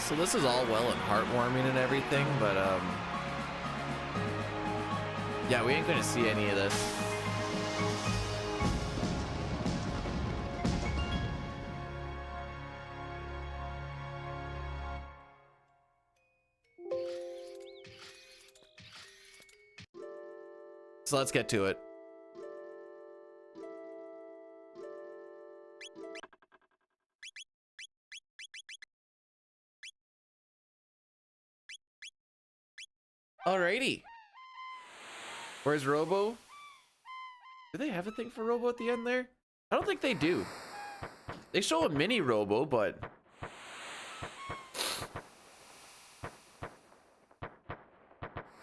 So this is all well and heartwarming and everything, but yeah, we ain't gonna see any of this. So let's get to it. Alrighty. Where's Robo? Do they have a thing for Robo at the end there? I don't think they do. They show a mini Robo, but...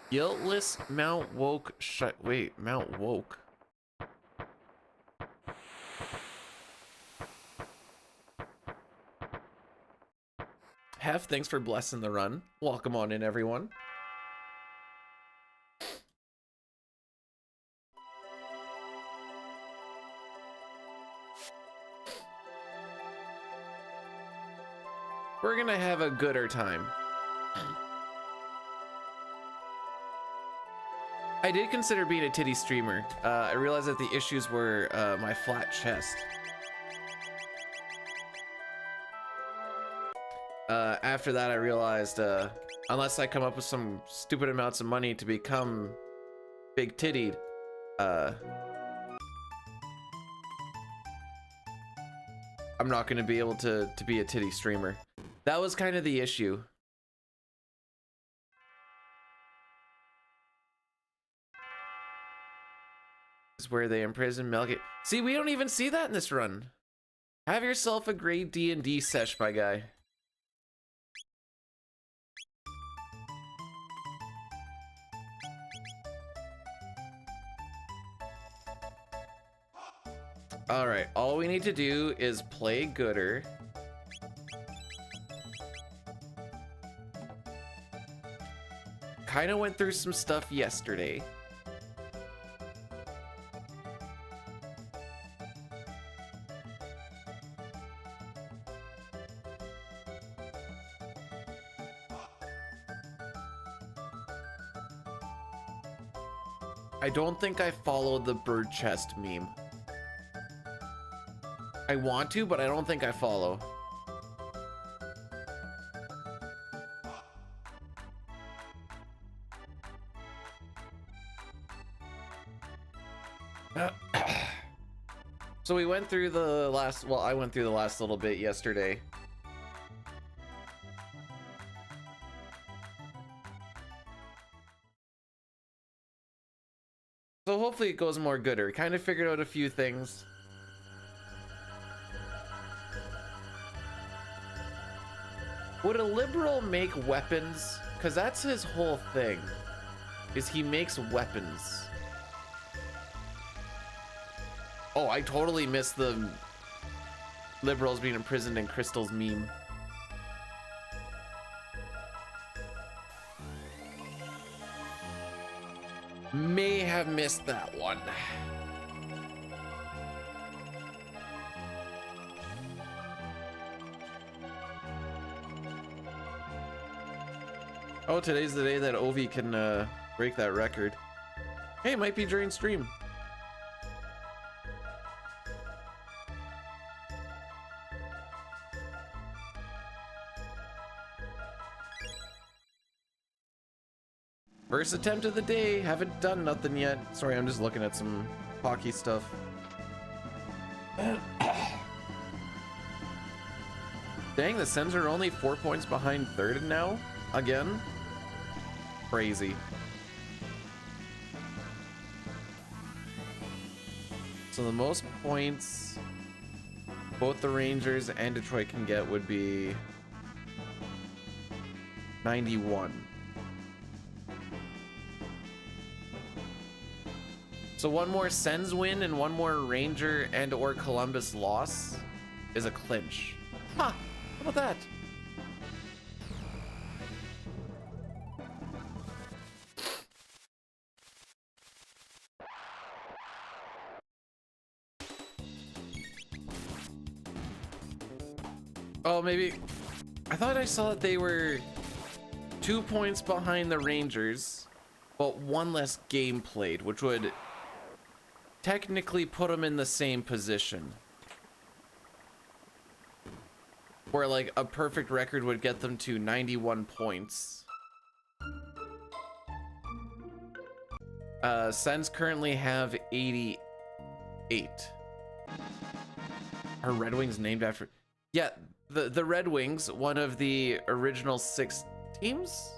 Guiltless Mount Woke wait, Mount Woke. Hef, thanks for blessing the run. Welcome on in, everyone. We're gonna have a gooder time. I did consider being a titty streamer. I realized that the issues were my flat chest. After that, I realized unless I come up with some stupid amounts of money to become big tittied, I'm not going to be able to be a titty streamer. That was kind of the issue. Is where they imprison Melgate. See, we don't even see that in this run. Have yourself a great D&D sesh, my guy. All right, all we need to do is play gooder. Kind of went through some stuff yesterday. I don't think I followed the bird chest meme. I want to, but I don't think I follow. So we went through the last, well, I went through the last little bit yesterday. So hopefully it goes more gooder. Kind of figured out a few things. Would a liberal make weapons? Because that's his whole thing, is he makes weapons. Oh, I totally missed the liberals being imprisoned in crystals meme. May have missed that one. Oh, today's the day that Ovi can break that record. Hey, it might be during stream. First attempt of the day. Haven't done nothing yet. Sorry, I'm just looking at some hockey stuff. Dang, the Sens are only 4 points behind third now? Again? Crazy. So the most points both the Rangers and Detroit can get would be 91. So one more Sens win and one more Ranger and or Columbus loss is a clinch. Huh, how about that? Oh, maybe I thought I saw that they were 2 points behind the Rangers, but 1 less game played, which would technically put them in the same position. Where like a perfect record would get them to 91 points. Sens currently have 88. Are Red Wings named after? Yeah, the Red Wings, one of the original 6 teams.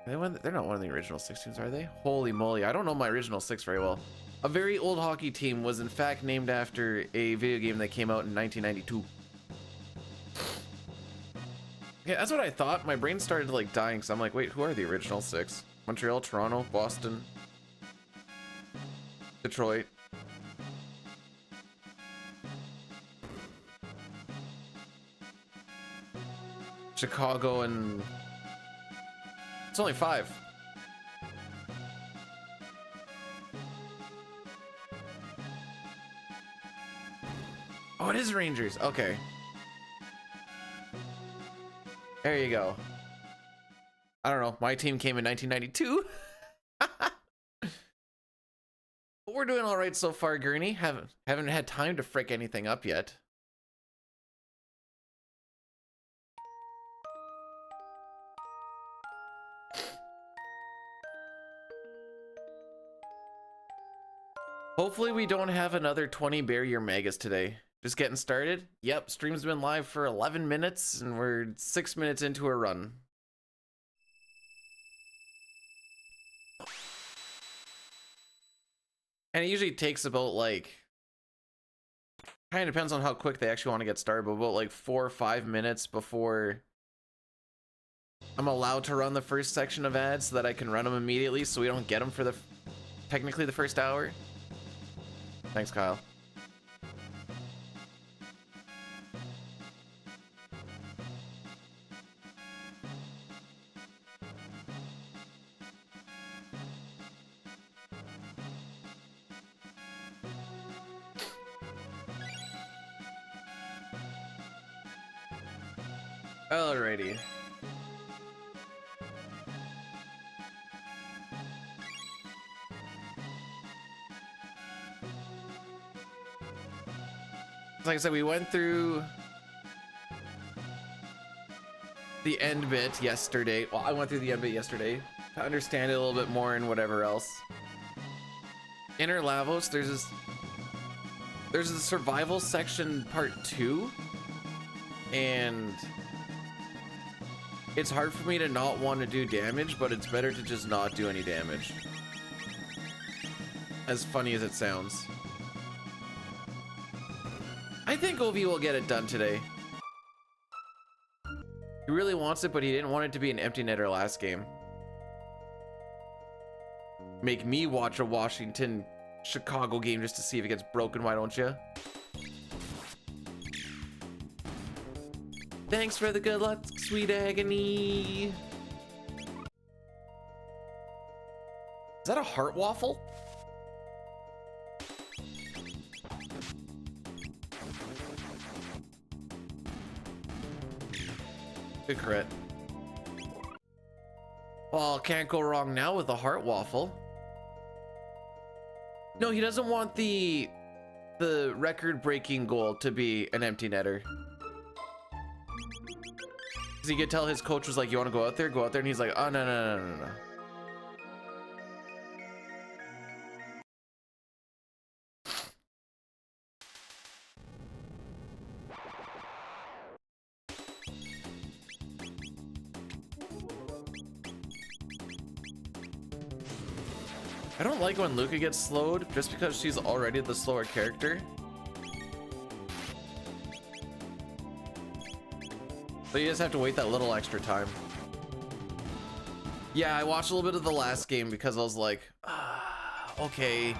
They're not one of the original 6 teams, are they? Holy moly, I don't know my original 6 very well. A very old hockey team was in fact named after a video game that came out in 1992. Yeah, that's what I thought. My brain started like dying because I'm like, wait, who are the original 6? Montreal, Toronto, Boston, Detroit. Chicago, and it's only 5. Oh, it is Rangers. Okay. There you go. I don't know. My team came in 1992. But we're doing all right so far, Gurney. Haven't had time to frick anything up yet. Hopefully we don't have another 20 barrier megas today. Just getting started. Yep, stream's been live for 11 minutes and we're 6 minutes into a run. And it usually takes about like, kind of depends on how quick they actually want to get started, but about like 4 or 5 minutes before I'm allowed to run the first section of ads so that I can run them immediately so we don't get them for technically the first hour. Thanks, Kyle. Alrighty. Like I said, we went through the end bit yesterday. Well, I went through the end bit yesterday to understand it a little bit more and whatever else. Inner Lavos, there's a survival section part 2, and it's hard for me to not want to do damage, but it's better to just not do any damage. As funny as it sounds. I think OV will get it done today. He really wants it, but he didn't want it to be an empty netter last game. Make me watch a Washington-Chicago game just to see if it gets broken, why don't you? Thanks for the good luck, sweet agony. Is that a heart waffle? Good crit. Well, can't go wrong now with a heart waffle. No, he doesn't want the record-breaking goal to be an empty netter. Because he could tell his coach was like, you want to go out there? Go out there. And he's like, oh, no. I don't like when Luca gets slowed just because she's already the slower character. But you just have to wait that little extra time. Yeah, I watched a little bit of the last game because I was like, okay,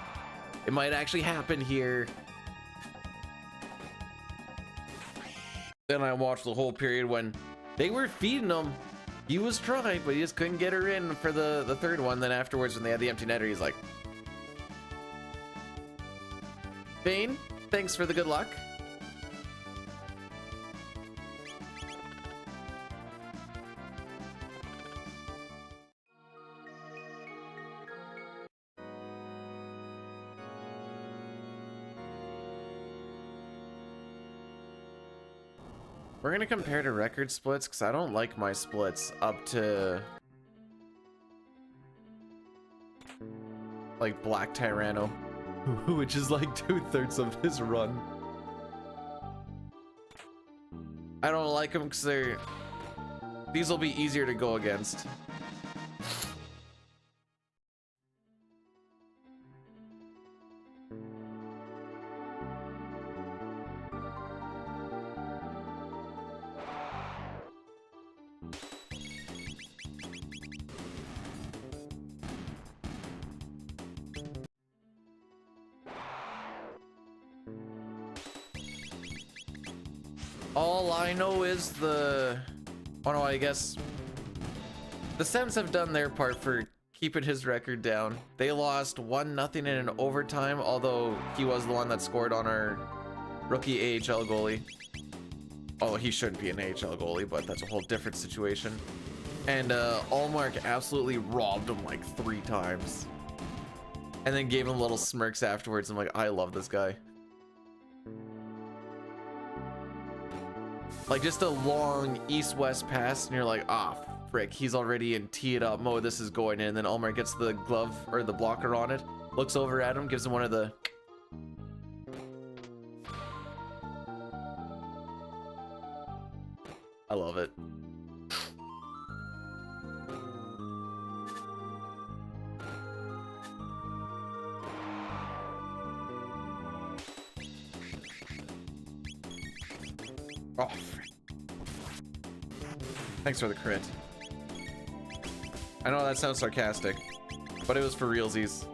it might actually happen here. Then I watched the whole period when they were feeding him. He was trying, but he just couldn't get her in for the third one. Then afterwards, when they had the empty netter, he's like, Bane, thanks for the good luck. We're gonna compare to record splits because I don't like my splits up to like Black Tyranno, which is like 2/3 of his run. I don't like them because these will be easier to go against. All I know is oh no, I guess the Sems have done their part for keeping his record down. They lost 1-0 in an overtime, although he was the one that scored on our rookie AHL goalie. Oh, he shouldn't be an AHL goalie, but that's a whole different situation. And Allmark absolutely robbed him like 3 times. And then gave him little smirks afterwards. I'm like, I love this guy. Like just a long east-west pass, and you're like, ah, frick, he's already in tee it up mode. This is going in. And then Ulmer gets the glove or the blocker on it, looks over at him, gives him one of the. I love it. Oh, frick. Thanks for the crit. I know that sounds sarcastic, but it was for realsies.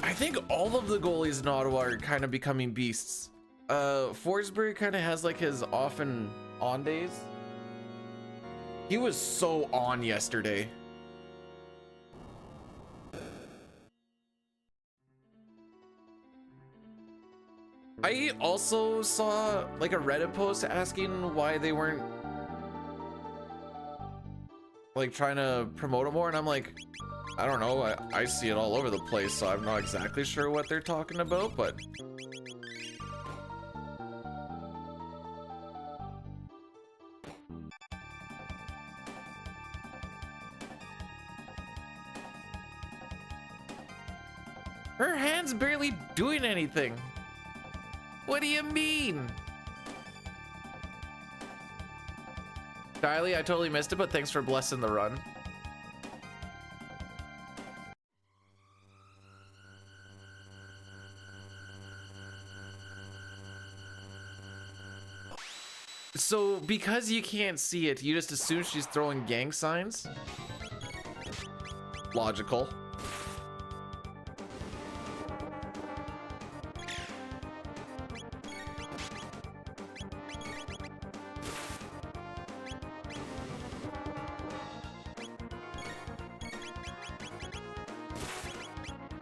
I think all of the goalies in Ottawa are kind of becoming beasts. Forsberg kind of has like his off and on days. He was so on yesterday. I also saw like a Reddit post asking why they weren't like trying to promote it more, and I'm like, I don't know, I see it all over the place, so I'm not exactly sure what they're talking about, but her hand's barely doing anything. What do you mean? Kylie, I totally missed it, but thanks for blessing the run. So, because you can't see it, you just assume she's throwing gang signs? Logical.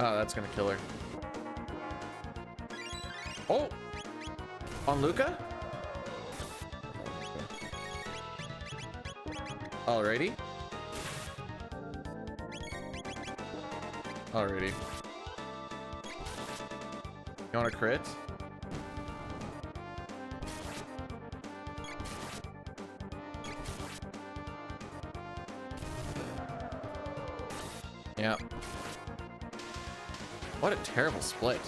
Oh, that's gonna kill her. Oh! On Luca? Alrighty. Alrighty. You want a crit? Yeah. What a terrible split.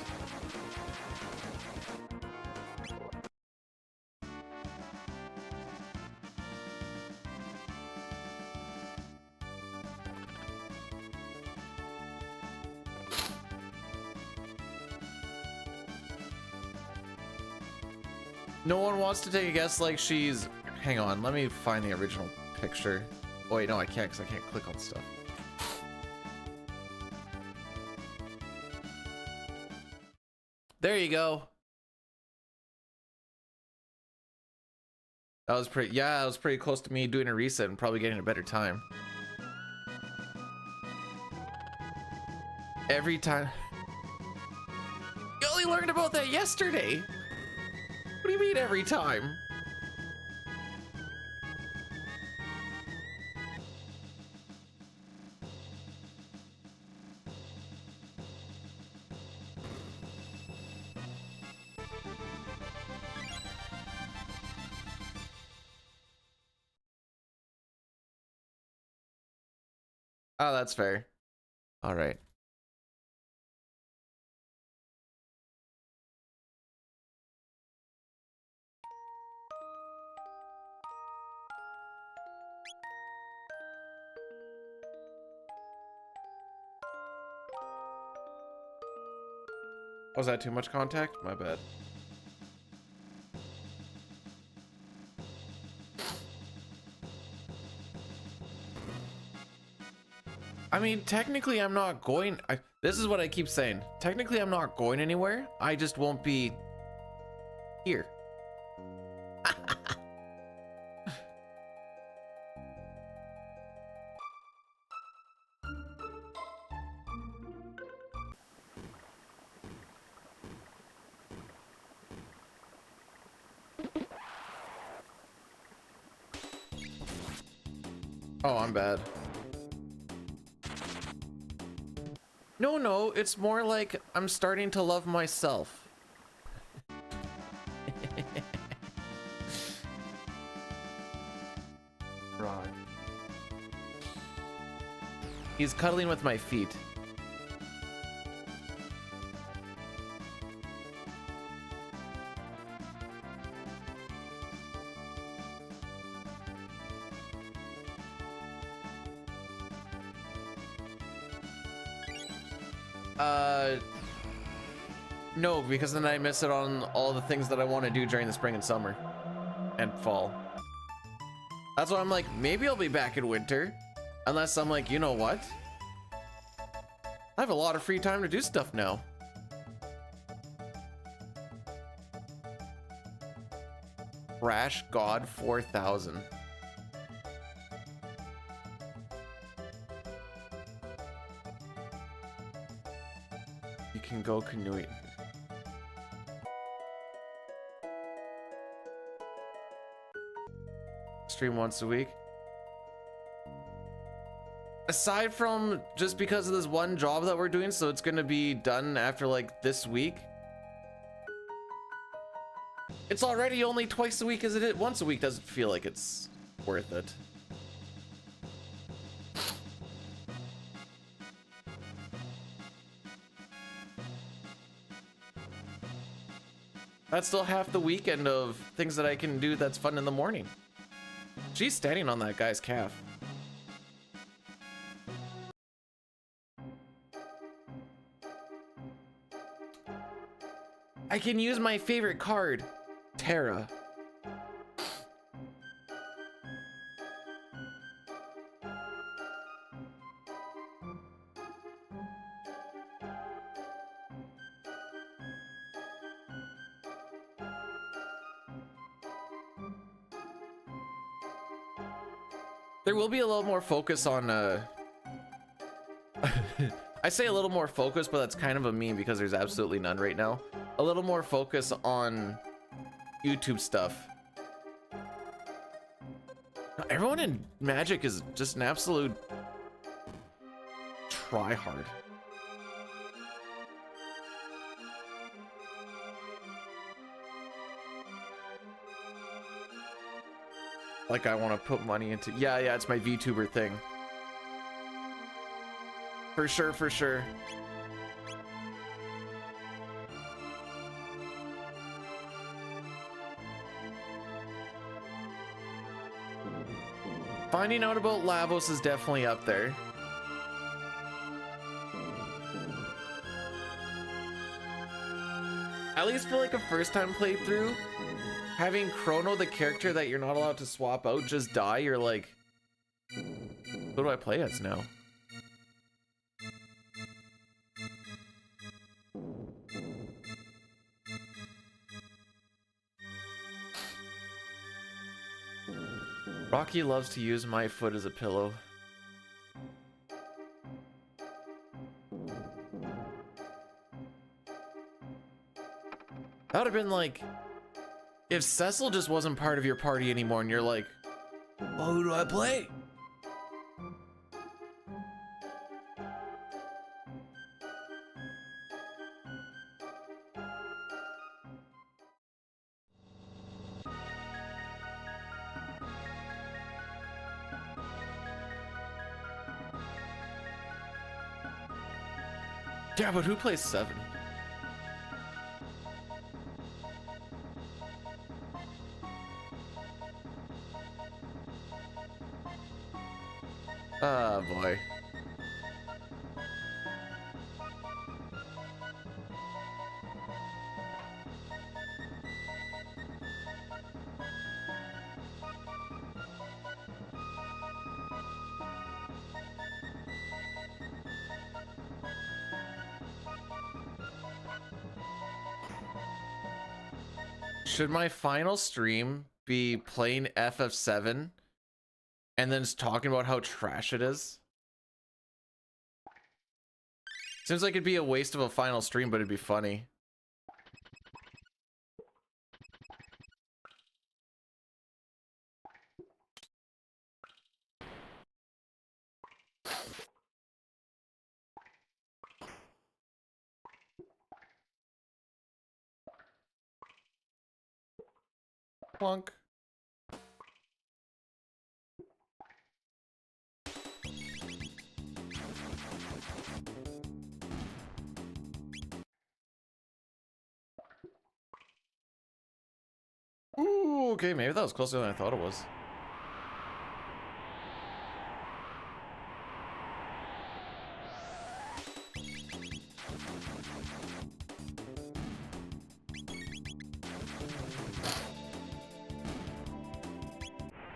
No one wants to take a guess like she's... Hang on, let me find the original picture. Oh wait, no, I can't because I can't click on stuff. There you go. That was pretty, yeah, that was pretty close to me doing a reset and probably getting a better time. Every time. You only learned about that yesterday. What do you mean every time? Oh, that's fair. All right. Was that too much contact? My bad. I mean, technically I'm not going, this is what I keep saying. Technically I'm not going anywhere. I just won't be here. Oh, I'm bad. No, it's more like I'm starting to love myself. Right. He's cuddling with my feet. No, because then I miss it on all the things that I want to do during the spring and summer and fall. That's why I'm like, maybe I'll be back in winter. Unless I'm like, you know what? I have a lot of free time to do stuff now. Crash God 4000. You can go canoeing. Stream once a week. Aside from just because of this one job that we're doing, so it's gonna be done after like this week. It's already only twice a week as it is. Once a week doesn't feel like it's worth it. That's still half the weekend of things that I can do that's fun in the morning. She's standing on that guy's calf. I can use my favorite card, Terra. There will be a little more focus on I say a little more focus, but that's kind of a meme because there's absolutely none right now. A little more focus on YouTube stuff. Everyone in Magic is just an absolute tryhard. Like I want to put money into, yeah, it's my VTuber thing. For sure, for sure. Finding out about Lavos is definitely up there. At least for like a first time playthrough, having Chrono, the character that you're not allowed to swap out, just die, you're like, who do I play as now? Rocky loves to use my foot as a pillow. That would have been like, if Cecil just wasn't part of your party anymore and you're like, well, who do I play? Yeah, but who plays 7? Oh boy. Should my final stream be playing FF7 and then just talking about how trash it is? Seems like it'd be a waste of a final stream, but it'd be funny. Plunk. Ooh, okay, maybe that was closer than I thought it was.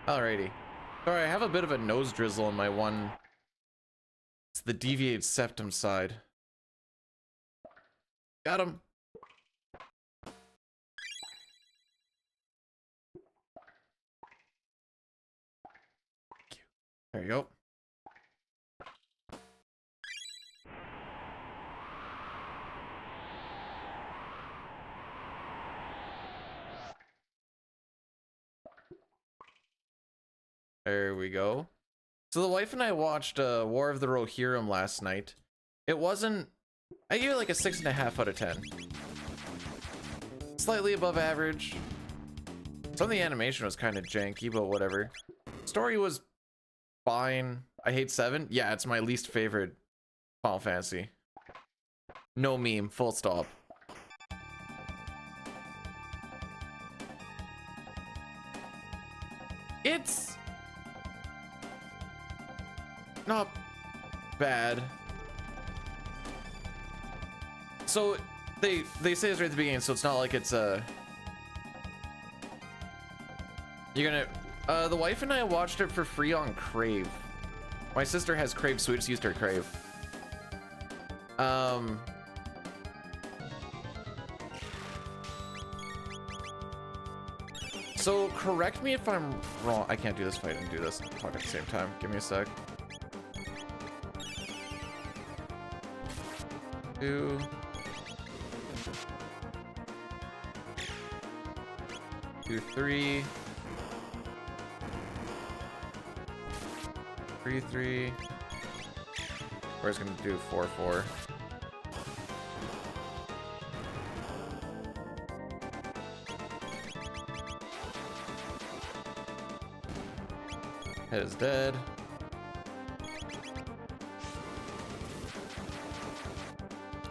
Alrighty. Sorry, I have a bit of a nose drizzle on my one. It's the deviated septum side. Got him. There you go. There we go. So the wife and I watched War of the Rohirrim last night. It wasn't... I gave it like a 6.5 out of 10. Slightly above average. Some of the animation was kind of janky, but whatever. Story was fine. I hate 7. Yeah, it's my least favorite Final Fantasy. No meme, full stop. It's not bad. So they say this right at the beginning, so it's not like it's you're gonna the wife and I watched it for free on Crave. My sister has Crave, so we just used her Crave. So correct me if I'm wrong. I can't do this fight and do this and talk at the same time. Give me a sec. 2 2 3 3 3. Or it's gonna do 4 4. Head is dead.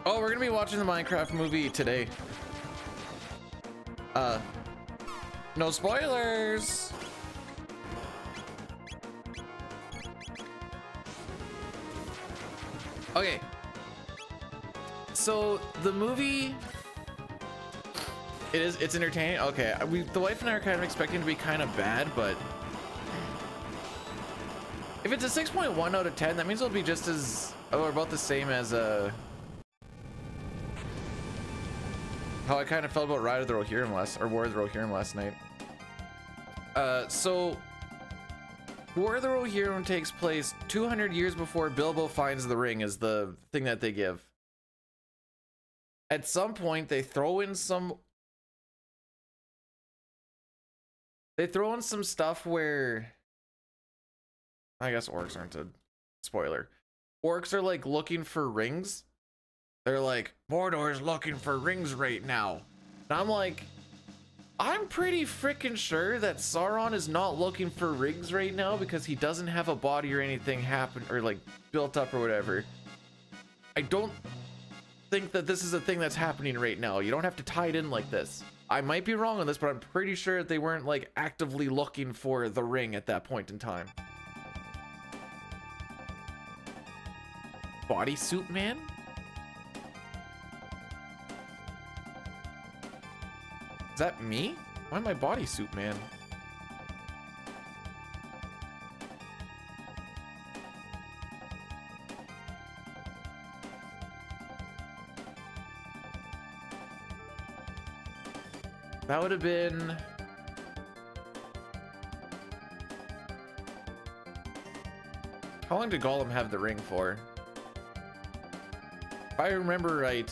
Oh, we're gonna be watching the Minecraft movie today. No spoilers. Okay. So the movie, it's entertaining. Okay, the wife and I are kind of expecting to be kind of bad, but if it's a 6.1 out of 10, that means it'll be just as, or about the same as how I kind of felt about Ride of the Rohirrim War of the Rohirrim last night. So War of the Rohirrim takes place 200 years before Bilbo finds the ring, is the thing that they give. At some point, they throw in some stuff where, I guess orcs aren't a spoiler. Orcs are like looking for rings. They're like, Mordor's looking for rings right now. And I'm like, I'm pretty freaking sure that Sauron is not looking for rings right now because he doesn't have a body or anything happen or like built up or whatever. I don't think that this is a thing that's happening right now. You don't have to tie it in like this. I might be wrong on this, but I'm pretty sure they weren't like actively looking for the ring at that point in time. Bodysuit man? Is that me? Why am I bodysuit man? That would have been... How long did Gollum have the ring for? If I remember right,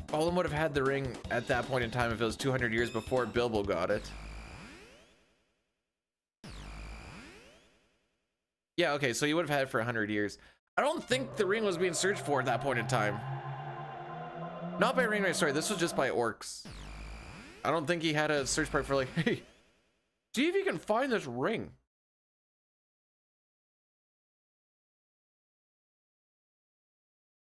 Gollum would have had the ring at that point in time if it was 200 years before Bilbo got it. Yeah, okay, so he would have had it for 100 years. I don't think the ring was being searched for at that point in time. Not by Ringwraiths, sorry, this was just by orcs. I don't think he had a search part for like, hey, see if you can find this ring.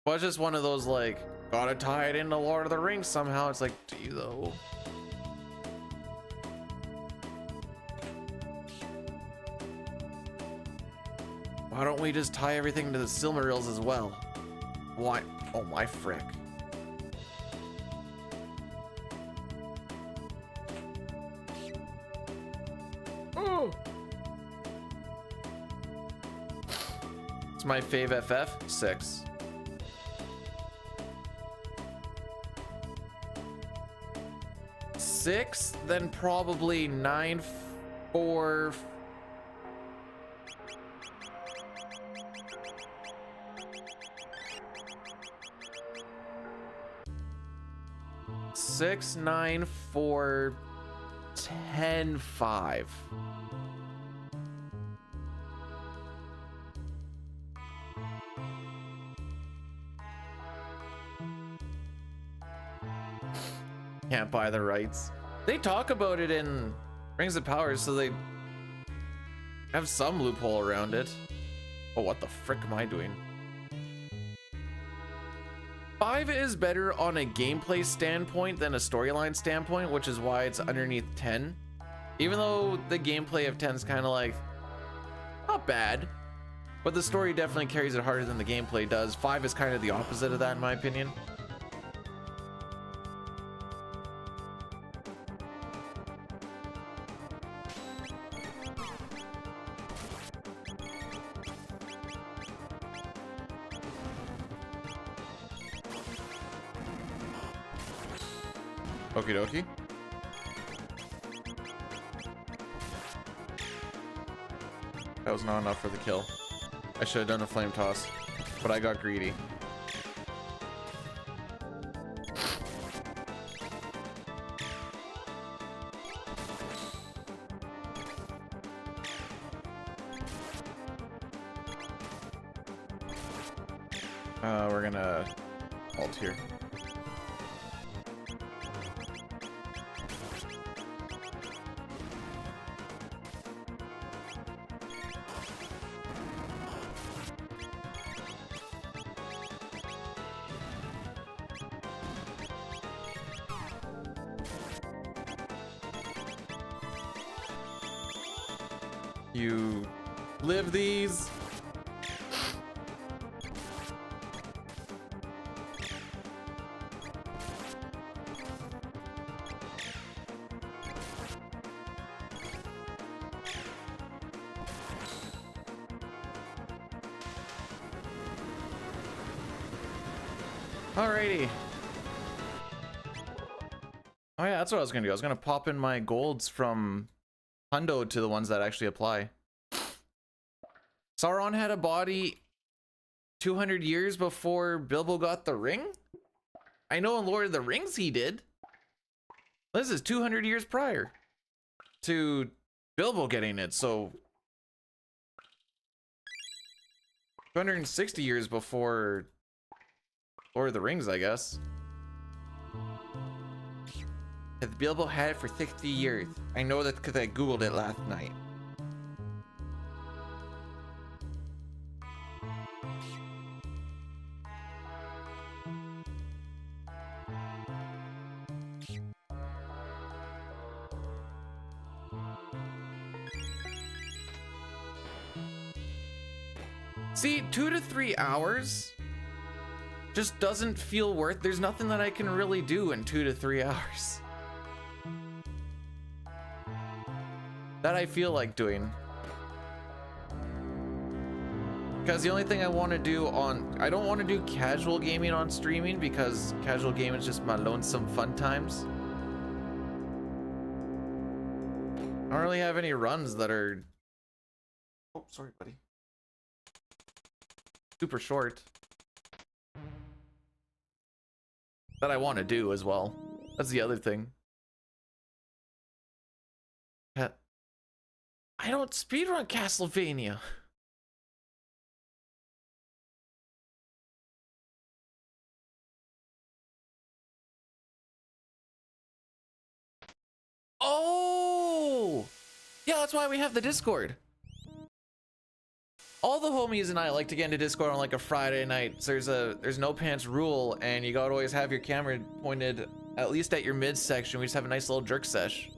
Well, it's just one of those like, gotta tie it into Lord of the Rings somehow. It's like, do you though? Why don't we just tie everything to the Silmarils as well? Why? Oh my frick. Oh. It's my fave FF 6. Six, then probably 9, 4. Six, 9, 4, 10, 5. Can't buy the rights. They talk about it in Rings of Power, so they have some loophole around it. Oh, what the frick am I doing? 5 is better on a gameplay standpoint than a storyline standpoint, which is why it's underneath 10. Even though the gameplay of 10 is kind of like, not bad, but the story definitely carries it harder than the gameplay does. 5 is kind of the opposite of that, in my opinion. Okie dokie. That was not enough for the kill. I should have done a flame toss, but I got greedy. We're gonna ult here. You live these. Alrighty. Oh yeah, that's what I was gonna do. I was gonna pop in my golds from Hundo to the ones that actually apply. Sauron had a body 200 years before Bilbo got the ring? I know in Lord of the Rings he did. This is 200 years prior to Bilbo getting it, so 260 years before Lord of the Rings, I guess. Bilbo had it for 60 years. I know that because I googled it last night. See, 2 to 3 hours just doesn't feel worth. There's nothing that I can really do in 2 to 3 hours that I feel like doing. Because the only thing I want to do I don't want to do casual gaming on streaming, because casual gaming is just my lonesome fun times. I don't really have any runs that are, oh, sorry, buddy, super short that I want to do as well. That's the other thing. I don't speedrun Castlevania. Oh, yeah, that's why we have the Discord. All the homies and I like to get into Discord on like a Friday night. So there's no pants rule, and you gotta always have your camera pointed at least at your mid section. We just have a nice little jerk sesh.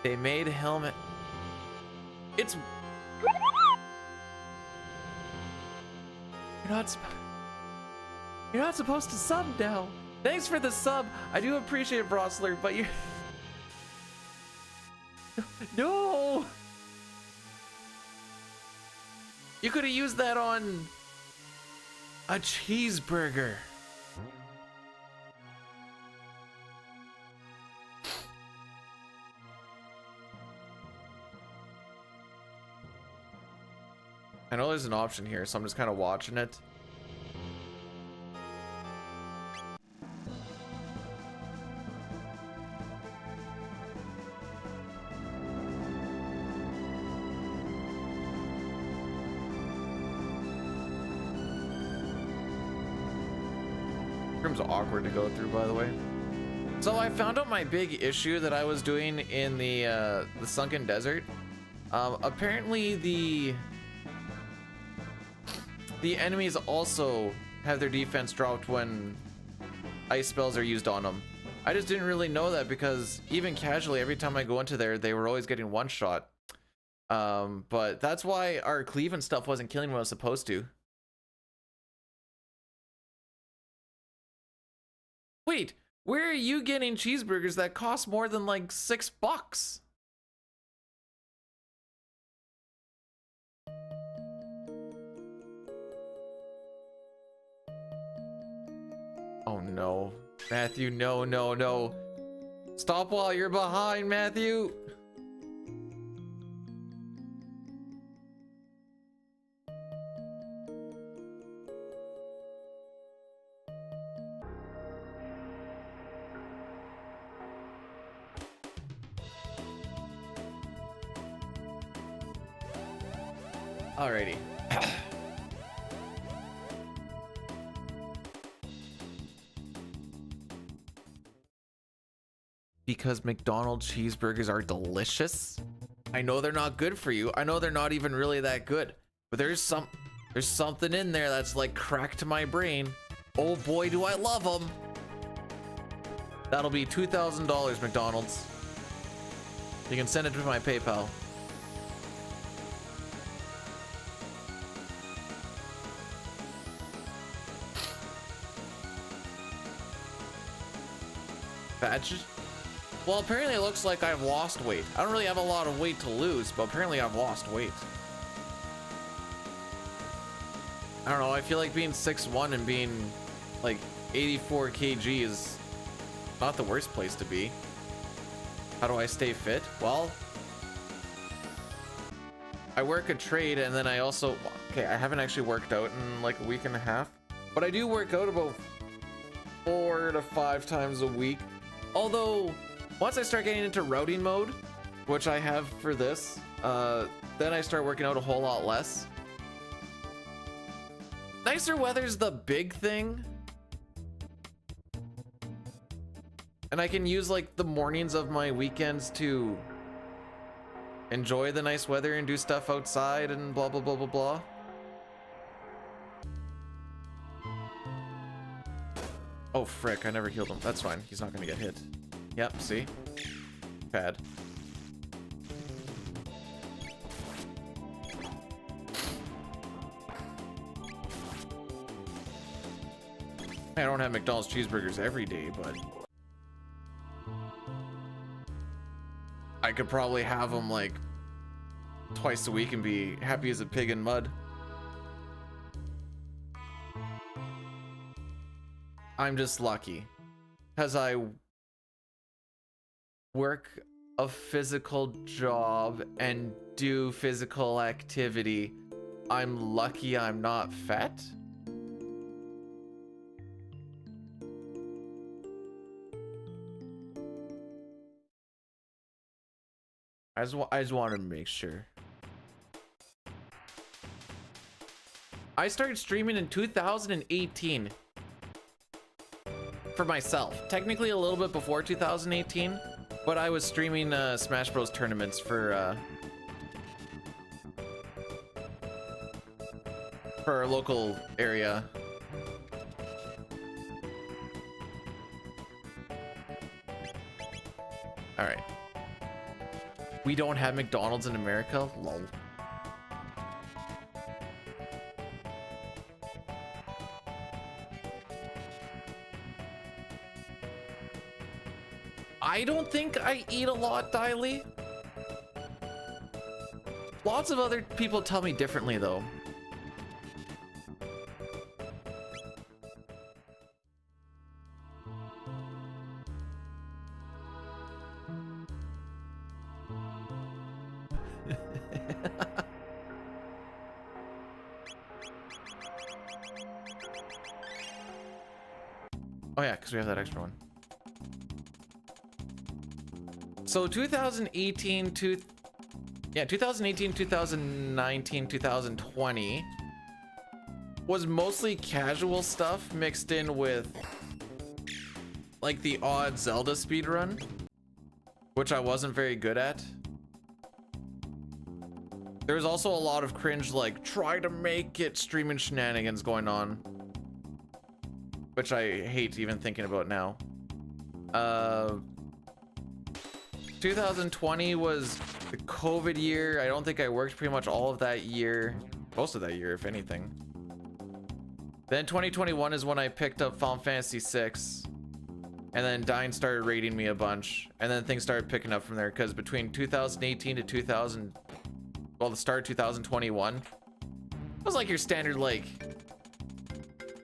They made helmet. It's You're not supposed to sub now. Thanks for the sub. I do appreciate it, Brosler, but you're... No! You could have used that on a cheeseburger. I know there's an option here, so I'm just kind of watching it. Room's awkward to go through, by the way. So I found out my big issue that I was doing in the sunken desert. Apparently the enemies also have their defense dropped when ice spells are used on them. I just didn't really know that, because even casually, every time I go into there, they were always getting one shot. But that's why our cleave and stuff wasn't killing when I was supposed to. Wait, where are you getting cheeseburgers that cost more than like $6? Oh no, Matthew, no. Stop while you're behind, Matthew. Alrighty. Because McDonald's cheeseburgers are delicious. I know they're not good for you. I know they're not even really that good. But there's something in there that's like cracked to my brain. Oh boy, do I love them. That'll be $2,000, McDonald's. You can send it to my PayPal. Badges? Well, apparently it looks like I've lost weight. I don't really have a lot of weight to lose, but apparently I've lost weight. I don't know, I feel like being 6'1" and being like 84 kg is not the worst place to be. How do I stay fit? Well, I work a trade, and then I also, okay, I haven't actually worked out in like a week and a half, but I do work out about 4 to 5 times a week. Although, once I start getting into routing mode, which I have for this, then I start working out a whole lot less. Nicer weather's the big thing. And I can use like the mornings of my weekends to enjoy the nice weather and do stuff outside and blah, blah, blah, blah, blah. Oh, frick, I never healed him. That's fine. He's not gonna get hit. Yep, see? pad. I don't have McDonald's cheeseburgers every day, but I could probably have them like twice a week and be happy as a pig in mud. I'm just lucky because I work a physical job and do physical activity. I'm lucky I'm not fat. I just wanted to make sure. I started streaming in 2018 for myself. Technically a little bit before 2018, but I was streaming Smash Bros tournaments for our local area. All right. We don't have McDonald's in America? Lol. I don't think I eat a lot, Diley. Lots of other people tell me differently, though. Oh yeah, because we have that extra one. So 2018 to 2018, 2019, 2020 was mostly casual stuff mixed in with like the odd Zelda speedrun, which I wasn't very good at. There was also a lot of cringe like try to make it streaming shenanigans going on, which I hate even thinking about now. 2020 was the COVID year. I don't think I worked pretty much all of that year. Most of that year, if anything. Then 2021 is when I picked up Final Fantasy VI. And then Dine started raiding me a bunch. And then things started picking up from there. Because between 2018 to the start of 2021, it was like your standard like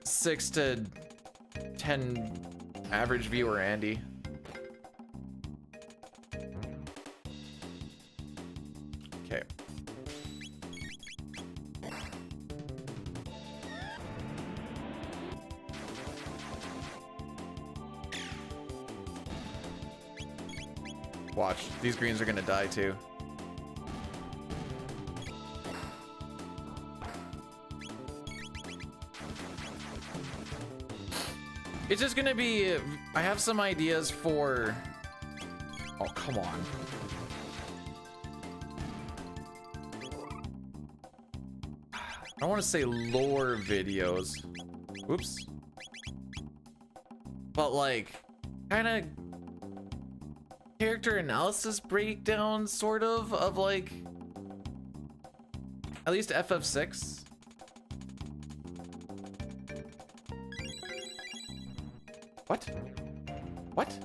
6 to 10 average viewer Andy. Okay. Watch, these greens are gonna die too. It's just gonna be, I have some ideas for, oh, come on. I don't want to say lore videos. Whoops. But like, kind of character analysis breakdown, sort of like, at least FF6. What? What?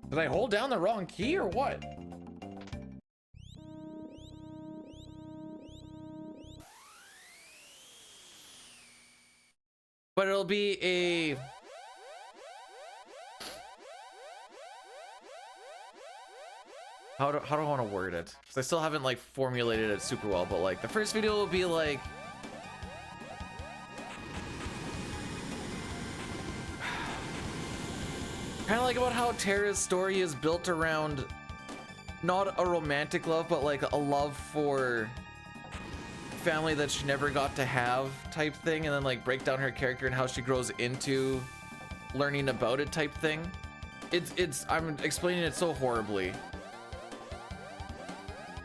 Did I hold down the wrong key or what? But it'll be a... How do I want to word it? Because I still haven't like formulated it super well, but like the first video will be like... kind of like about how Terra's story is built around not a romantic love, but like a love for family that she never got to have type thing, and then like break down her character and how she grows into learning about it type thing. It's I'm explaining it so horribly.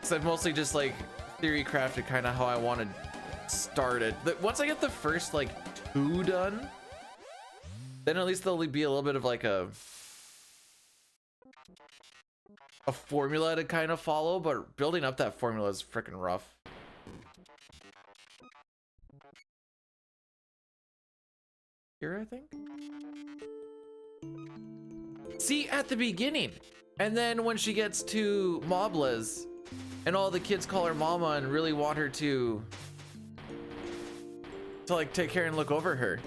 So I've mostly just like theory crafted kind of how I want to start it. Once I get the first like 2 done, Then at least there'll be a little bit of like a formula to kind of follow, but building up that formula is freaking rough. Here, I think. See, at the beginning. And then when she gets to Mobla's and all the kids call her mama and really want her to like take care and look over her.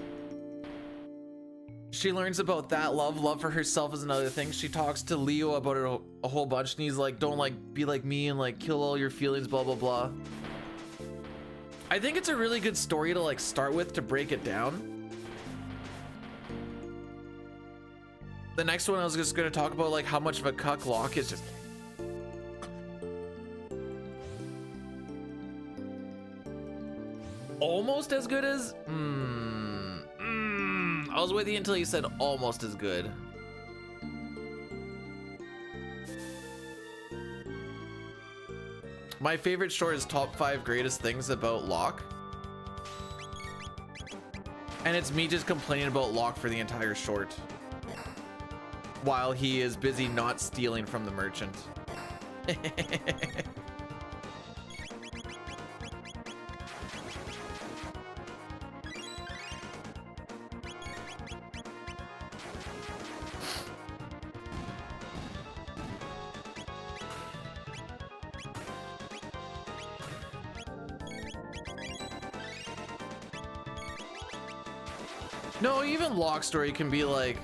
She learns about that love for herself is another thing. She talks to Leo about it a whole bunch, and he's like, don't like be like me and like kill all your feelings, blah blah blah. I think it's a really good story to like start with to break it down. The next one I was just gonna talk about like how much of a cuck Locke is. Just almost as good as I was with you until you said almost as good. My favorite short is top 5 greatest things about Locke. And it's me just complaining about Locke for the entire short while he is busy not stealing from the merchant. No, even Locke's story can be like,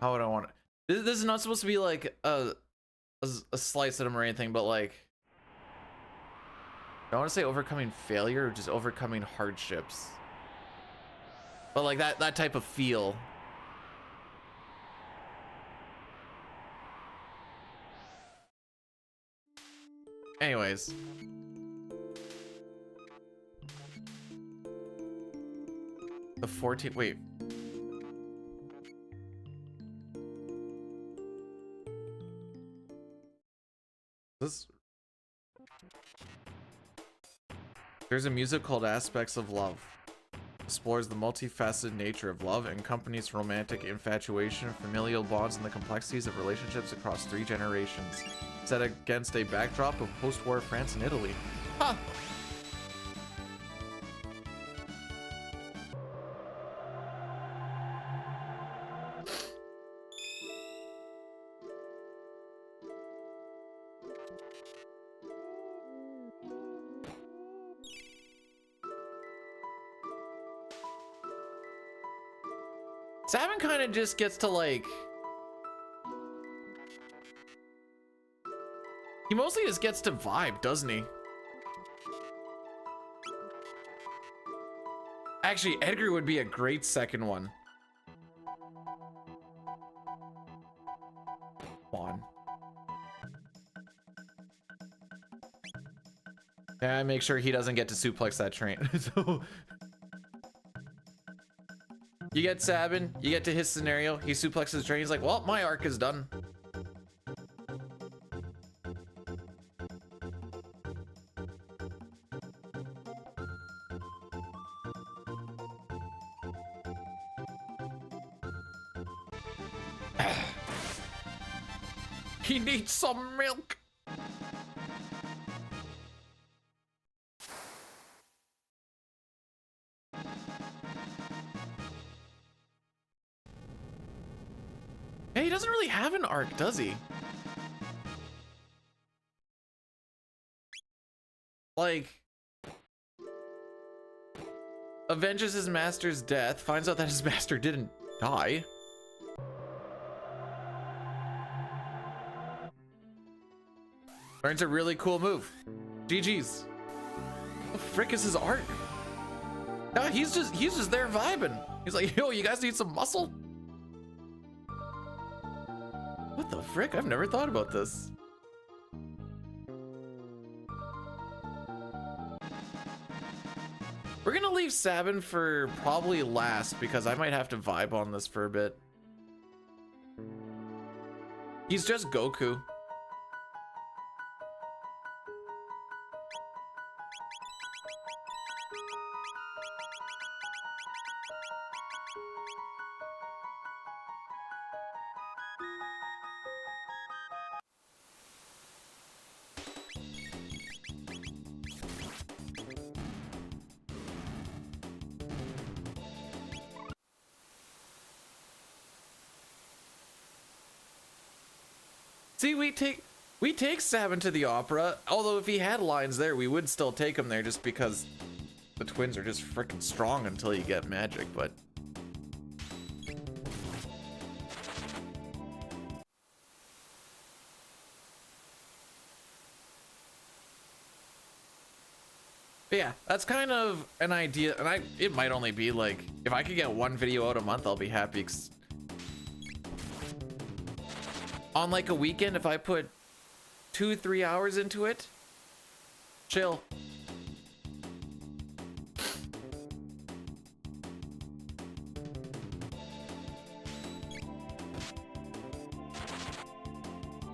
how would I want it? This is not supposed to be like a slice at him or anything, but like, I don't want to say overcoming failure or just overcoming hardships, but like that type of feel. Anyways. The 14, wait. There's a music called Aspects of Love. Explores the multifaceted nature of love and accompanies romantic infatuation, familial bonds, and the complexities of relationships across 3 generations. Set against a backdrop of post-war France and Italy. Huh. Sabin kind of just gets to like, he mostly just gets to vibe, doesn't he? Actually, Edgar would be a great second one. Come on. Yeah, make sure he doesn't get to suplex that train. So you get Sabin, you get to his scenario, he suplexes the train, he's like, well, my arc is done. He needs some milk. Hey, he doesn't really have an arc, does he? Like, avenges his master's death, finds out that his master didn't die. Learns a really cool move. GG's. What the frick is his arc? No, he's just there vibing. He's like, yo, you guys need some muscle? What the frick? I've never thought about this. We're gonna leave Sabin for probably last because I might have to vibe on this for a bit. He's just Goku. See, we take Sabin to the opera, although if he had lines there, we would still take him there just because the twins are just freaking strong until you get magic, but yeah, that's kind of an idea, and it might only be like, if I could get one video out a month, I'll be happy. On like a weekend, if I put 2-3 hours into it, chill.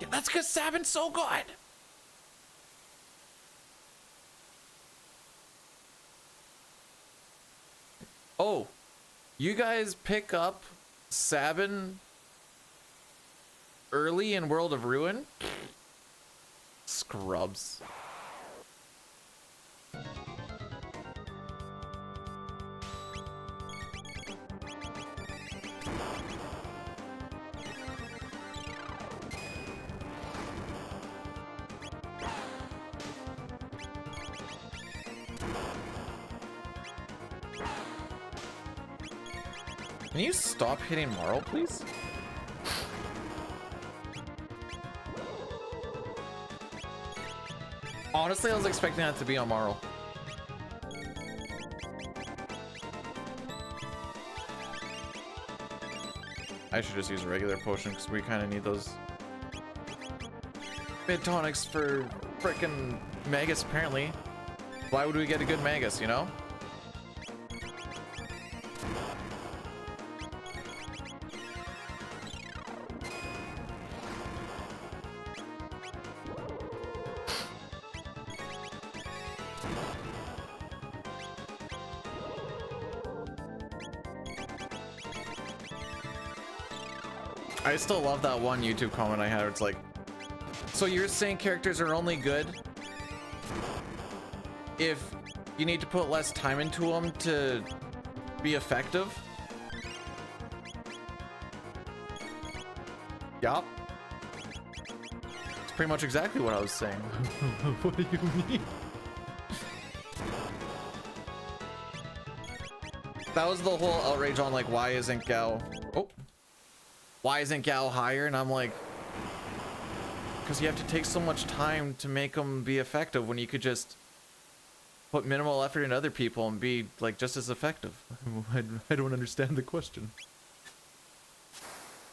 Yeah, that's because Sabin's so good. Oh, you guys pick up Sabin early in World of Ruin? Scrubs. Can you stop hitting Marl, please? Honestly, I was expecting that to be on Marl. I should just use a regular potion because we kind of need those mid tonics for frickin' Magus, apparently. Why would we get a good Magus, you know? I still love that one YouTube comment I had where it's like, so you're saying characters are only good if you need to put less time into them to be effective? Yup. It's pretty much exactly what I was saying. What do you mean? That was the whole outrage on like, why isn't Gao higher? And I'm like, because you have to take so much time to make them be effective when you could just put minimal effort in other people and be like just as effective. I don't understand the question.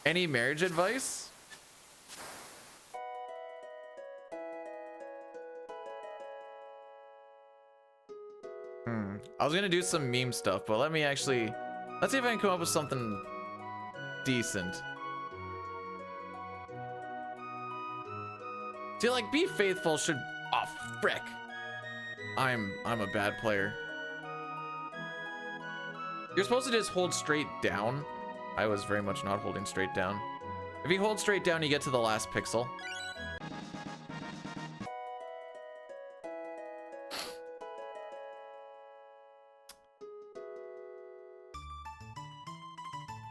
Any marriage advice? I was gonna do some meme stuff, but let's see if I can come up with something decent. See, like, be faithful should, oh frick, I'm a bad player. You're supposed to just hold straight down. I was very much not holding straight down. If you hold straight down, you get to the last pixel.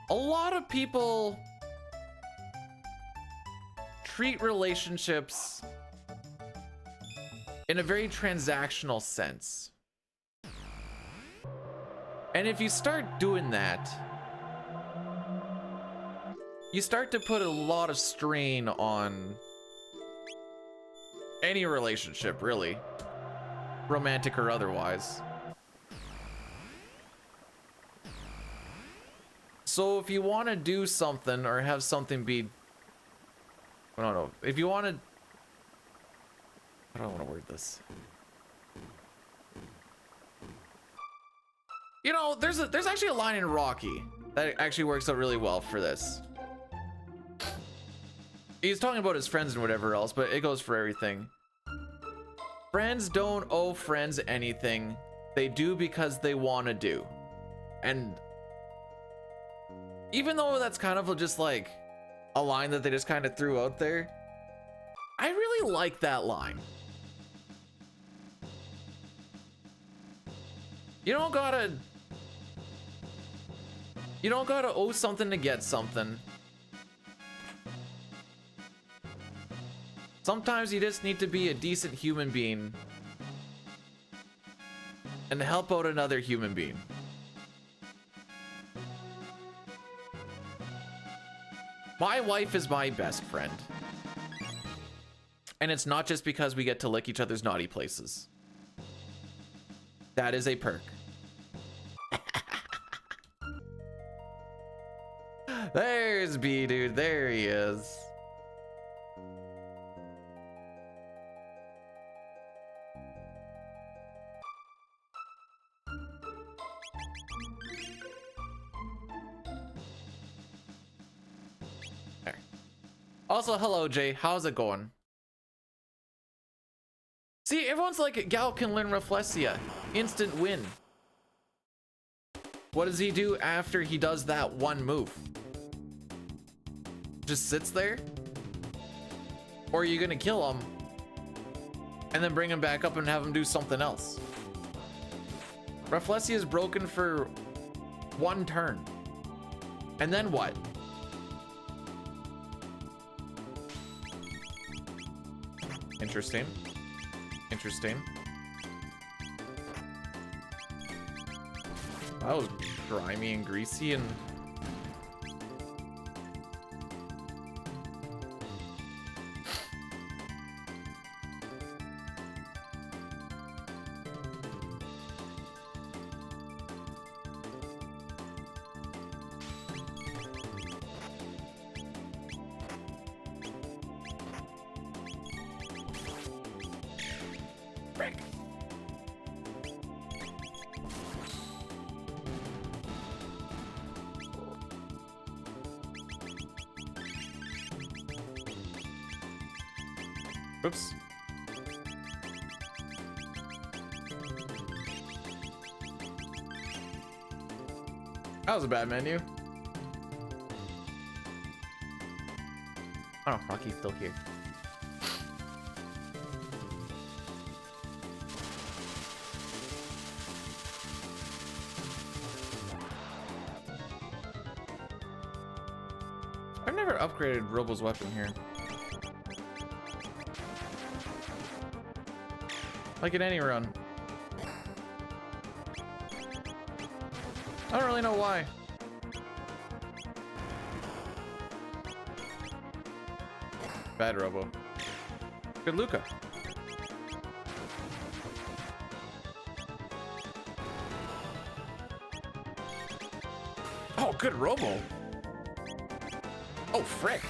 A lot of people treat relationships in a very transactional sense. And if you start doing that, you start to put a lot of strain on any relationship, really, romantic or otherwise. So if you want to do something or have something be, I don't know, if you want to, I don't want to word this. You know, there's actually a line in Rocky that actually works out really well for this. He's talking about his friends and whatever else, but it goes for everything. Friends don't owe friends anything. They do because they want to do. And Even though that's kind of just like a line that they just kind of threw out there, I really like that line. You don't gotta owe something to get something. Sometimes you just need to be a decent human being and help out another human being. My wife is my best friend. And it's not just because we get to lick each other's naughty places. That is a perk. There's B, dude. There he is. There. Also, hello, Jay. How's it going? See, everyone's like, Gal can learn Reflexia. Instant win. What does he do after he does that one move? Just sits there? Or are you gonna kill him and then bring him back up and have him do something else? Reflexia is broken for one turn. And then what? Interesting. Interesting. That was grimy and greasy and... Oops. That was a bad menu. Oh, Rocky's still here. I've never upgraded Robo's weapon here. Like in any run. I don't really know why. Bad Robo. Good Luca. Oh, good Robo. Oh, frick.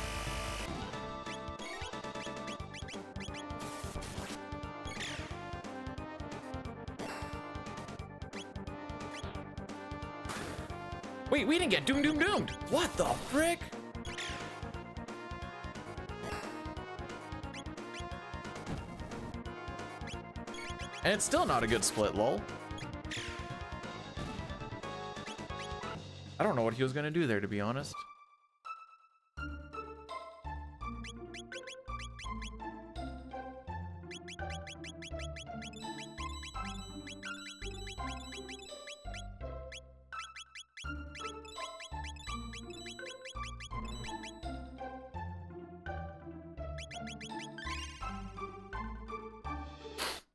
Wait, we didn't get doomed. What the frick? And it's still not a good split, lol. I don't know what he was gonna do there, to be honest.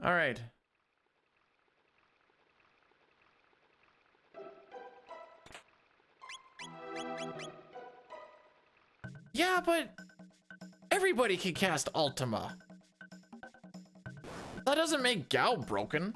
All right. Yeah, but everybody can cast Ultima. That doesn't make Gao broken.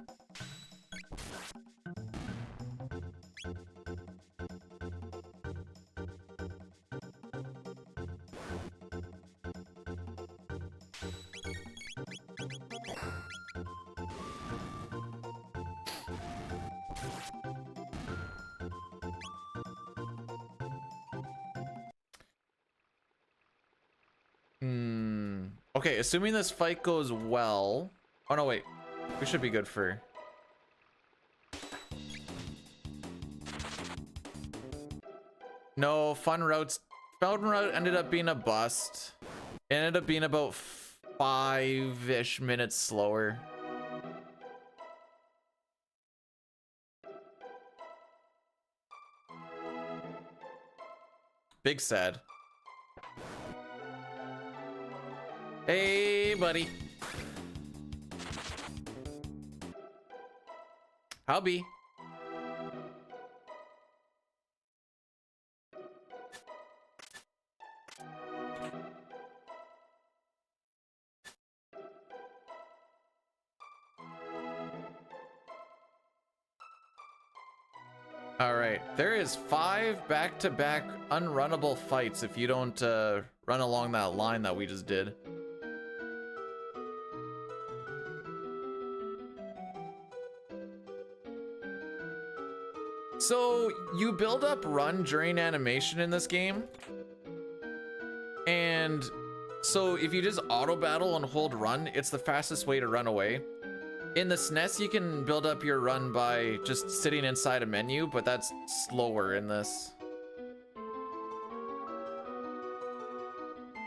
Okay, assuming this fight goes well. Oh no, wait. We should be good for... No, fun route ended up being a bust. It ended up being about 5-ish minutes slower. Big sad. Hey, buddy. Howbie. All right, there is 5 back-to-back unrunnable fights if you don't run along that line that we just did. So you build up run during animation in this game, and so if you just auto battle and hold run, it's the fastest way to run away. In the SNES, you can build up your run by just sitting inside a menu, but that's slower in this.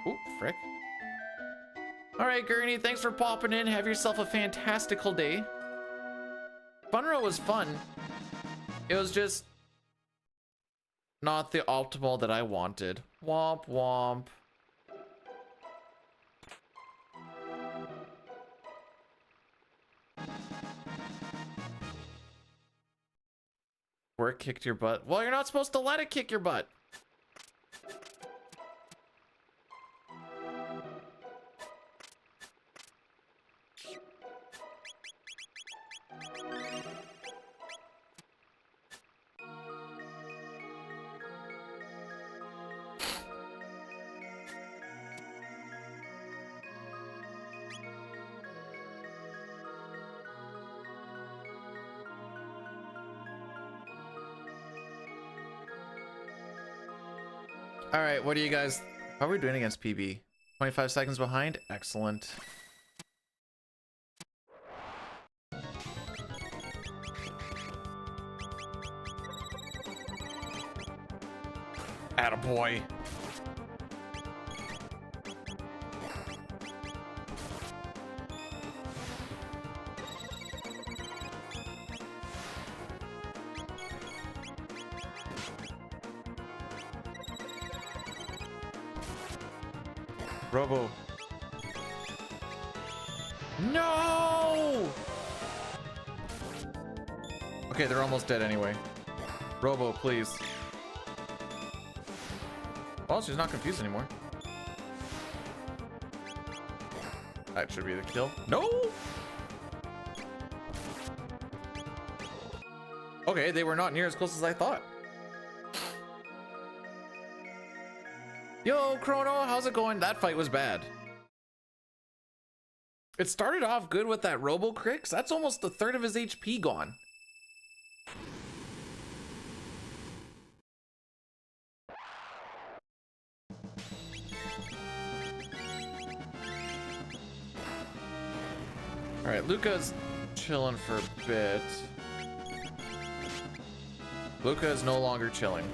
Ooh, frick. All right, Gurney, thanks for popping in. Have yourself a fantastical day. Funro was fun. It was just not the optimal that I wanted. Womp womp. Work kicked your butt. Well, you're not supposed to let it kick your butt. All right, what are you guys? How are we doing against PB? 25 seconds behind? Excellent. Attaboy. Robo. No! Okay, they're almost dead anyway. Robo, please. Well, she's not confused anymore. That should be the kill. No! Okay, they were not near as close as I thought. Yo, Chrono, how's it going? That fight was bad. It started off good with that Robo Crix. That's almost a third of his HP gone. All right, Luca's chilling for a bit. Luca is no longer chilling.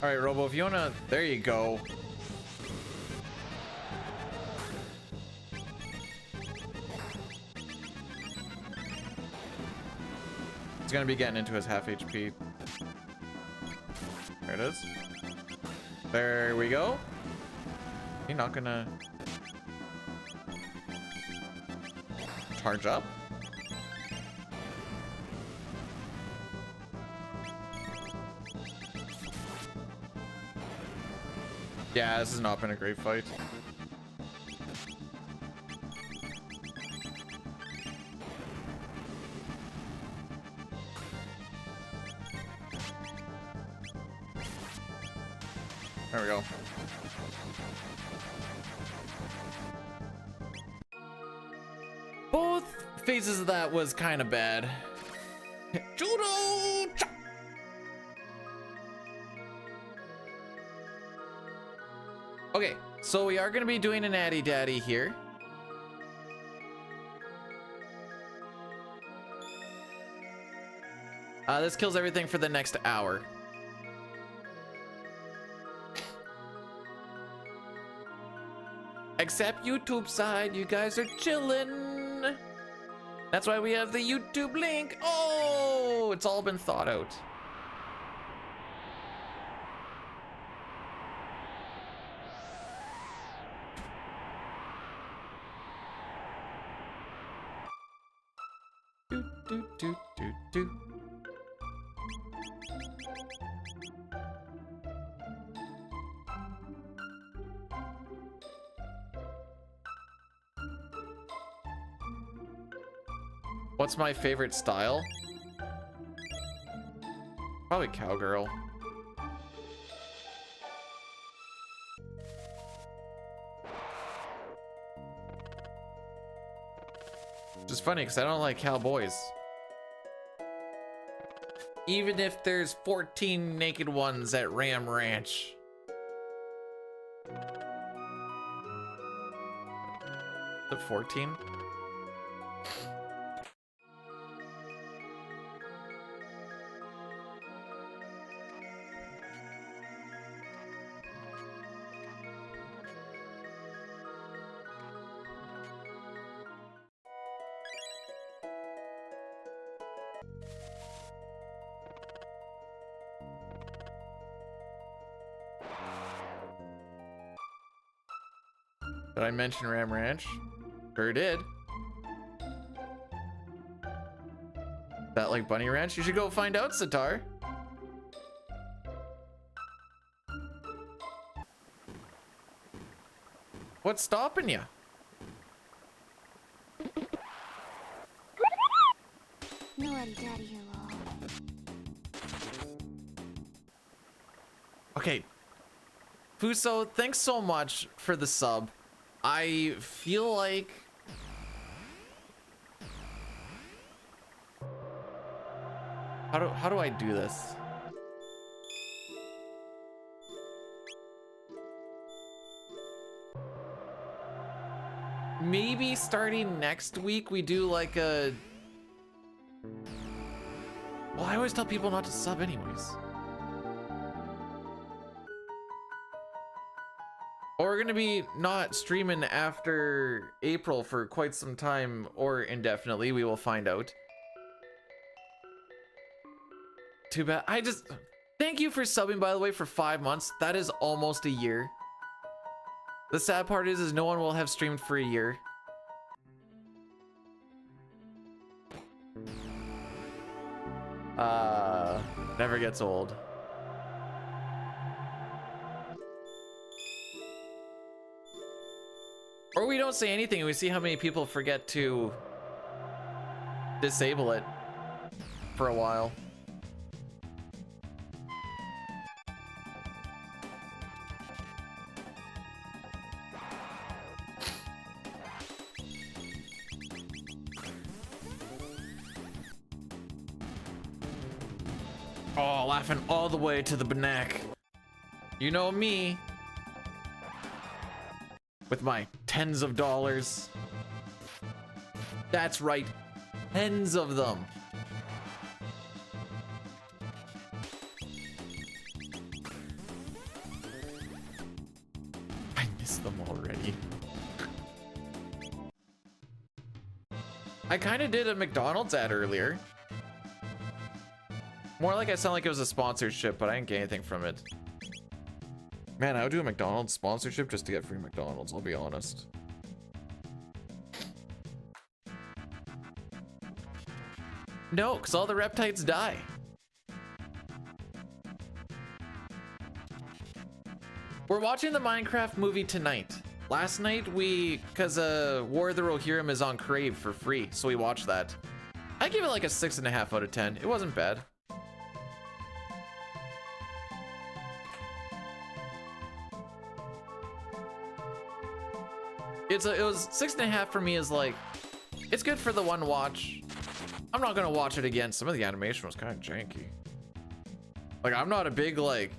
All right, Robo, if you wanna, there you go. He's gonna be getting into his half HP. There it is. There we go. He's not gonna charge up. Yeah, this has not been a great fight. There we go. Phases of that was kind of bad. Judo! Okay, so we are going to be doing an Addy Daddy here. This kills everything for the next hour. Except YouTube side, you guys are chillin'. That's why we have the YouTube link. Oh, it's all been thought out. Do, do, do, do, do. What's my favorite style? Probably cowgirl. Which is funny because I don't like cowboys. Even if there's 14 naked ones at Ram Ranch. The 14? Did I mention Ram Ranch? Sure did. That like Bunny Ranch? You should go find out, Sitar. What's stopping you? No Addy Daddy here, lol. Okay. Fuso, thanks so much for the sub. I feel like how do I do this? Maybe starting next week we do like a, well, I always tell people not to sub anyways. Or we're gonna be not streaming after April for quite some time or indefinitely. We will find out. Too bad. Thank you for subbing, by the way, for 5 months. That is almost a year. The sad part is no one will have streamed for a year. Never gets old. Or we don't say anything and we see how many people forget to disable it for a while. Oh, laughing all the way to the Banak. You know me. With my tens of dollars. That's right, tens of them. I miss them already. I kind of did a McDonald's ad earlier. More like I sound like it was a sponsorship, but I didn't get anything from it. Man, I would do a McDonald's sponsorship just to get free McDonald's, I'll be honest. No, because all the reptites die. We're watching the Minecraft movie tonight. Last night because War of the Rohirrim is on Crave for free, so we watched that. I give it like a 6.5 out of 10. It wasn't bad. It was 6.5 for me is like It's good for the one watch. I'm not gonna watch it again. Some of the animation was kind of janky. Like, I'm not a big like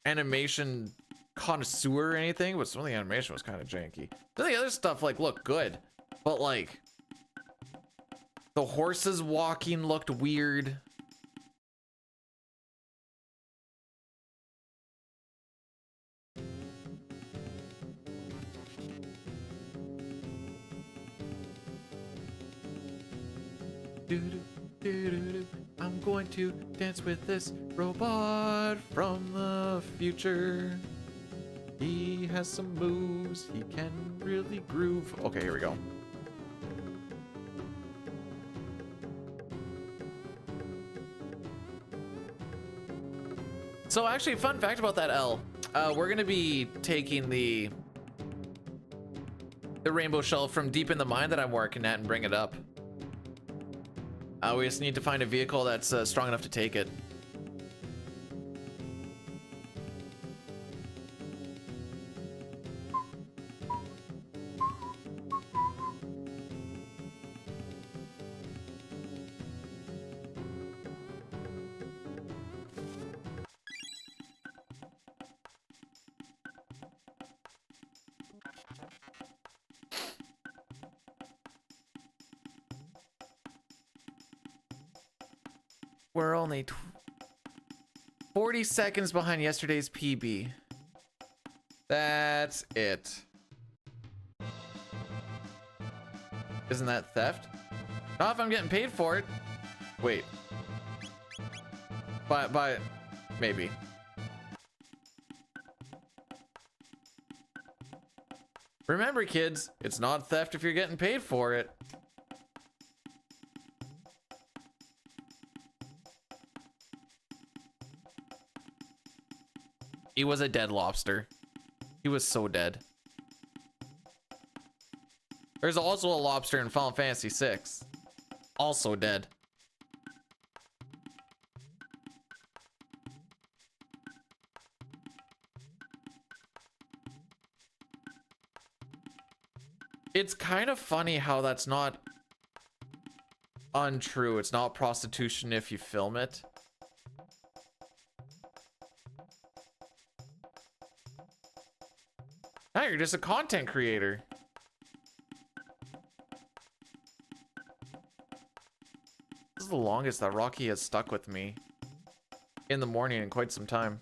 animation connoisseur or anything, but some of the animation was kind of janky. Some of the other stuff like looked good, but like the horses walking looked weird. I'm going to dance with this robot from the future. He has some moves. He can really groove. Okay, here we go. So actually, fun fact about that L. We're gonna be taking the rainbow shell from deep in the mine that I'm working at and bring it up. We just need to find a vehicle that's strong enough to take it. We're only 40 seconds behind yesterday's PB. That's it. Isn't that theft? Not if I'm getting paid for it. Wait. But maybe. Remember, kids, it's not theft if you're getting paid for it. He was a dead lobster. He was so dead. There's also a lobster in Final Fantasy VI. Also dead. It's kind of funny how that's not untrue. It's not prostitution if you film it. Now you're just a content creator. This is the longest that Rocky has stuck with me in the morning in quite some time.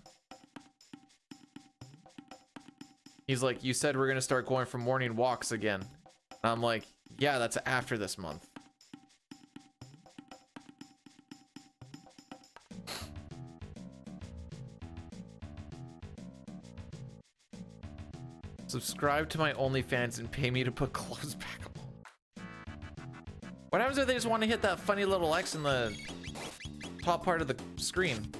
He's like, you said we're gonna start going for morning walks again. And I'm like, yeah, that's after this month. Subscribe to my OnlyFans and pay me to put clothes back on. What happens if they just want to hit that funny little X in the top part of the screen?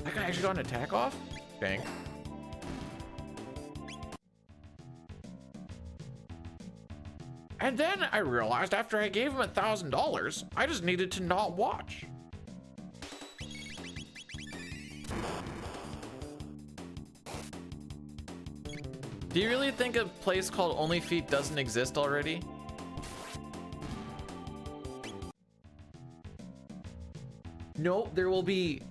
That guy actually got an attack off? Dang. And then I realized after I gave him $1,000, I just needed to not watch. Do you really think a place called OnlyFeet doesn't exist already? No, there will be.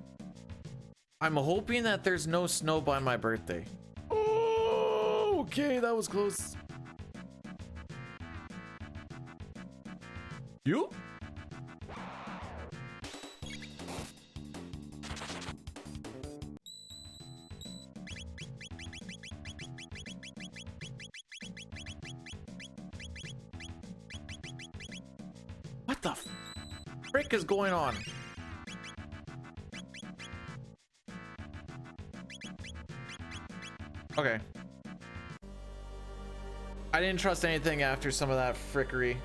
I'm hoping that there's no snow by my birthday. Oh, okay, that was close. You? What the frick is going on? Okay. I didn't trust anything after some of that frickery.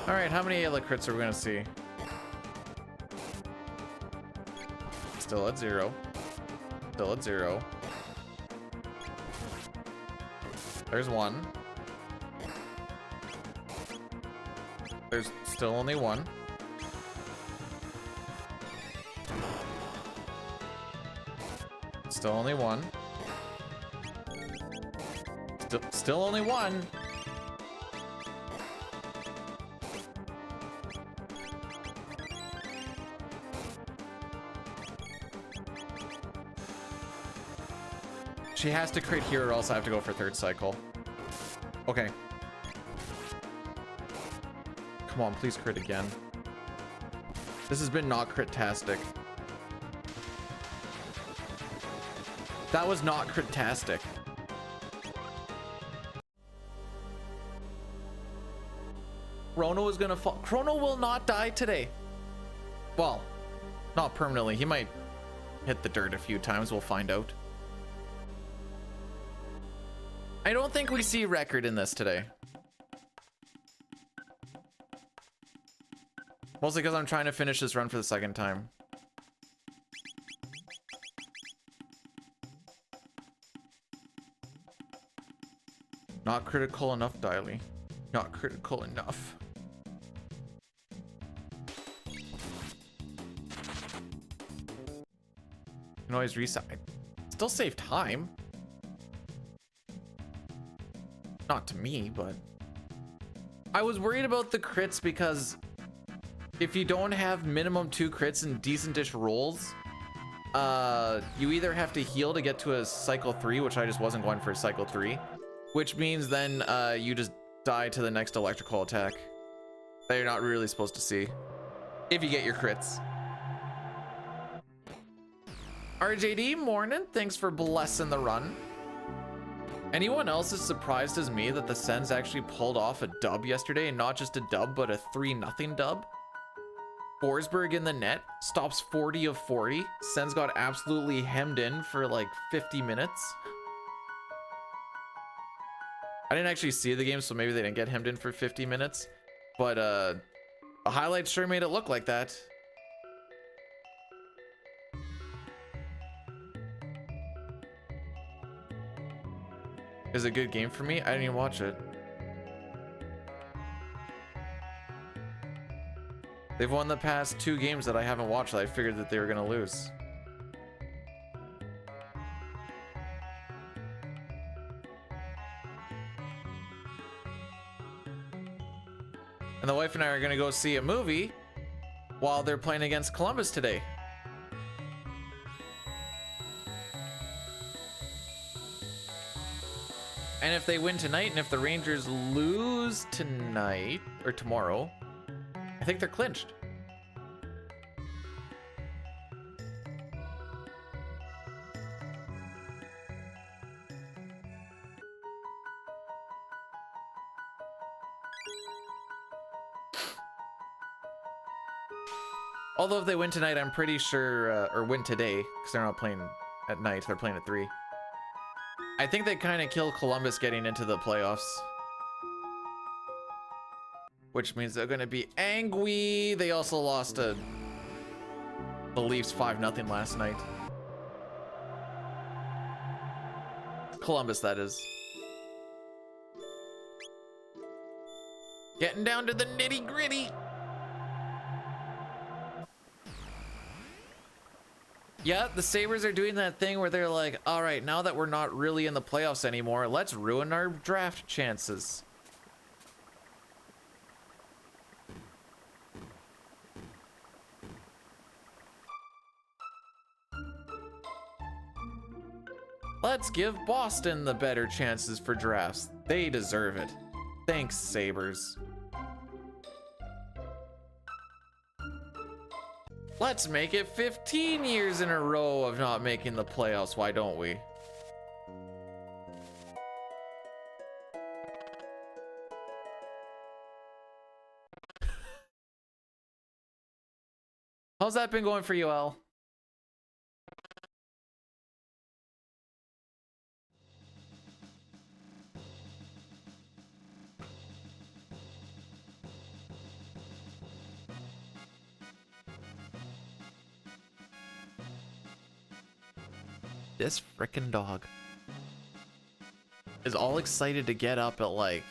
All right, how many Ayla crits are we gonna see? Still at 0. Still at 0. There's 1. There's still only 1. Still only 1. Still only 1. She has to crit here or else I have to go for third cycle. Okay. Come on, please crit again. This has been not crit-tastic. That was not crit-tastic. Chrono is gonna fall. Chrono will not die today. Well, not permanently. He might hit the dirt a few times. We'll find out. I don't think we see record in this today. Mostly because I'm trying to finish this run for the second time. Not critical enough, Diley. Not critical enough. You can always reset. Still save time. Not to me, but I was worried about the crits because if you don't have minimum 2 crits and decent-ish rolls, you either have to heal to get to a cycle 3, which I just wasn't going for a cycle 3, which means then you just die to the next electrical attack that you're not really supposed to see if you get your crits. RJD, morning. Thanks for blessing the run. Anyone else as surprised as me that the Sens actually pulled off a dub yesterday, and not just a dub, but a 3-0 dub? Forsberg in the net, stops 40 of 40. Sens got absolutely hemmed in for like 50 minutes. I didn't actually see the game, so maybe they didn't get hemmed in for 50 minutes. But the highlights sure made it look like that. Is it a good game for me? I didn't even watch it. They've won the past 2 games that I haven't watched that I figured that they were gonna lose. And the wife and I are gonna go see a movie while they're playing against Columbus today. And if they win tonight, and if the Rangers lose tonight, or tomorrow, I think they're clinched. Although if they win tonight, I'm pretty sure, or win today, because they're not playing at night, they're playing at 3. I think they kind of kill Columbus getting into the playoffs. Which means they're going to be angry. They also lost to the Leafs 5-0 last night. Columbus, that is. Getting down to the nitty gritty. Yeah, the Sabres are doing that thing where they're like, all right, now that we're not really in the playoffs anymore, let's ruin our draft chances. Let's give Boston the better chances for drafts. They deserve it. Thanks, Sabres. Let's make it 15 years in a row of not making the playoffs. Why don't we? How's that been going for you, Al? This frickin' dog is all excited to get up at like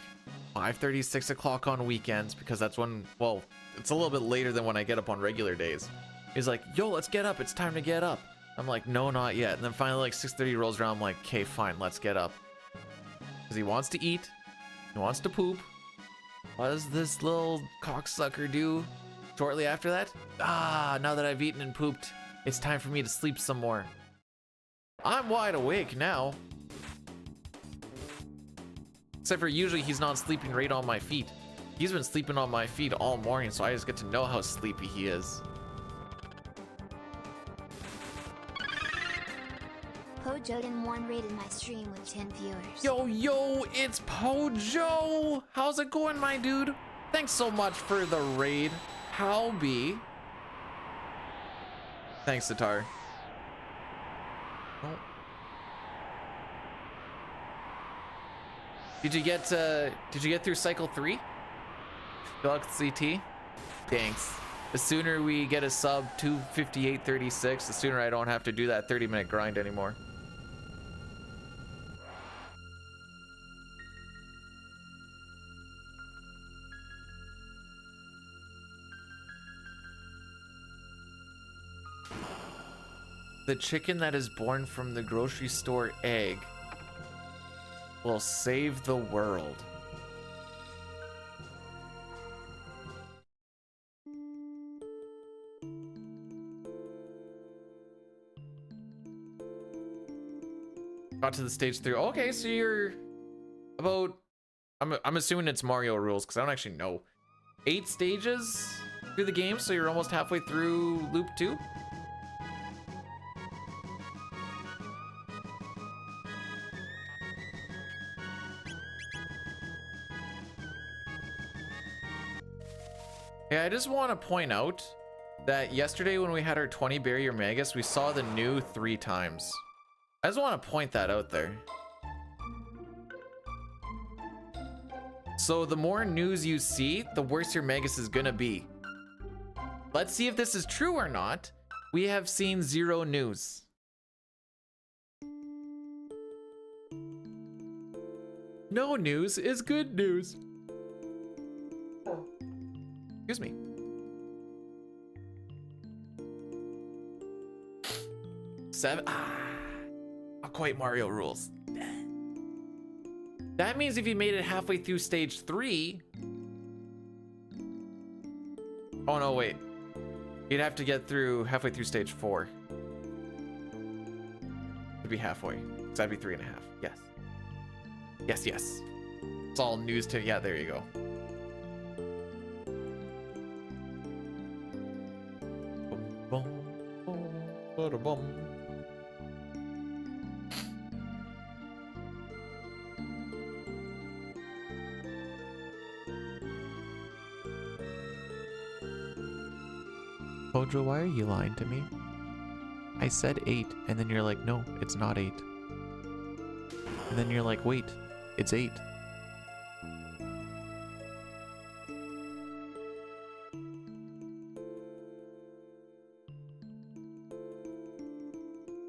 5:30, 6 o'clock on weekends because that's when, well, it's a little bit later than when I get up on regular days. He's like, yo, let's get up. It's time to get up. I'm like, no, not yet. And then finally like 6:30 rolls around. I'm like, okay, fine, let's get up. Because he wants to eat. He wants to poop. What does this little cocksucker do shortly after that? Ah, now that I've eaten and pooped, it's time for me to sleep some more. I'm wide awake now. Except for usually he's not sleeping right on my feet. He's been sleeping on my feet all morning, so I just get to know how sleepy he is. Pojoden1 rated my stream with 10 viewers. Yo, it's Pojo! How's it going, my dude? Thanks so much for the raid. Howbie. Thanks, Sitar. Oh. Did you get through cycle 3? Deluxe CT? Thanks. The sooner we get a sub 258.36, the sooner I don't have to do that 30-minute grind anymore. The chicken that is born from the grocery store egg will save the world. Got to the stage 3. Okay, so you're about, I'm assuming it's Mario rules because I don't actually know. 8 stages through the game, so you're almost halfway through loop 2. Yeah, I just want to point out that yesterday when we had our 20 barrier Magus, we saw the new 3 times. I just want to point that out there. So the more news you see, the worse your Magus is gonna be. Let's see if this is true or not. We have seen 0 news. No news is good news. Excuse me. Seven. Not quite Mario rules. That means if you made it halfway through stage 3. Oh no, wait. You'd have to get through halfway through stage 4. It'd be halfway. So that'd be 3.5. Yes. Yes, yes. It's all news to, yeah, there you go. Boom, boom, boom, boom. Pojo, why are you lying to me? I said 8, and then you're like, no, it's not 8. And then you're like, wait, it's 8.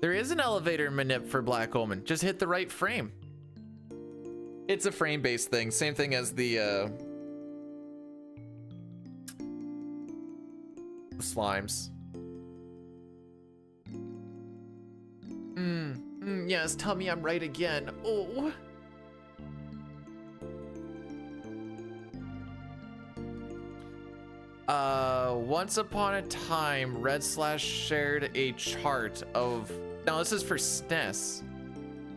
There is an elevator manip for Black Omen. Just hit the right frame. It's a frame-based thing. Same thing as the slimes. Yes, tell me I'm right again. Oh. Once upon a time, Red/ shared a chart of, now this is for SNES,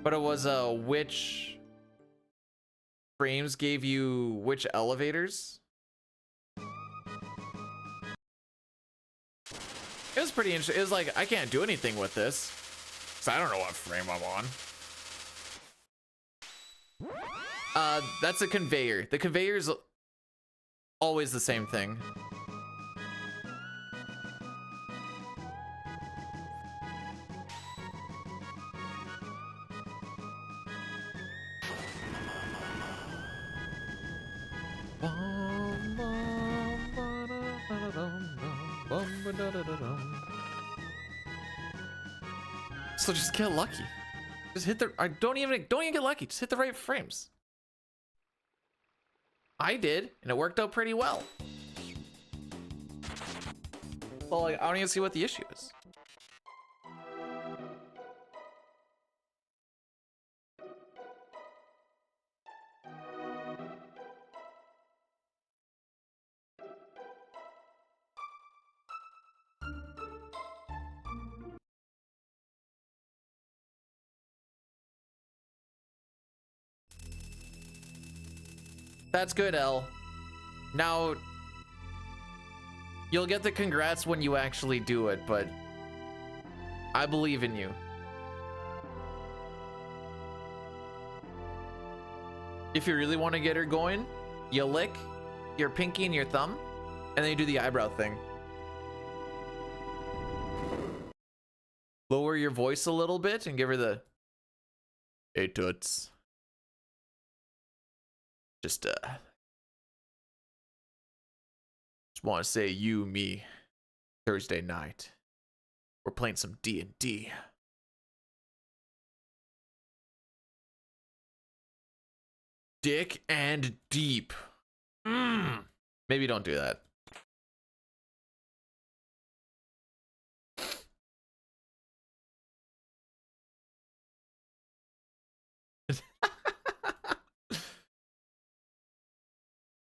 but it was which frames gave you which elevators. It was pretty interesting. It was like, I can't do anything with this, so I don't know what frame I'm on. That's a conveyor. The conveyor is always the same thing. So just get lucky. Just hit the. I don't even get lucky. Just hit the right frames. I did, and it worked out pretty well. Well, like, I don't even see what the issue is. That's good, L. Now, you'll get the congrats when you actually do it, but I believe in you. If you really want to get her going, you lick your pinky and your thumb, and then you do the eyebrow thing. Lower your voice a little bit and give her the, hey, toots. Just want to say you, me, Thursday night. We're playing some D&D. Dick and deep. Maybe don't do that.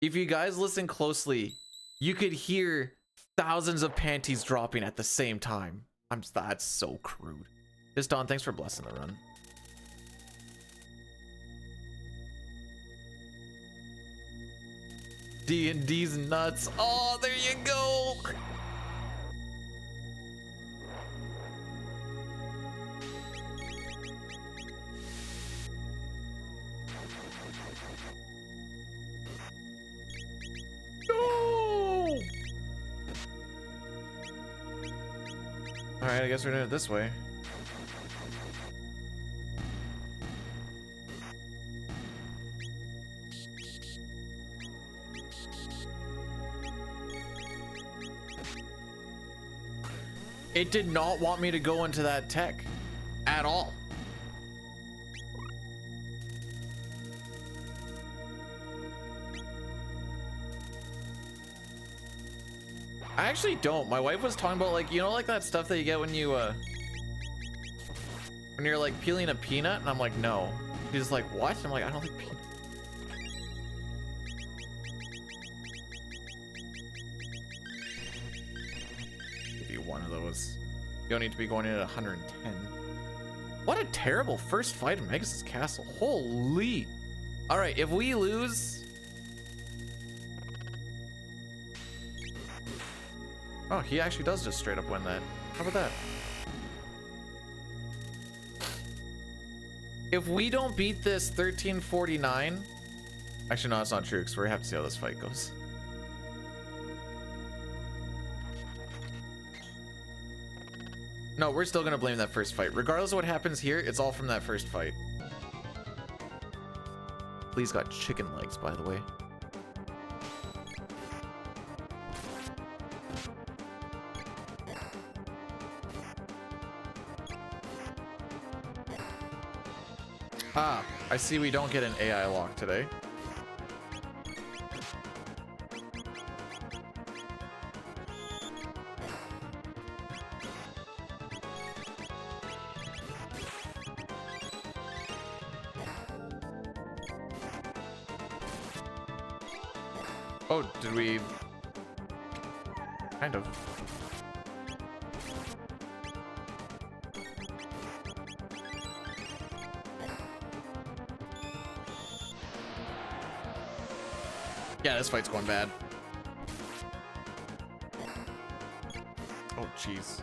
If you guys listen closely, you could hear thousands of panties dropping at the same time. That's so crude. Just Don, thanks for blessing the run. D&D's nuts. Oh, there you go. No. All right, I guess we're doing it this way. It did not want me to go into that tech at all. I actually don't. My wife was talking about, like, you know, like that stuff that you get when you when you're like peeling a peanut, and I'm like, no. She's like, what? I'm like, I don't think peanut. One of those. You don't need to be going in at 110. What a terrible first fight in Megas' castle. Holy. All right, if we lose. Oh, he actually does just straight up win that. How about that? If we don't beat this 1349. Actually, no, that's not true, because we have to see how this fight goes. No, we're still gonna blame that first fight. Regardless of what happens here, it's all from that first fight. Please got chicken legs, by the way. Ah, I see we don't get an AI lock today. Oh, did we? Kind of. Yeah, this fight's going bad. Oh, jeez.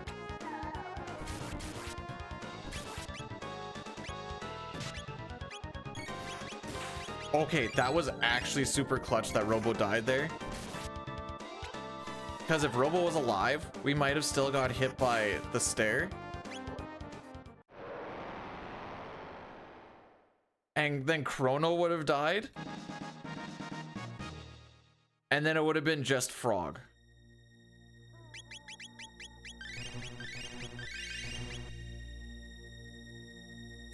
Okay, that was actually super clutch that Robo died there. Because if Robo was alive, we might have still got hit by the stair. And then Chrono would have died. And then it would have been just Frog.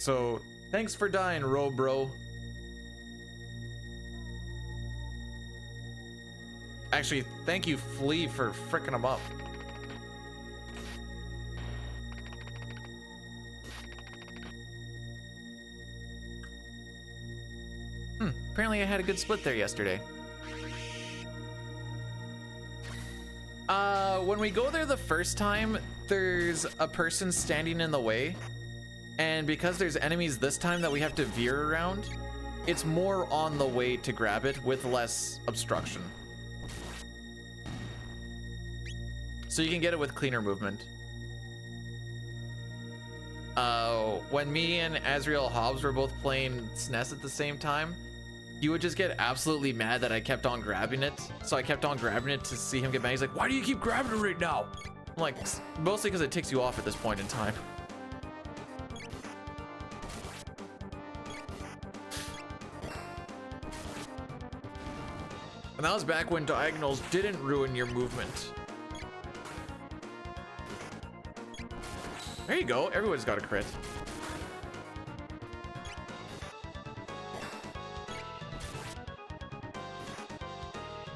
So thanks for dying, Bro. Actually, thank you, Flea, for fricking him up. Apparently I had a good split there yesterday. When we go there the first time, there's a person standing in the way. And because there's enemies this time that we have to veer around, it's more on the way to grab it with less obstruction. So you can get it with cleaner movement. When me and Azrael Hobbs were both playing SNES at the same time, he would just get absolutely mad that I kept on grabbing it. So I kept on grabbing it to see him get mad. He's like, why do you keep grabbing it right now? I'm like, mostly because it ticks you off at this point in time. And that was back when diagonals didn't ruin your movement. There you go, everyone's got a crit.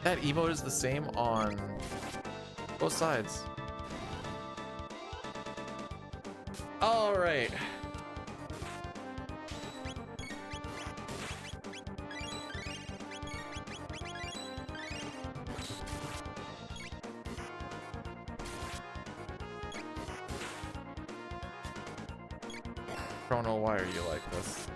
That emote is the same on both sides. All right. Chrono, why are you like this?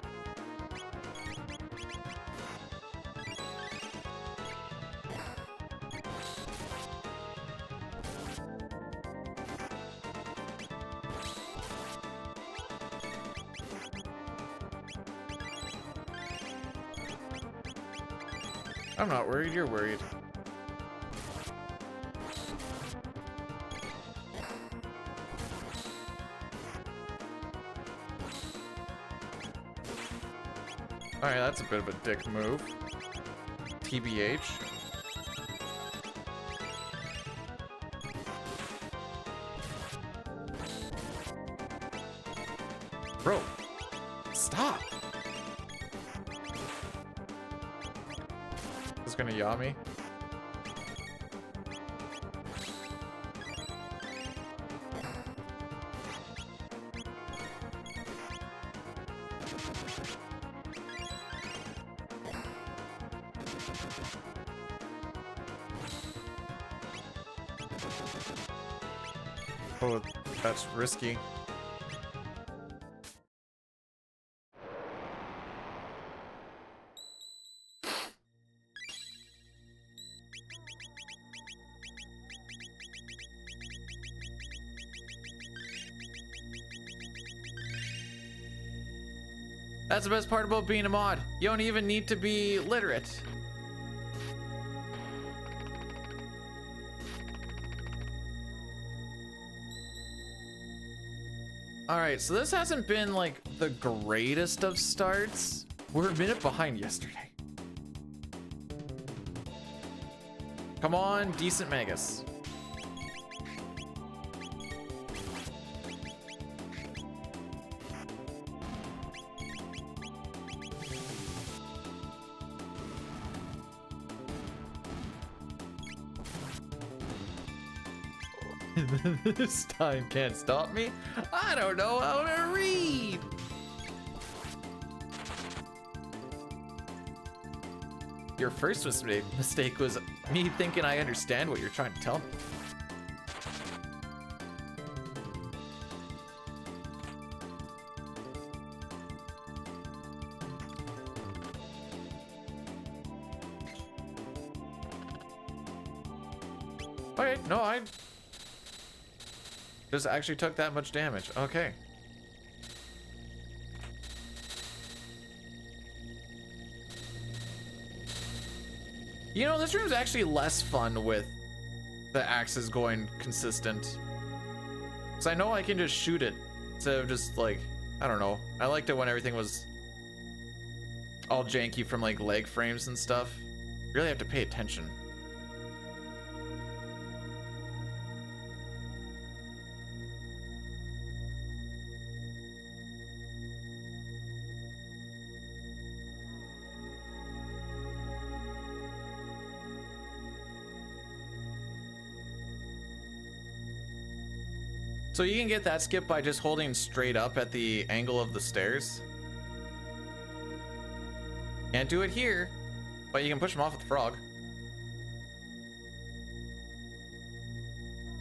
I'm not worried, you're worried. Alright, that's a bit of a dick move. TBH. Bro, stop. Is gonna yaw me? Oh, that's risky. That's the best part about being a mod. You don't even need to be literate. Alright, so this hasn't been like the greatest of starts. We're a minute behind yesterday. Come on, decent Magus. This time can't stop me. I don't know how to read. Your first mistake was me thinking I understand what you're trying to tell me. Okay, no, I just actually took that much damage. Okay. You know, this room's actually less fun with the axes going consistent. Because I know I can just shoot it instead of just like, I don't know. I liked it when everything was all janky from like leg frames and stuff. You really have to pay attention. So you can get that skip by just holding straight up at the angle of the stairs. Can't do it here, but you can push him off with the frog.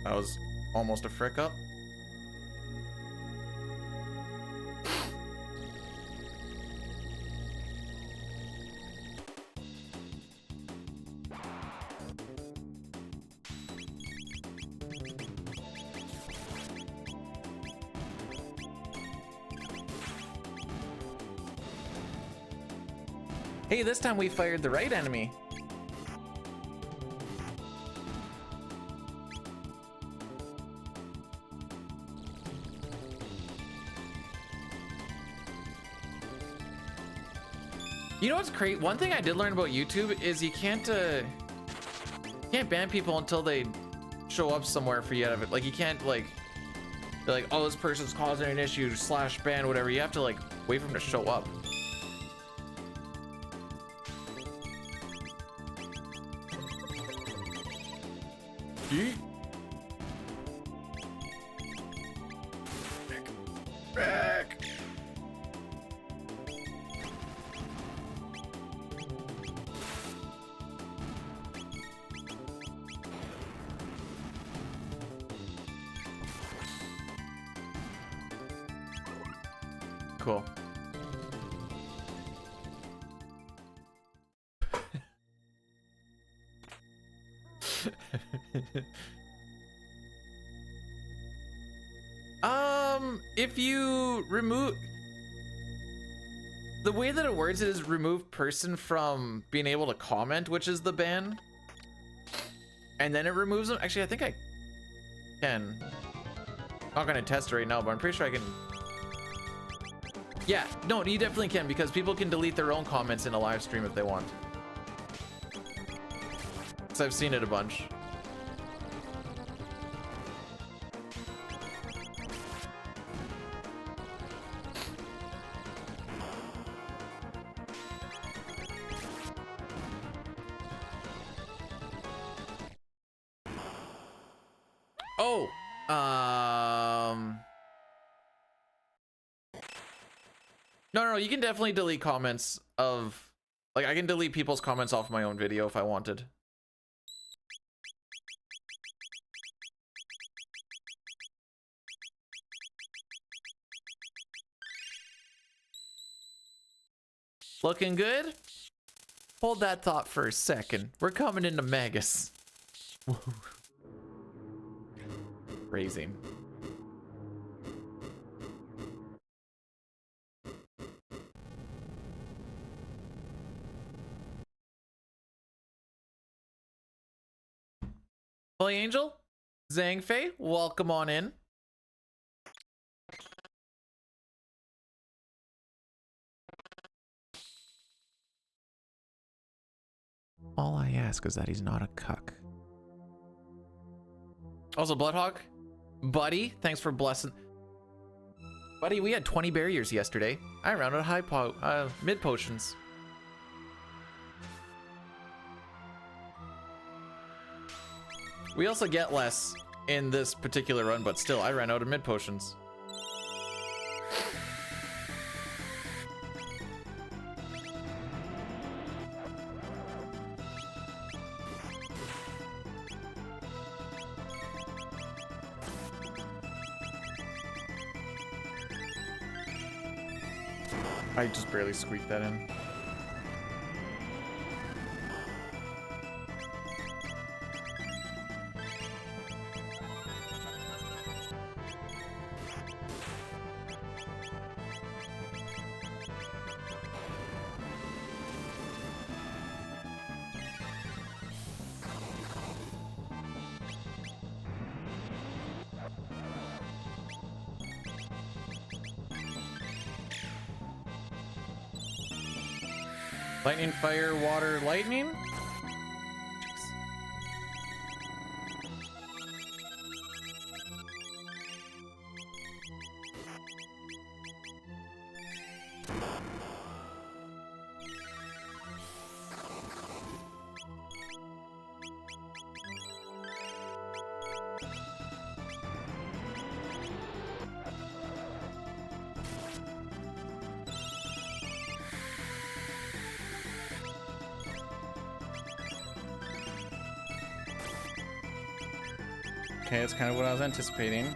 That was almost a frick up. Hey, this time we fired the right enemy. You know what's great? One thing I did learn about YouTube is you can't ban people until they show up somewhere for you out of it. Like you can't like, they're like, oh, this person's causing an issue / ban, whatever. You have to like wait for them to show up. Yeet. Back. Cool. If you remove, the way that it works is remove person from being able to comment, which is the ban, and then it removes them. Actually, I think I can. Not gonna test it right now, but I'm pretty sure I can. Yeah, no, you definitely can, because people can delete their own comments in a live stream if they want. So I've seen it a bunch. Oh, no, you can definitely delete comments of, like, I can delete people's comments off my own video if I wanted. Looking good? Hold that thought for a second. We're coming into Magus. Raising. Holy Angel, Zhang Fei, welcome on in. All I ask is that he's not a cuck. Also, Bloodhawk, buddy, thanks for blessing. Buddy, we had 20 barriers yesterday. I rounded mid potions. We also get less in this particular run, but still, I ran out of mid potions. I just barely squeaked that in. Lightning, fire, water, lightning? Okay, that's kind of what I was anticipating.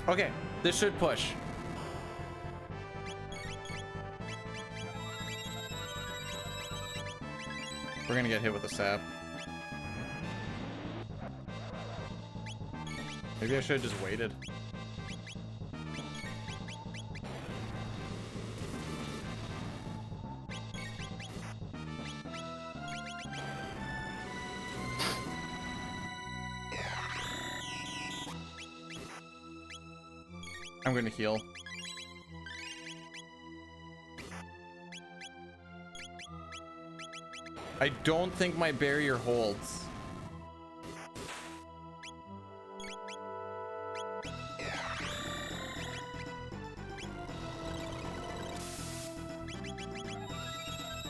Okay, this should push. We're gonna get hit with a sap. Maybe I should have just waited. I'm gonna heal. I don't think my barrier holds.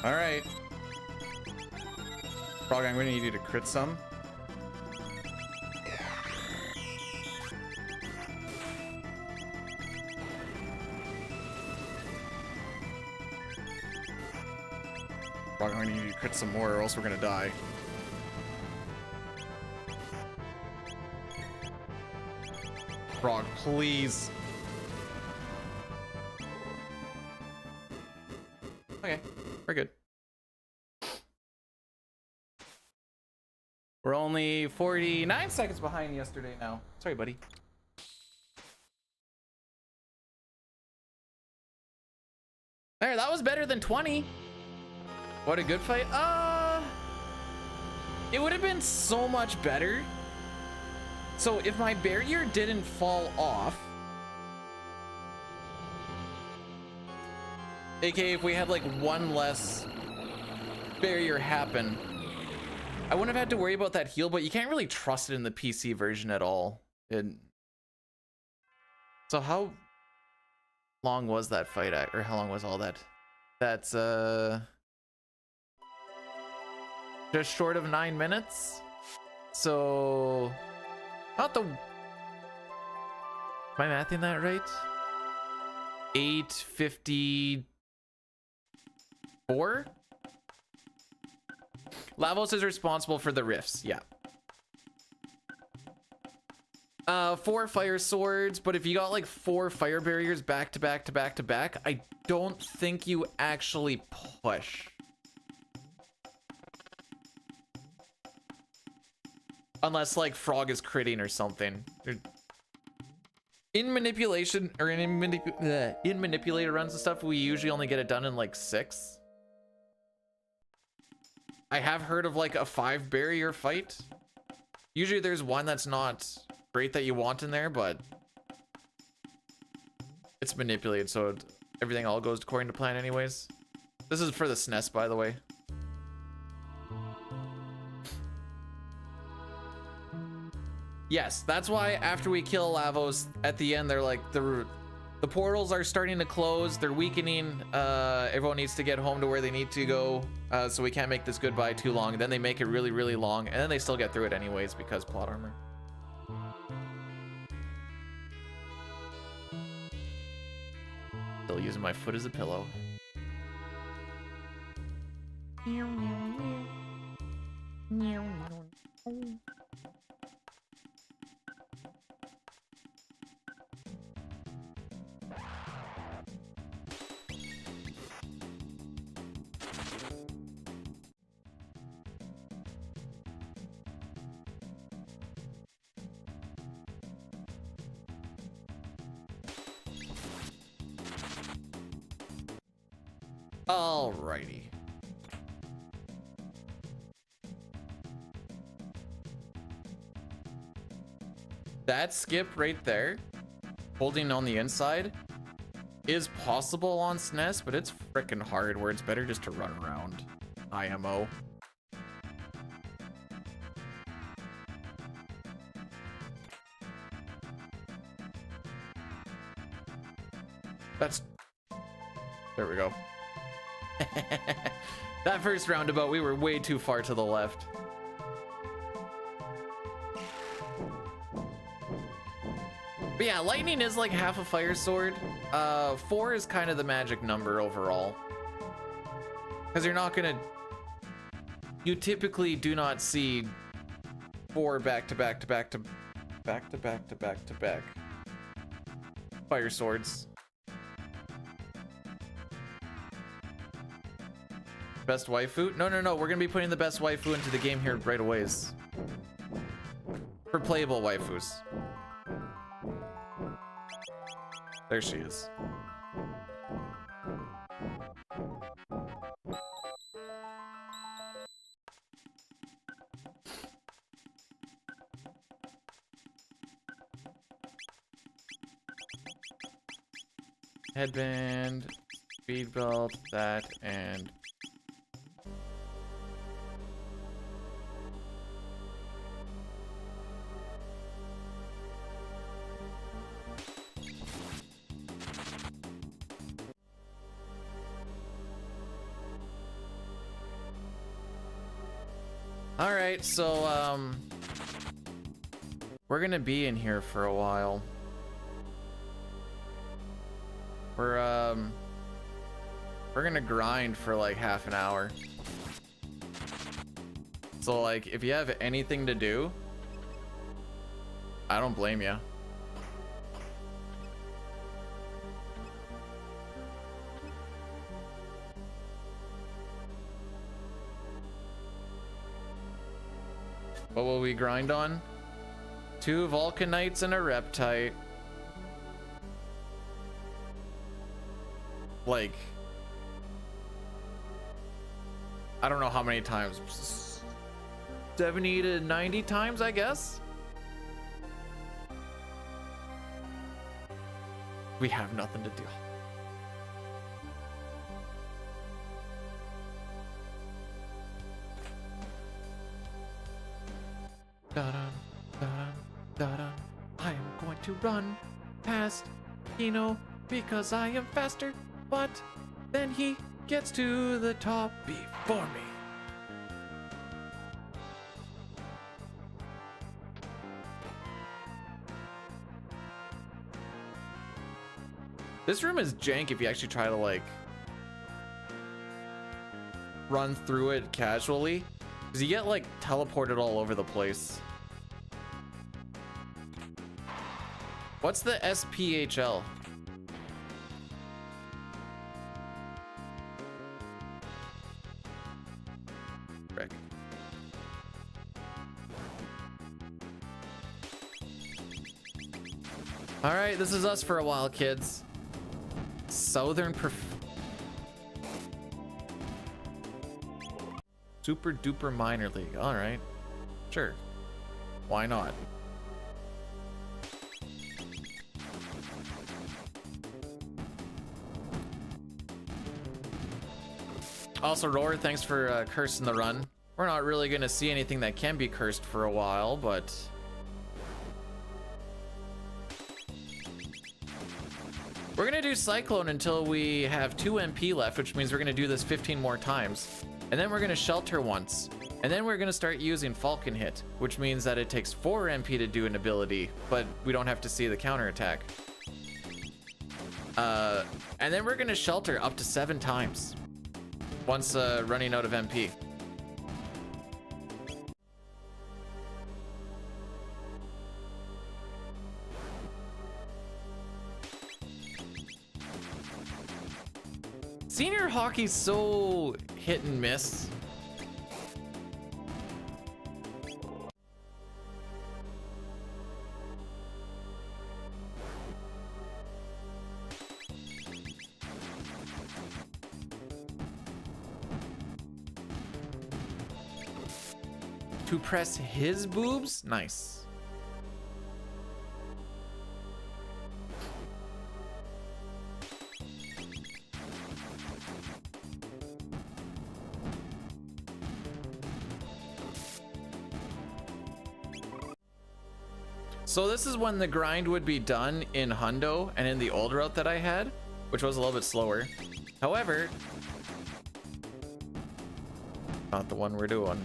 All right. Frog, I'm gonna need you to crit some. Frog, I'm gonna need you to crit some more or else we're gonna die. Frog, please. Okay, we're good. We're only 49 seconds behind yesterday now. Sorry, buddy. There, that was better than 20. What a good fight. It would have been so much better. So if my barrier didn't fall off, aka if we had like one less barrier happen, I wouldn't have had to worry about that heal, but you can't really trust it in the PC version at all. So how long was that fight at, or how long was all that? That's just short of 9 minutes. So not the, am I mathing that right? 8:54. Lavos is responsible for the rifts, yeah. 4 fire swords, but if you got like 4 fire barriers back to back to back to back, I don't think you actually push. Unless like Frog is critting or something. In manipulation, or in manipulator runs and stuff, we usually only get it done in like 6. I have heard of like a 5 barrier fight. Usually there's one that's not great that you want in there, but it's manipulated, so everything all goes according to plan anyways. This is for the SNES, by the way. Yes, that's why after we kill Lavos, at the end they're like, the portals are starting to close, they're weakening, everyone needs to get home to where they need to go, so we can't make this goodbye too long. And then they make it really, really long, and then they still get through it anyways because plot armor. Still using my foot as a pillow. Alrighty. That skip right there, holding on the inside, is possible on SNES, but it's freaking hard where it's better just to run around IMO. That's... There we go. That first roundabout, we were way too far to the left. But yeah, lightning is like half a fire sword. 4 is kind of the magic number overall. Because you're not gonna... You typically do not see 4 back to back to back to back to back to back to back fire swords. Best waifu? No, no, no. We're gonna be putting the best waifu into the game here right away. For playable waifus. There she is. Headband, speed belt, that, and all right, so we're gonna be in here for a while. We're gonna grind for like half an hour. So like, if you have anything to do, I don't blame you. What will we grind on? 2 Vulcanites and a Reptite. Like, I don't know how many times. 70 to 90 times, I guess. We have nothing to do. Da-dum, da-dum, da-dum. I am going to run past Kino because I am faster, but then he gets to the top before me. This room is jank if you actually try to like run through it casually, because you get like teleported all over the place. What's the SPHL? Frick. All right, this is us for a while, kids. Southern Super Duper Minor League. All right, sure. Why not? Also, Roar, thanks for cursing the run. We're not really going to see anything that can be cursed for a while, but... We're going to do Cyclone until we have 2 MP left, which means we're going to do this 15 more times. And then we're going to Shelter once. And then we're going to start using Falcon Hit, which means that it takes 4 MP to do an ability, but we don't have to see the counterattack. And then we're going to Shelter up to 7 times. Once running out of MP. Senior hockey's so hit and miss. To press his boobs? Nice. So this is when the grind would be done in Hundo and in the old route that I had, which was a little bit slower. However, not the one we're doing.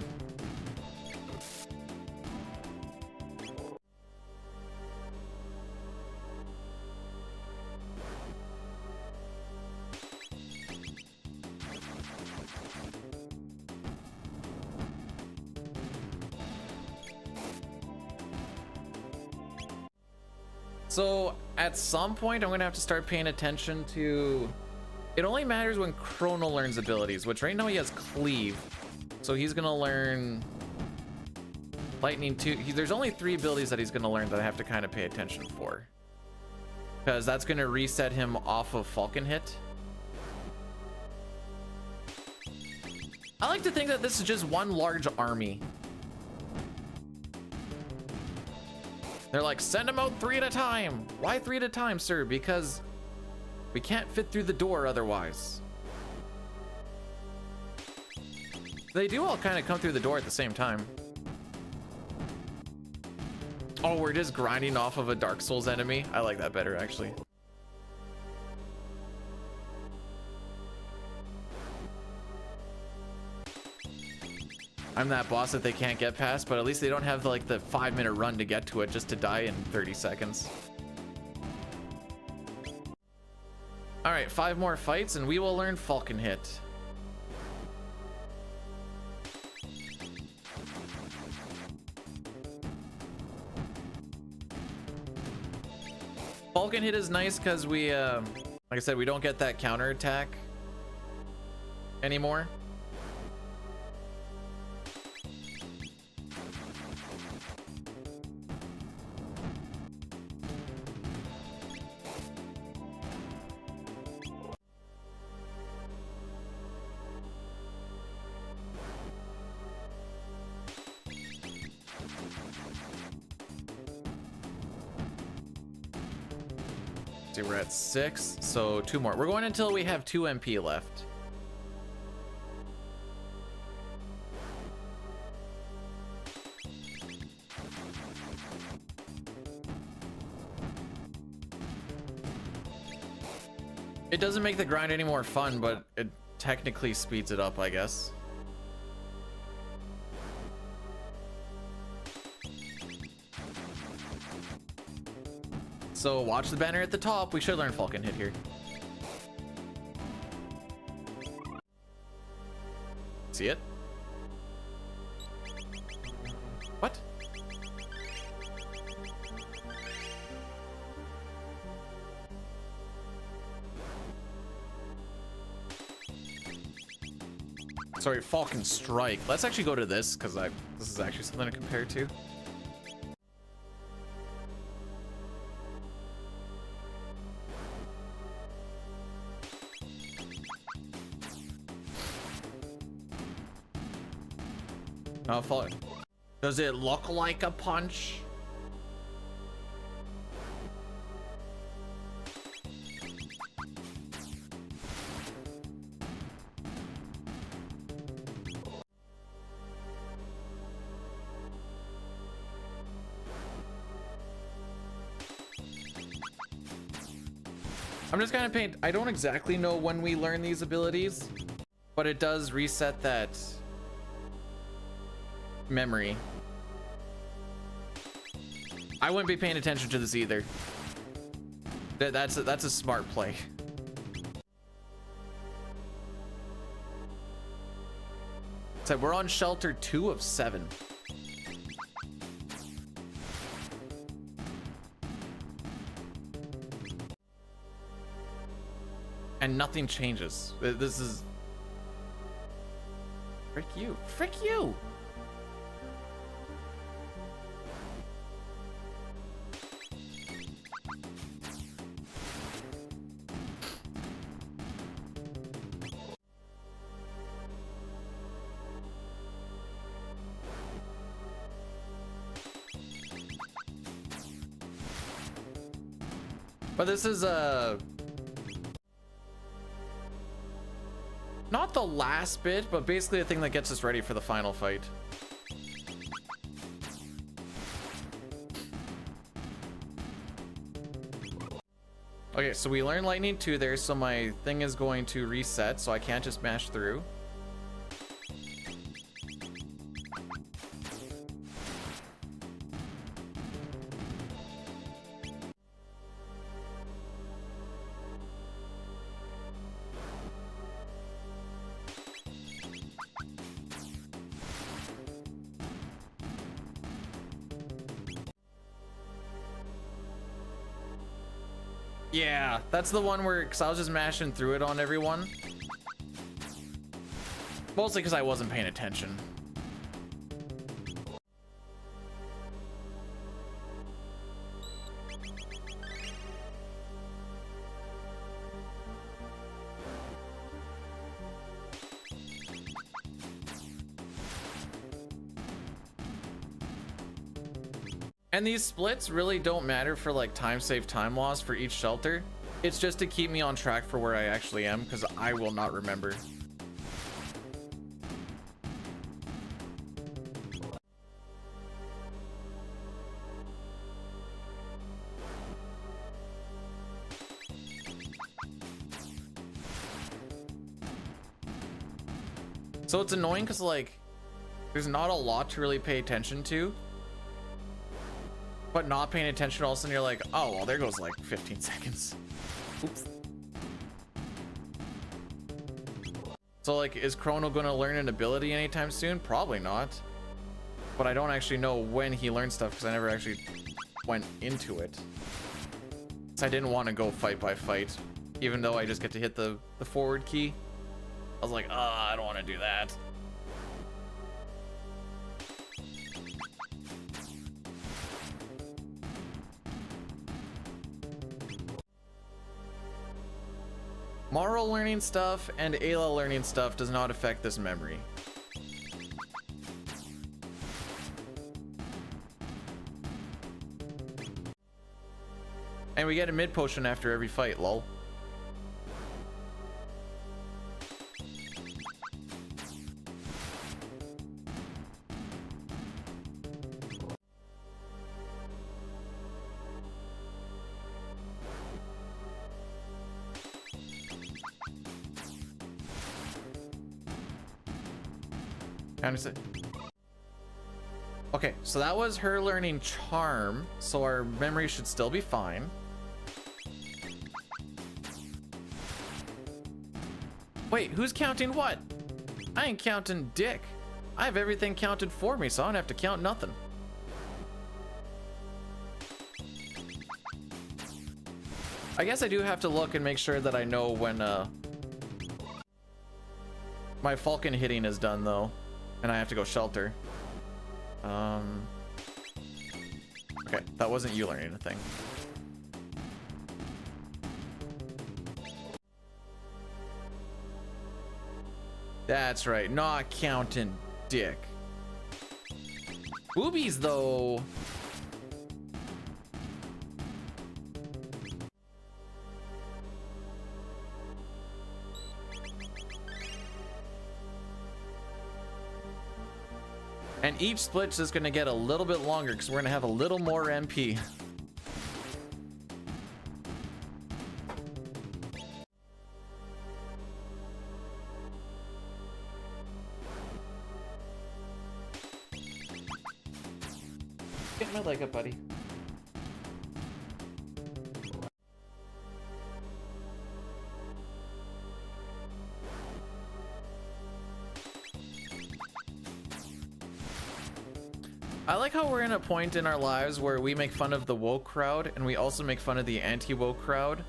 So at some point, I'm gonna have to start paying attention to. It only matters when Chrono learns abilities, which right now he has Cleave, so he's gonna learn Lightning 2. There's only 3 abilities that he's gonna learn that I have to kind of pay attention for, because that's gonna reset him off of Falcon Hit. I like to think that this is just one large army. They're like, send them out 3 at a time. Why 3 at a time, sir? Because we can't fit through the door otherwise. They do all kind of come through the door at the same time. Oh, we're just grinding off of a Dark Souls enemy. I like that better, actually. I'm that boss that they can't get past, but at least they don't have like the 5-minute run to get to it just to die in 30 seconds. All right, 5 more fights and we will learn Falcon Hit. Falcon Hit is nice because we, like I said, we don't get that counter attack anymore. See, we're at 6, so 2 more. We're going until we have 2 MP left. It doesn't make the grind any more fun, but it technically speeds it up, I guess. So watch the banner at the top. We should learn Falcon Hit here. See it? What? Sorry, Falcon Strike. Let's actually go to this because this is actually something to compare to. Does it look like a punch? I'm just kind of paying. I don't exactly know when we learn these abilities, but it does reset that memory. I wouldn't be paying attention to this either. That's a smart play. So we're on shelter 2 of 7. And nothing changes. This is... Frick you. Frick you! But this is not the last bit, but basically the thing that gets us ready for the final fight. Okay, so we learned Lightning 2 there, so my thing is going to reset, so I can't just mash through. Yeah, that's the one where, because I was just mashing through it on everyone. Mostly because I wasn't paying attention. And these splits really don't matter for like time save, time loss for each shelter. It's just to keep me on track for where I actually am, because I will not remember. So it's annoying because like there's not a lot to really pay attention to. But not paying attention, all of a sudden you're like, oh, well, there goes like 15 seconds. Oops. So like, is Chrono gonna learn an ability anytime soon? Probably not. But I don't actually know when he learns stuff because I never actually went into it. So I didn't want to go fight by fight, even though I just get to hit the forward key. I was like, I don't want to do that. Moral learning stuff and Ayla learning stuff does not affect this memory. And we get a mid potion after every fight, lol. Okay, so that was her learning charm, so our memory should still be fine. Wait, who's counting what? I ain't counting dick. I have everything counted for me, so I don't have to count nothing. I guess I do have to look and make sure that I know when my falcon hitting is done though. And I have to go shelter. Okay, that wasn't you learning anything. That's right, not counting dick. Boobies though. And each split's just gonna get a little bit longer because we're gonna have a little more MP. Get my leg up, buddy. I like how we're in a point in our lives where we make fun of the woke crowd and we also make fun of the anti-woke crowd.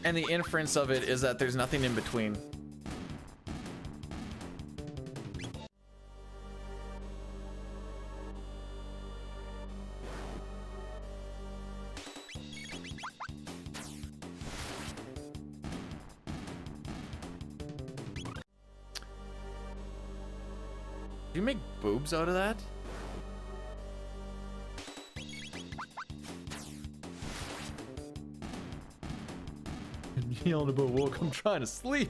And the inference of it is that there's nothing in between. Do you make boobs out of that? I'm yelling about woke, I'm trying to sleep.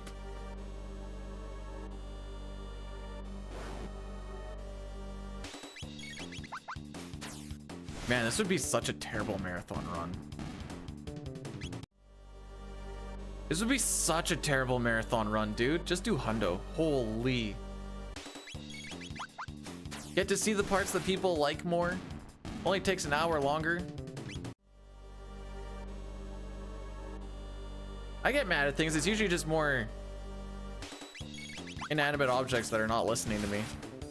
Man, this would be such a terrible marathon run. This would be such a terrible marathon run, dude. Just do hundo. Holy. Get to see the parts that people like more. Only takes an hour longer. I get mad at things. It's usually just more inanimate objects that are not listening to me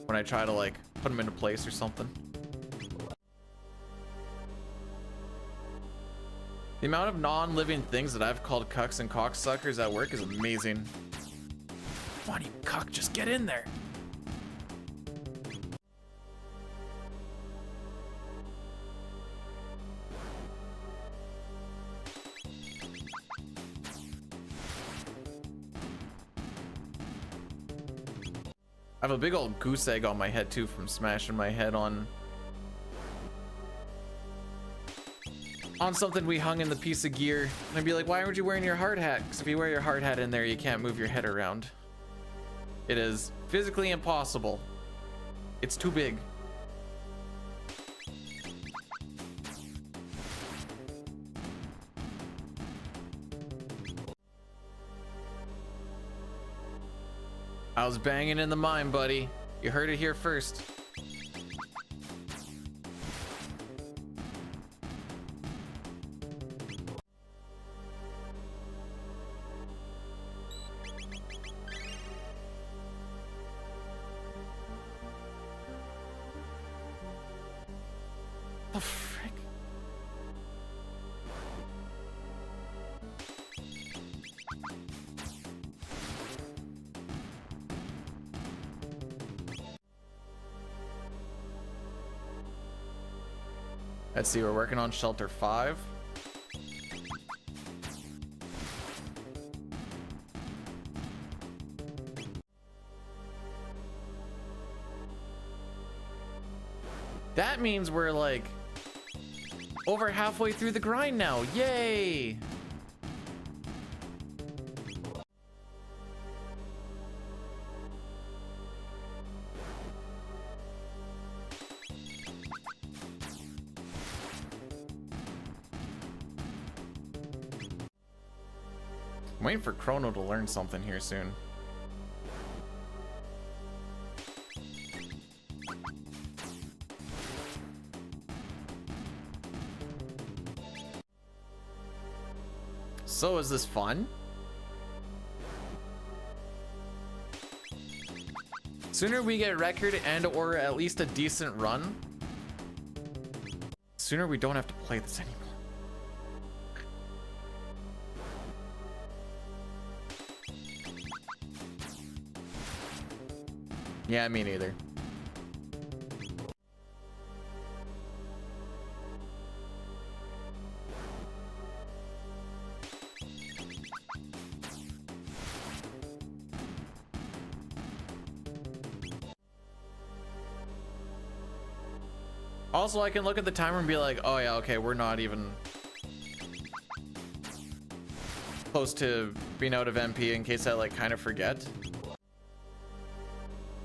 when I try to like put them into place or something. The amount of non-living things that I've called cucks and cocksuckers at work is amazing. Come on, you cuck, just get in there. I have a big old goose egg on my head too from smashing my head on something we hung in the piece of gear. And I'd be like, why aren't you wearing your hard hat? Because if you wear your hard hat in there, you can't move your head around. It is physically impossible. It's too big. I was banging in the mine, buddy. You heard it here first. The frick? Let's see, we're working on shelter 5. That means we're like over halfway through the grind now. Yay! I'm waiting for Chrono to learn something here soon. So is this fun? Sooner we get record and or at least a decent run, sooner we don't have to play this anymore. Yeah, me neither. Also, I can look at the timer and be like, oh yeah, okay, we're not even close to being out of MP in case I like kind of forget.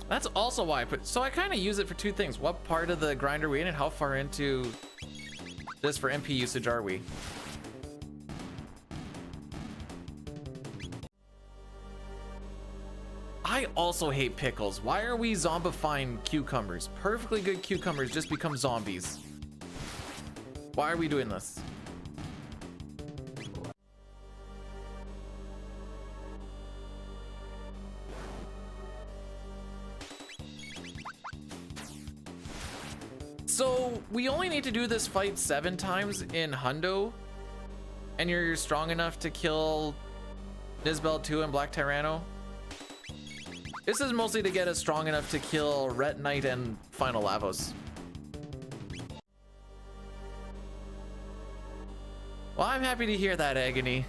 That's also why I put, so I kind of use it for two things. What part of the grind are we in and how far into this for MP usage are we? I also hate pickles. Why are we zombifying cucumbers? Perfectly good cucumbers just become zombies. Why are we doing this? So we only need to do this fight 7 times in Hundo, and you're strong enough to kill Nisbel 2 and Black Tyranno. This is mostly to get us strong enough to kill Ret Knight and Final Lavos. Well, I'm happy to hear that, Agony.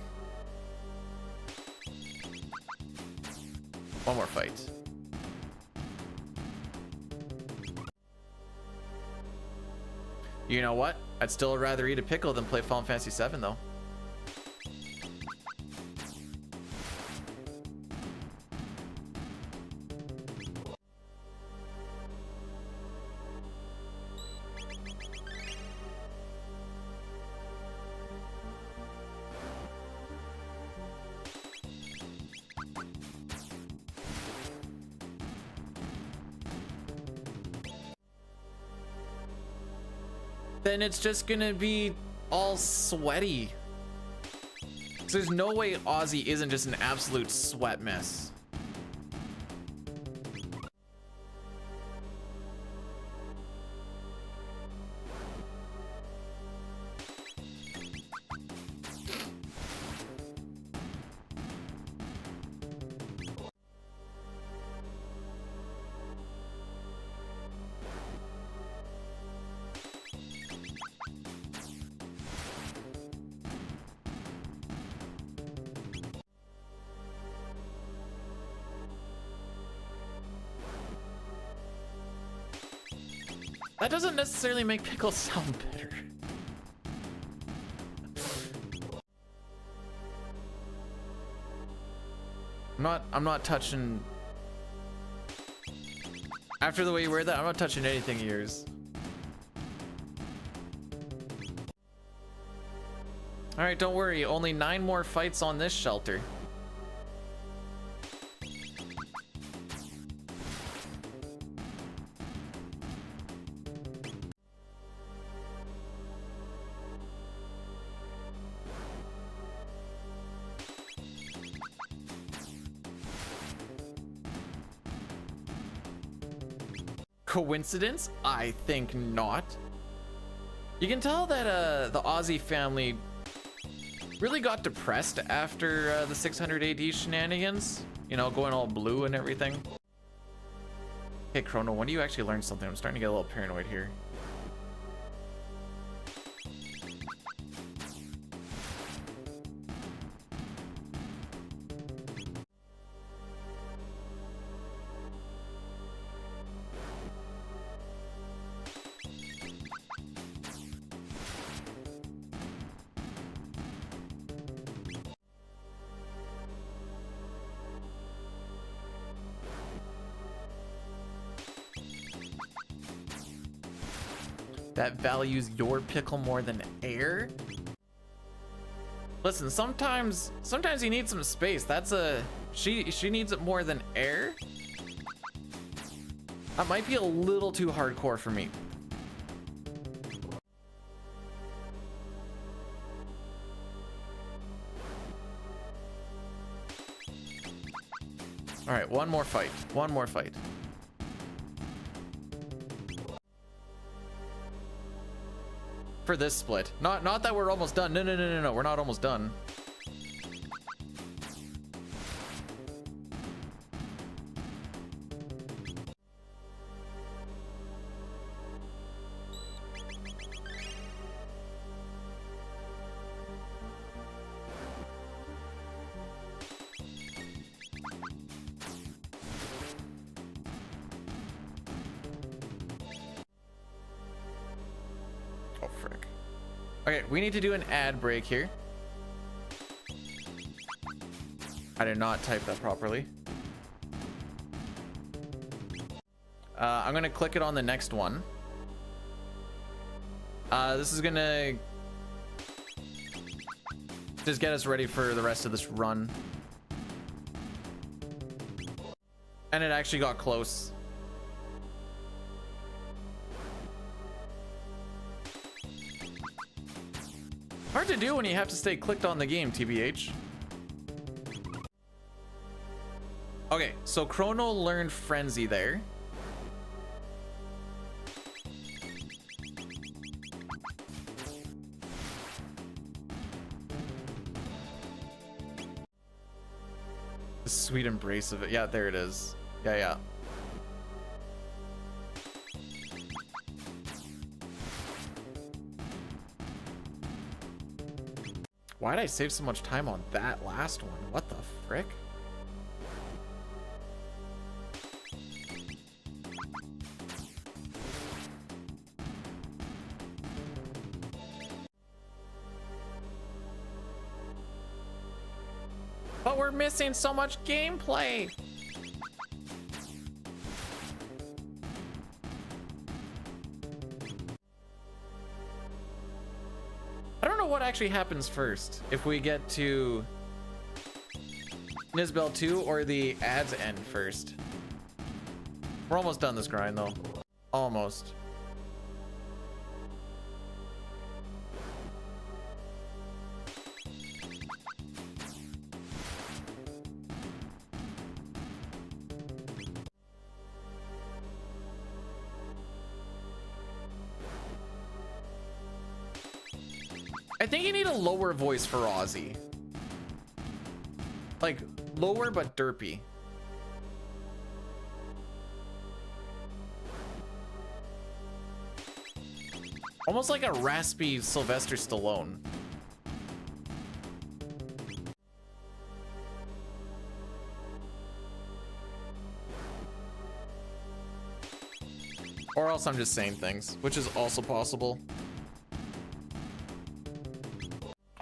One more fight. You know what? I'd still rather eat a pickle than play Final Fantasy VII, though. Then it's just gonna be all sweaty. So there's no way Aussie isn't just an absolute sweat mess. That doesn't necessarily make pickles sound better. I'm not touching. After the way you wear that, I'm not touching anything of yours. All right, don't worry. Only 9 more fights on this shelter. Coincidence? I think not. You can tell that the Aussie family really got depressed after the 600 AD shenanigans. You know, going all blue and everything. Hey, Chrono, when do you actually learn something? I'm starting to get a little paranoid here. That values your pickle more than air? Listen, sometimes you need some space. That's a she needs it more than air. That might be a little too hardcore for me. All right, one more fight. One more fight. For this split. Not that we're almost done. No, we're not almost done. Okay, we need to do an ad break here. I did not type that properly. I'm gonna click it on the next one. This is gonna just get us ready for the rest of this run. And it actually got close. Hard to do when you have to stay clicked on the game, TBH. Okay, so Chrono learned Frenzy there. The sweet embrace of it. Yeah, there it is. Yeah. Why did I save so much time on that last one? What the frick? But we're missing so much gameplay. I don't know what actually happens first. If we get to Nisbel 2 or the ads end first. We're almost done this grind though. Almost. I think you need a lower voice for Aussie. Like, lower but derpy. Almost like a raspy Sylvester Stallone. Or else I'm just saying things, which is also possible.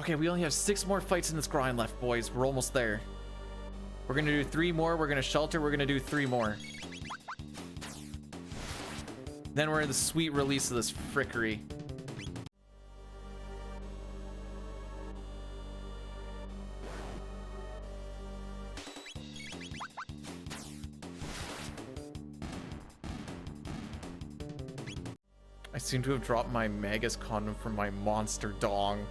Okay, we only have 6 more fights in this grind left, boys. We're almost there. We're gonna do 3 more. We're gonna shelter. We're gonna do 3 more. Then we're in the sweet release of this frickery. I seem to have dropped my Magus condom from my monster dong.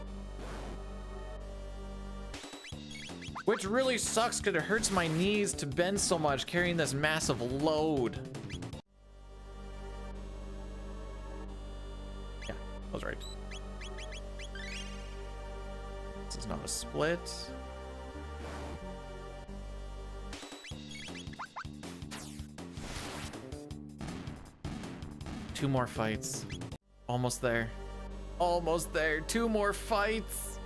Which really sucks because it hurts my knees to bend so much carrying this massive load. Yeah, I was right. This is not a split. Two more fights. Almost there. Almost there. 2 more fights.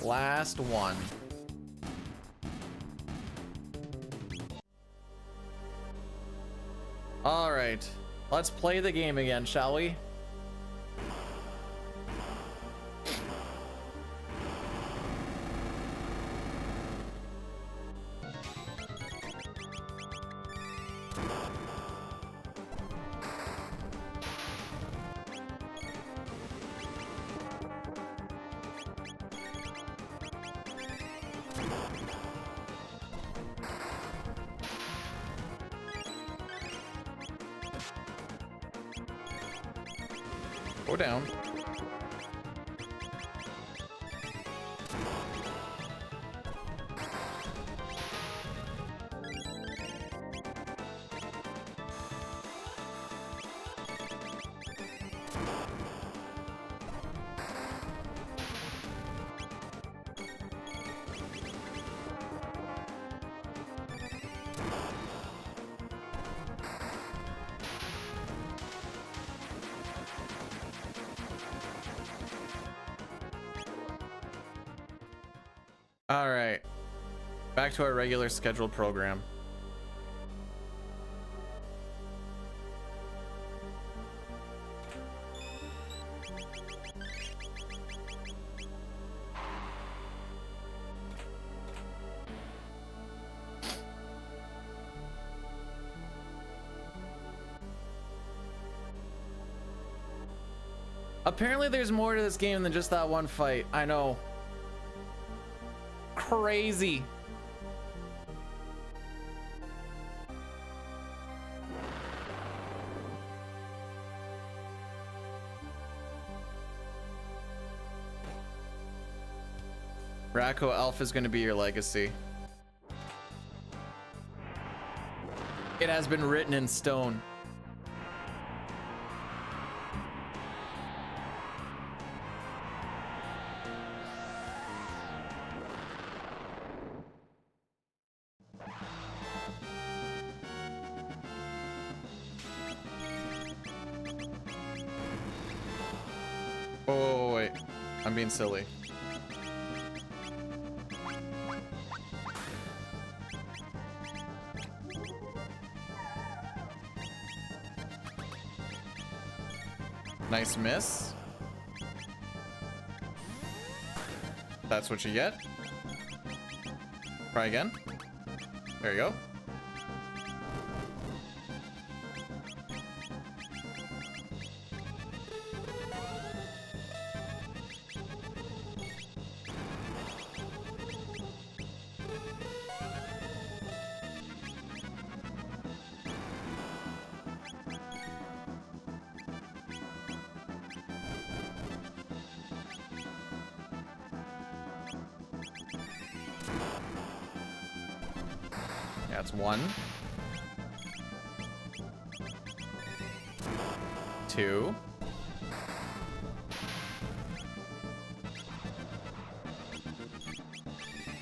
Last one. All right, let's play the game again, shall we? Go down. All right, back to our regular scheduled program. Apparently there's more to this game than just that one fight. I know. Crazy. Racco Alpha is going to be your legacy. It has been written in stone. Oh, wait. I'm being silly. Nice miss. That's what you get. Try again. There you go. That's 1. 2.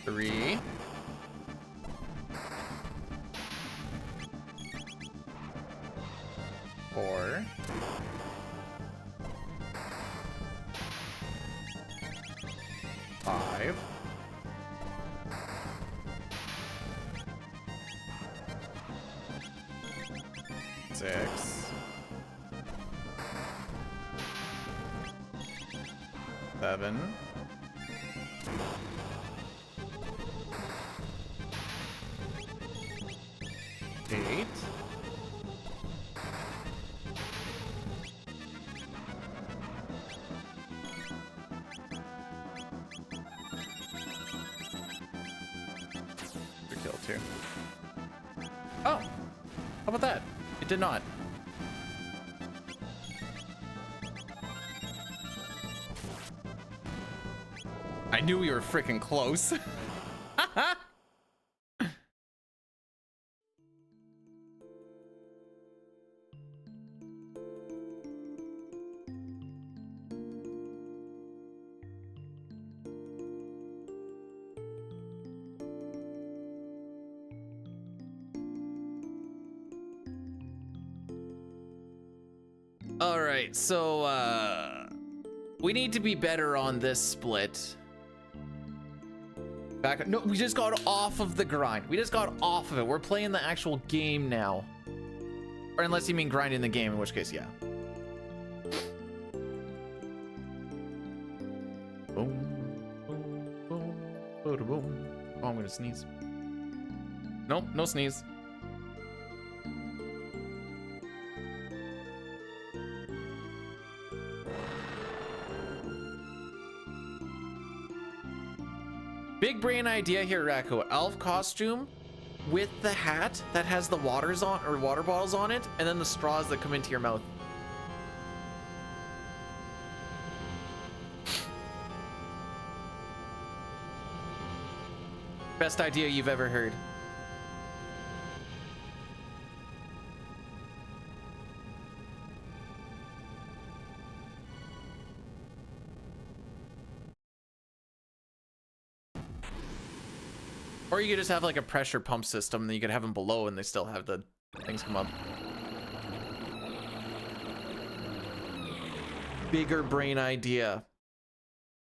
3. 4. 5. 6. 7. 8. 2. Oh, how about that? It did not. I knew we were freaking close. All right, so we need to be better on this split. Back, no, we just got off of the grind. We just got off of it. We're playing the actual game now. Or unless you mean grinding the game, in which case, yeah. Boom, boom, boom, boom, boom. Oh, I'm gonna sneeze. Nope, no sneeze. Big brain idea here, Racco. Elf costume with the hat that has the waters on or water bottles on it, and then the straws that come into your mouth. Best idea you've ever heard. Or you could just have like a pressure pump system, and then you could have them below and they still have the things come up. Bigger brain idea.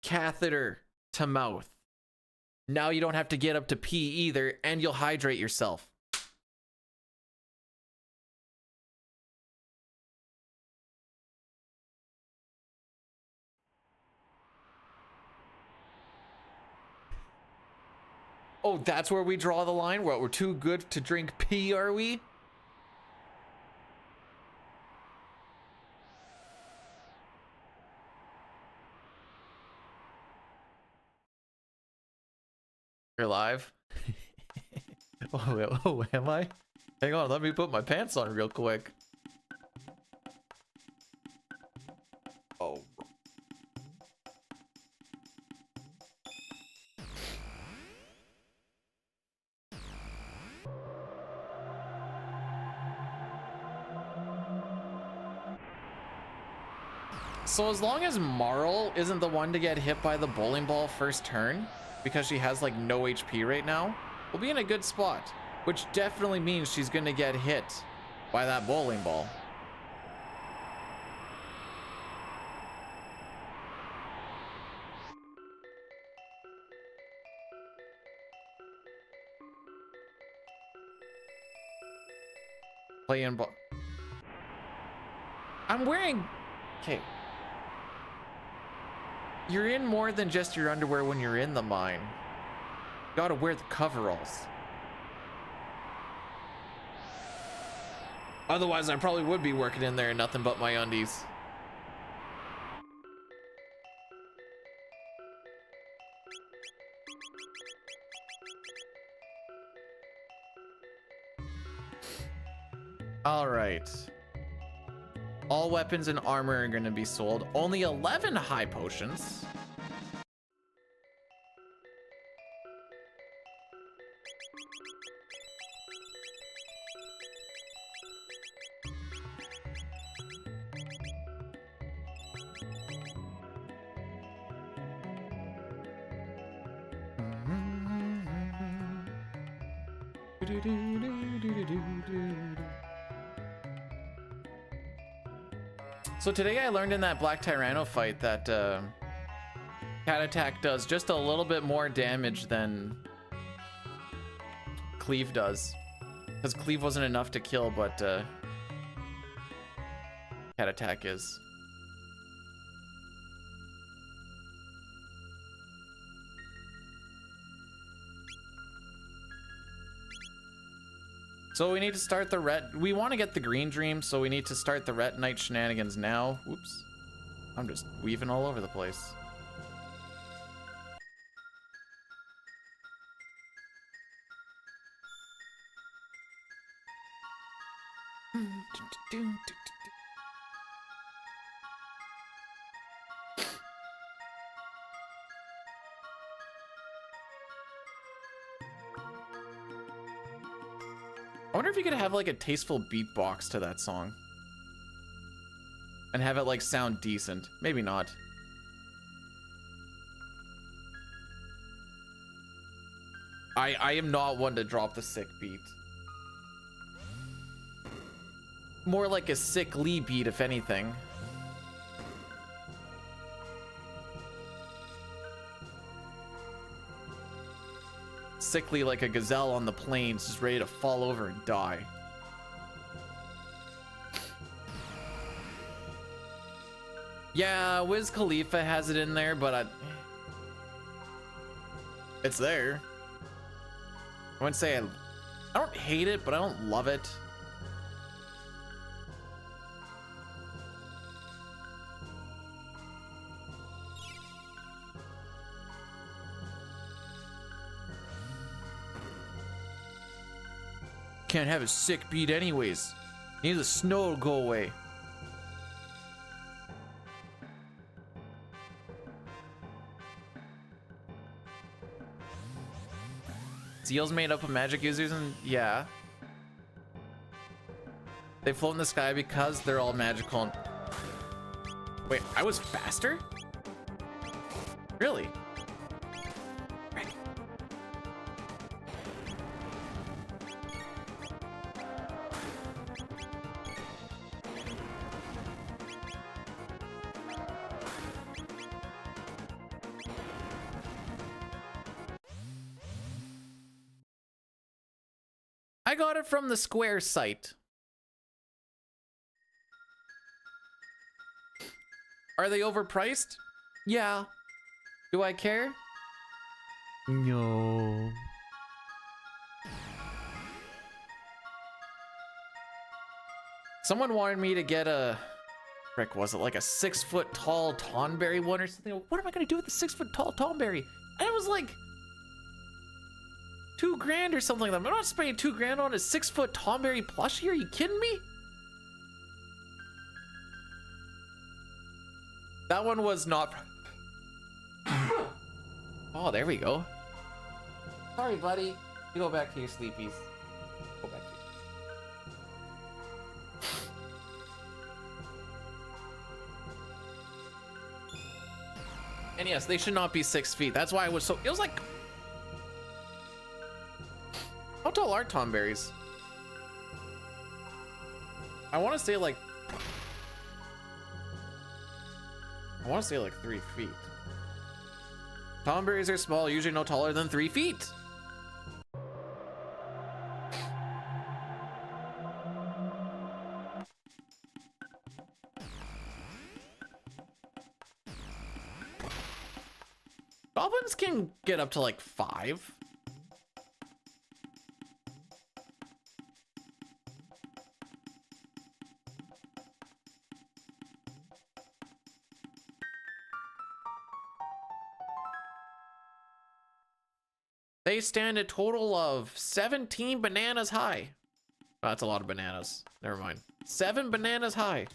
Catheter to mouth. Now you don't have to get up to pee either, and you'll hydrate yourself. Oh, that's where we draw the line? What, we're too good to drink pee, are we? You're live? Oh, am I? Hang on, let me put my pants on real quick. Oh. So as long as Marl isn't the one to get hit by the bowling ball first turn, because she has like no HP right now, we'll be in a good spot, which definitely means she's gonna get hit by that bowling ball. Play in ball. I'm wearing... Okay. You're in more than just your underwear when you're in the mine. You gotta wear the coveralls. Otherwise, I probably would be working in there in nothing but my undies. All right. All weapons and armor are going to be sold. Only 11 high potions. So today I learned in that Black Tyranno fight that Cat attack does just a little bit more damage than cleave does. Because cleave wasn't enough to kill, but cat attack is. So we need to start the ret. We want to get the green dream, so we need to start the ret night shenanigans now. Whoops. I'm just weaving all over the place. I wonder if you could have like a tasteful beatbox to that song and have it like sound decent. Maybe not. I am not one to drop the sick beat. More like a sickly beat, if anything. Sickly like a gazelle on the plains, just ready to fall over and die. Yeah, Wiz Khalifa has it in there, but it's there. I wouldn't say I don't hate it, but I don't love it. Can't have a sick beat anyways. Need the snow to go away. Seals made up of magic users, and yeah. They float in the sky because they're all magical. And... Wait, I was faster? Really? Ready. I got it from the Square site. Are they overpriced? Yeah. Do I care? No. Someone wanted me to get a... Frick, was it like a 6-foot tall Tonberry one or something? What am I gonna do with the 6-foot tall Tonberry? And it was like... $2,000 or something like that. I'm not spending $2,000 on a 6-foot Tonberry plushie. Are you kidding me? That one was not. Oh, there we go. Sorry, buddy. You go back to your sleepies. Go back to your... And yes, they should not be 6 feet. That's why I was so. It was like. How tall are Tonberries? I want to say like 3 feet. Tonberries are small, usually no taller than 3 feet. Goblins can get up to like 5. They stand a total of 17 bananas high. Oh, that's a lot of bananas. Never mind. 7 bananas high.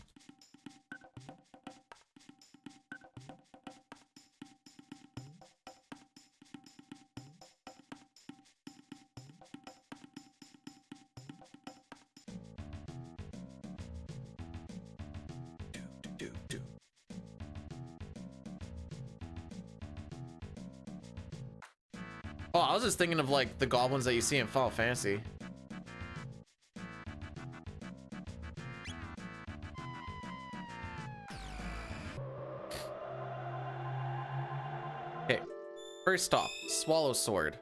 Oh, I was just thinking of like the goblins that you see in Final Fantasy. First stop, Swallow Sword.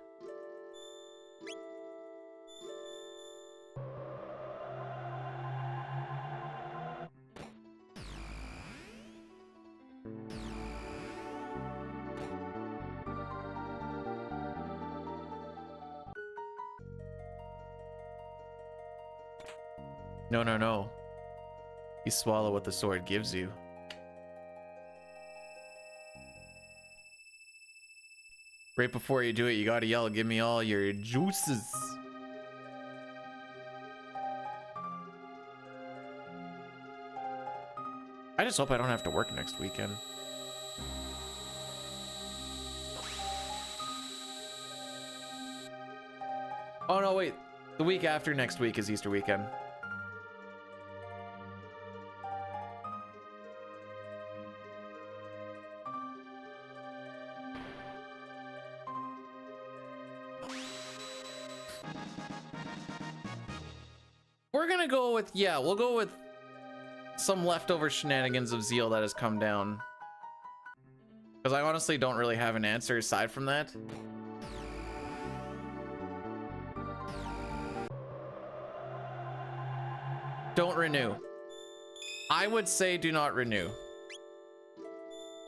No, no, no. You swallow what the sword gives you. Right before you do it, you gotta yell, give me all your juices. I just hope I don't have to work next weekend. Oh no, wait. The week after next week is Easter weekend. We're gonna go with, yeah, we'll go with some leftover shenanigans of Zeal that has come down. Because I honestly don't really have an answer aside from that. Don't renew. I would say do not renew.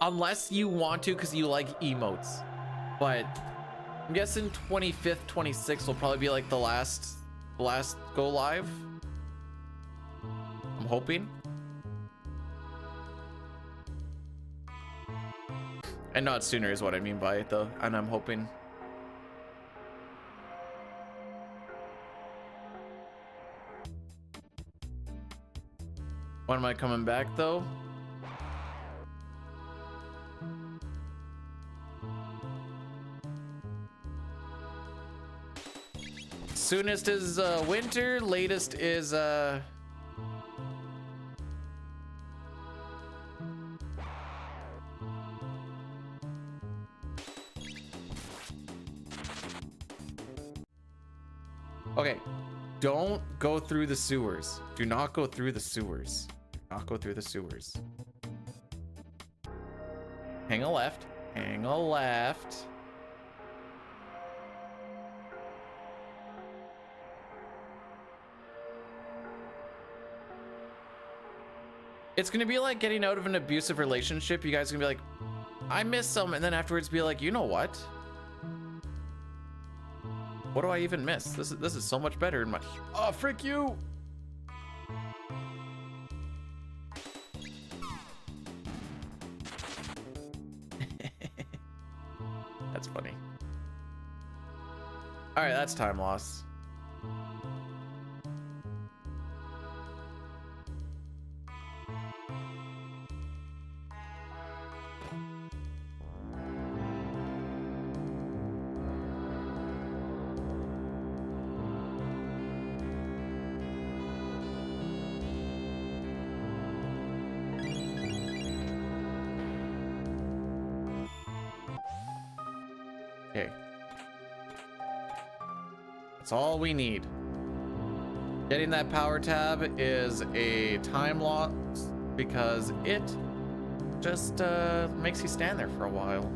Unless you want to because you like emotes. But I'm guessing 25th, 26th will probably be like the last go live. I'm hoping. And not sooner is what I mean by it though. And I'm hoping. When am I coming back though? Soonest is winter, latest is okay, don't go through the sewers. Do not go through the sewers. Do not go through the sewers. Hang a left. Hang a left. It's gonna be like getting out of an abusive relationship. You guys are gonna be like, I miss some, and then afterwards be like, you know what? What do I even miss? This is so much better in my. Oh, frick you! That's funny. All right, that's time loss. Okay. That's all we need. Getting that power tab is a time loss because it just makes you stand there for a while.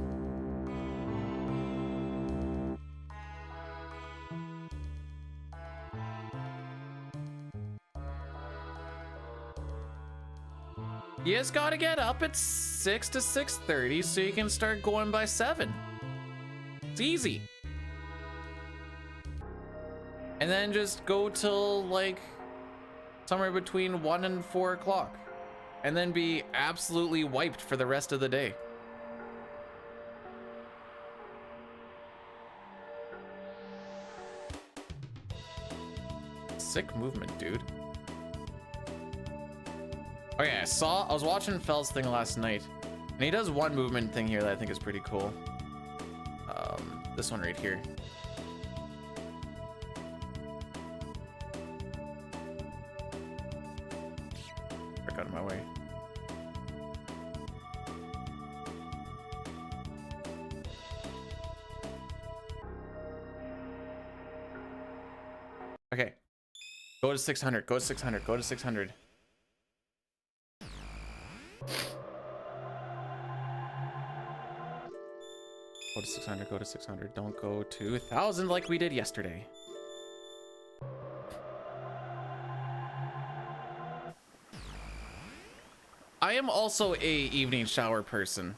You just gotta get up at 6 to 6:30 so you can start going by 7. It's easy. And then just go till like somewhere between 1 and 4 o'clock. And then be absolutely wiped for the rest of the day. Sick movement, dude. Okay, I was watching Fell's thing last night, and he does one movement thing here that I think is pretty cool. This one right here. Back out of my way. Okay. Go to 600, go to 600, go to 600. Go to 600, go to 600. Don't go to 1,000 like we did yesterday. I am also a evening shower person.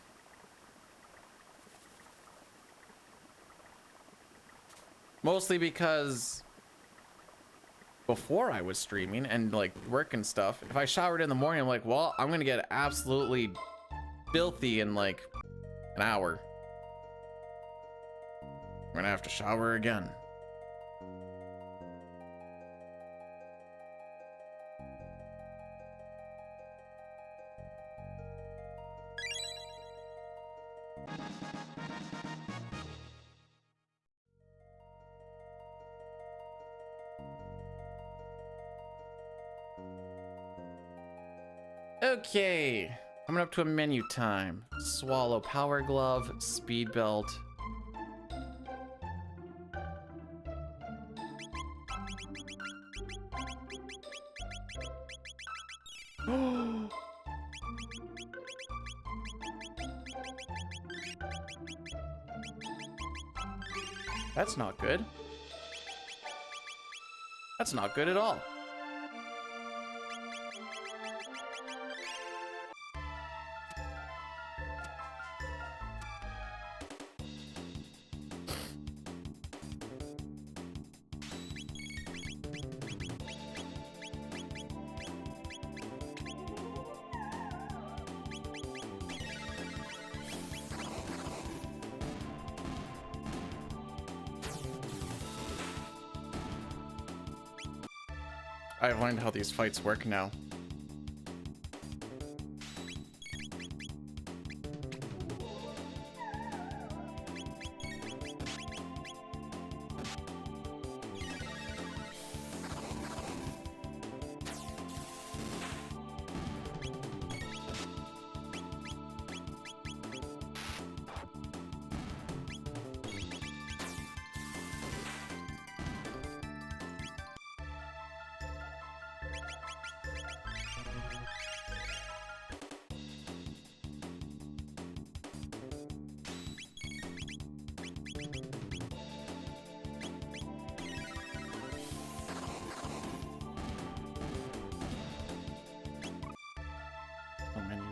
Mostly because before I was streaming and like work and stuff, if I showered in the morning, I'm like, well, I'm gonna get absolutely filthy in like an hour. I'm gonna have to shower again. Okay, coming up to a menu time. Swallow power glove, speed belt. That's not good. That's not good at all. I've learned how these fights work now.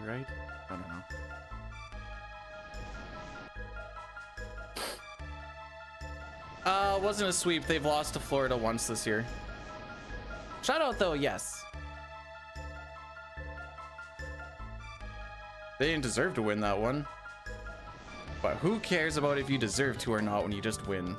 Right? I don't know. Wasn't a sweep. They've lost to Florida once this year. Shout out though, yes. They didn't deserve to win that one. But who cares about if you deserve to or not when you just win?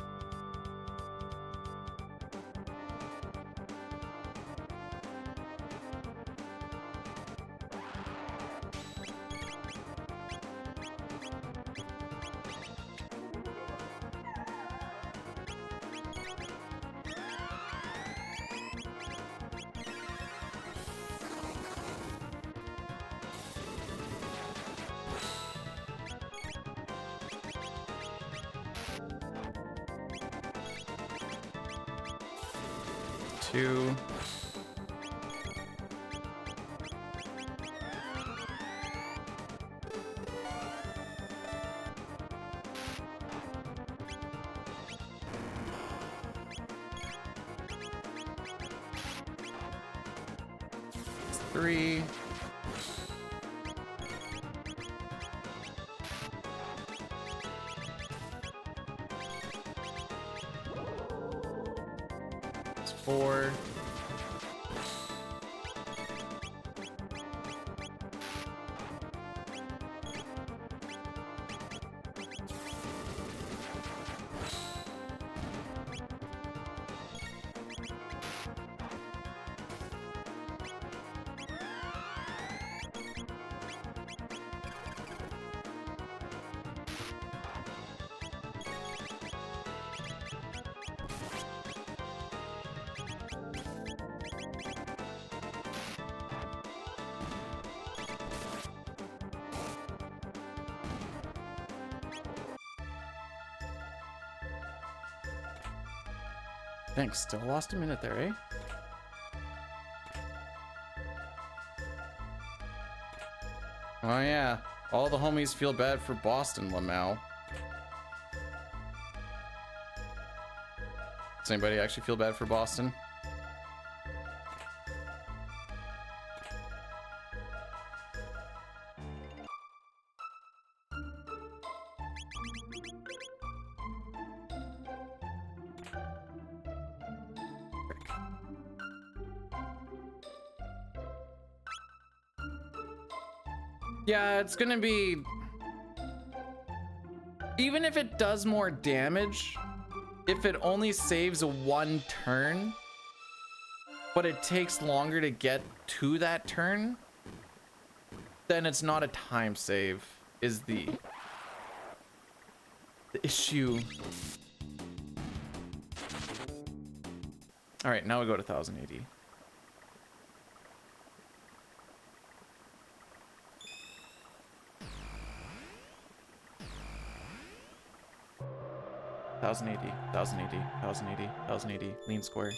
Two. Three. It's four. Thanks, still lost a minute there, eh? Oh yeah, all the homies feel bad for Boston, Lamau. Does anybody actually feel bad for Boston? Yeah, it's gonna be... Even if it does more damage, if it only saves one turn, but it takes longer to get to that turn, then it's not a time save, is the issue. All right, now we go to 1080. Thousand eighty, 1080, 1080, 1080, lean square.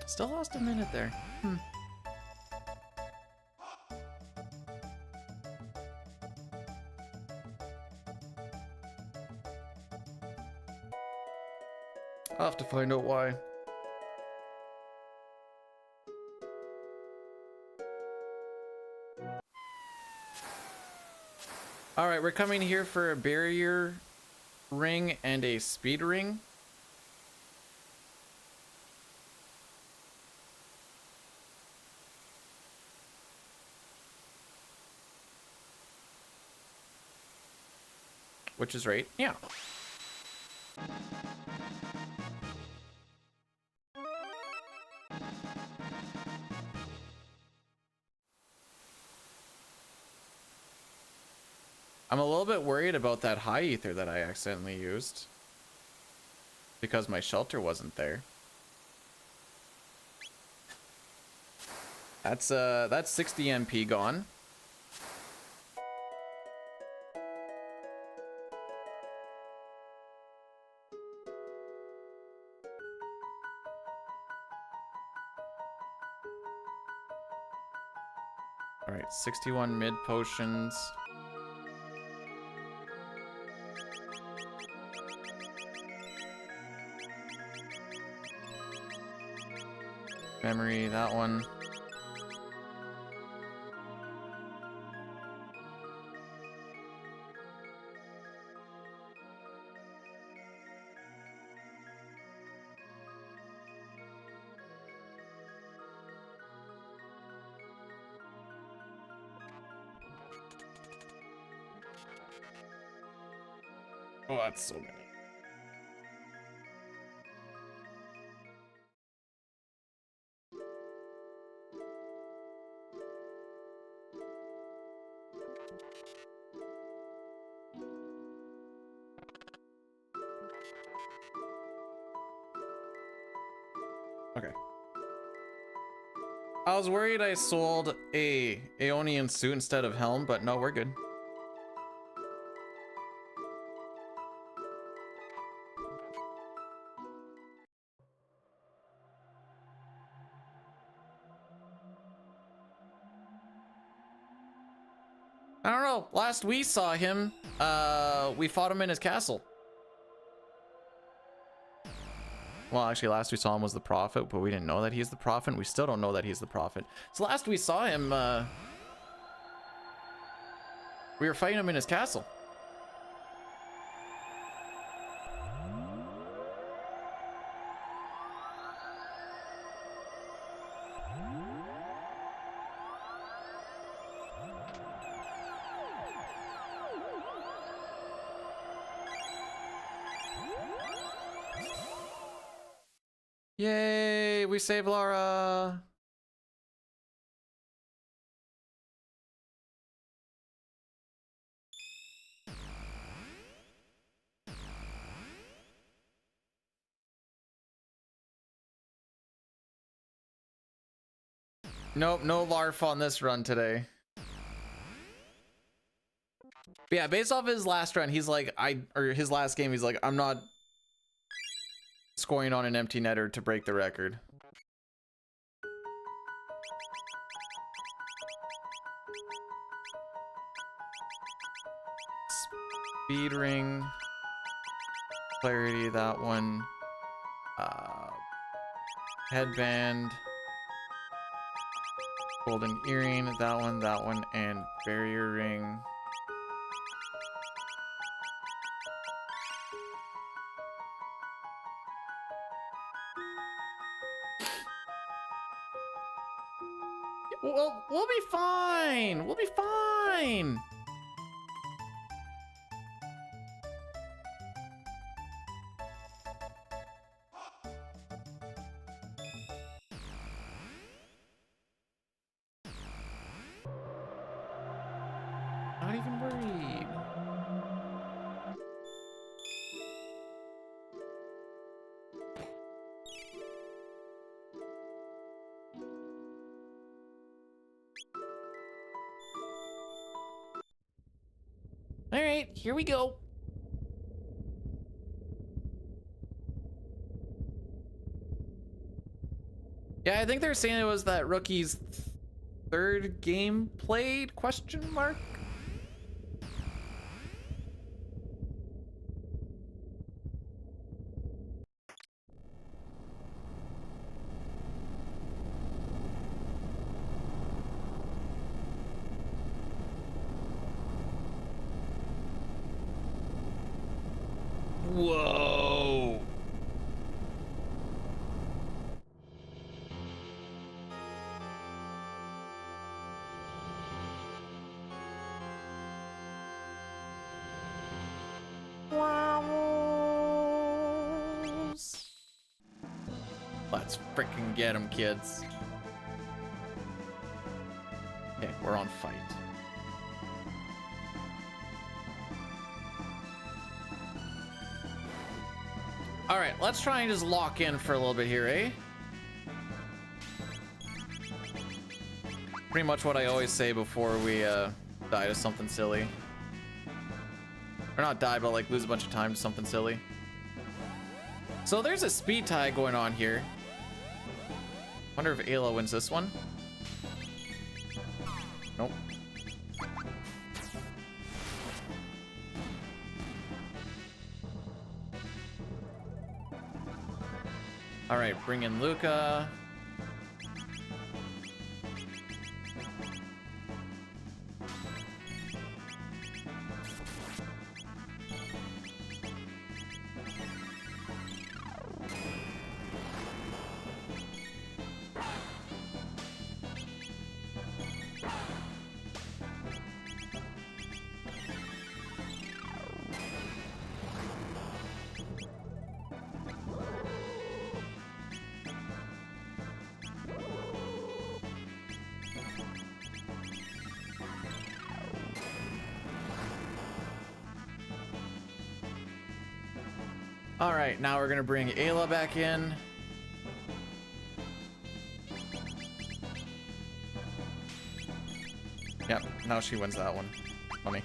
Still lost a minute there. I'll have to find out why. All right, we're coming here for a barrier ring and a speed ring. Which is right, yeah. I'm a little bit worried about that high ether that I accidentally used because my shelter wasn't there. That's 60 MP gone. All right, 61 mid potions. Memory, that one. Oh, that's so many. Okay. I was worried I sold a Aeonian suit instead of helm, but no, we're good. I don't know. Last we saw him, we fought him in his castle. Well, actually, last we saw him was the prophet, but we didn't know that he's the prophet. We still don't know that he's the prophet. So last we saw him, we were fighting him in his castle. Yay, we saved Laura. Nope, no LARF on this run today. But yeah, based off his last run, he's like, his last game, he's like, I'm not scoring on an empty netter to break the record. Speed ring. Clarity, that one. Headband. Golden earring, that one, and barrier ring. We'll be fine. We'll be fine. Not even worried. All right, here we go. Yeah, I think they're saying it was that rookie's third game played, question mark? Whoa. Let's freaking get him, kids. Okay, we're on fight. All right, let's try and just lock in for a little bit here, eh? Pretty much what I always say before we die to something silly. Or not die, but like lose a bunch of time to something silly. So there's a speed tie going on here. Wonder if Ayla wins this one. Nope. All right, bring in Luca. All right, now we're gonna bring Ayla back in. Yep, now she wins that one. Funny.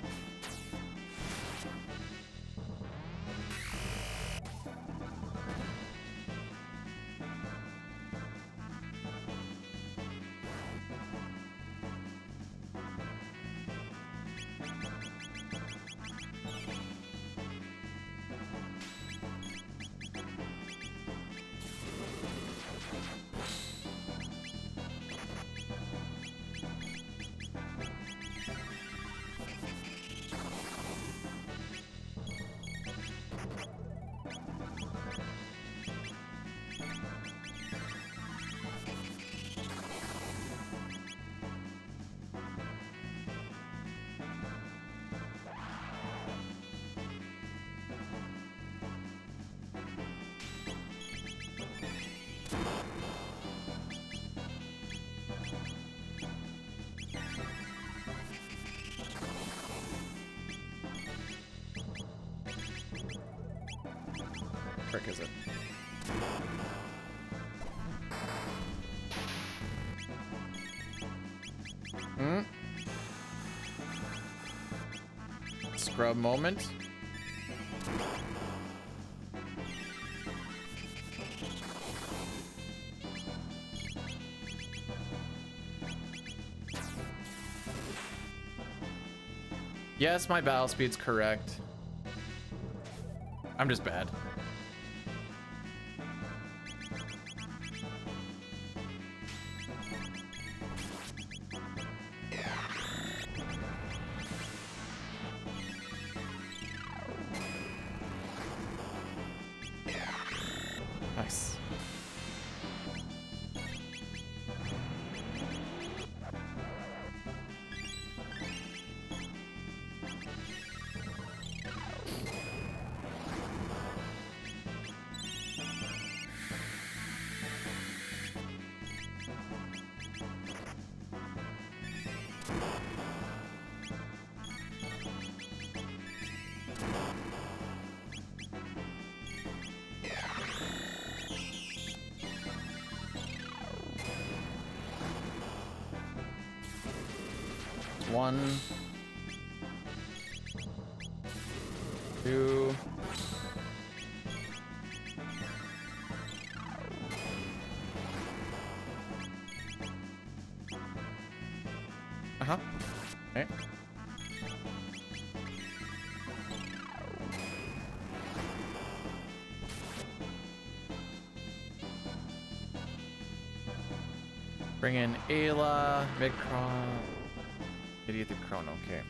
Frick is it? Scrub moment. Yes, my battle speed's correct. I'm just bad. Nice. One, two, okay. Bring in Ayla, mid-crawl. Idiot the Chrono, okay.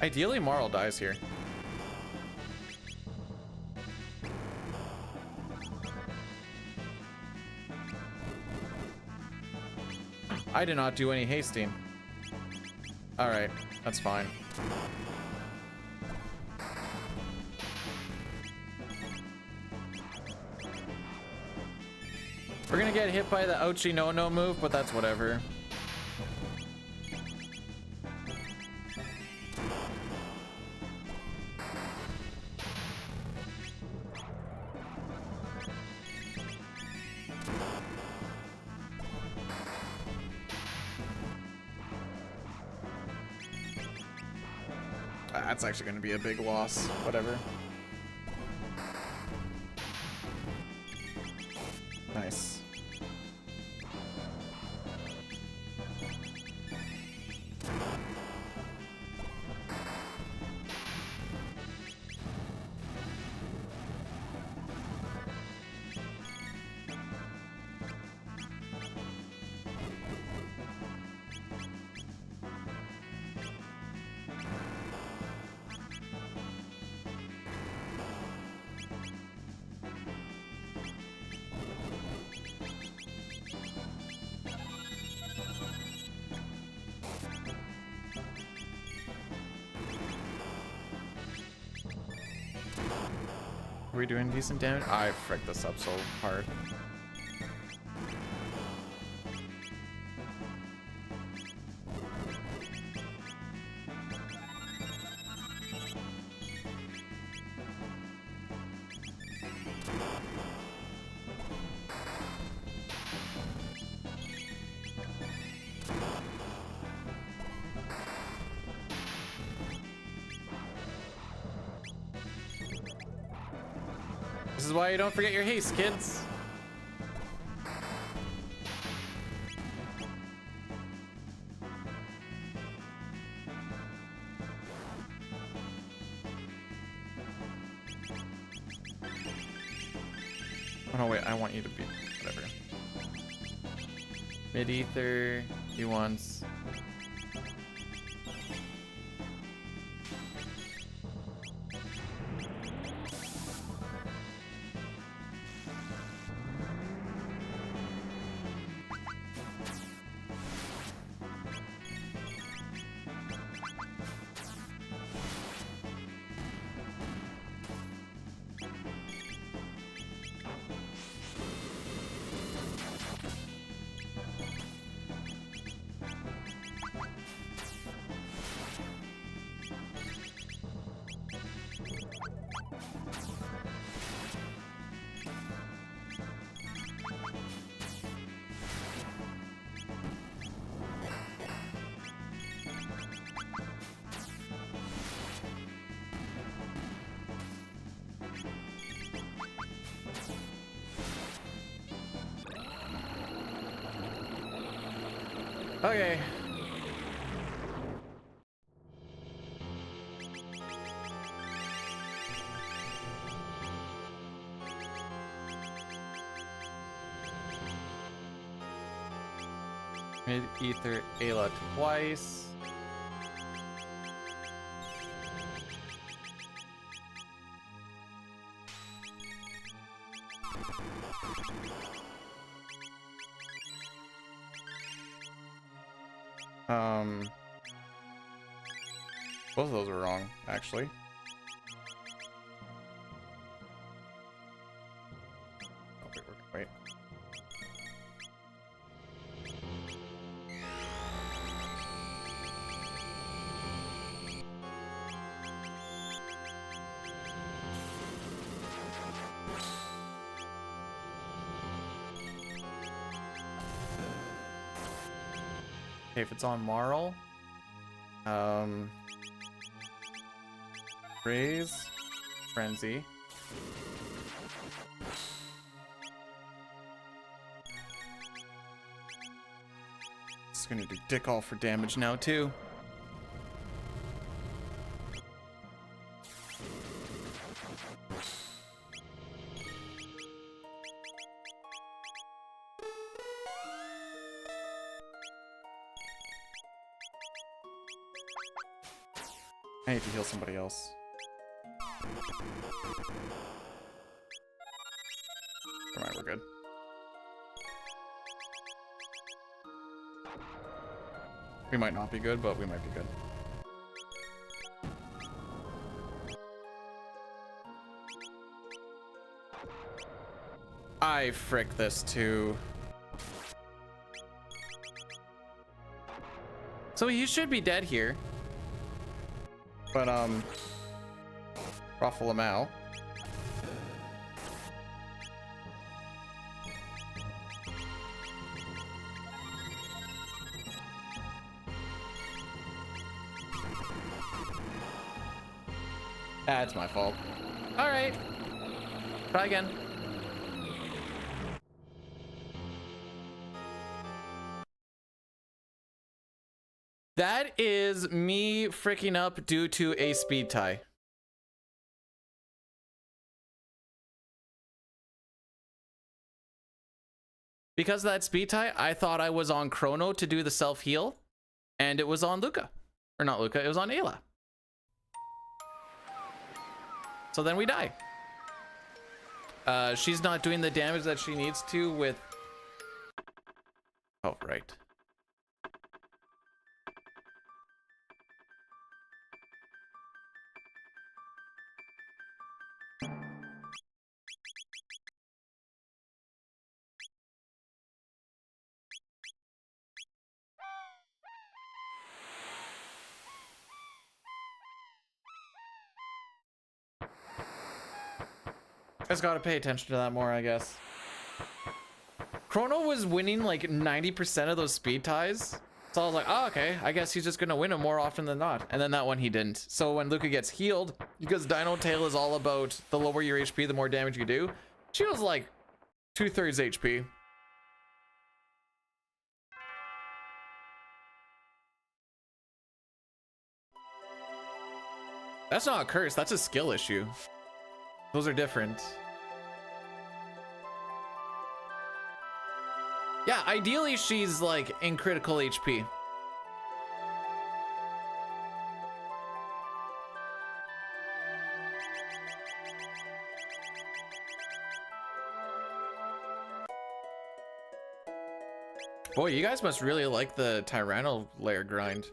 Ideally, Marl dies here. I did not do any hasting. Alright, that's fine. We're gonna get hit by the Ouchie no move, but that's whatever. That's actually going to be a big loss. Whatever. Nice. Are we doing decent damage? I fricked this up so hard. This is why you don't forget your haste, kids. Oh no, wait, I want you to be whatever. Mid ether, you once. Okay. Mid ether Ayla twice. Both of those were wrong, actually. Oh, wait. Okay, if it's on Marl, Raise, Frenzy. It's gonna do dick all for damage now too. I need to heal somebody else. Alright, we're good. We might not be good, but we might be good. I frick this too. So he should be dead here. But, ruffle him out. That's my fault. All right. Try again. That is me freaking up due to a speed tie. Because of that speed tie, I thought I was on Chrono to do the self-heal, and it was on Luca. Or not Luca, it was on Ayla. So then we die. She's not doing the damage that she needs to with... Oh, right. Just gotta pay attention to that more, I guess. Chrono was winning like 90% of those speed ties. So I was like, oh, okay, I guess he's just gonna win them more often than not. And then that one he didn't. So when Luca gets healed, because Dino Tail is all about the lower your HP, the more damage you do, she was like 2/3 HP. That's not a curse, that's a skill issue. Those are different. Yeah, ideally she's like in critical HP. Boy, you guys must really like the Tyranno Lair grind.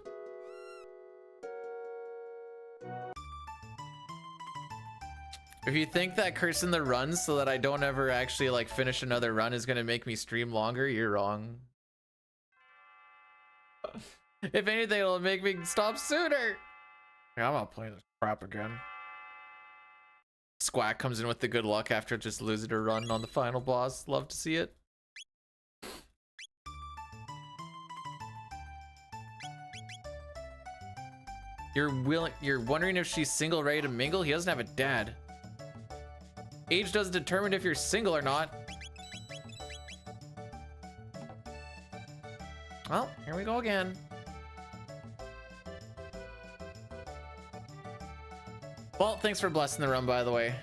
If you think that cursing the runs so that I don't ever actually like finish another run is gonna make me stream longer, you're wrong. If anything, it'll make me stop sooner. Yeah, I'm not playing this crap again. Squack comes in with the good luck after just losing a run on the final boss. Love to see it. You're wondering if she's single ready to mingle? He doesn't have a dad. Age doesn't determine if you're single or not. Well, here we go again. Well, thanks for blessing the run, by the way.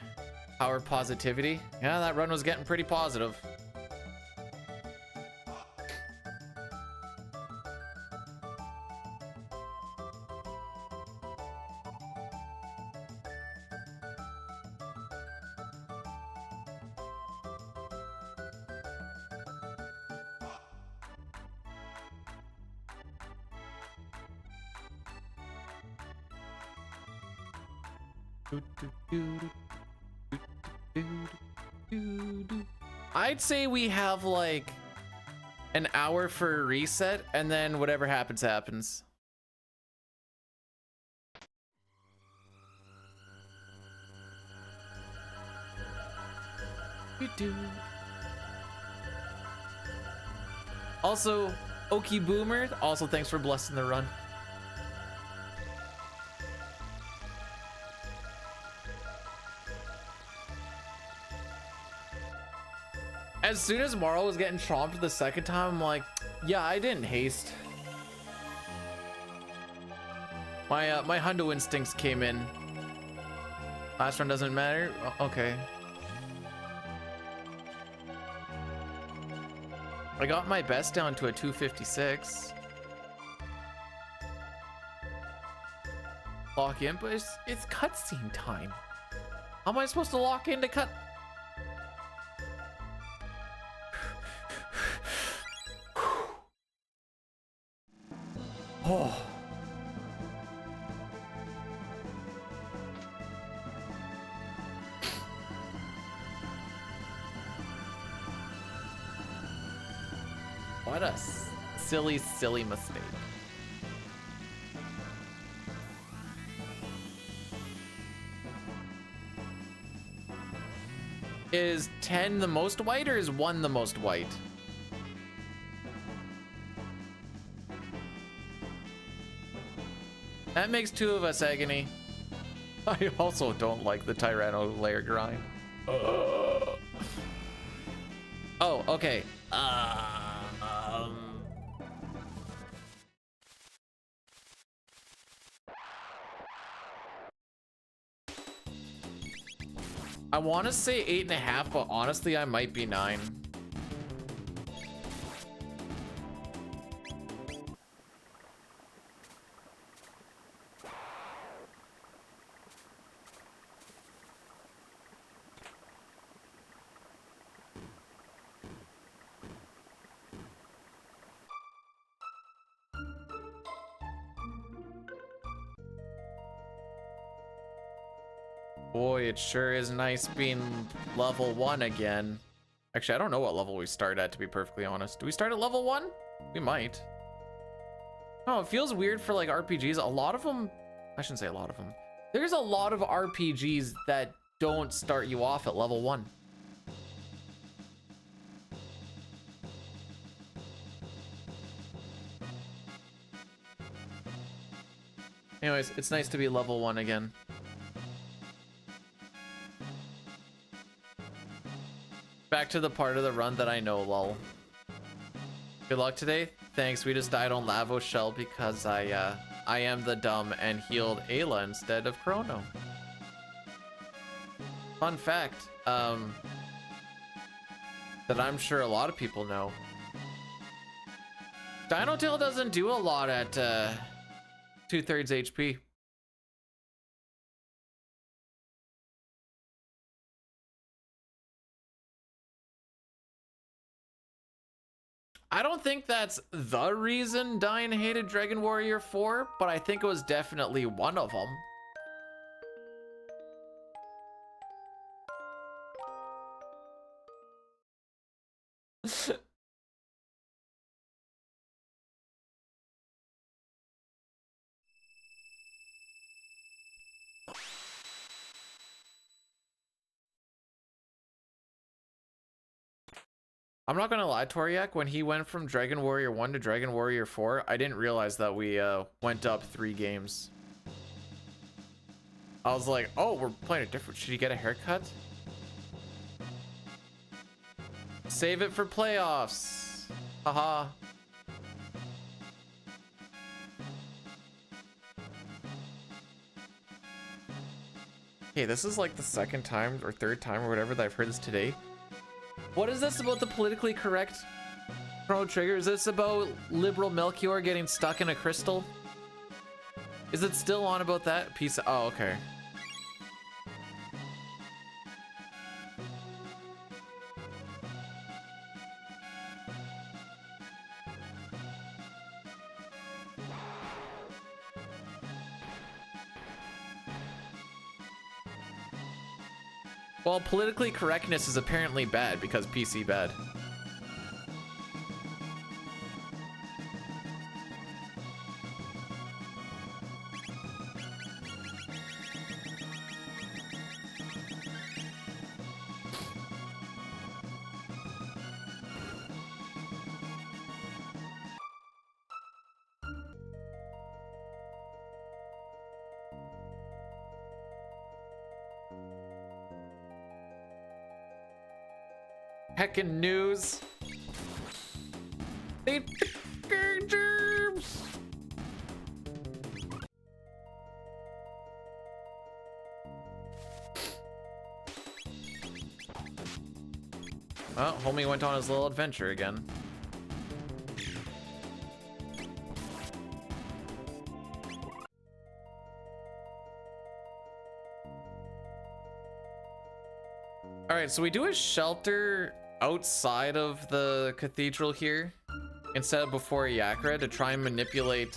Power positivity. Yeah, that run was getting pretty positive. I'd say we have like an hour for a reset, and then whatever happens, happens. Also, Oki Boomer, also thanks for blessing the run. As soon as Marl was getting chomped the second time, I'm like, yeah, I didn't haste. My hundo instincts came in. Last run doesn't matter. Okay. I got my best down to a 256. Lock in, but it's cutscene time. How am I supposed to lock in to cut? Oh. What a silly, silly mistake. Is 10 the most white or is 1 the most white? That makes 2 of us, Agony. I also don't like the Tyranno Lair grind. Oh, okay. I want to say 8.5, but honestly, I might be 9. Boy, it sure is nice being level 1 again. Actually, I don't know what level we start at, to be perfectly honest. Do we start at level 1? We might. Oh, it feels weird for like RPGs. A lot of them, I shouldn't say a lot of them. There's a lot of RPGs that don't start you off at level 1. Anyways, it's nice to be level 1 again. Back to the part of the run that I know, lol. Good luck today. Thanks, we just died on Lavo Shell because I am the dumb and healed Ayla instead of Chrono. Fun fact, that I'm sure a lot of people know. Dino Tail doesn't do a lot at 2/3 HP. I don't think that's the reason Diane hated Dragon Warrior 4, but I think it was definitely one of them. I'm not gonna lie, Toriak, when he went from Dragon Warrior 1 to Dragon Warrior 4, I didn't realize that we went up 3 games. I was like, oh, we're playing it different. Should he get a haircut? Save it for playoffs. Haha. Okay, this is like the second time or third time or whatever that I've heard this today. What is this about the politically correct Chrono Trigger? Is this about liberal Melchior getting stuck in a crystal? Is it still on about that piece of, oh, okay. Well, politically correctness is apparently bad because PC bad. Heckin' news. They germs. Oh, homie went on his little adventure again. All right, so we do a shelter outside of the cathedral here instead of before Yakra to try and manipulate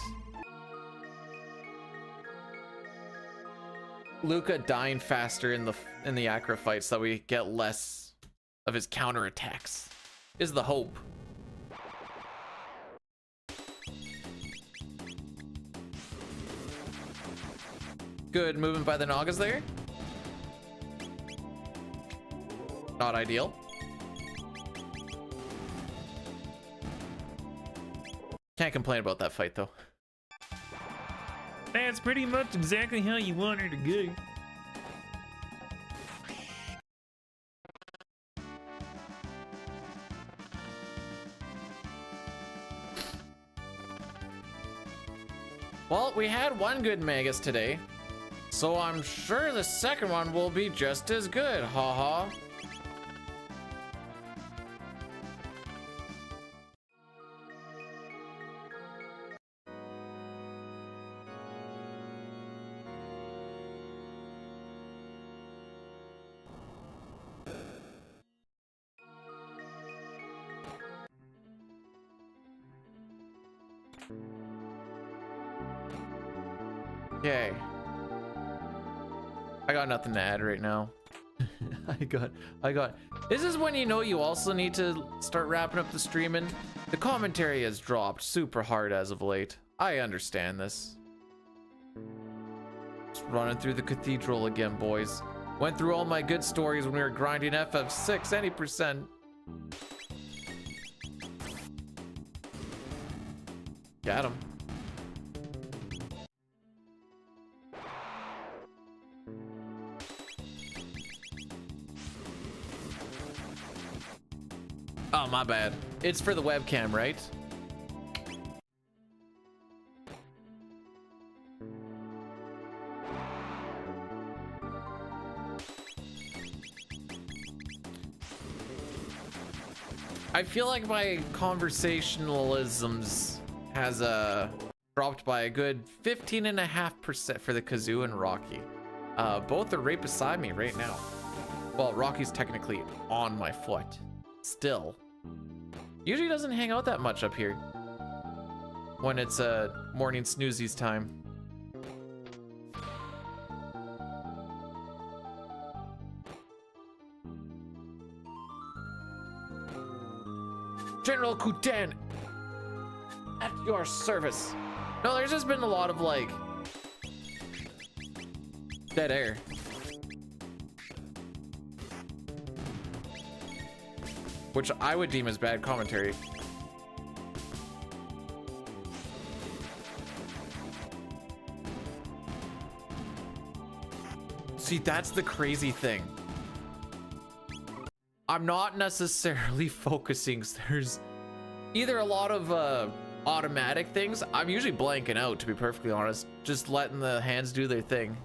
Luca dying faster in the Yakra fight so that we get less of his counterattacks is the hope. Good movement by the Nagas there. Not ideal. Can't complain about that fight though. That's pretty much exactly how you want her to go. Well, we had one good Magus today, so I'm sure the second one will be just as good, haha. Okay. I got nothing to add right now. I got. This is when you know you also need to start wrapping up the streaming. The commentary has dropped super hard as of late. I understand this. Just running through the cathedral again, boys. Went through all my good stories when we were grinding FF6 any percent. Got him. Oh, my bad. It's for the webcam, right? I feel like my conversationalisms has dropped by a good 15.5% for the Kazoo and Rocky. Both are right beside me right now. Well, Rocky's technically on my foot. Still. Usually doesn't hang out that much up here when it's morning snoozies time. General Kutan, at your service. No, there's just been a lot of like dead air. Which I would deem as bad commentary. See, that's the crazy thing. I'm not necessarily focusing. There's either a lot of automatic things. I'm usually blanking out, to be perfectly honest. Just letting the hands do their thing.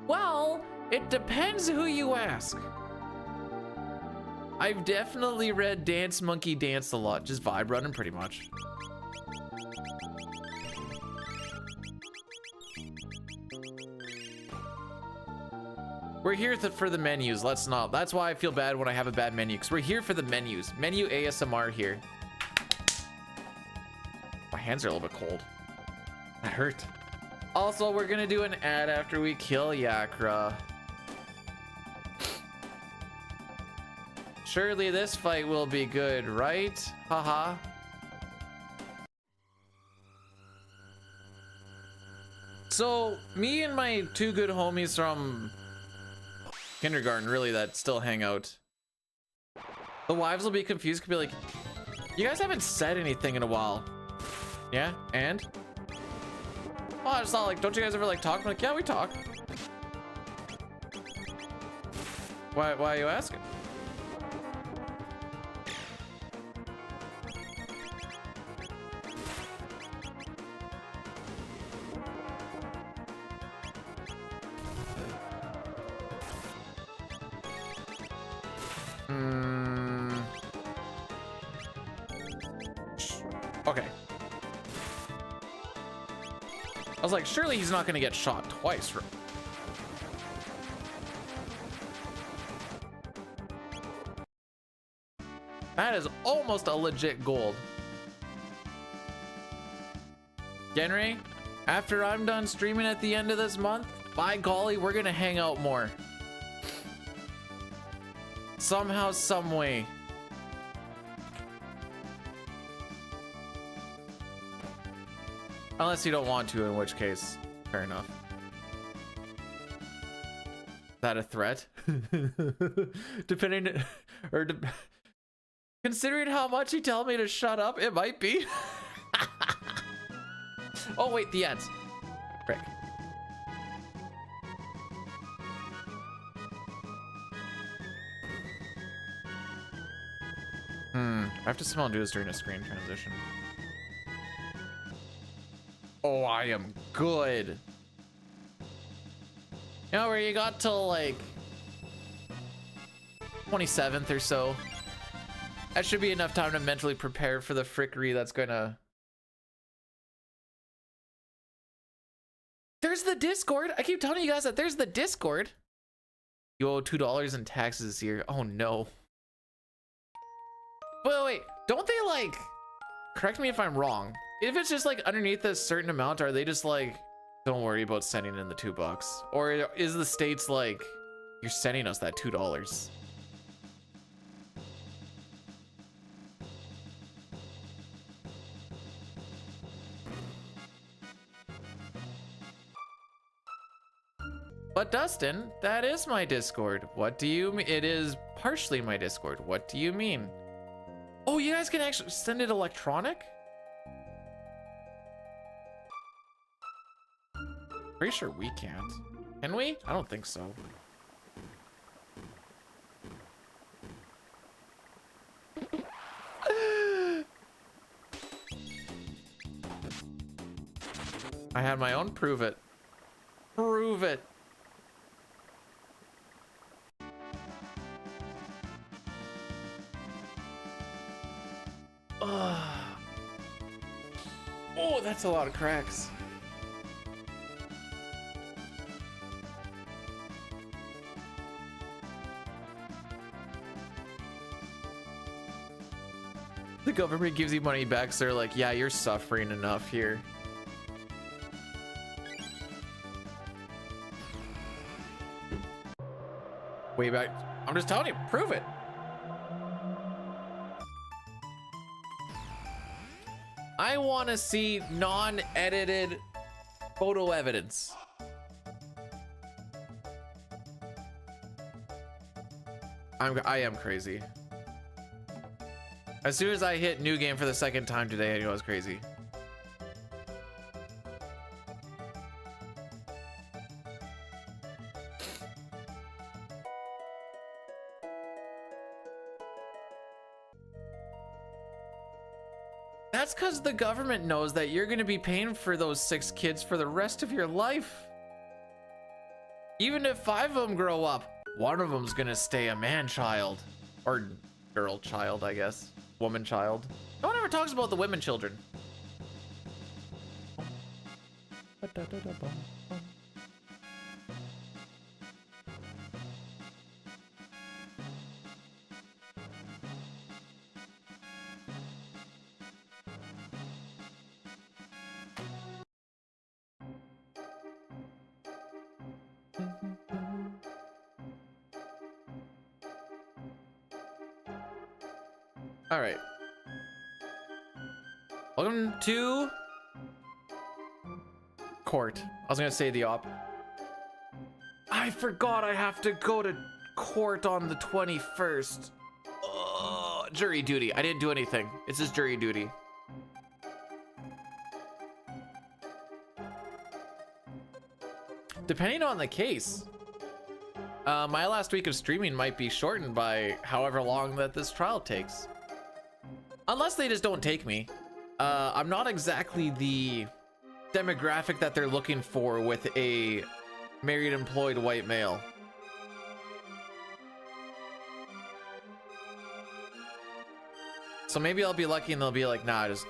Well, it depends who you ask. I've definitely read Dance Monkey Dance a lot, just vibe running pretty much. We're here for the menus, let's not. That's why I feel bad when I have a bad menu, because we're here for the menus. Menu ASMR here. My hands are a little bit cold. That hurt. Also, we're gonna do an ad after we kill Yakra. Surely this fight will be good, right? Haha. So, me and my two good homies from kindergarten, really, that still hang out. The wives will be confused, could be like, you guys haven't said anything in a while. Yeah, and? Oh, I just thought, like, don't you guys ever, like, talk? I'm like, yeah, we talk. Why are you asking? Okay. I was like, surely he's not gonna get shot twice. That is almost a legit gold. Genry, after I'm done streaming at the end of this month, by golly, we're gonna hang out more. Somehow, some way. Unless you don't want to, in which case, fair enough. Is that a threat? Depending, or considering how much you tell me to shut up, it might be. Oh wait, the ads. Frick. I have to somehow do this during a screen transition. Oh, I am good. You know, where you got till like 27th or so. That should be enough time to mentally prepare for the frickery that's gonna... There's the Discord. I keep telling you guys that there's the Discord. You owe $2 in taxes this year. Oh no. Wait, don't they like... Correct me if I'm wrong. If it's just like underneath a certain amount, are they just like, don't worry about sending in the $2? Or is the states like, you're sending us that $2? But Dustin, that is my Discord. What do you mean? It is partially my Discord. What do you mean? Oh, you guys can actually send it electronic? Pretty sure we can't. Can we? I don't think so. I had my own prove it. Prove it. Oh, that's a lot of cracks. The government gives you money back, so they're like, yeah, you're suffering enough here. Way back. I'm just telling you, prove it. I want to see non-edited photo evidence. I am crazy. As soon as I hit new game for the second time today, I knew I was crazy. That's because the government knows that you're going to be paying for those 6 kids for the rest of your life. Even if 5 of them grow up, one of them's gonna stay a man child. Or girl child, I guess. Woman child. No one ever talks about the women children. All right. Welcome to court. I was gonna say the op. I forgot I have to go to court on the 21st. Jury duty. I didn't do anything. It's just jury duty. Depending on the case, my last week of streaming might be shortened by however long that this trial takes. Unless they just don't take me. I'm not exactly the demographic that they're looking for with a married employed white male. So maybe I'll be lucky and they'll be like, nah, just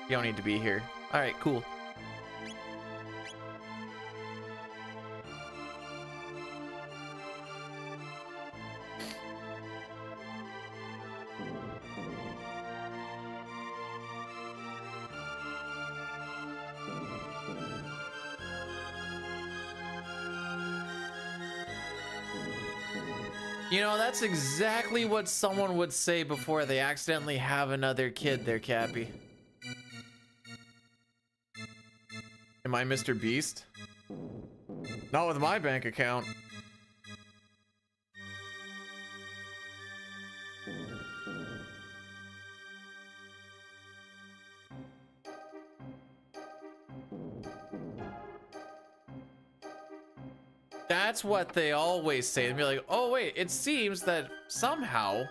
you don't need to be here. All right, cool. You know, that's exactly what someone would say before they accidentally have another kid there, Cappy. Am I Mr. Beast? Not with my bank account. That's what they always say. And be like, oh wait, it seems that somehow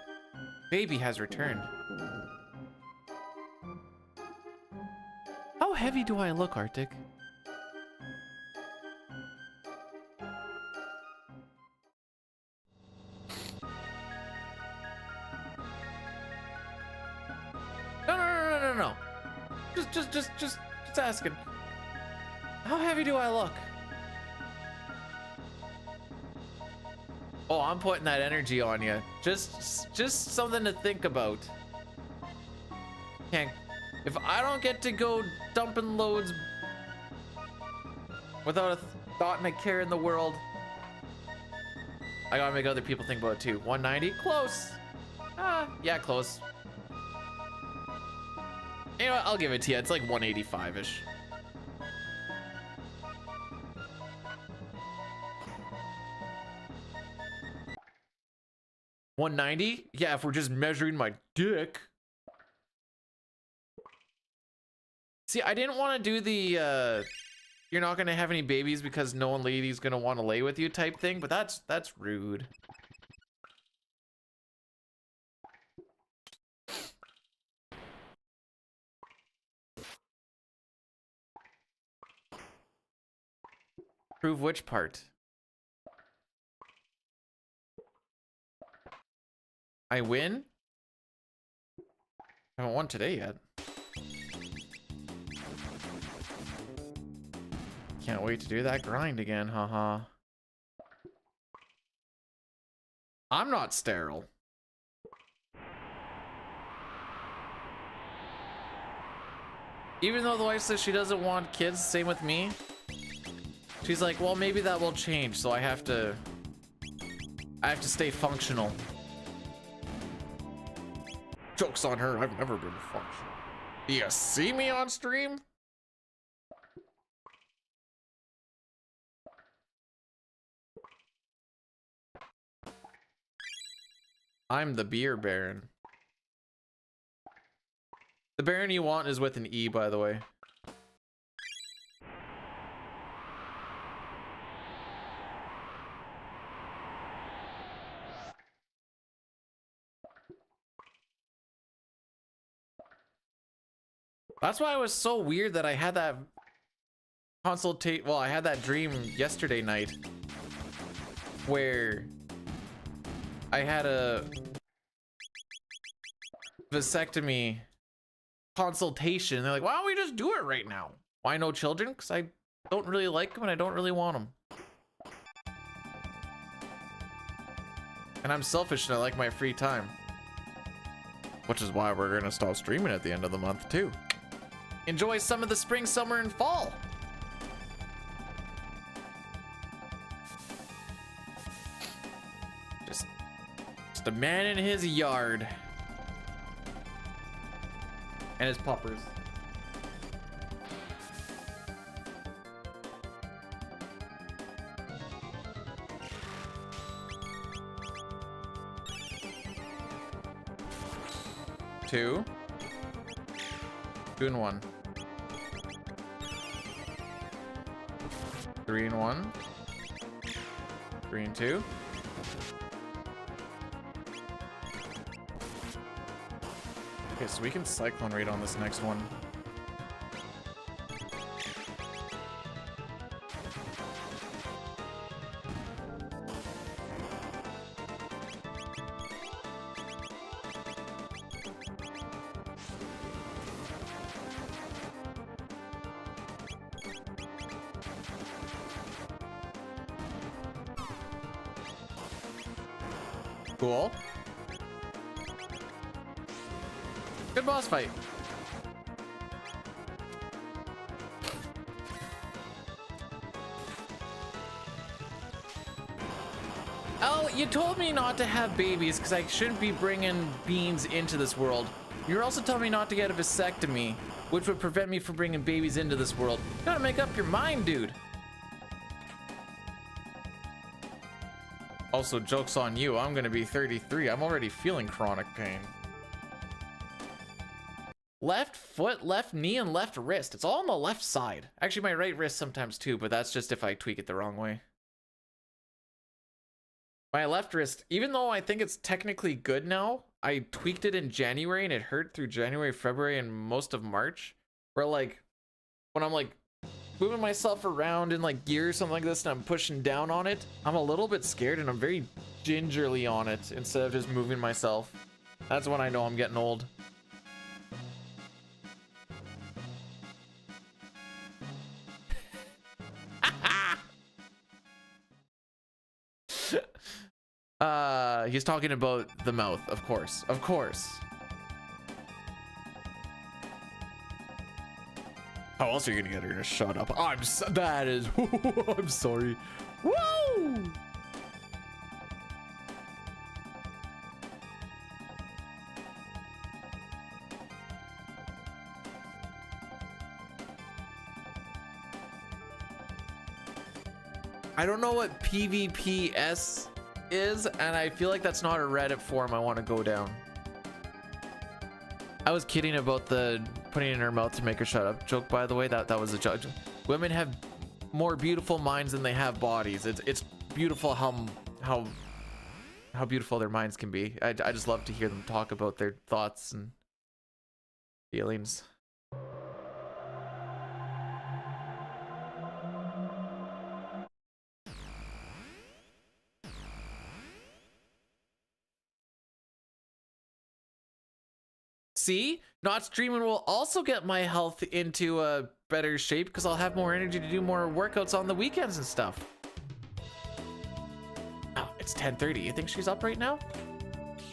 baby has returned. How heavy do I look, Arctic? No. Just asking. How heavy do I look? Oh, I'm putting that energy on you. Just something to think about. Can't. If I don't get to go dumping loads without a thought and a care in the world, I gotta make other people think about it too. 190, close. Yeah, close. You know what? I'll give it to you. It's like 185-ish. $190? Yeah, if we're just measuring my dick. See, I didn't want to do the you're not gonna have any babies because no one lady's gonna want to lay with you type thing, but that's rude. Prove which part? I win? I haven't won today yet. Can't wait to do that grind again, haha. I'm not sterile. Even though the wife says she doesn't want kids, same with me. She's like, well, maybe that will change, so I have to stay functional. Joke's on her, I've never been functional. Do you see me on stream? I'm the beer baron. The baron you want is with an E, by the way. That's why it was so weird that I had that consultate. Well, I had that dream yesterday night where I had a vasectomy consultation. They're like, why don't we just do it right now? Why no children? Because I don't really like them and I don't really want them. And I'm selfish and I like my free time. Which is why we're gonna stop streaming at the end of the month too. Enjoy some of the spring, summer, and fall. Just a man in his yard. And his puppers. Two and one. 3 and 1. 3 and 2. Okay, so we can cyclone rate on this next one. Cool. Good boss fight. Oh, you told me not to have babies because I shouldn't be bringing beans into this world. You're also telling me not to get a vasectomy, which would prevent me from bringing babies into this world. You gotta make up your mind, dude. Also, joke's on you. I'm gonna be 33. I'm already feeling chronic pain. Left foot, left knee, and left wrist. It's all on the left side. Actually, my right wrist sometimes too, but that's just if I tweak it the wrong way. My left wrist, even though I think it's technically good now, I tweaked it in January and it hurt through January, February, and most of March. Where like, when I'm like moving myself around in like gear or something like this and I'm pushing down on it, I'm a little bit scared and I'm very gingerly on it instead of just moving myself. That's when I know I'm getting old. He's talking about the mouth, of course. Of course. How else are you gonna get her to shut up? That is, I'm sorry. Woo! I don't know what PvPS is, and I feel like that's not a Reddit forum I want to go down. I was kidding about the putting it in her mouth to make her shut up joke, by the way. That was a joke. Women have more beautiful minds than they have bodies. It's beautiful how beautiful their minds can be. I just love to hear them talk about their thoughts and feelings. See, not streaming will also get my health into a better shape because I'll have more energy to do more workouts on the weekends and stuff. Oh, it's 10:30. You think she's up right now?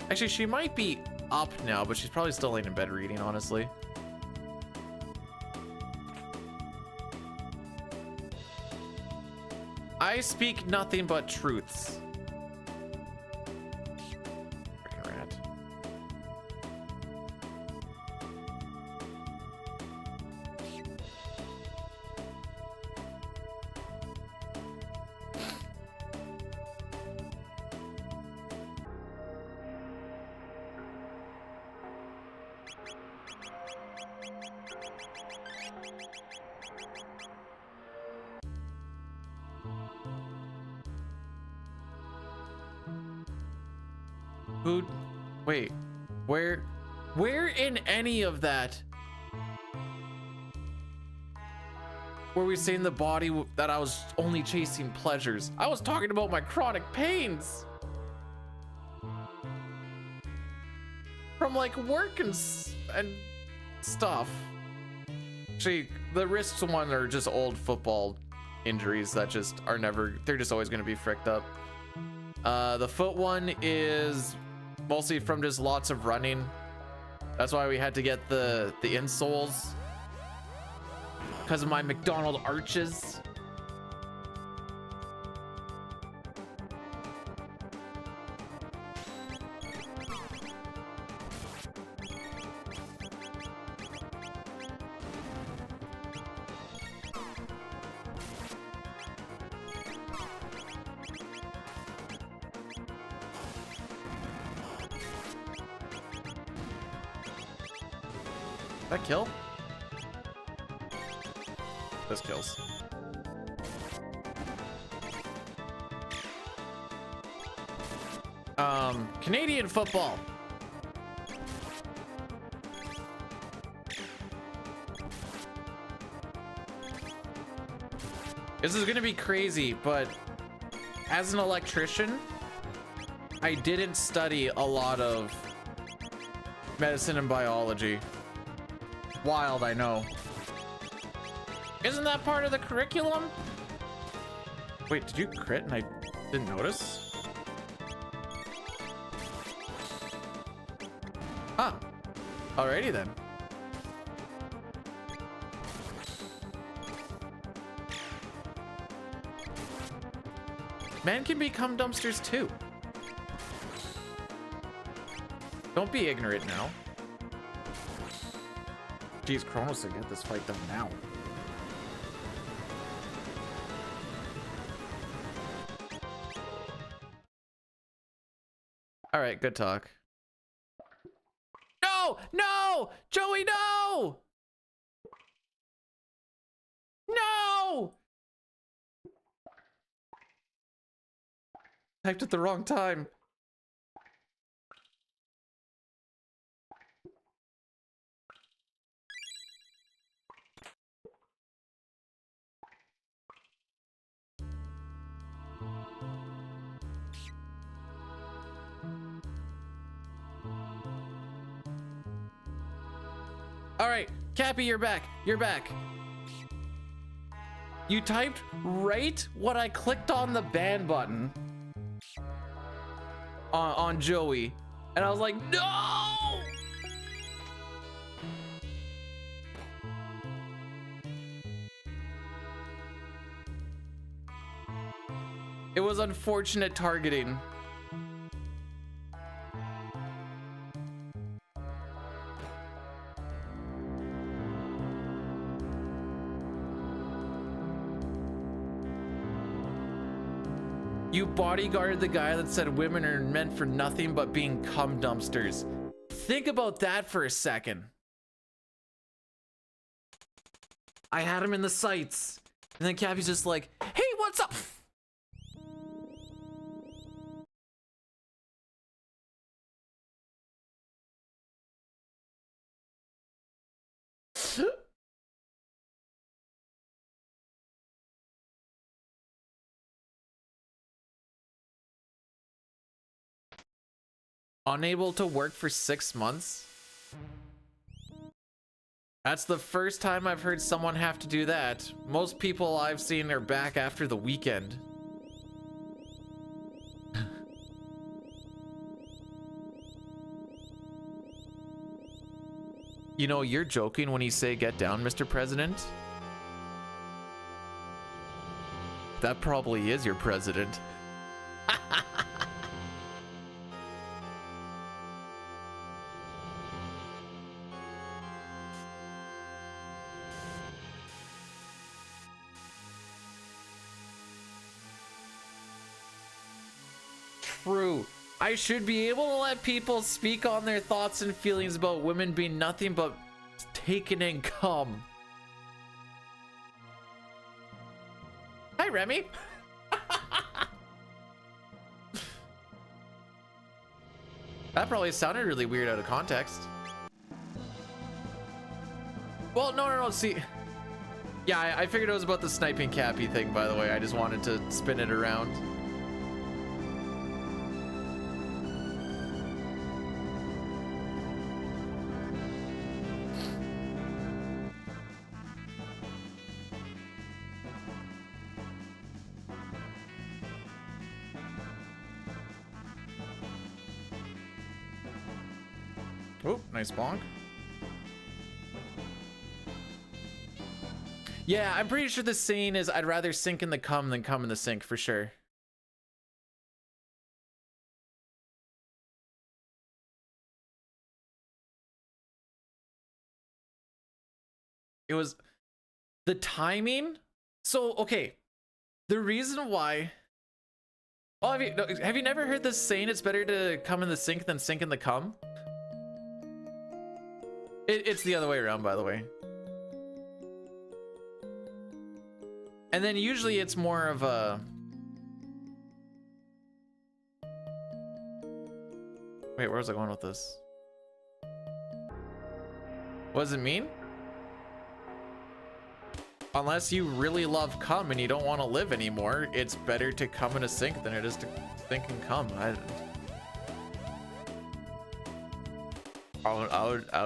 Actually, she might be up now, but she's probably still laying in bed reading, honestly. I speak nothing but truths. Freaking rat. Who? Wait, where in any of that? were we saying the body that I was only chasing pleasures? I was talking about my chronic pains from like work and stuff. Actually, the wrists one are just old football injuries that just are never, they're just always going to be fricked up. The foot one is mostly from just lots of running. That's why we had to get the insoles, because of my McDonald arches. That kill? This kills. Canadian football. This is gonna be crazy, but as an electrician, I didn't study a lot of medicine and biology. Wild, I know. Isn't that part of the curriculum? Wait, did you crit and I didn't notice? Huh. Alrighty then. Men can become dumpsters too. Don't be ignorant now. Jeez, Chrono's to get this fight done now. All right, good talk. No, no, Joey, no, no. Typed at the wrong time. All right, Cappy, you're back. You're back. You typed right when I clicked on the ban button on Joey, and I was like, no! It was unfortunate targeting. You bodyguarded the guy that said women are meant for nothing but being cum dumpsters. Think about that for a second. I had him in the sights, and then Cappy's just like, hey, what's up? Unable to work for 6 months? That's the first time I've heard someone have to do that. Most people I've seen are back after the weekend. You know, you're joking when you say get down, Mr. President. That probably is your president. True. I should be able to let people speak on their thoughts and feelings about women being nothing but taken and cum. Hi, Remy. That probably sounded really weird out of context. Well, no, see. Yeah, I figured it was about the sniping cappy thing, by the way. I just wanted to spin it around. Oh, nice bonk. Yeah, I'm pretty sure the saying is I'd rather sink in the cum than cum in the sink, for sure. It was the timing. So, okay. The reason why. Oh, have you never heard this saying it's better to come in the sink than sink in the cum? It's the other way around, by the way. And then usually it's more of a... Wait, where was I going with this? What does it mean? Unless you really love cum and you don't want to live anymore, it's better to cum in a sink than it is to think and cum. I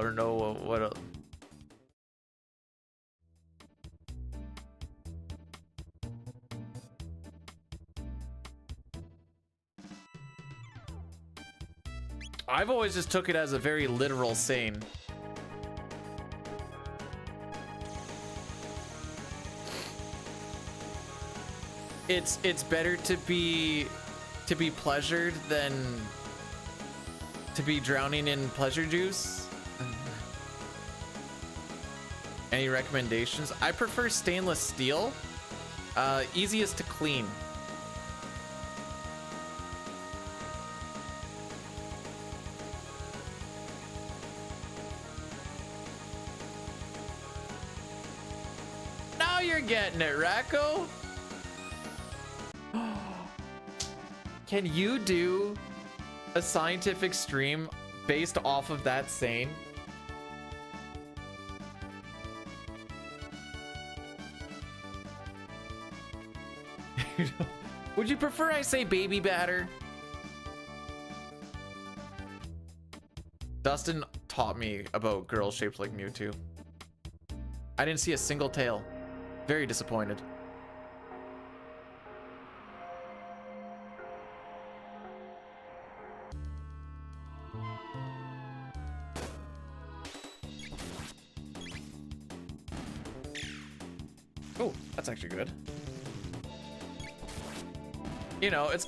don't know what I've always just took it as a very literal saying. It's better to be pleasured than to be drowning in pleasure juice. Any recommendations? I prefer stainless steel. Easiest to clean. Now you're getting it, Racco. Can you do a scientific stream based off of that saying? Would you prefer I say baby batter? Dustin taught me about girls shaped like Mewtwo. I didn't see a single tail. Very disappointed. Oh, that's actually good. You know, it's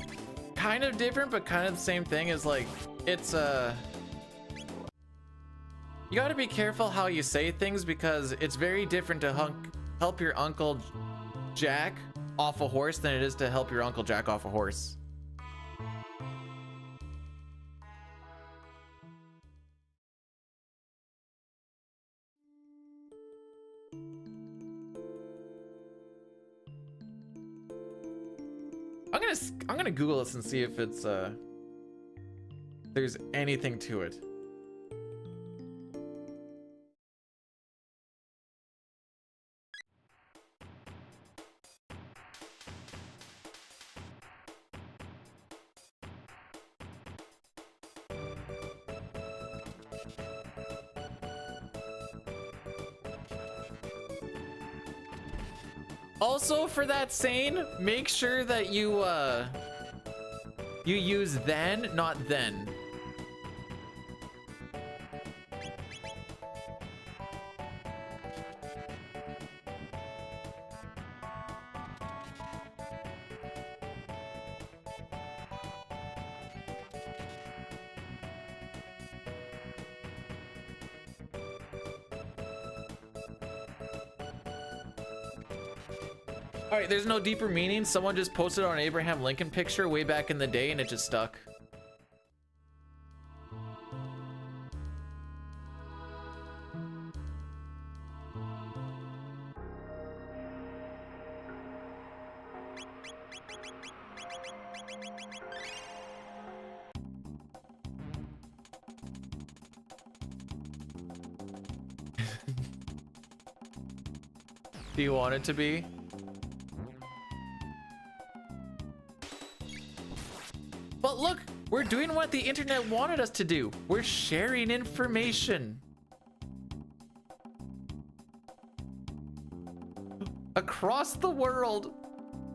kind of different, but kind of the same thing. Is like, it's you gotta be careful how you say things, because it's very different to help your Uncle Jack off a horse than it is to help your Uncle Jack off a horse. I'm gonna Google this and see if it's there's anything to it. Also, for that saying, make sure that you use then, not then. All right, there's no deeper meaning. Someone just posted on an Abraham Lincoln picture way back in the day and it just stuck. Do you want it to be? But look, we're doing what the internet wanted us to do. We're sharing information. Across the world.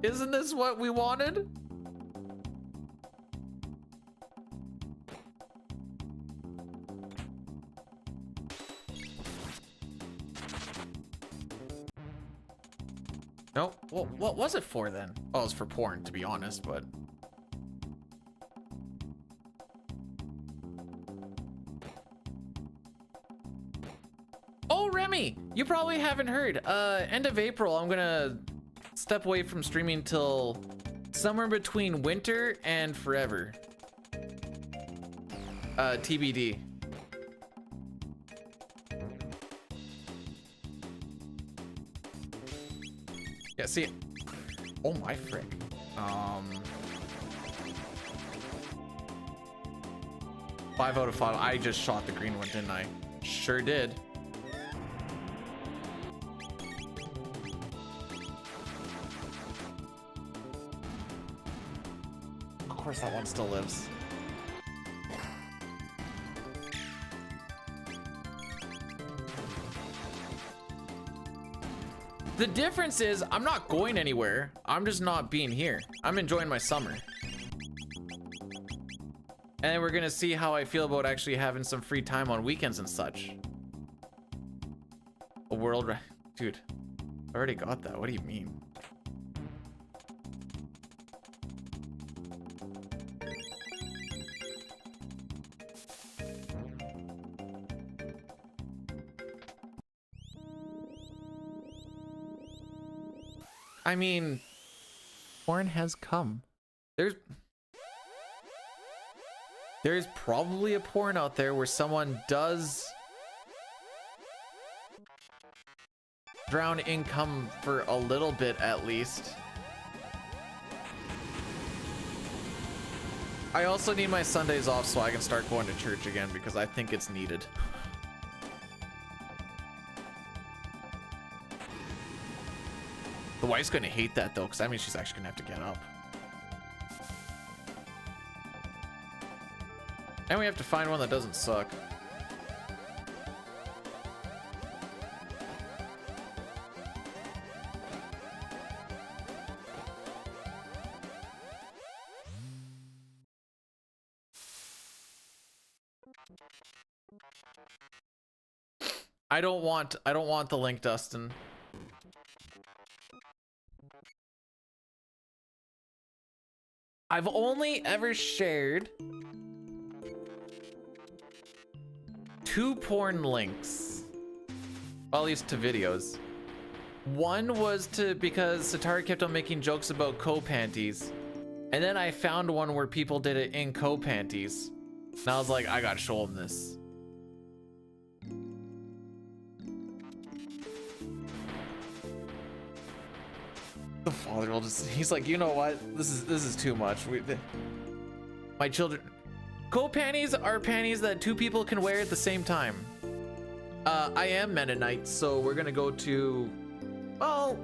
Isn't this what we wanted? No, well, what was it for then? Oh, it was for porn, to be honest, but... Oh, Remy, you probably haven't heard. End of April, I'm gonna step away from streaming till somewhere between winter and forever. TBD. Yeah, see, oh my frick. 5 out of 5. I just shot the green one, didn't I? Sure did. Of course that one still lives. The difference is I'm not going anywhere. I'm just not being here. I'm enjoying my summer. And we're gonna see how I feel about actually having some free time on weekends and such. A world, dude, I already got that. What do you mean? I mean, porn has come. There's probably a porn out there where someone does drown income for a little bit at least. I also need my Sundays off so I can start going to church again because I think it's needed. The wife's gonna hate that though, because that means she's actually gonna have to get up. And we have to find one that doesn't suck. I don't want the link, Dustin. I've only ever shared 2 porn links, well, at least to videos. One was because Satari kept on making jokes about co-panties, and then I found one where people did it in co-panties, and I was like, I gotta show them this. The father will he's like, you know what, this is too much. My children, co-panties are panties that 2 people can wear at the same time. I am Mennonite, so we're gonna go to, well,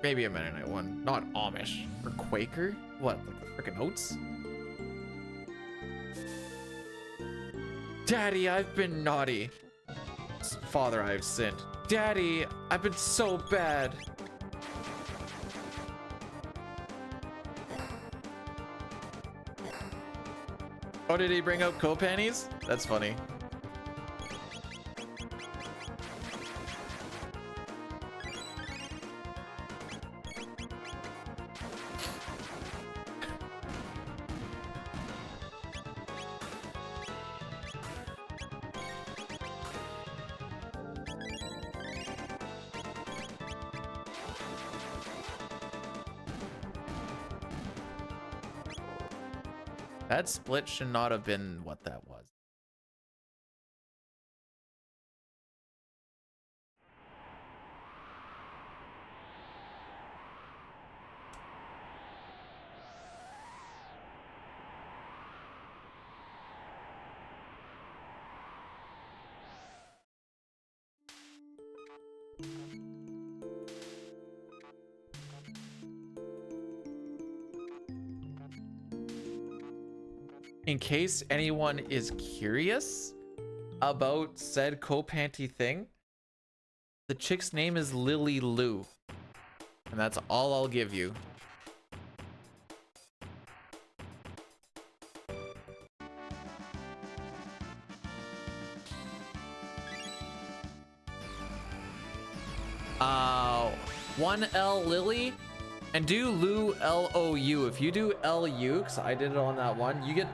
maybe a Mennonite one, not Amish or Quaker. What, like the freaking oats? Daddy, I've been naughty. Father, I have sinned. Daddy, I've been so bad. Oh, did he bring up co-panties? That's funny. That split should not have been what that was. in case anyone is curious about said co-panty thing, the chick's name is Lily Lou. And that's all I'll give you. Uh, 1L Lily, and do Lou Lou. If you do LU, because I did it on that one, you get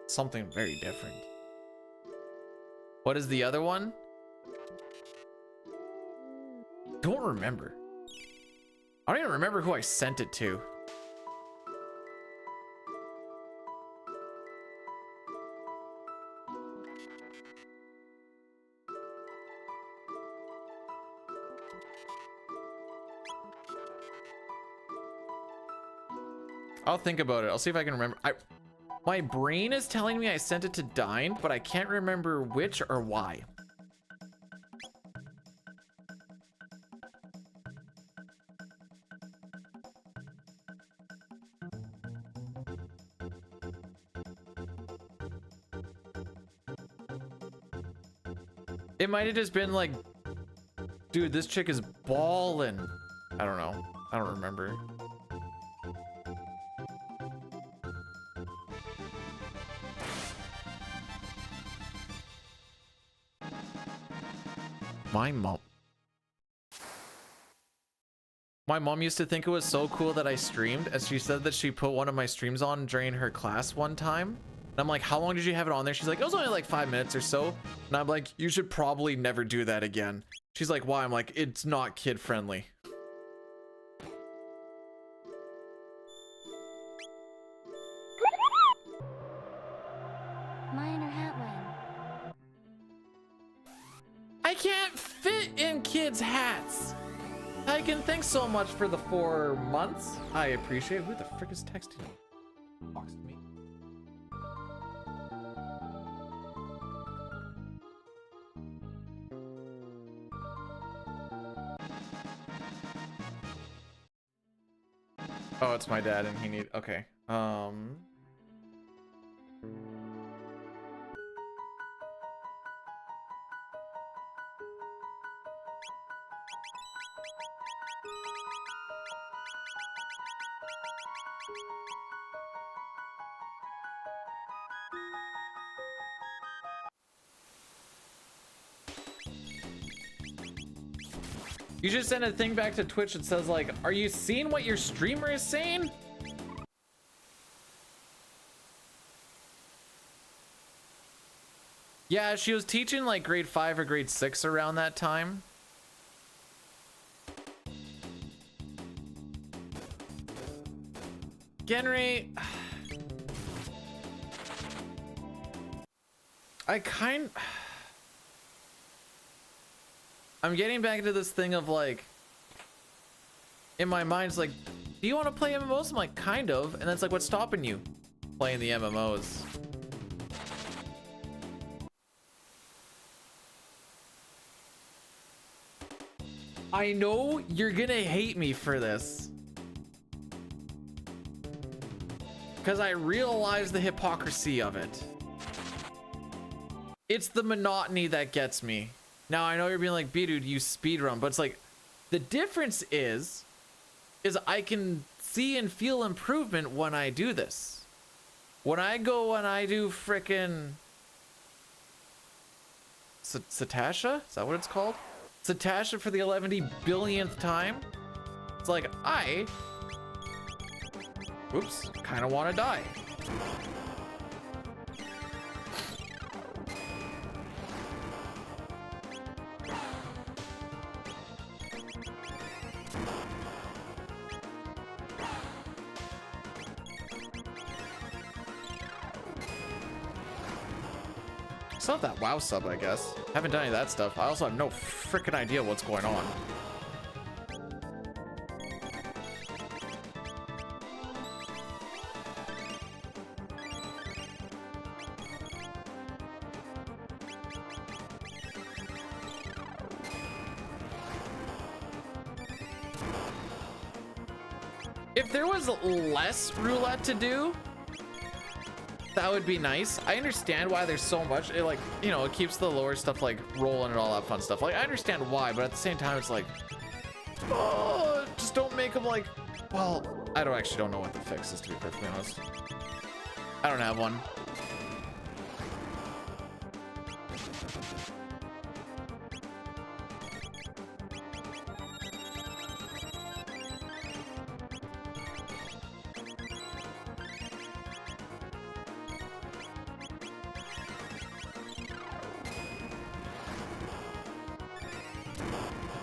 something very different. What is the other one? Don't remember. I don't even remember who I sent it to. I'll think about it. I'll see if I can remember. My brain is telling me I sent it to Dine, but I can't remember which or why. It might have just been like, dude, this chick is ballin'. I don't know. I don't remember. My mom used to think it was so cool that I streamed, as she said that she put one of my streams on during her class one time. And I'm like, how long did you have it on there? She's like, it was only like 5 minutes or so. And I'm like, you should probably never do that again. She's like, why? I'm like, it's not kid friendly. Mine or Hatwin? I can't fit in kids' hats. I can thank so much for the 4 months. I appreciate it. Who the frick is texting me? Boxing me. Oh, it's my dad and he need, okay. You just send a thing back to Twitch that says like, are you seeing what your streamer is saying? Yeah, she was teaching like grade 5 or grade 6 around that time. Genry, I'm getting back into this thing of like, in my mind, it's like, do you want to play MMOs? I'm like, kind of. And that's like, what's stopping you playing the MMOs? I know you're gonna hate me for this, because I realize the hypocrisy of it. It's the monotony that gets me. Now I know you're being like, B dude, you speedrun, but it's like, the difference is I can see and feel improvement when I do this. When I go and I do frickin' Satasha? Is that what it's called? Satasha for the 11 billionth time? It's like, oops, kind of want to die. It's not that WoW sub, I guess. Haven't done any of that stuff. I also have no freaking idea what's going on. If there was less roulette to do, That would be nice. I understand why there's so much. It, like, you know, it keeps the lower stuff like rolling and all that fun stuff. Like, I understand why, but at the same time, it's like, oh, just don't make them like, well, I don't know what the fix is, to be perfectly honest. I don't have one.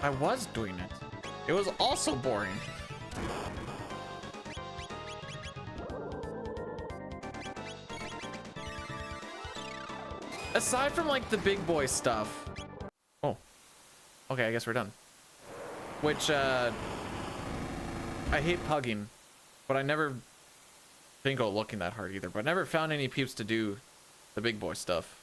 I was doing it. It was also boring. Aside from like the big boy stuff. Oh, okay, I guess we're done. Which, I hate pugging, but I never didn't go looking that hard either, but I never found any peeps to do the big boy stuff.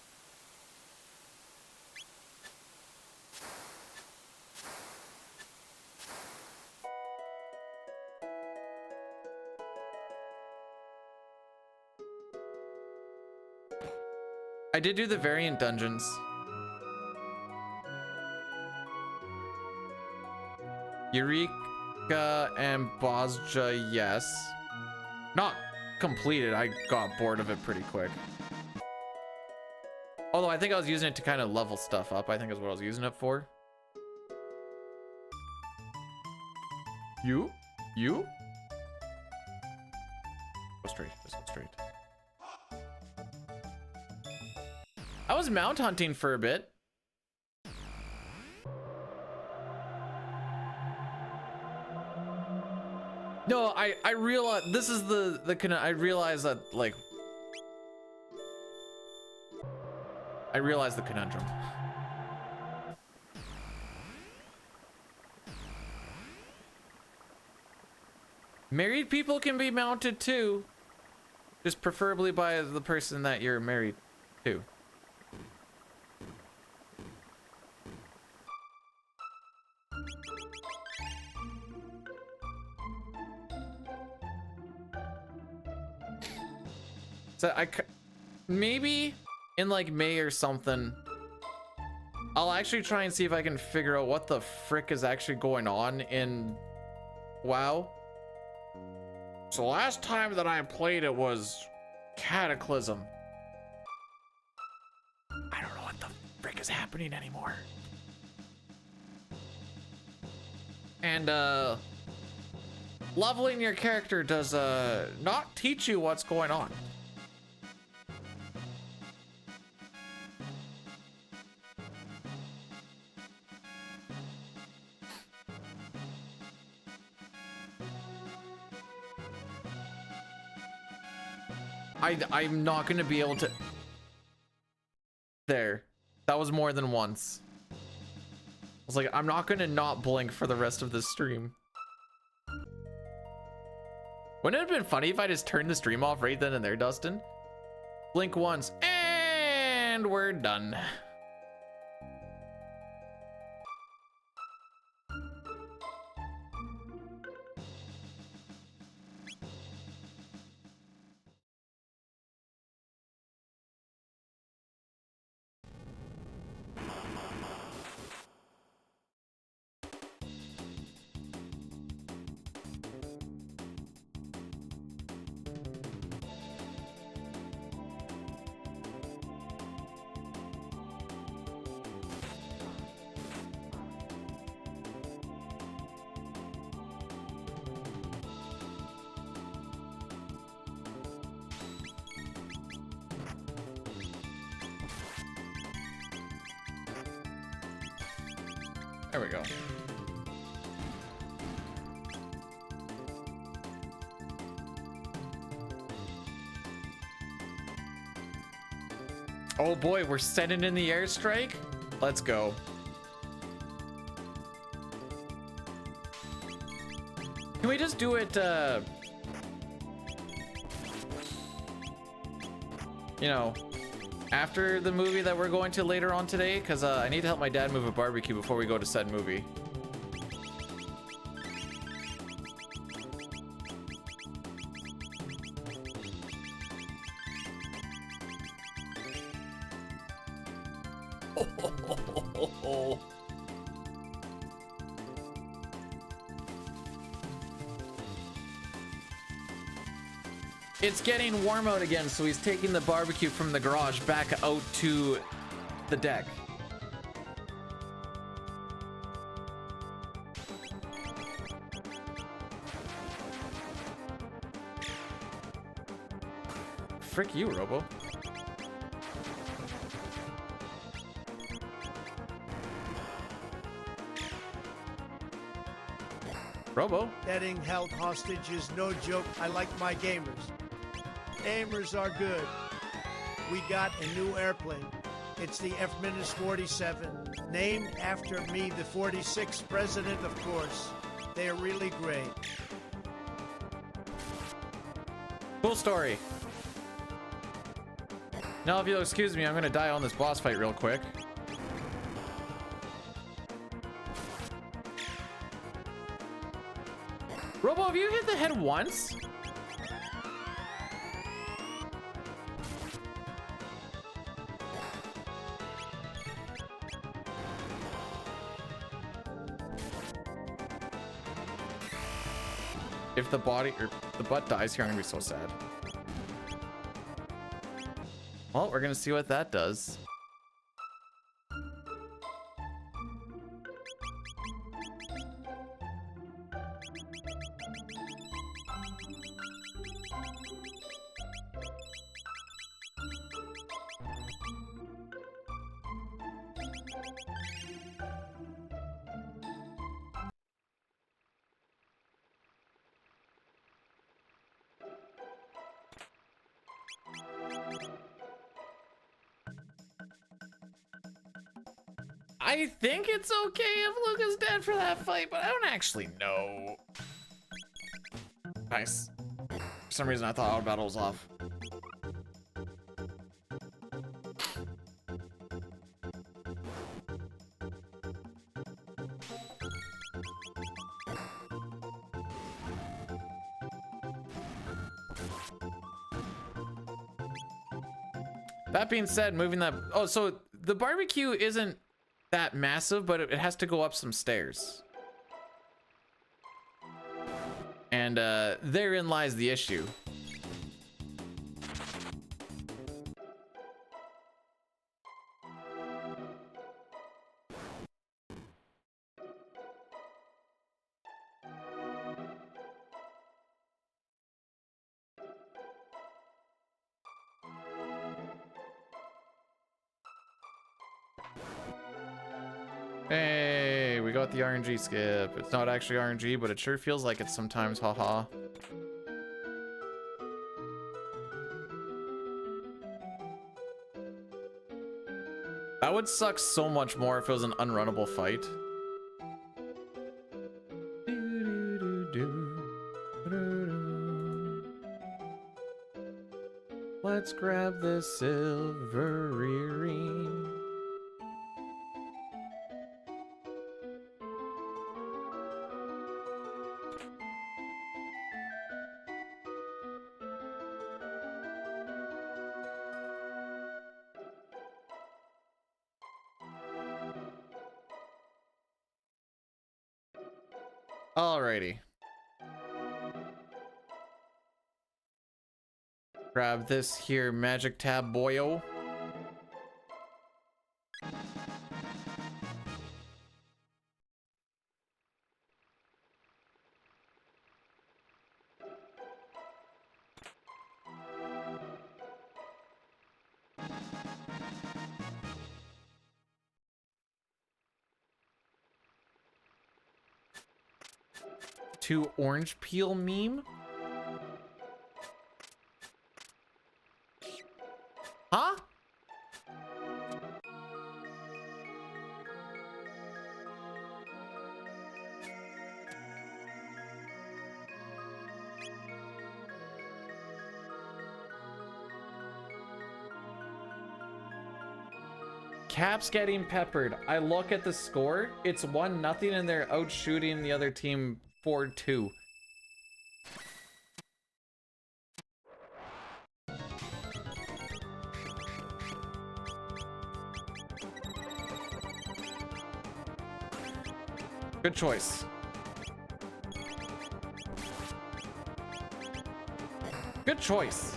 I did do the variant dungeons. Eureka and Bozja, yes. Not completed. I got bored of it pretty quick. Although I think I was using it to kind of level stuff up. I think is what I was using it for. You? Go straight. Just go straight. I was mount hunting for a bit. No, I realize this is I realize that, like, I realize the conundrum. Married people can be mounted too, just preferably by the person that you're married to. So maybe in like May or something, I'll actually try and see if I can figure out what the frick is actually going on in WoW. So last time that I played it was Cataclysm. I don't know what the frick is happening anymore. And leveling your character does not teach you what's going on. I'm not gonna be able to. There, that was more than once. I was like, I'm not gonna not blink for the rest of this stream. Wouldn't it have been funny if I just turned the stream off right then and there, Dustin? Blink once, and we're done. There we go. Oh boy, we're sending in the airstrike. Let's go. Can we just do it, you know, after the movie that we're going to later on today? Because I need to help my dad move a barbecue before we go to said movie. It's getting warm out again, so he's taking the barbecue from the garage back out to the deck. Frick you, Robo. Robo. Getting held hostage is no joke. I like my gamers. Gamers are good. We got a new airplane. It's the F-47, named after me, the 46th president, of course. They're really great. Cool story. Now, if you'll excuse me, I'm gonna die on this boss fight real quick. Robo, have you hit the head once? If the body or the butt dies here, I'm gonna be so sad. Well, we're gonna see what that does. I think it's okay if Luca's dead for that fight, but I don't actually know. Nice. For some reason, I thought auto battle was off. That being said, moving that... Oh, so the barbecue isn't that massive, but it has to go up some stairs. And therein lies the issue. Hey, we got the RNG skip. It's not actually RNG, but it sure feels like it sometimes, haha. That would suck so much more if it was an unrunnable fight. Let's grab this silver earring. Alrighty. Grab this here magic tab boyo. To orange peel meme? Huh? Cap's getting peppered. I look at the score. It's 1-0 and they're out shooting the other team 4-2. Good choice. Good choice.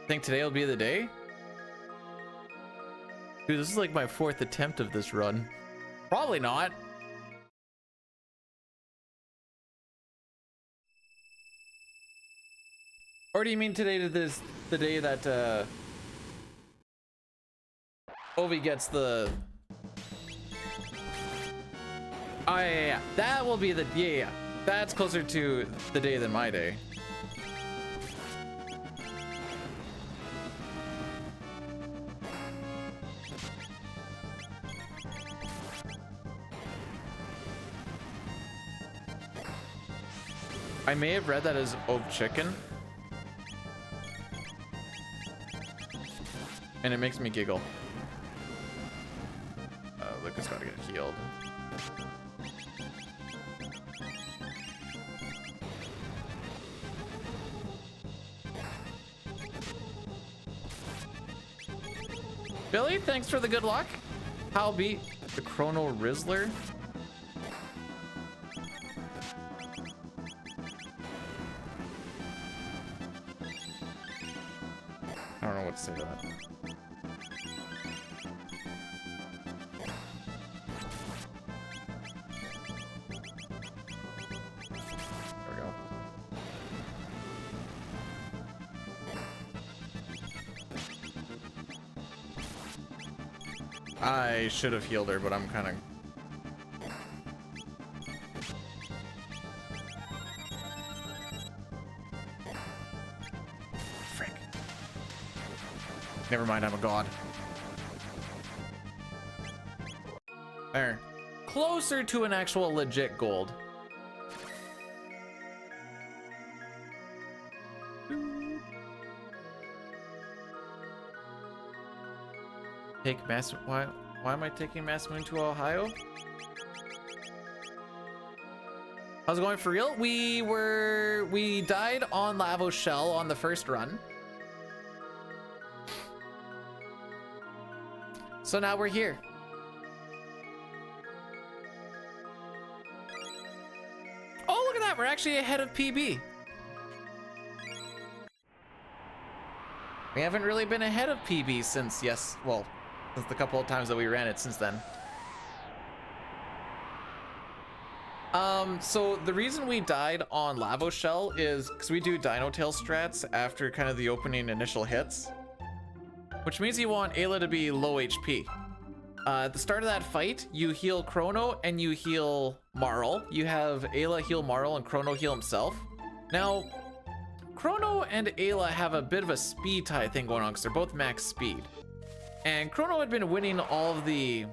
Think today will be the day? Dude, this is like my 4th attempt of this run. Probably not. Or do you mean today to this the day that Ovi gets the Oh yeah. That will be the yeah. That's closer to the day than my day. I may have read that as Ov chicken. And it makes me giggle. Lucas gotta get healed. Billy, thanks for the good luck. I'll be the Chrono Rizzler. I don't know what to say to that. There we go. I should have healed her, but I'm kind of... Frick. Never mind, I'm a god. There. Closer to an actual legit gold. Take Mass... Why am I taking Mass Moon to Ohio? How's it going for real? We died on Lavo Shell on the first run. So now we're here. Oh, look at that. We're actually ahead of PB. We haven't really been ahead of PB since, since the couple of times that we ran it since then. So the reason we died on Lavo Shell is because we do Dino Tail strats after kind of the opening initial hits, which means you want Ayla to be low HP. At the start of that fight, you heal Chrono and you heal Marl. You have Ayla heal Marl and Chrono heal himself. Now, Chrono and Ayla have a bit of a speed tie thing going on because they're both max speed. And Chrono had been winning all of the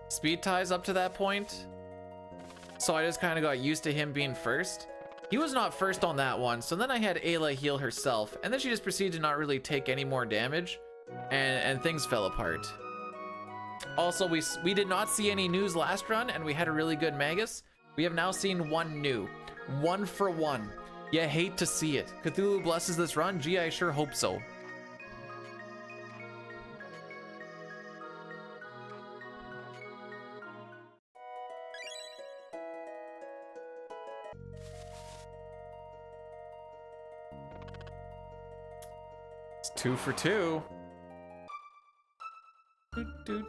speed ties up to that point. So I just kind of got used to him being first. He was not first on that one, so then I had Ayla heal herself, and then she just proceeded to not really take any more damage, and things fell apart. Also, we did not see any news last run, and we had a really good Magus. We have now seen one new. 1 for 1. You hate to see it. Cthulhu blesses this run? Gee, I sure hope so. It's 2 for 2. Do.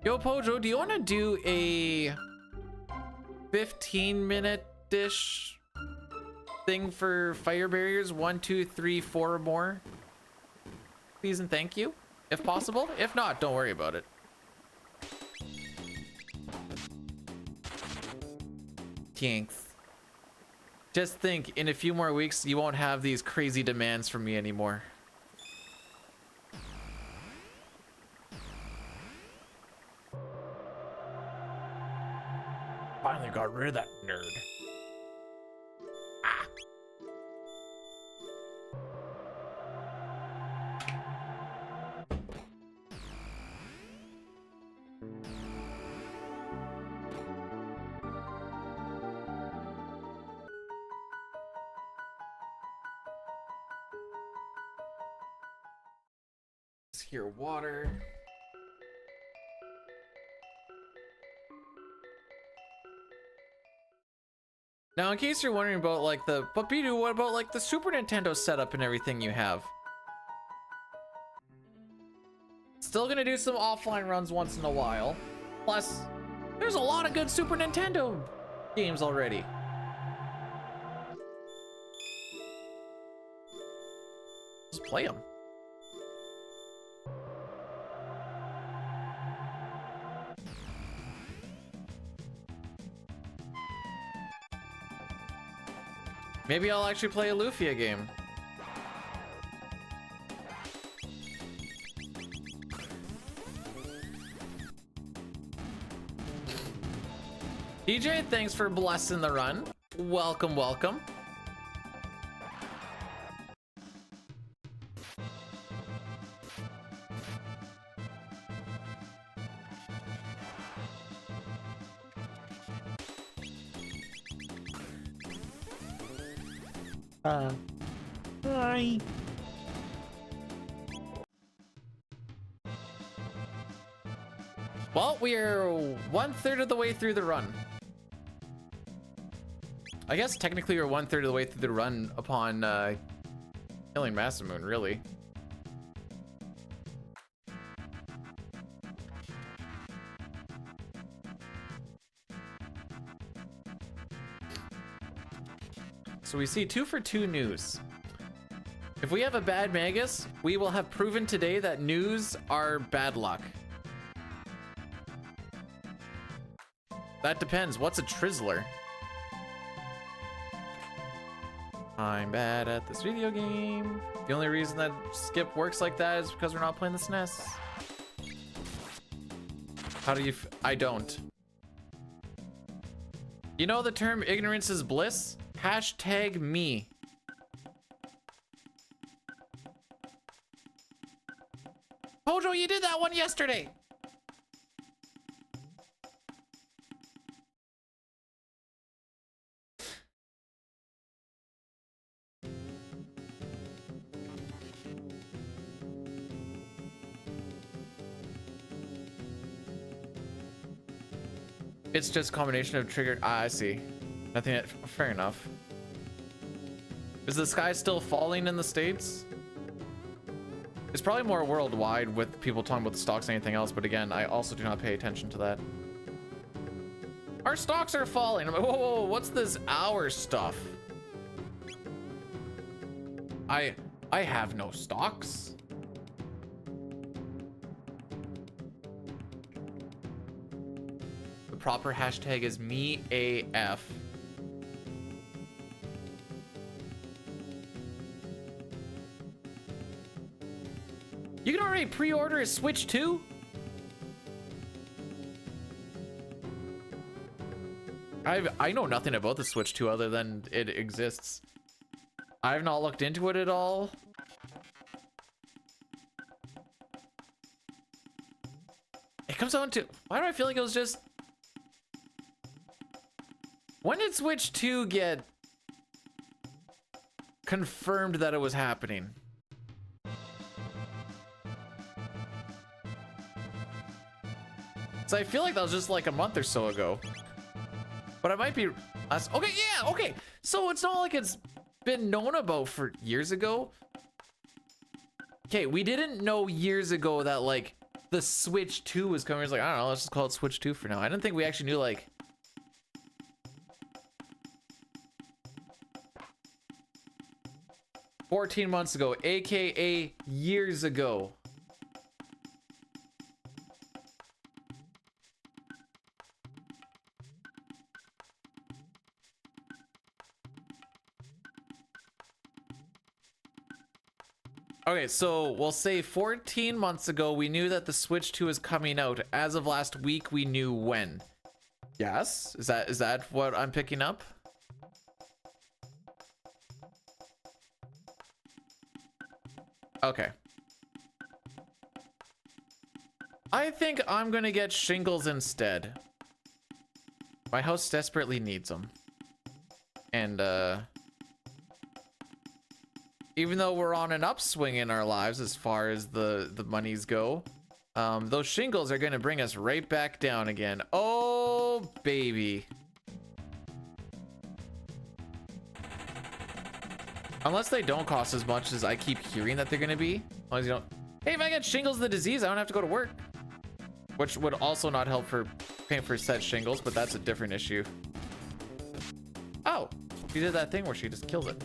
Yo, Pojo, do you want to do a 15-minute-ish thing for fire barriers? 1, 2, 3, 4 or more? Please and thank you, if possible. If not, don't worry about it. Thanks. Just think, in a few more weeks, you won't have these crazy demands from me anymore. Finally got rid of that nerd. Ah. Here, water. Now, in case you're wondering about like but Bidu, what about like the Super Nintendo setup and everything you have? Still gonna do some offline runs once in a while. Plus, there's a lot of good Super Nintendo games already. Just play them. Maybe I'll actually play a Lufia game. DJ, thanks for blessing the run. Welcome, welcome. Hi. Well, we are 1/3 of the way through the run. I guess technically we're 1/3 of the way through the run upon killing Masamune, really. So we see 2 for 2 news. If we have a bad Magus, we will have proven today that news are bad luck. That depends. What's a Trizzler? I'm bad at this video game. The only reason that skip works like that is because we're not playing the SNES. How do you I don't. You know the term ignorance is bliss? Hashtag me. Hojo, you did that one yesterday. It's just a combination of triggered. Ah, I see. Nothing. Fair enough. Is the sky still falling in the States? It's probably more worldwide with people talking about the stocks than anything else, but again, I also do not pay attention to that. Our stocks are falling. I'm like, whoa, whoa, what's this our stuff? I have no stocks. The proper hashtag is MeAF. You can already pre-order a Switch 2? I know nothing about the Switch 2 other than it exists. I've not looked into it at all. It comes down to, why do I feel like it was just... When did Switch 2 get confirmed that it was happening? So I feel like that was just like a month or so ago. But I might be last. Okay, yeah, okay. So it's not like it's been known about for years ago. Okay, we didn't know years ago that like the Switch 2 was coming. It's like, I don't know, let's just call it Switch 2 for now. I didn't think we actually knew like 14 months ago, aka years ago. Okay, so we'll say 14 months ago, we knew that the Switch 2 is coming out. As of last week, we knew when. Yes? Is that what I'm picking up? Okay. I think I'm gonna get shingles instead. My house desperately needs them. And, even though we're on an upswing in our lives as far as the monies go, those shingles are going to bring us right back down again. Oh, baby. Unless they don't cost as much as I keep hearing that they're going to be. As long as you don't... Hey, if I get shingles of the disease, I don't have to go to work. Which would also not help for paying for said shingles, but that's a different issue. Oh, she did that thing where she just kills it.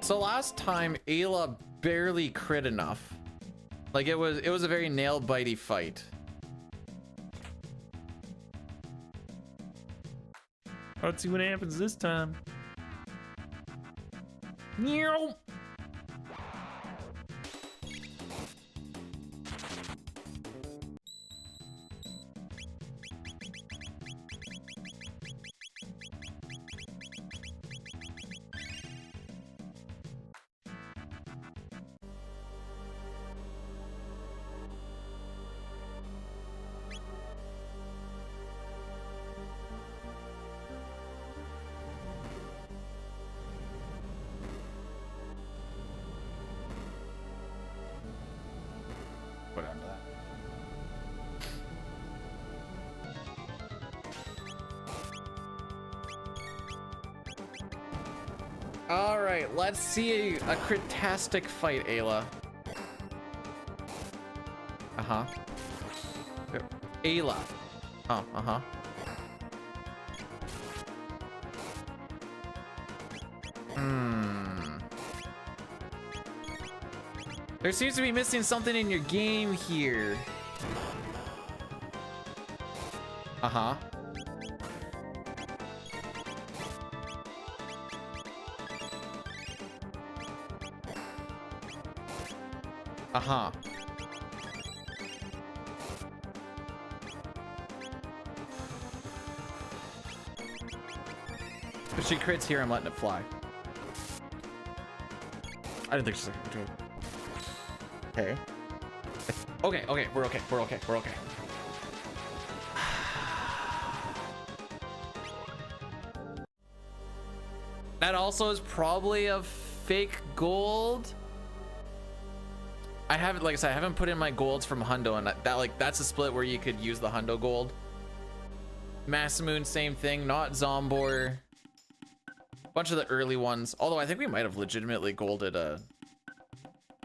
So last time Ayla barely crit enough. Like it was a very nail bitey fight. Let's see what happens this time. Meow. Put it under that. All right, let's see a critastic fight, Ayla. Uh-huh. Ayla. Oh, uh-huh. There seems to be missing something in your game here. Uh-huh. Uh-huh. If she crits here, I'm letting it fly. I didn't think she's like doing. Okay. Okay, okay, we're okay, we're okay, we're okay. That also is probably a fake gold. I haven't, like I said, I haven't put in my golds from Hundo, and that's a split where you could use the Hundo gold. Masamune, same thing, not Zombor. Bunch of the early ones, although I think we might have legitimately golded a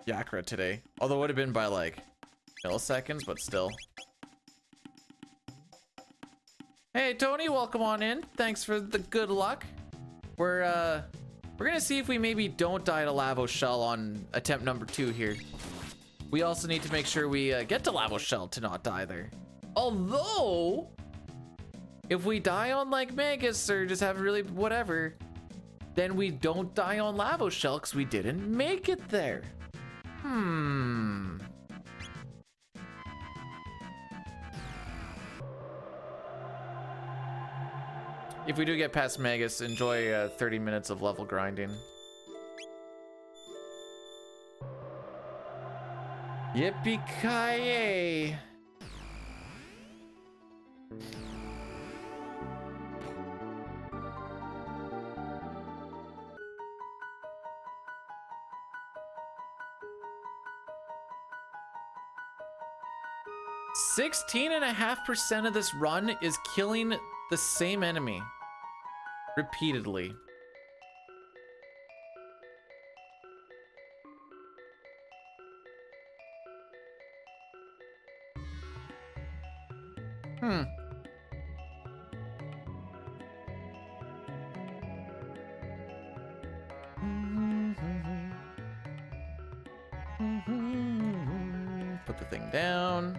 Yakra today, although it would have been by like milliseconds, but still. Hey Tony, welcome on in. Thanks for the good luck. We're gonna see if we maybe don't die to Lavo Shell on attempt number 2 here. We also need to make sure we get to Lavo Shell to not die there. Although, if we die on like Magus or just have really whatever, then we don't die on Lavo Shell because we didn't make it there. If we do get past Magus, enjoy 30 minutes of level grinding. Yippee-ki-yay! (16.5% of this run is killing the same enemy repeatedly. Put the thing down.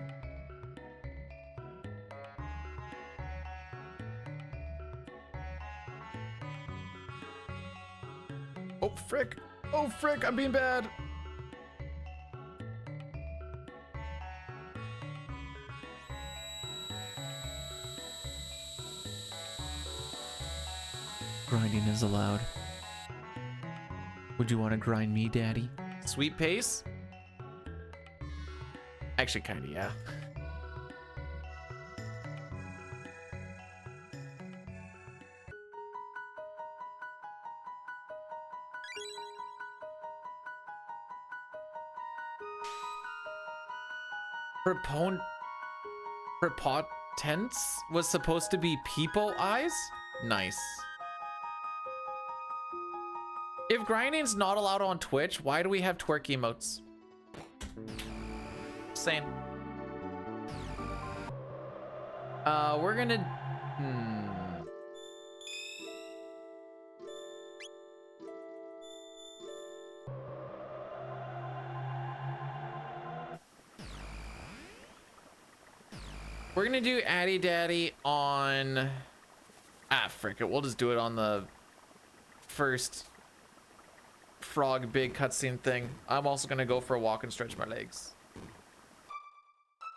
Oh, frick. Oh, frick. I'm being bad. grinding is allowed. Would you want to grind me, Daddy? Sweet pace? Actually, kinda, yeah. Prepotence was supposed to be people eyes? Nice. If grinding's not allowed on Twitch, why do we have twerk emotes? Same. We're gonna... We're gonna do Addy Daddy on... Ah, frick it. We'll just do it on the first frog big cutscene thing. I'm also gonna go for a walk and stretch my legs.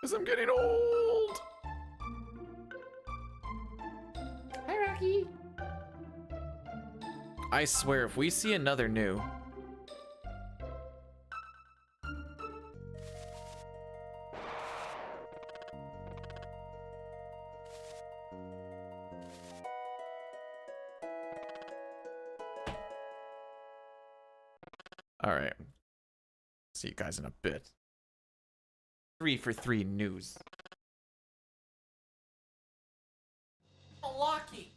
Because I'm getting old. Hi, Rocky. I swear, if we see another new... All right. See you guys in a bit. 3 for 3 news. Lucky.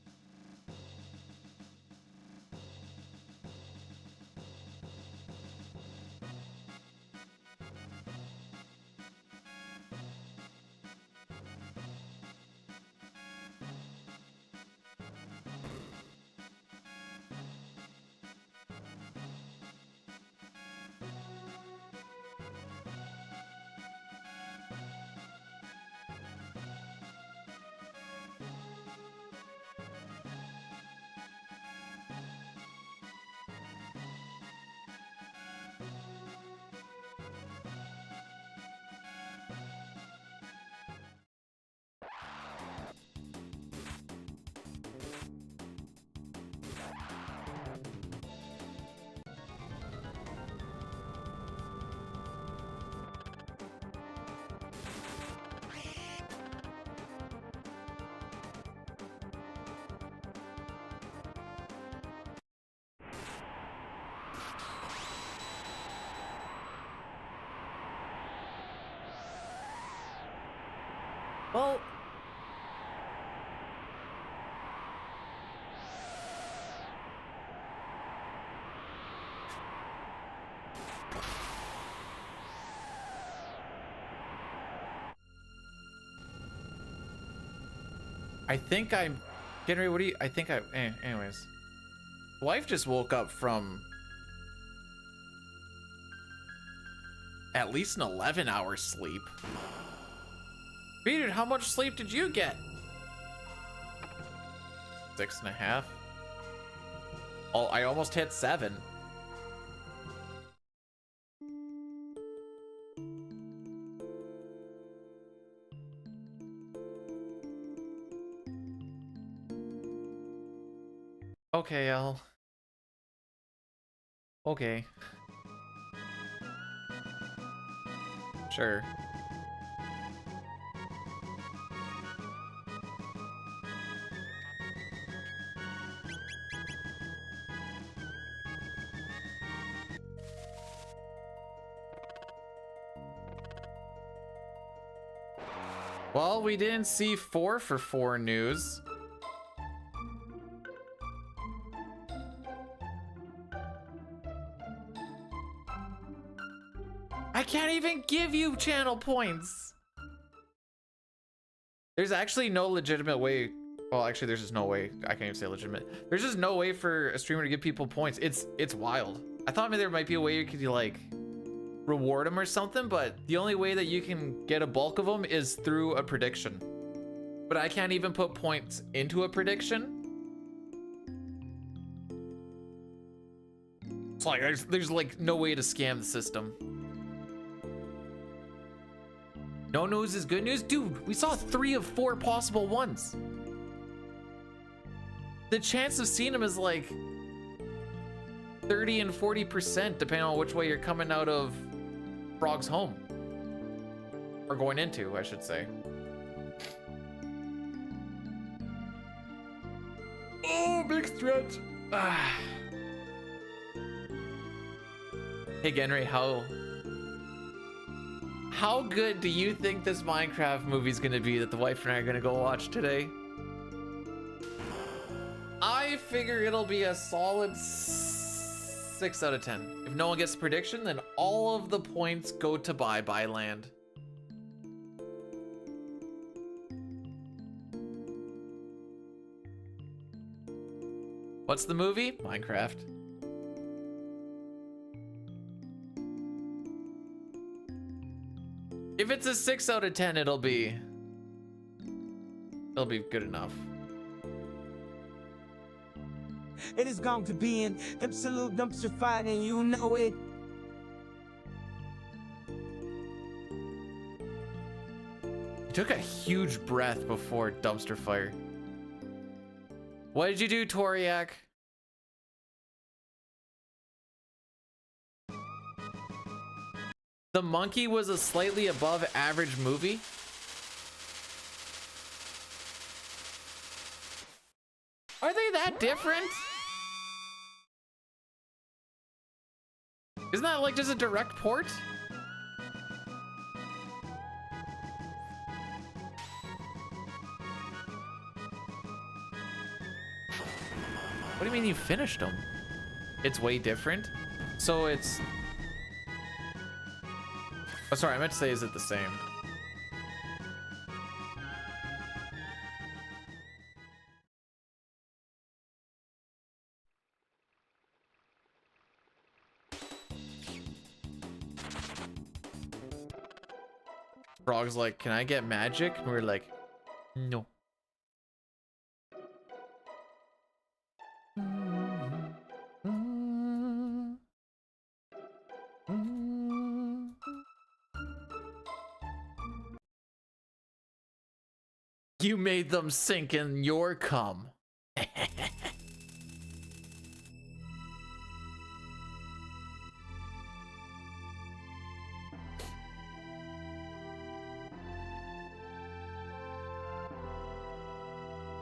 Well, I think I'm getting ready. What do you, I think I, anyways, wife just woke up from at least an 11-hour sleep. Dude, how much sleep did you get? 6.5. Oh, I almost hit 7. Okay, L. Okay. Sure. Well, we didn't see 4 for 4 news. I can't even give you channel points. There's actually no legitimate way. Well, actually, there's just no way. I can't even say legitimate. There's just no way for a streamer to give people points. It's wild. I thought maybe there might be a way you could like reward them or something, but the only way that you can get a bulk of them is through a prediction. But I can't even put points into a prediction. It's like there's like no way to scam the system. No news is good news? Dude, we saw 3 of 4 possible ones. The chance of seeing him is like 30 and 40% depending on which way you're coming out of Frog's home. Or going into, I should say. Oh, big threat. Ah. Hey Genry, how good do you think this Minecraft movie's gonna be that the wife and I are gonna go watch today? I figure it'll be a solid 6 out of 10. If no one gets the prediction, then all of the points go to Bye Bye Land. What's the movie? Minecraft. If it's a 6 out of 10, it'll be good enough. It is going to be an absolute dumpster fire, and you know it. He took a huge breath before dumpster fire. What did you do, Toriak? The Monkey was a slightly above average movie. Are they that different? Isn't that like just a direct port? What do you mean you finished them? It's way different. So it's... Oh, sorry, I meant to say, is it the same? Frog's like, can I get magic? And we're like, no. You made them sink in your cum.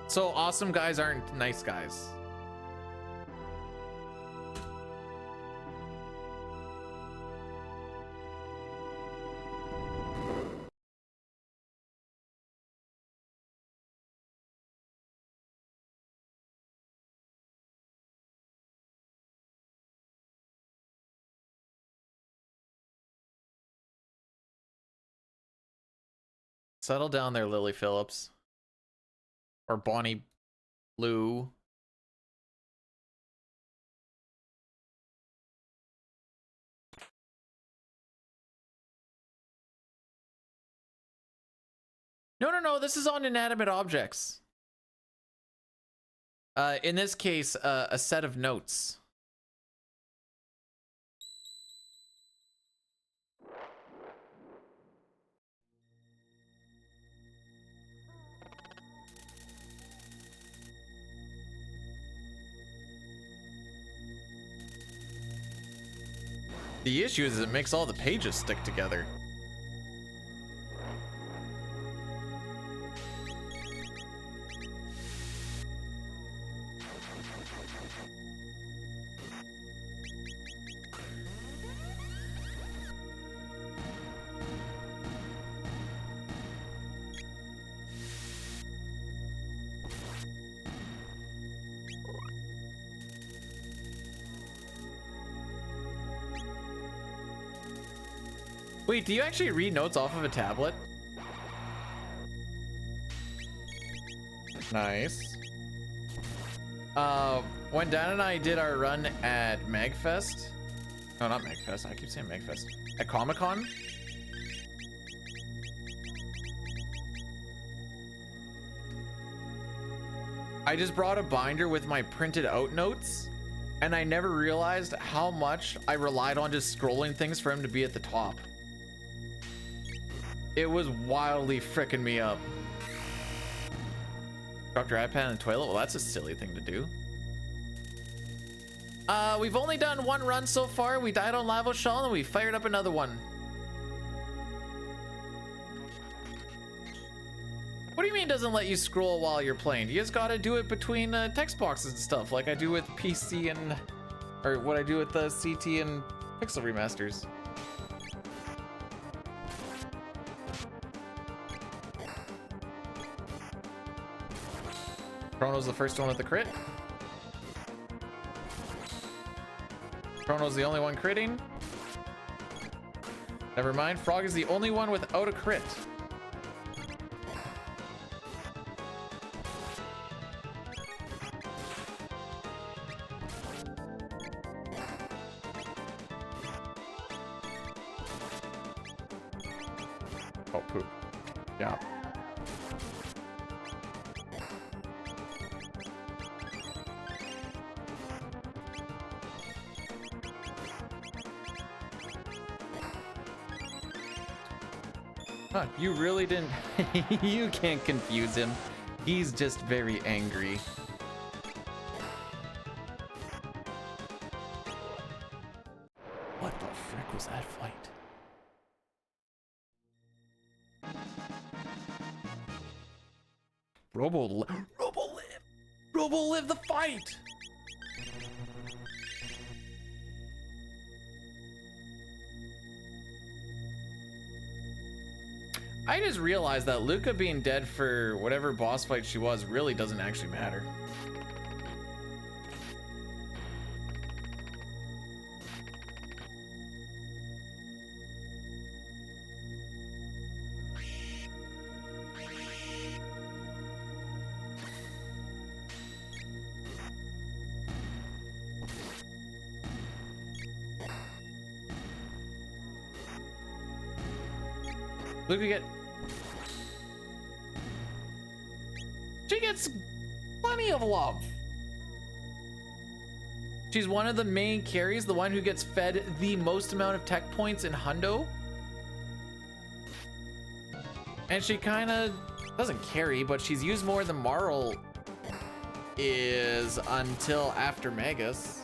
So awesome guys aren't nice guys. Settle down there, Lily Phillips. Or Bonnie Blue. No, this is on inanimate objects. In this case, a set of notes. The issue is it makes all the pages stick together. Wait, do you actually read notes off of a tablet? Nice. When Dan and I did our run at Magfest, no, not Magfest, I keep saying Magfest, at Comic-Con, I just brought a binder with my printed out notes, and I never realized how much I relied on just scrolling things for him to be at the top. It was wildly fricking me up. Dropped your iPad in the toilet? Well, that's a silly thing to do. We've only done one run so far. We died on Lavo Shell and we fired up another one. What do you mean doesn't let you scroll while you're playing? You just gotta do it between text boxes and stuff, like I do with PC and, or what I do with the CT and Pixel remasters. Chrono's the first one with the crit. Chrono's the only one critting. Never mind, Frog is the only one without a crit. Oh, poop. Yeah. Huh, you really didn't. You can't confuse him. He's just very angry. What the frick was that fight? Robo live the fight. I just realized that Luca being dead for whatever boss fight she was really doesn't actually matter. Luca she gets plenty of love. She's one of the main carries, the one who gets fed the most amount of tech points in Hundo. And she kind of doesn't carry, but she's used more than Marl is until after Magus.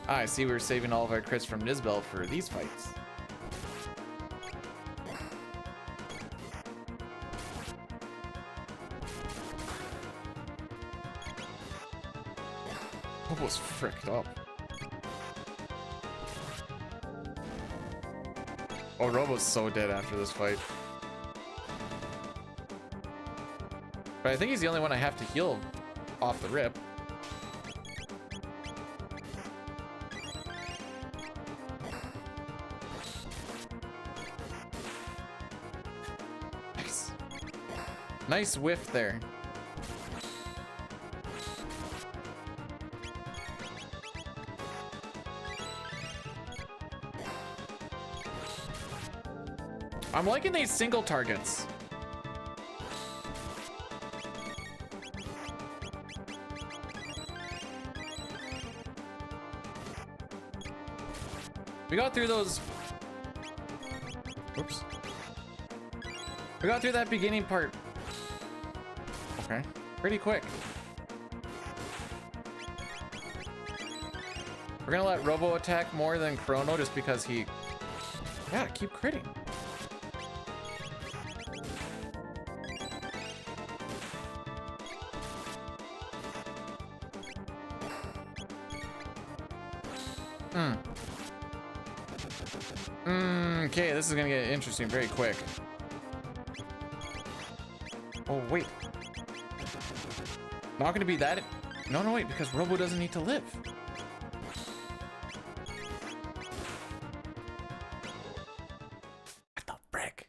I see we're saving all of our crits from Nizbel for these fights. Almost fricked up. Oh, Robo's so dead after this fight. But I think he's the only one I have to heal off the rip. Nice. Nice whiff there. I'm liking these single targets. We got through those. Oops. We got through that beginning part. Okay. Pretty quick. We're gonna let Robo attack more than Chrono just because he... Yeah, keep critting. Okay, this is gonna get interesting very quick. Oh, wait. Not gonna be that. No, wait, because Robo doesn't need to live. What the frick?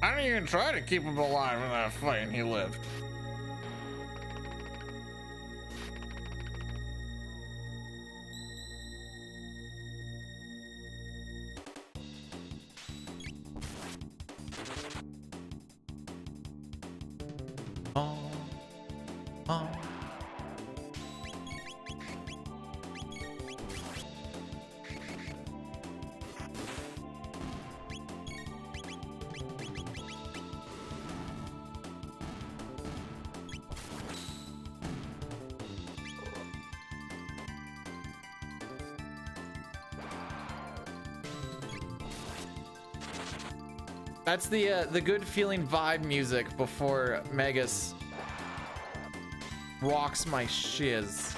I didn't even try to keep him alive in that fight and he lived. Oh, oh. That's the good feeling vibe music before Megas rocks my shiz.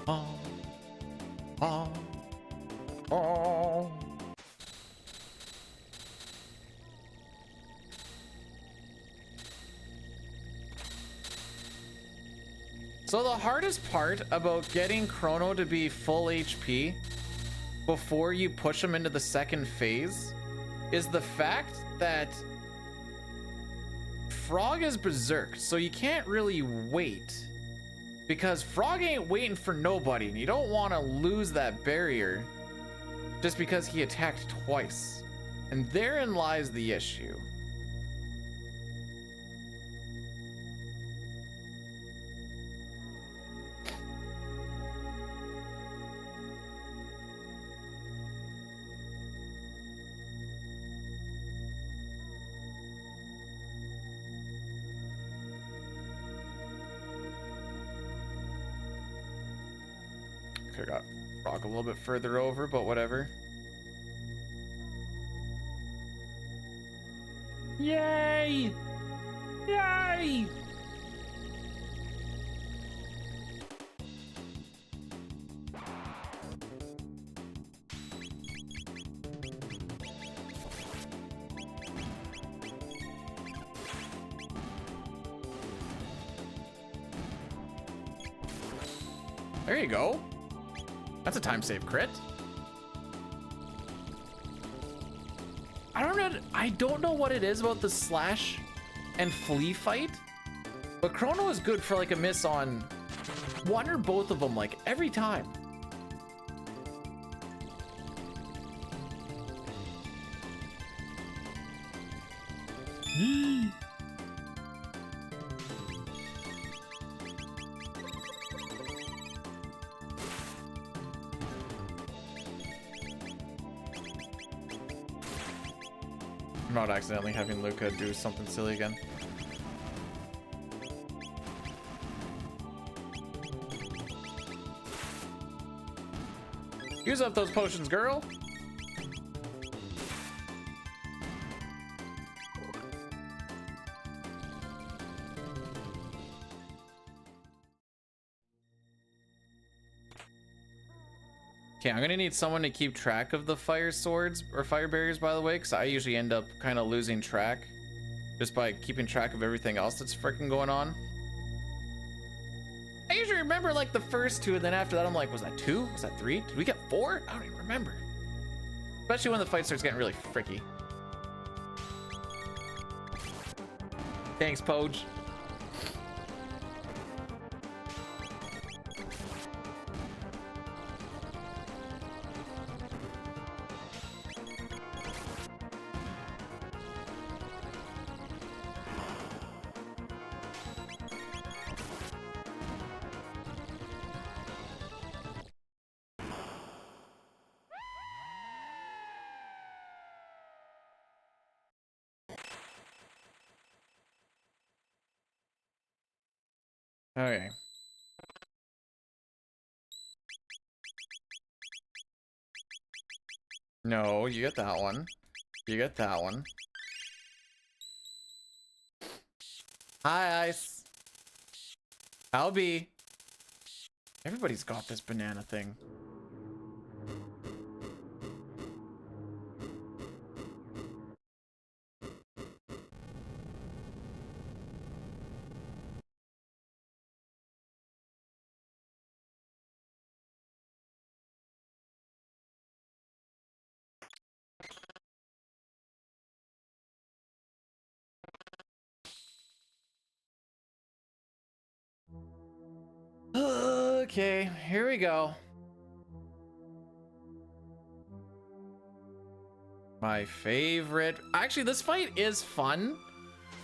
Oh, oh. Oh. So the hardest part about getting Chrono to be full HP before you push him into the second phase is the fact that Frog is berserked, so you can't really wait. Because Frog ain't waiting for nobody, and you don't want to lose that barrier just because he attacked twice. And therein lies the issue. Could have got Frog a little bit further over, but whatever. Yay! Yay! There you go. That's a time save crit. I don't know what it is about the slash and flea fight, but Chrono is good for like a miss on one or both of them like every time. I'm not accidentally having Luca do something silly again. Use up those potions, girl. Okay, I'm gonna need someone to keep track of the fire swords or fire barriers, by the way, because I usually end up kind of losing track just by keeping track of everything else that's freaking going on. I usually remember like the first two, and then after that I'm like, was that two? Was that three? Did we get four? I don't even remember. Especially when the fight starts getting really fricky. Thanks, Poge. Okay. No, you get that one. You get that one. Hi, Ice. I'll be. Everybody's got this banana thing. Okay, here we go. My favorite. Actually, this fight is fun,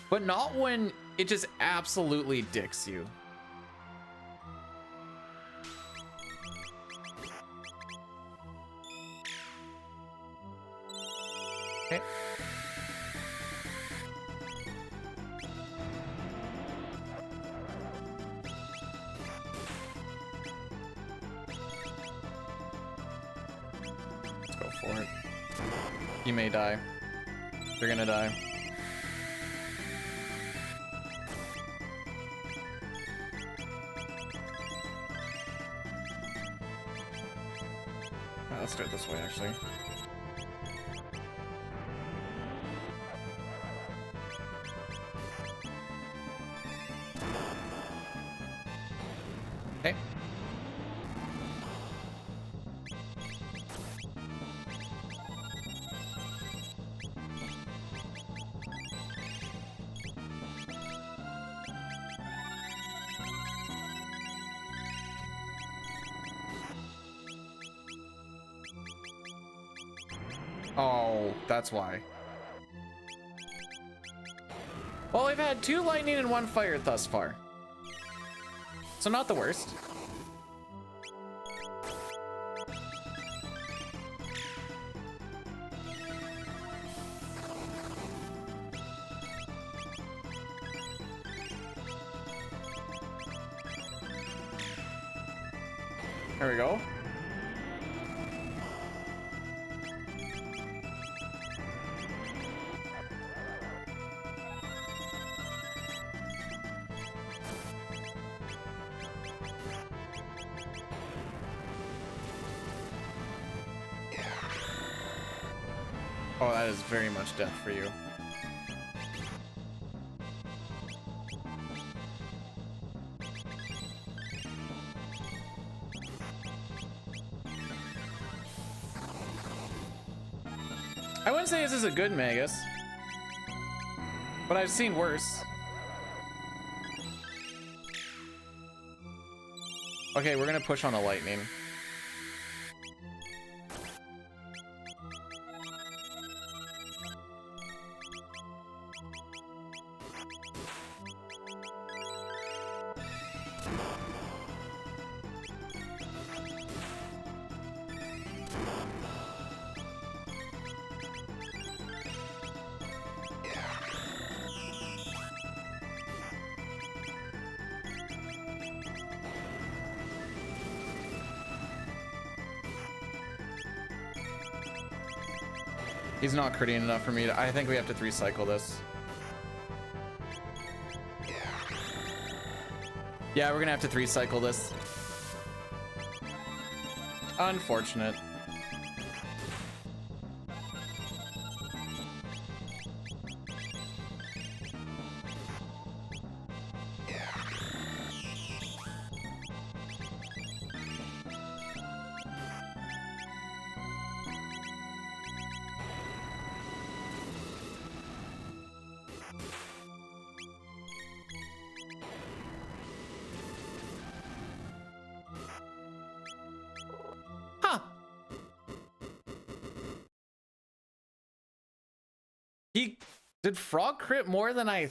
but not when it just absolutely dicks you. Okay. Let's go for it. You may die. You're gonna die. Let's do it this way, actually. Okay. Oh, that's why. Well, we've had 2 lightning and 1 fire thus far. So not the worst. There we go. Oh, that is very much death for you. I wouldn't say this is a good Magus, but I've seen worse. Okay, we're gonna push on a lightning. He's not critting enough for me to, I think we have to 3-cycle this. Yeah, we're gonna have to 3-cycle this. Unfortunate. Did Frog crit more than I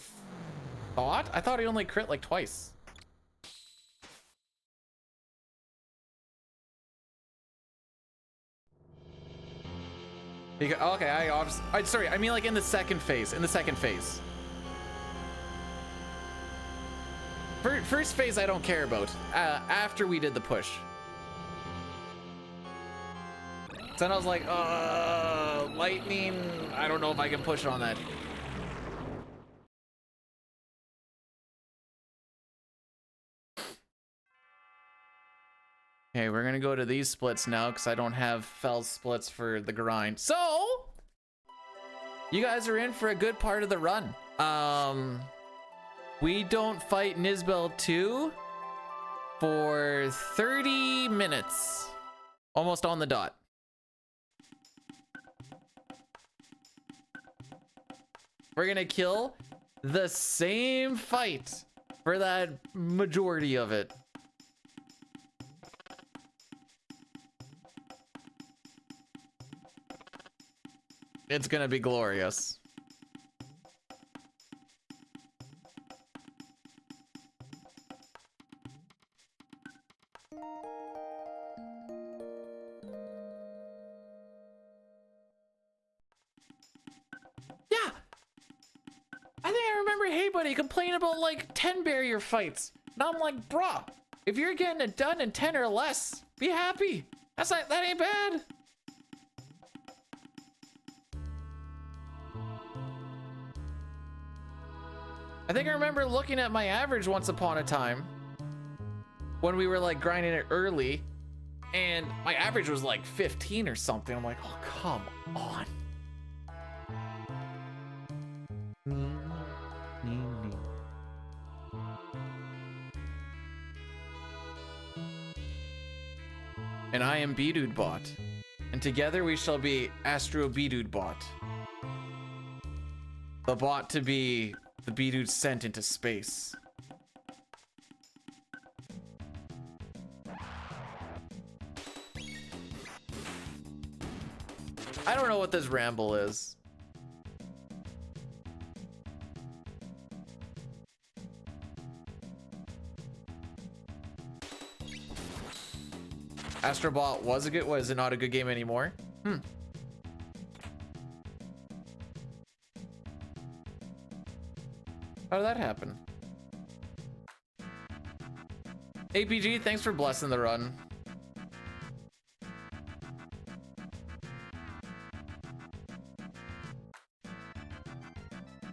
thought? I thought he only crit like twice. Okay, I obviously, sorry, I mean like in the second phase. First phase I don't care about. After we did the push. So then I was like, lightning, I don't know if I can push on that. Okay, we're gonna go to these splits now because I don't have fell splits for the grind. So, you guys are in for a good part of the run. We don't fight Nizbel 2 for 30 minutes. Almost on the dot. We're gonna kill the same fight for that majority of it. It's gonna be glorious. Yeah! I think I remember Hey Buddy complaining about like 10 barrier fights. Now I'm like, bruh, if you're getting it done in 10 or less, be happy. That ain't bad. I think I remember looking at my average once upon a time when we were like grinding it early, and my average was like 15 or something. I'm like, oh, come on. And I am B-Dude Bot, and together we shall be Astro B-Dude Bot. The bot to be the B-Dude sent into space. I don't know what this ramble is. Astrobot was it not a good game anymore? How did that happen? APG, thanks for blessing the run.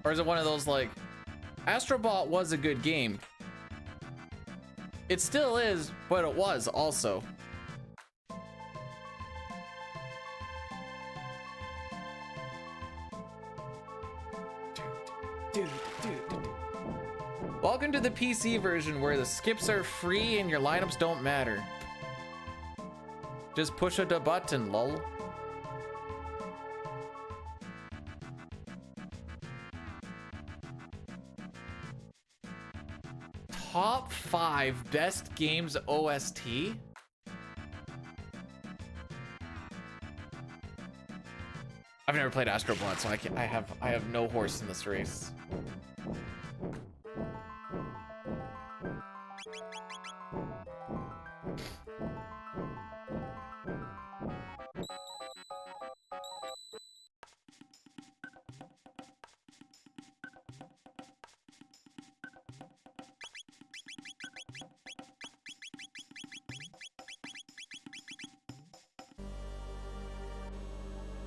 Or is it one of those like, Astrobot was a good game. It still is, but it was also. Welcome to the PC version where the skips are free and your lineups don't matter. Just push a button, lol. Top 5 best games OST? I've never played Astrobot, so I have no horse in this race.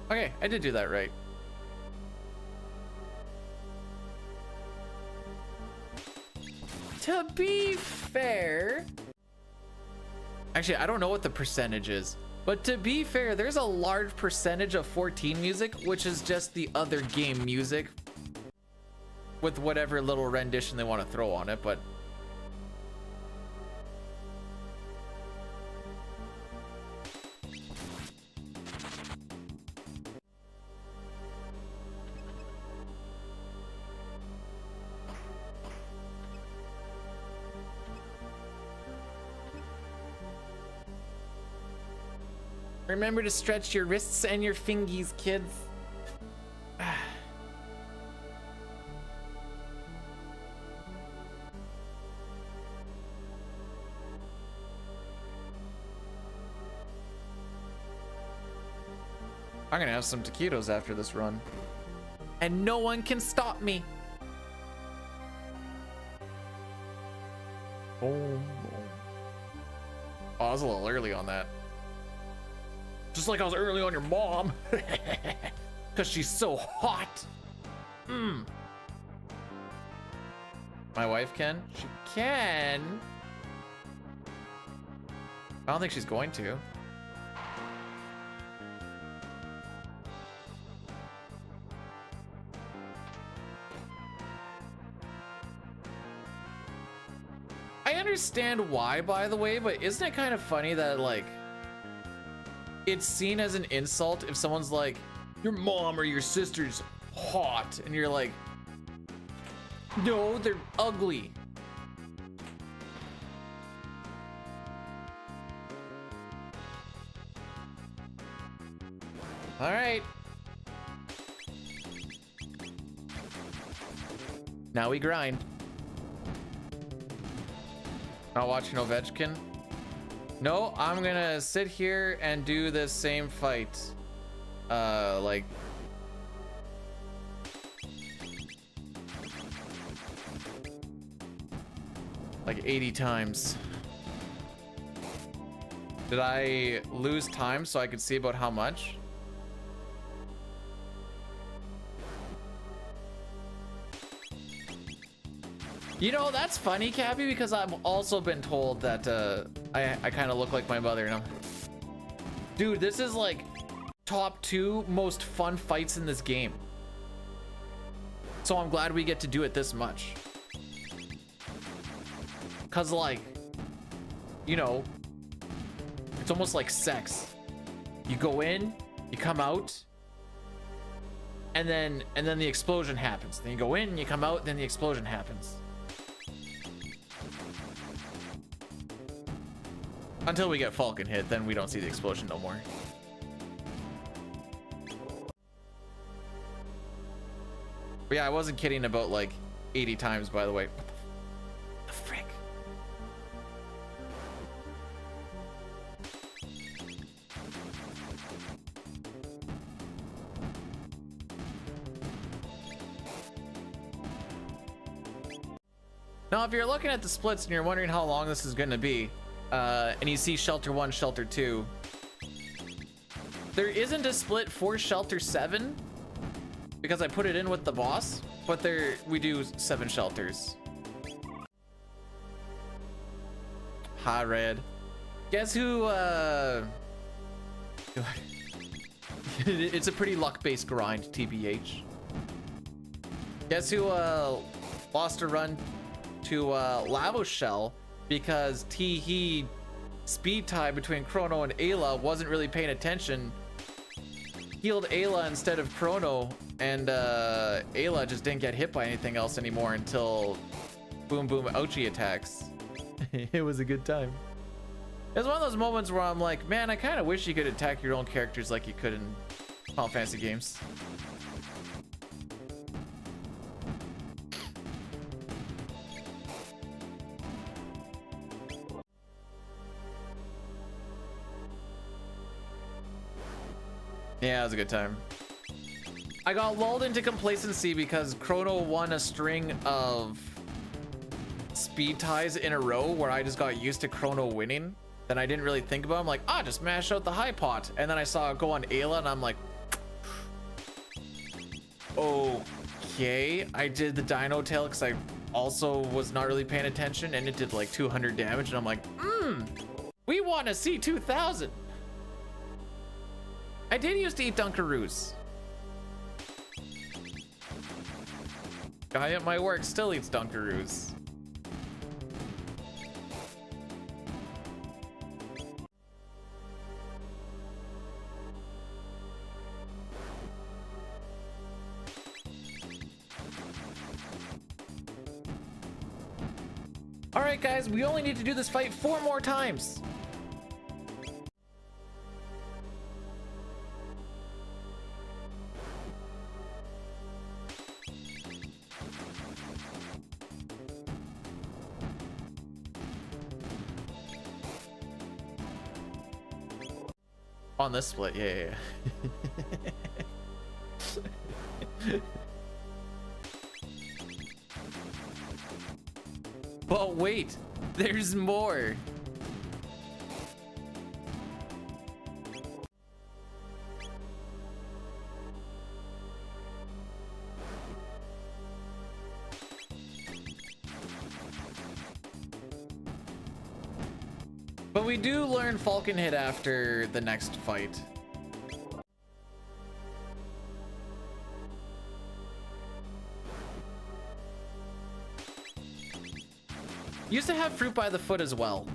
Okay, I did do that right. To be fair, actually, I don't know what the percentage is, but to be fair, there's a large percentage of 14 music, which is just the other game music with whatever little rendition they want to throw on it, but remember to stretch your wrists and your fingies, kids. I'm gonna have some taquitos after this run. And no one can stop me. Oh, I was a little early on that. Just like I was early on your mom. Because she's so hot. My wife can? She can. I don't think she's going to. I understand why, by the way, but isn't it kind of funny that, like, it's seen as an insult if someone's like, your mom or your sister's hot, and you're like, no, they're ugly. All right. Now we grind. Not watching Ovechkin. No, I'm gonna sit here and do this same fight. Like 80 times. Did I lose time so I could see about how much? You know, that's funny, Cappy, because I've also been told that I kind of look like my mother. And I'm... Dude, this is like top 2 most fun fights in this game. So I'm glad we get to do it this much. Cause like, you know, it's almost like sex. You go in, you come out, and then the explosion happens. Then you go in, you come out, then the explosion happens. Until we get Falcon hit, then we don't see the explosion no more. But yeah, I wasn't kidding about like 80 times, by the way. The frick? Now, if you're looking at the splits and you're wondering how long this is going to be, and you see Shelter 1, Shelter 2, there isn't a split for Shelter 7 because I put it in with the boss, but we do 7 shelters. Hi, Red. Guess who, it's a pretty luck-based grind, TBH. Guess who, lost a run to Lavo Shell because he speed tie between Chrono and Ayla wasn't really paying attention, healed Ayla instead of Chrono, and Ayla just didn't get hit by anything else anymore until boom boom ouchie attacks. It was a good time. It was one of those moments where I'm like, man, I kind of wish you could attack your own characters like you could in Final Fantasy games. Yeah, it was a good time. I got lulled into complacency because Chrono won a string of speed ties in a row where I just got used to Chrono winning. Then I didn't really think about it. I'm like, just mash out the high pot. And then I saw it go on Ayla and I'm like, okay. I did the Dino Tail because I also was not really paying attention and it did like 200 damage. And I'm like, we want to see 2000. I did used to eat Dunkaroos. Guy at my work still eats Dunkaroos. All right, guys, we only need to do this fight 4 more times. On this split, yeah. But wait, there's more. But we do learn Falcon hit after the next fight. Used to have fruit by the foot as well.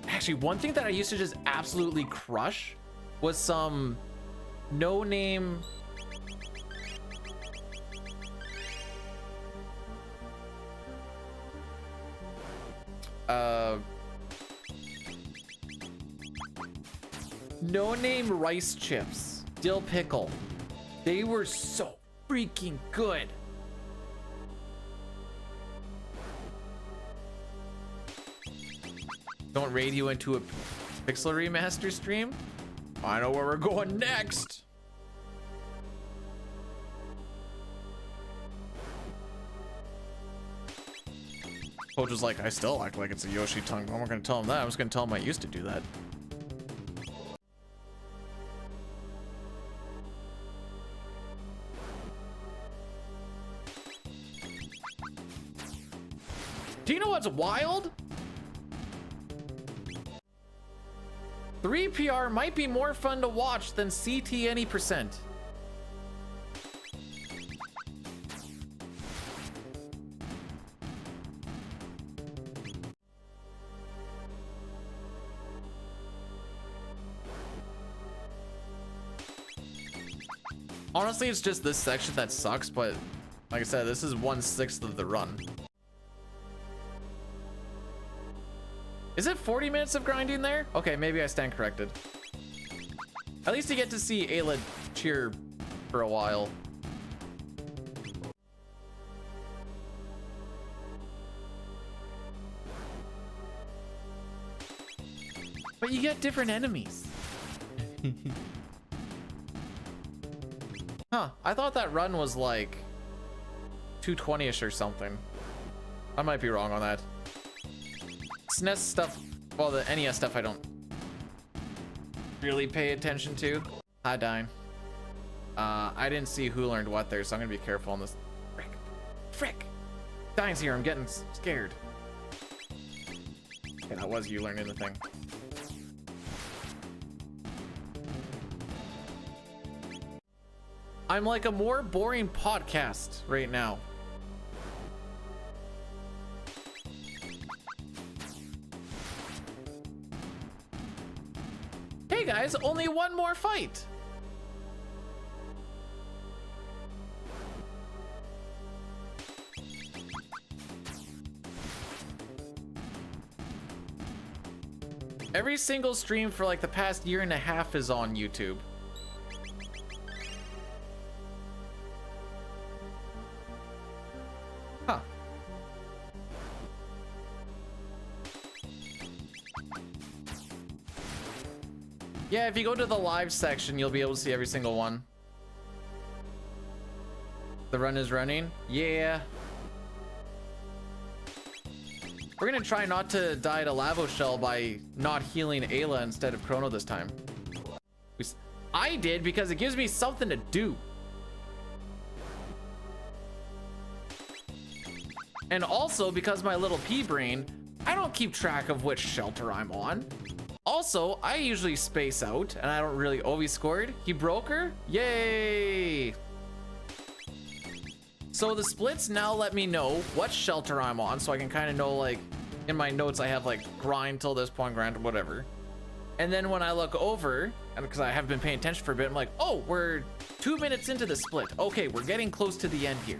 Actually, one thing that I used to just absolutely crush was some no-name no-name rice chips, dill pickle. They were so freaking good. Don't raid you into a Pixel Remaster stream? I know where we're going next. Coach was like, I still act like it's a Yoshi tongue, but I'm not gonna tell him that. I'm just gonna tell him I used to do that. Do you know what's wild? 3PR might be more fun to watch than CT any percent. Honestly, it's just this section that sucks, but like I said, this is 1/6 of the run. Is it 40 minutes of grinding there? Okay, maybe I stand corrected. At least you get to see Ayla cheer for a while. But you get different enemies. Huh, I thought that run was like 220-ish or something. I might be wrong on that. SNES stuff, well, the NES stuff I don't really pay attention to. Hi, Dine. I didn't see who learned what there, so I'm gonna be careful on this. Frick! Dine's here, I'm getting scared. Okay, that was you learning the thing. I'm like a more boring podcast right now. Hey guys, only one more fight. Every single stream for like the past year and a half is on YouTube. Huh. Yeah, if you go to the live section, you'll be able to see every single one. The run is running? Yeah. We're gonna try not to die to Lavo Shell by not healing Ayla instead of Chrono this time. I did because it gives me something to do. And also because my little pea brain, I don't keep track of which shelter I'm on. Also, I usually space out and I don't really always scored. He broke her? Yay! So the splits now let me know what shelter I'm on, so I can kind of know, like, in my notes I have like grind till this point, grind, whatever. And then when I look over, and because I have been paying attention for a bit, I'm like, oh, we're 2 minutes into the split. Okay, we're getting close to the end here.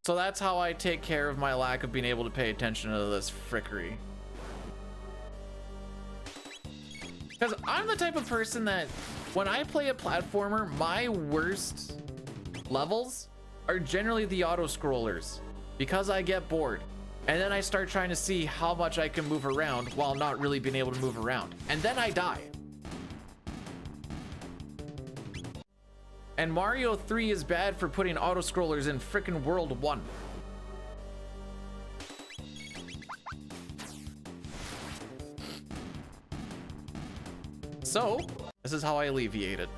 So that's how I take care of my lack of being able to pay attention to this frickery. Because I'm the type of person that when I play a platformer, my worst levels are generally the auto scrollers because I get bored. And then I start trying to see how much I can move around while not really being able to move around. And then I die. And Mario 3 is bad for putting auto scrollers in frickin' World 1. So, this is how I alleviate it.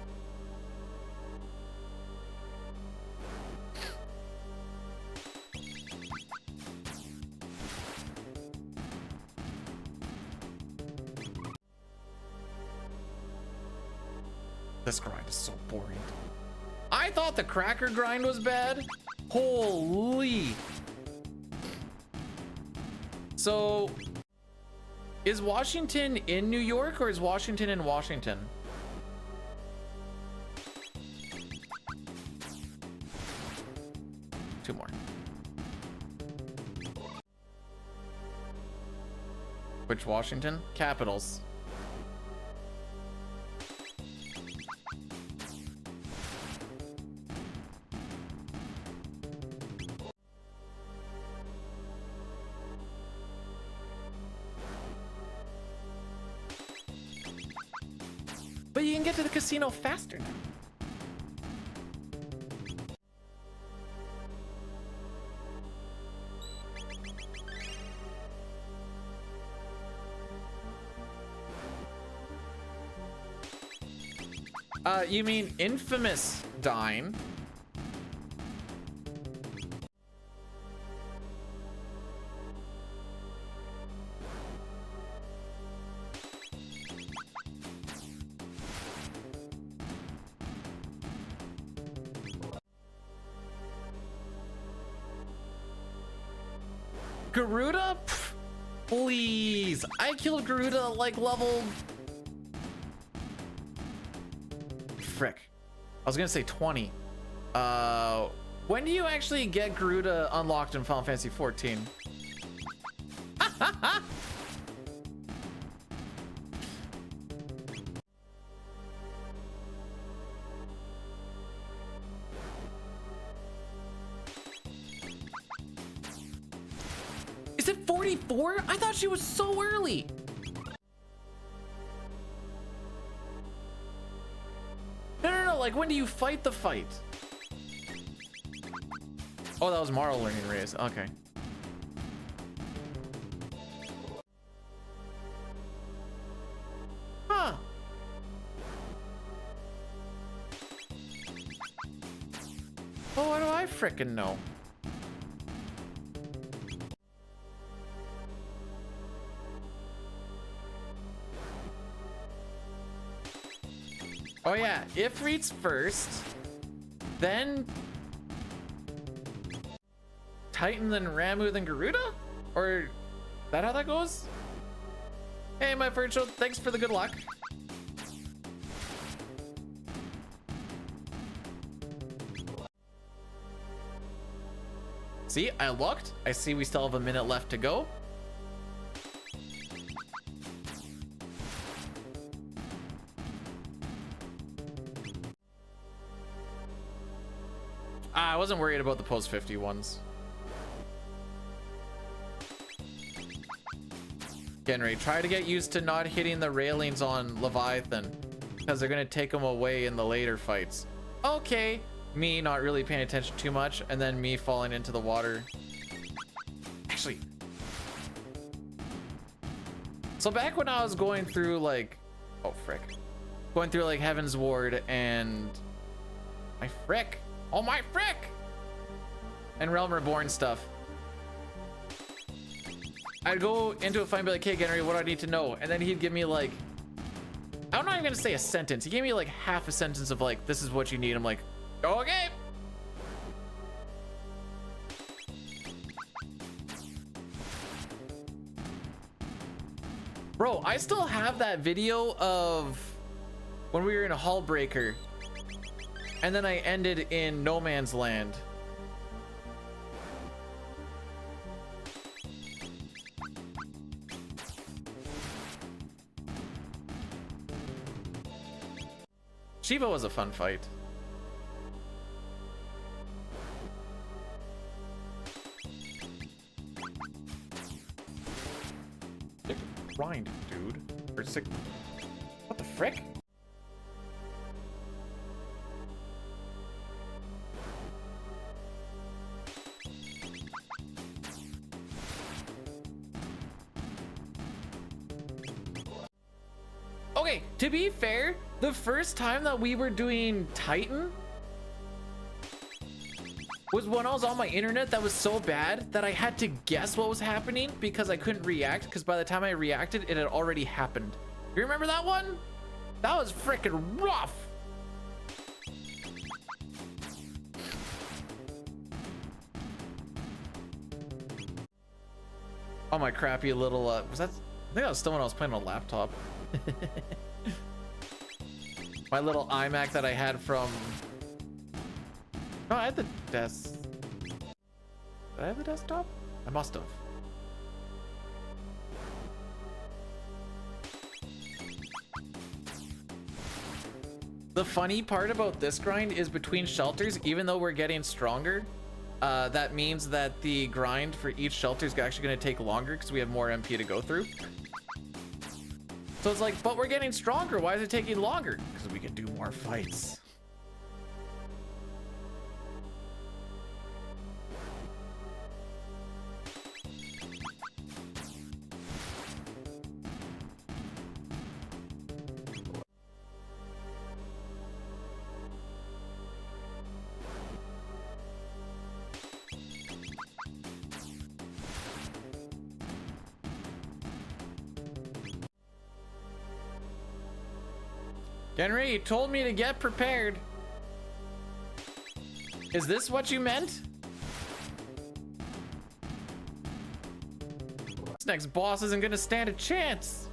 This grind is so boring. I thought the cracker grind was bad. Holy. So, is Washington in New York or is Washington in Washington? Two more. Which Washington? Capitals. But you can get to the casino faster now. You mean infamous Dine? Garuda? Pff, please. I killed Garuda like level... Frick. I was gonna say 20. When do you actually get Garuda unlocked in Final Fantasy 14? Is it 44? I thought she was so early. No, like when do you fight the fight? Oh, that was Marl learning race. Okay. Huh. Oh, what do I frickin' know? Oh yeah, Ifrit's first, then Titan, then Ramu, then Garuda? Or is that how that goes? Hey, my Virtual, thanks for the good luck. See, I looked. I see we still have a minute left to go. I wasn't worried about the post 50 ones. Genry, try to get used to not hitting the railings on Leviathan because they're gonna take them away in the later fights. Okay, me not really paying attention too much, and then me falling into the water. Actually, so back when I was going through like, oh frick, going through like Heaven's Ward and my frick. Oh my frick! And Realm Reborn stuff. I'd go into a fight and be like, hey, Genry, what do I need to know? And then he'd give me like, I'm not even gonna say a sentence. He gave me like half a sentence of like, this is what you need. I'm like, okay. Bro, I still have that video of when we were in a Hall Breaker. And then I ended in No Man's Land. Shiva was a fun fight. Sick grind, dude. Or sick. What the frick? Okay, to be fair, the first time that we were doing Titan was when I was on my internet that was so bad that I had to guess what was happening because I couldn't react, because by the time I reacted, it had already happened. You remember that one? That was freaking rough. Oh my crappy little, was that, I think that was still when I was playing on a laptop. My little iMac that I had from, no, I had the desk. Did I have the desktop? I must have. The funny part about this grind is between shelters, even though we're getting stronger, that means that the grind for each shelter is actually going to take longer because we have more MP to go through. So it's like, but we're getting stronger. Why is it taking longer? Because we can do more fights. Henry, you told me to get prepared. Is this what you meant? This next boss isn't gonna stand a chance.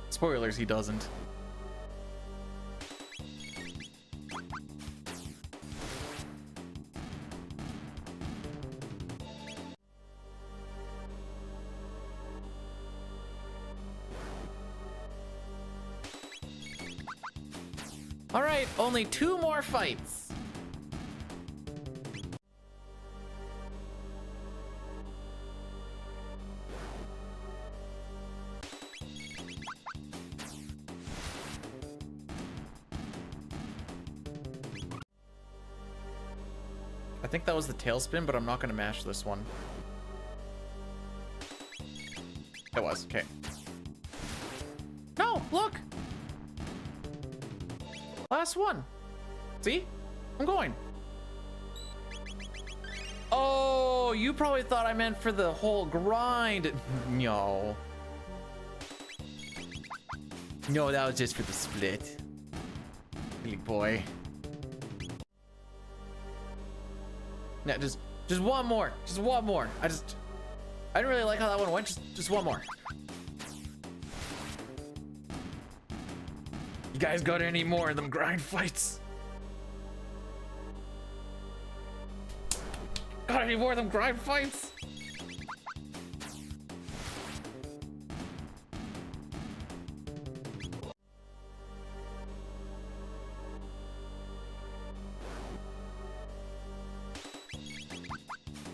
Spoilers, he doesn't. All right, only 2 more fights. I think that was the tailspin, but I'm not gonna mash this one. It was, okay. No, look! Last one. See? I'm going. Oh, you probably thought I meant for the whole grind. No. No, that was just for the split. Big boy. Now, just one more. Just one more. I didn't really like how that one went. Just one more. You guys got any more of them grind fights? Got any more of them grind fights?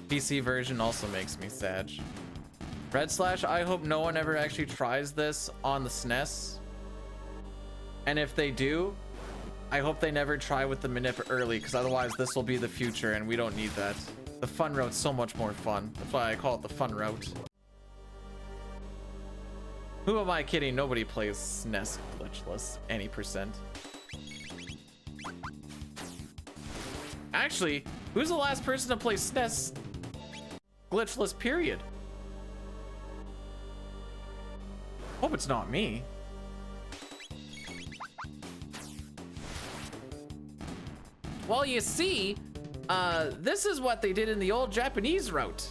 PC version also makes me sad. Red Slash, I hope no one ever actually tries this on the SNES. And if they do, I hope they never try with the manip early, because otherwise this will be the future and we don't need that. The fun route's so much more fun. That's why I call it the fun route. Who am I kidding? Nobody plays SNES glitchless any percent. Actually, who's the last person to play SNES glitchless period? Hope it's not me. Well, you see, this is what they did in the old Japanese route.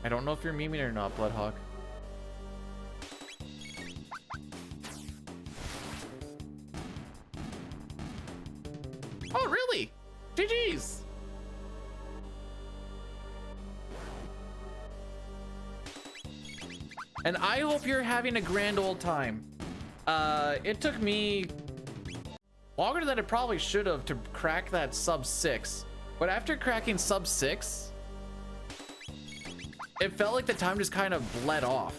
I don't know if you're memeing or not, Bloodhawk. Oh, really? GG's. And I hope you're having a grand old time. It took me longer than it probably should have to crack that sub 6. But after cracking sub 6, it felt like the time just kind of bled off.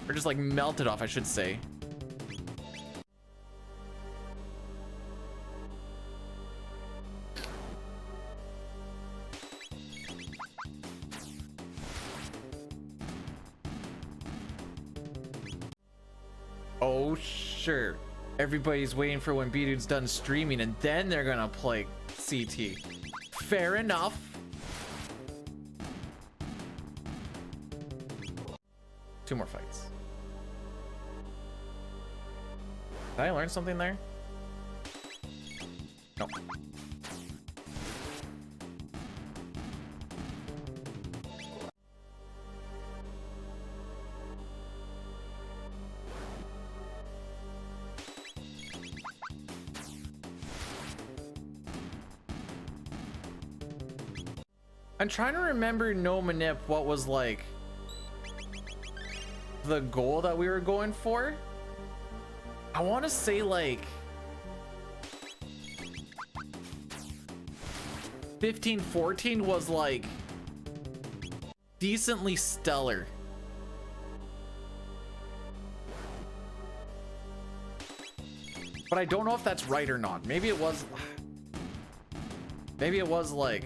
Or just like melted off, I should say. Oh, sure. Everybody's waiting for when B-Dude's done streaming and then they're gonna play CT. Fair enough. Two more fights. Did I learn something there? No. I'm trying to remember no manip what was like the goal that we were going for. I want to say like 15, 14 was like decently stellar. But I don't know if that's right or not. Maybe it was like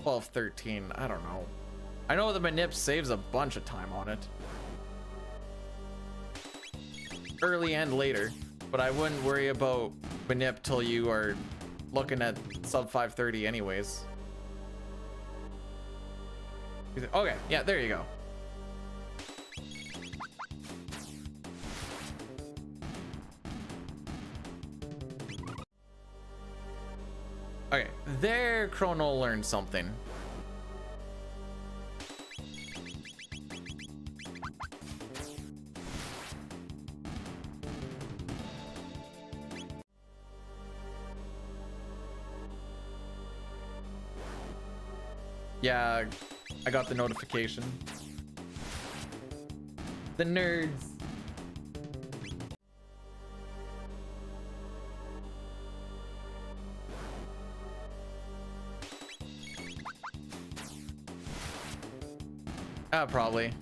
12, 13. I don't know. I know the manip saves a bunch of time on it. Early and later. But I wouldn't worry about manip till you are looking at sub 530 anyways. Okay, yeah, there you go. Okay, there Chrono learned something. Yeah, I got the notification. The nerds. Probably.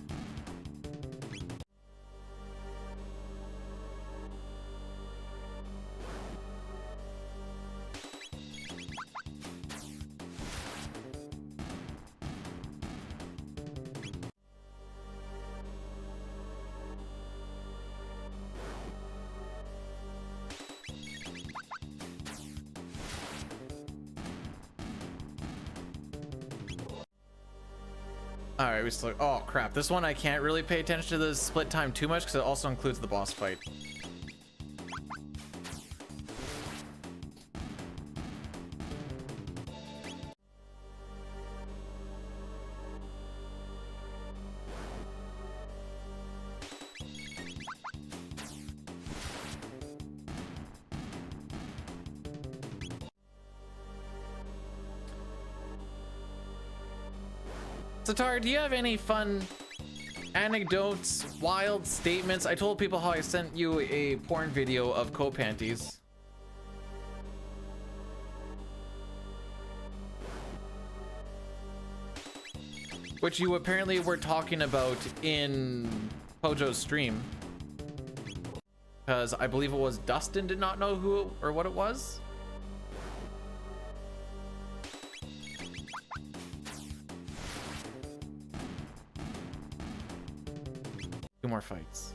All right, we still. Oh crap! This one I can't really pay attention to the split time too much because it also includes the boss fight. Satar, do you have any fun anecdotes, wild statements? I told people how I sent you a porn video of co-panties. Which you apparently were talking about in Pojo's stream. Because I believe it was Dustin did not know who or what it was. Two more fights.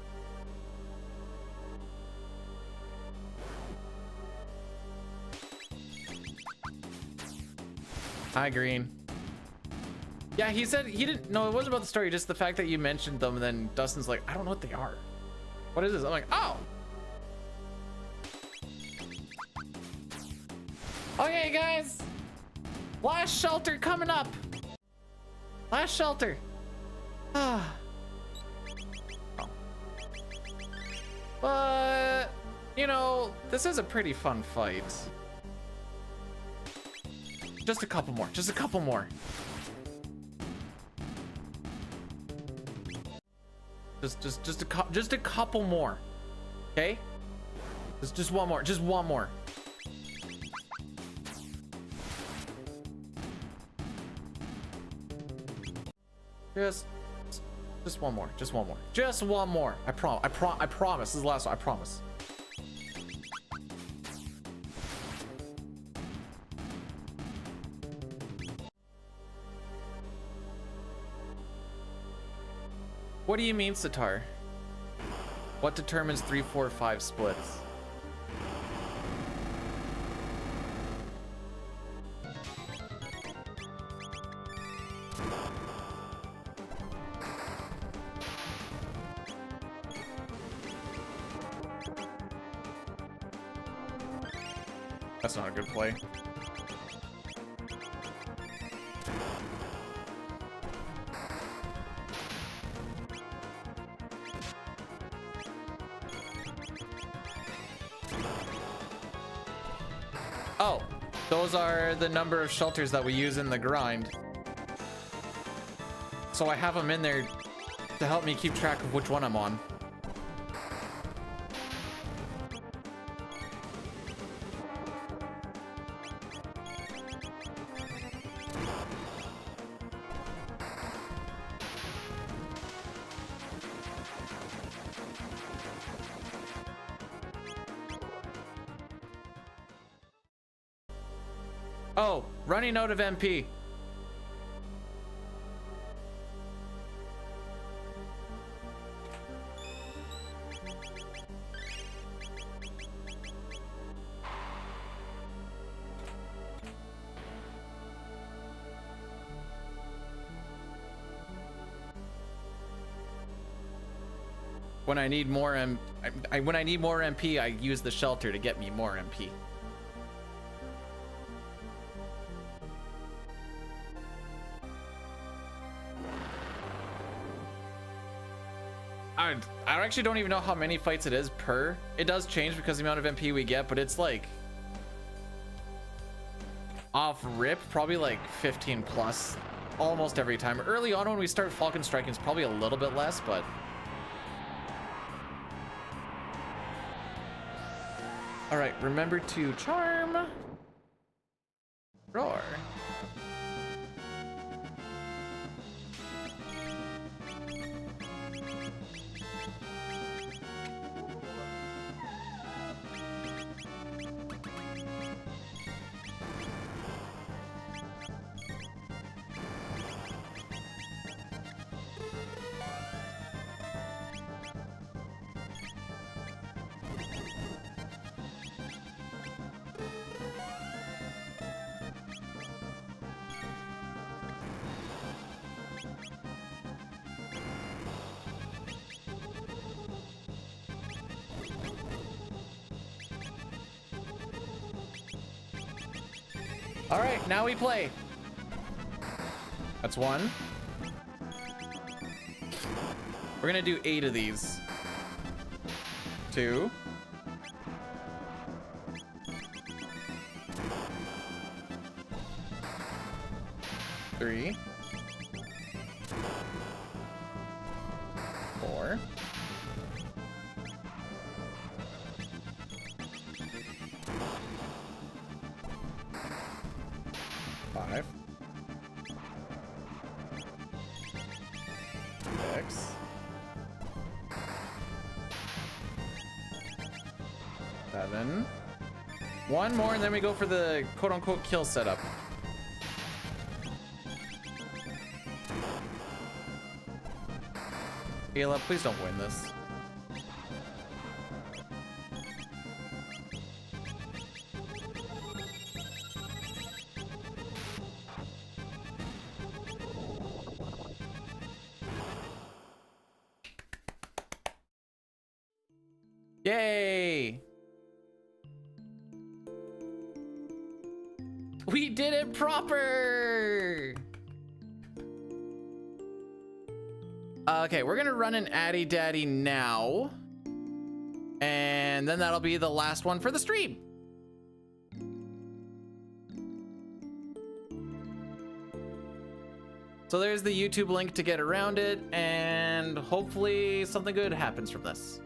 Hi, Green. Yeah, he said he didn't know it wasn't about the story, just the fact that you mentioned them, and then Dustin's like, I don't know what they are. What is this? I'm like, oh. Okay, guys. Last shelter coming up. Last shelter. Ah. But, you know, this is a pretty fun fight. Just a couple more. Just a couple more. Just a couple more. Okay? Just one more. Just one more. Just one more. Just one more. Just one more. I promise. This is the last one. I promise. What do you mean, Satar? What determines 3, 4, 5 splits? That's not a good play. Oh, those are the number of shelters that we use in the grind. So I have them in there to help me keep track of which one I'm on. Oh, running out of MP. When I need more when I need more MP, I use the shelter to get me more MP. I actually don't even know how many fights it is per. It does change because of the amount of MP we get, but it's like off rip, probably like 15 plus almost every time. Early on when we start Falcon Striking, it's probably a little bit less, but all right, remember to charm, roar. All right, now we play. That's one. We're gonna do 8 of these. 2. 3. 4. 5. 6. 7. One more, and then we go for the quote-unquote kill setup. Ayla, please don't win this. Yay! We did it proper! Okay, we're gonna run an Addy Daddy now. And then that'll be the last one for the stream. So there's the YouTube link to get around it, and hopefully something good happens from this.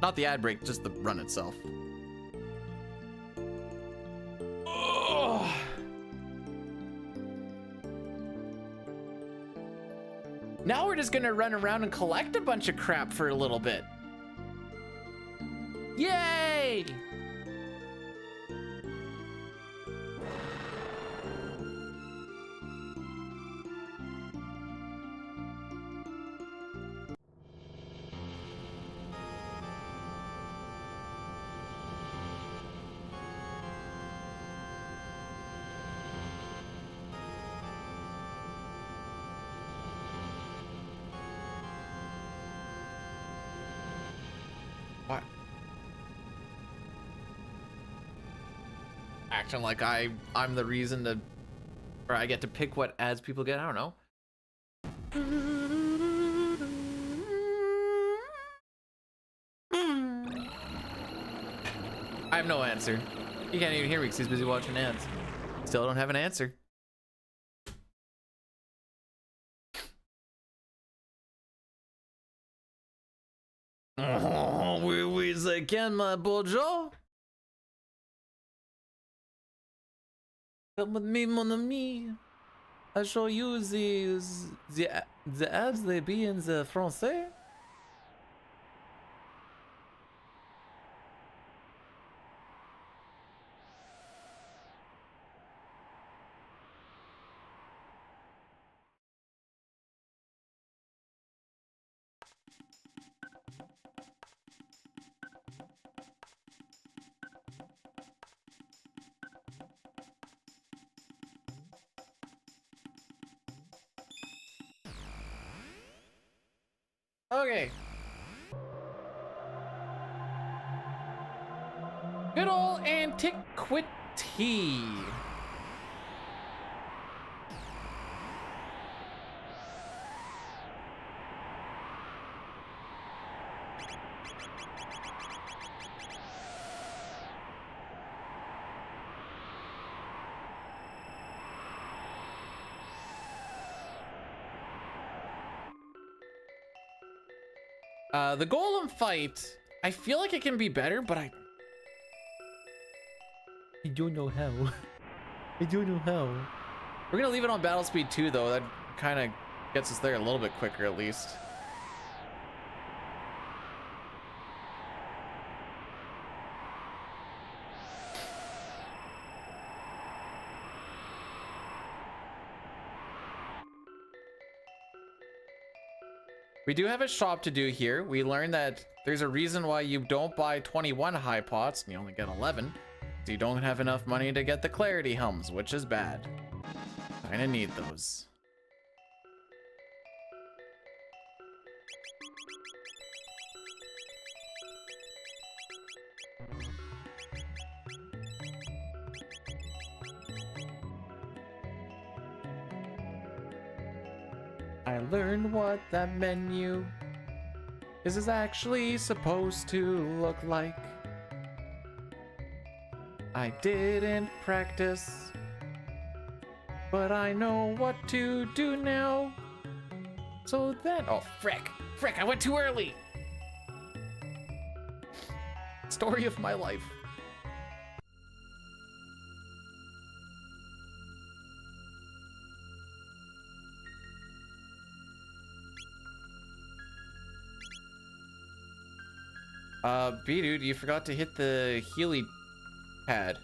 Not the ad break, just the run itself. Ugh. Now we're just gonna run around and collect a bunch of crap for a little bit. Yay! What? Acting like I'm the reason to, or I get to pick what ads people get. I don't know. I have no answer. You can't even hear me because he's busy watching ads. Still don't have an answer. Oh, oui, I can, my bojo. Come with me, mon ami. I show you the ads they be in the français. Okay. Good old antiquity. The golem fight, I feel like it can be better, but I don't know how. I don't know how. We're gonna leave it on battle speed 2 though. That kind of gets us there a little bit quicker at least. We do have a shop to do here. We learned that there's a reason why you don't buy 21 high pots and you only get 11. So you don't have enough money to get the clarity helms, which is bad. Kinda need those. I learned what that menu is actually supposed to look like. I didn't practice, but I know what to do now. So then, oh frick, I went too early. Story of my life. B-dude, you forgot to hit the Healy pad.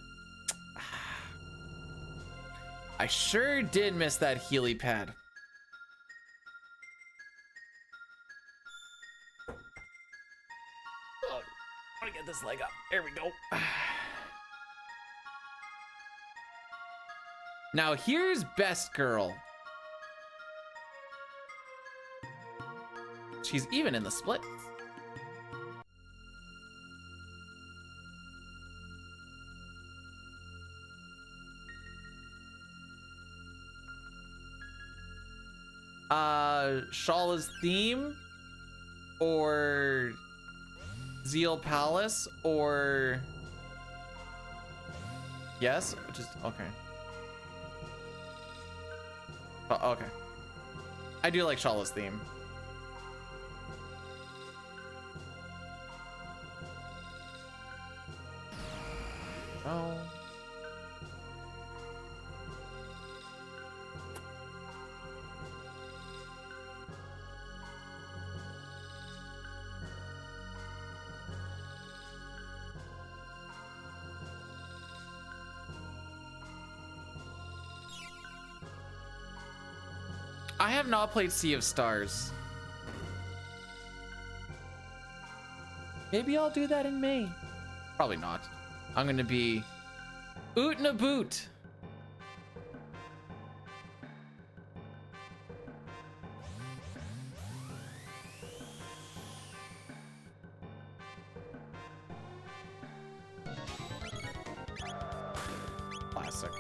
I sure did miss that Healy pad. Oh, I want to get this leg up. There we go. Now here's Best Girl. She's even in the split. Shala's theme or Zeal Palace or yes, just okay. Okay. I do like Shala's theme. Oh. I have not played Sea of Stars. Maybe I'll do that in May. Probably not. I'm gonna be oot and a boot. Classic.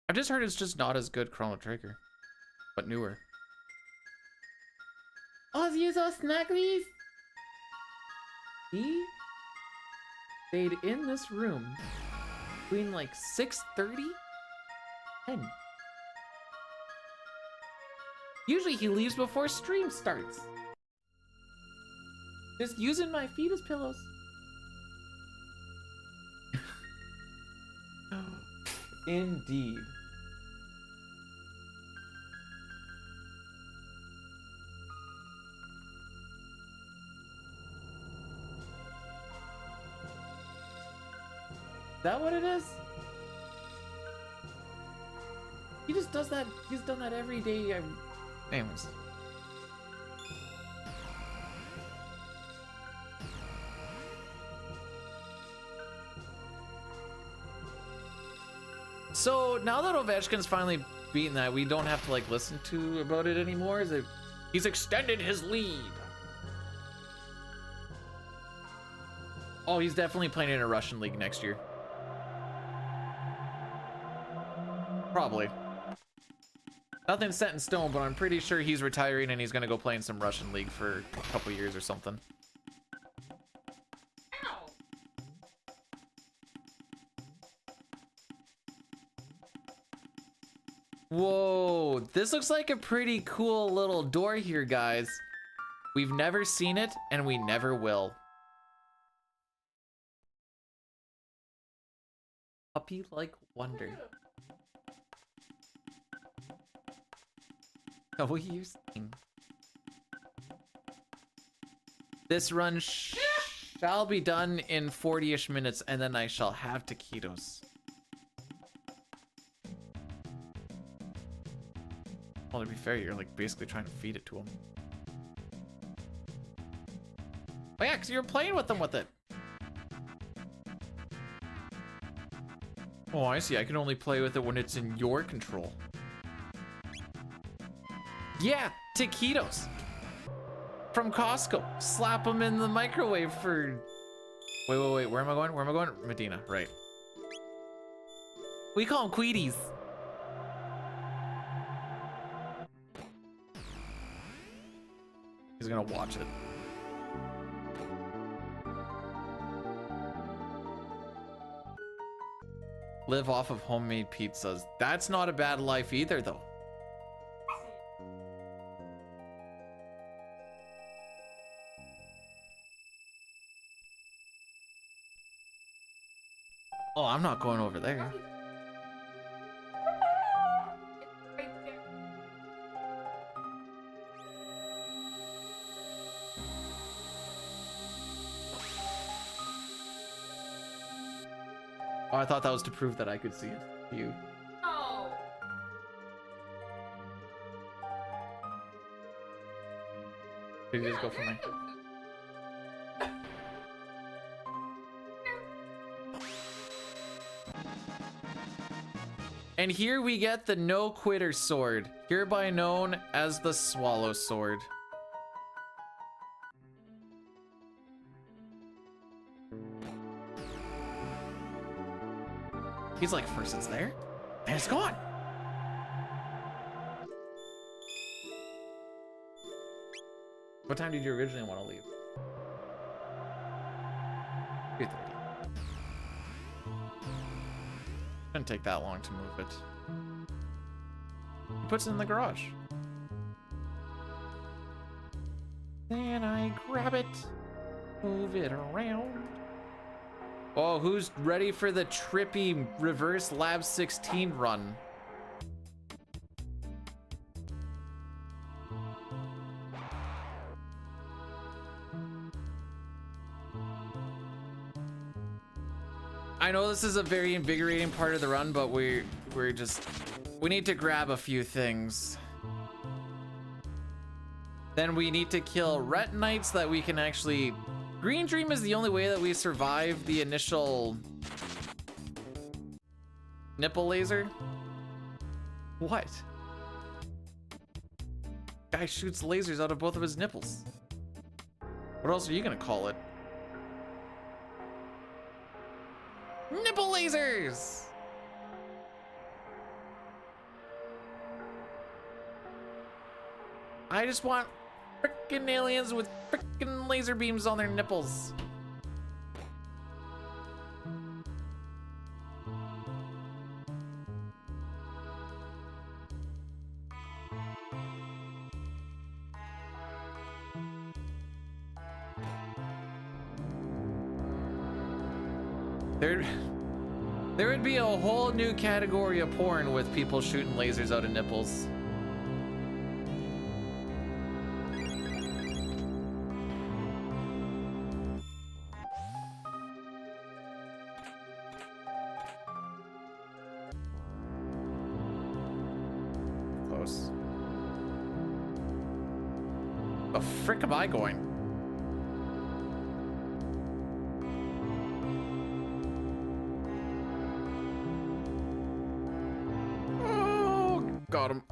I've just heard it's just not as good Chrono Trigger, but newer. Oh, you so snugglies. He stayed in this room between like 6:30 and 10. Usually he leaves before stream starts. Just using my feet as pillows. Indeed. that what it is? He just does that. He's done that every day. Anyways. So now that Ovechkin's finally beaten that, we don't have to like listen to about it anymore. Is it? He's extended his lead. Oh, he's definitely playing in a Russian league next year. Probably. Nothing's set in stone, but I'm pretty sure he's retiring and he's gonna go play in some Russian league for a couple years or something. Whoa, this looks like a pretty cool little door here, guys. We've never seen it and we never will. Puppy-like wonder. Oh, what are you saying? This run shall be done in 40-ish minutes, and then I shall have taquitos. Well, to be fair, you're like basically trying to feed it to him. Oh yeah, because you're playing with them with it. Oh, I see. I can only play with it when it's in your control. Yeah, taquitos. From Costco. Slap them in the microwave for... Wait. Where am I going? Where am I going? Medina, right. We call them Queeties. He's gonna watch it. Live off of homemade pizzas. That's not a bad life either, though. Oh, I'm not going over there. Oh, I thought that was to prove that I could see it. You. No. Did you just go for me? And here we get the No Quitter Sword, hereby known as the Swallow Sword. He's like, first it's there, and it's gone. What time did you originally want to leave? 2:30. Shouldn't take that long to move it. He puts it in the garage. Then I grab it, move it around. Oh, who's ready for the trippy reverse Lab 16 run? I know this is a very invigorating part of the run, but we need to grab a few things. Then we need to kill retinites that we can actually... Green Dream is the only way that we survive the initial nipple laser. What? Guy shoots lasers out of both of his nipples. What else are you gonna call it? Nipple lasers! I just want frickin' aliens with frickin' laser beams on their nipples. There would be a whole new category of porn with people shooting lasers out of nipples. The frick am I going? Oh, got him.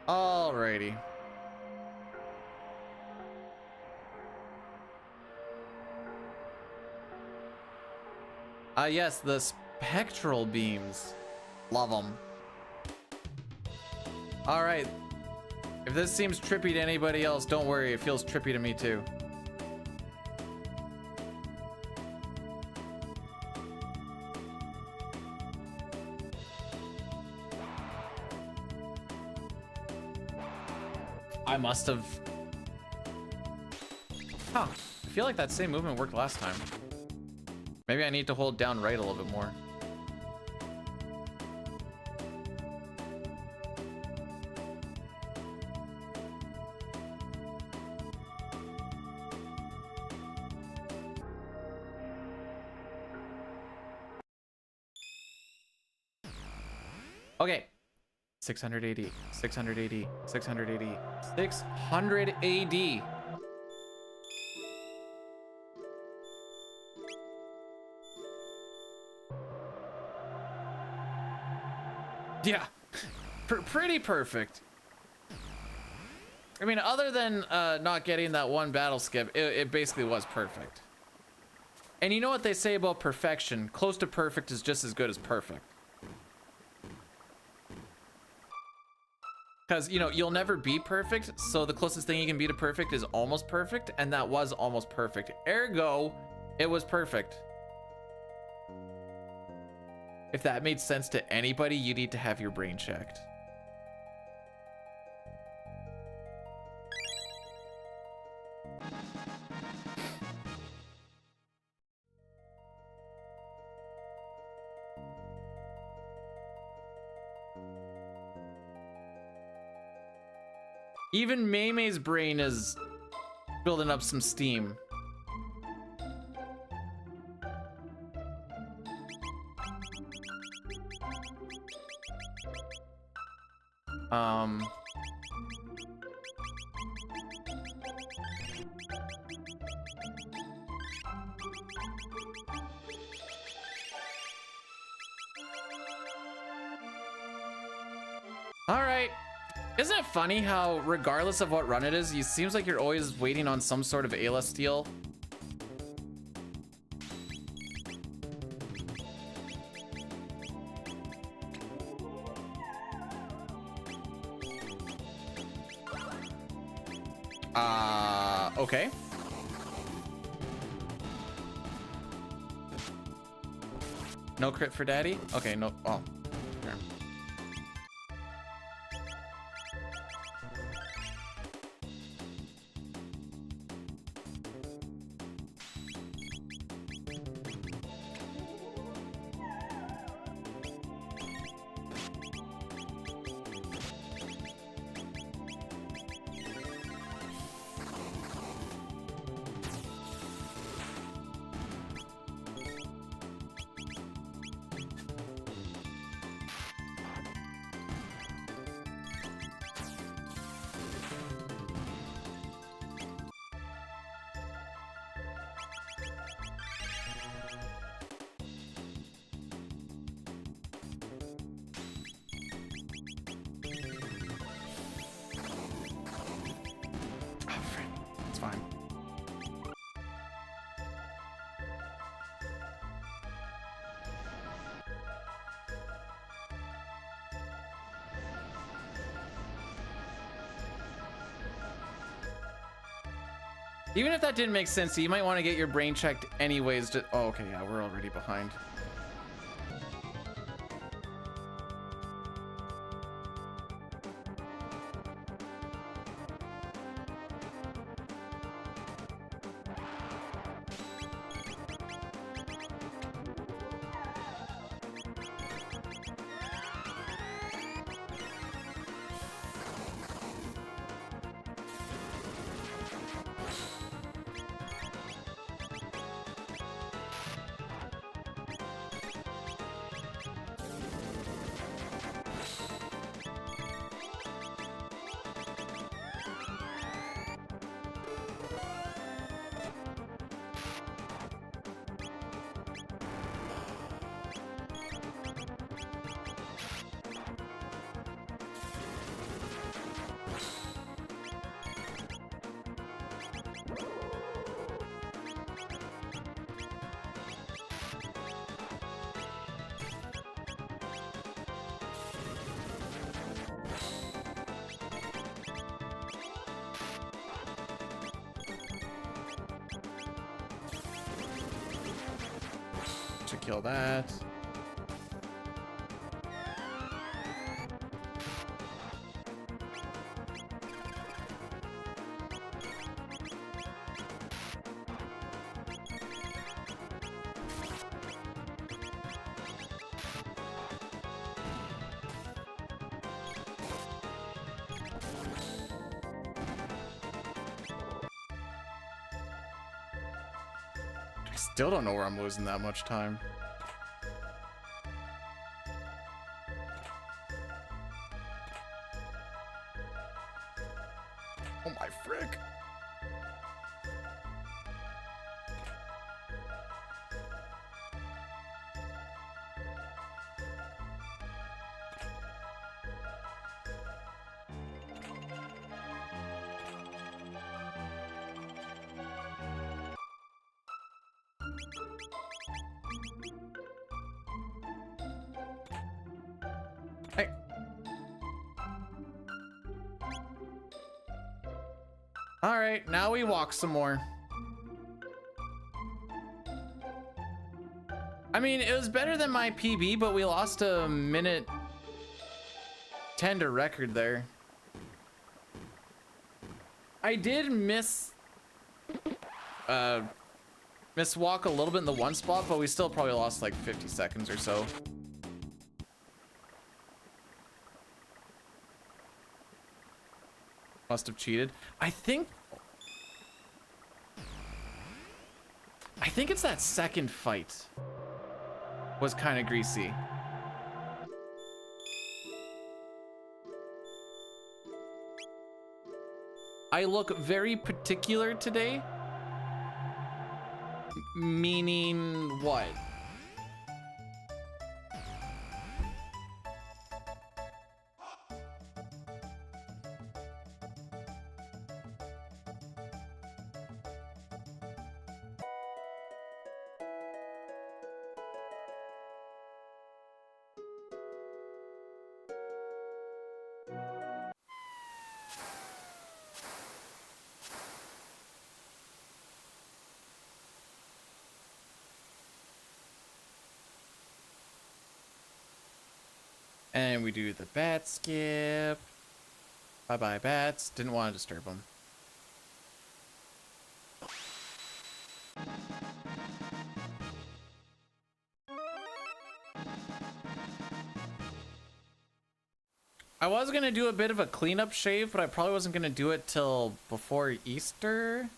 Alrighty. Yes, the spectral beams. Love them. Alright. If this seems trippy to anybody else, don't worry, it feels trippy to me too. I must have... Huh. I feel like that same movement worked last time. Maybe I need to hold down right a little bit more. Okay. 680, 680, 680, 600 AD. Yeah, pretty perfect. I mean, other than not getting that one battle skip, it basically was perfect. And you know what they say about perfection? Close to perfect is just as good as perfect. Because, you know, you'll never be perfect, so the closest thing you can be to perfect is almost perfect, and that was almost perfect. Ergo, it was perfect. If that made sense to anybody, you need to have your brain checked. Even Maymay's brain is building up some steam. All right. Isn't it funny how regardless of what run it is, it seems like you're always waiting on some sort of Ayla steal? Okay. No crit for daddy? Okay, no. Oh. Sure. Fine. Even if that didn't make sense, you might want to get your brain checked anyways. Oh, okay, yeah, we're already behind. kill that. Still don't know where I'm losing that much time. Oh my frick. Hey. All right, now we walk some more. I mean, it was better than my PB, but we lost a minute 10 to record there. I did miss walk a little bit in the one spot, but we still probably lost like 50 seconds or so. Must have cheated. I think it's that second fight was kind of greasy. I look very particular today. Meaning what? And we do the bat skip. Bye bye bats. Didn't want to disturb them. I was gonna do a bit of a cleanup shave, but I probably wasn't gonna do it till before Easter.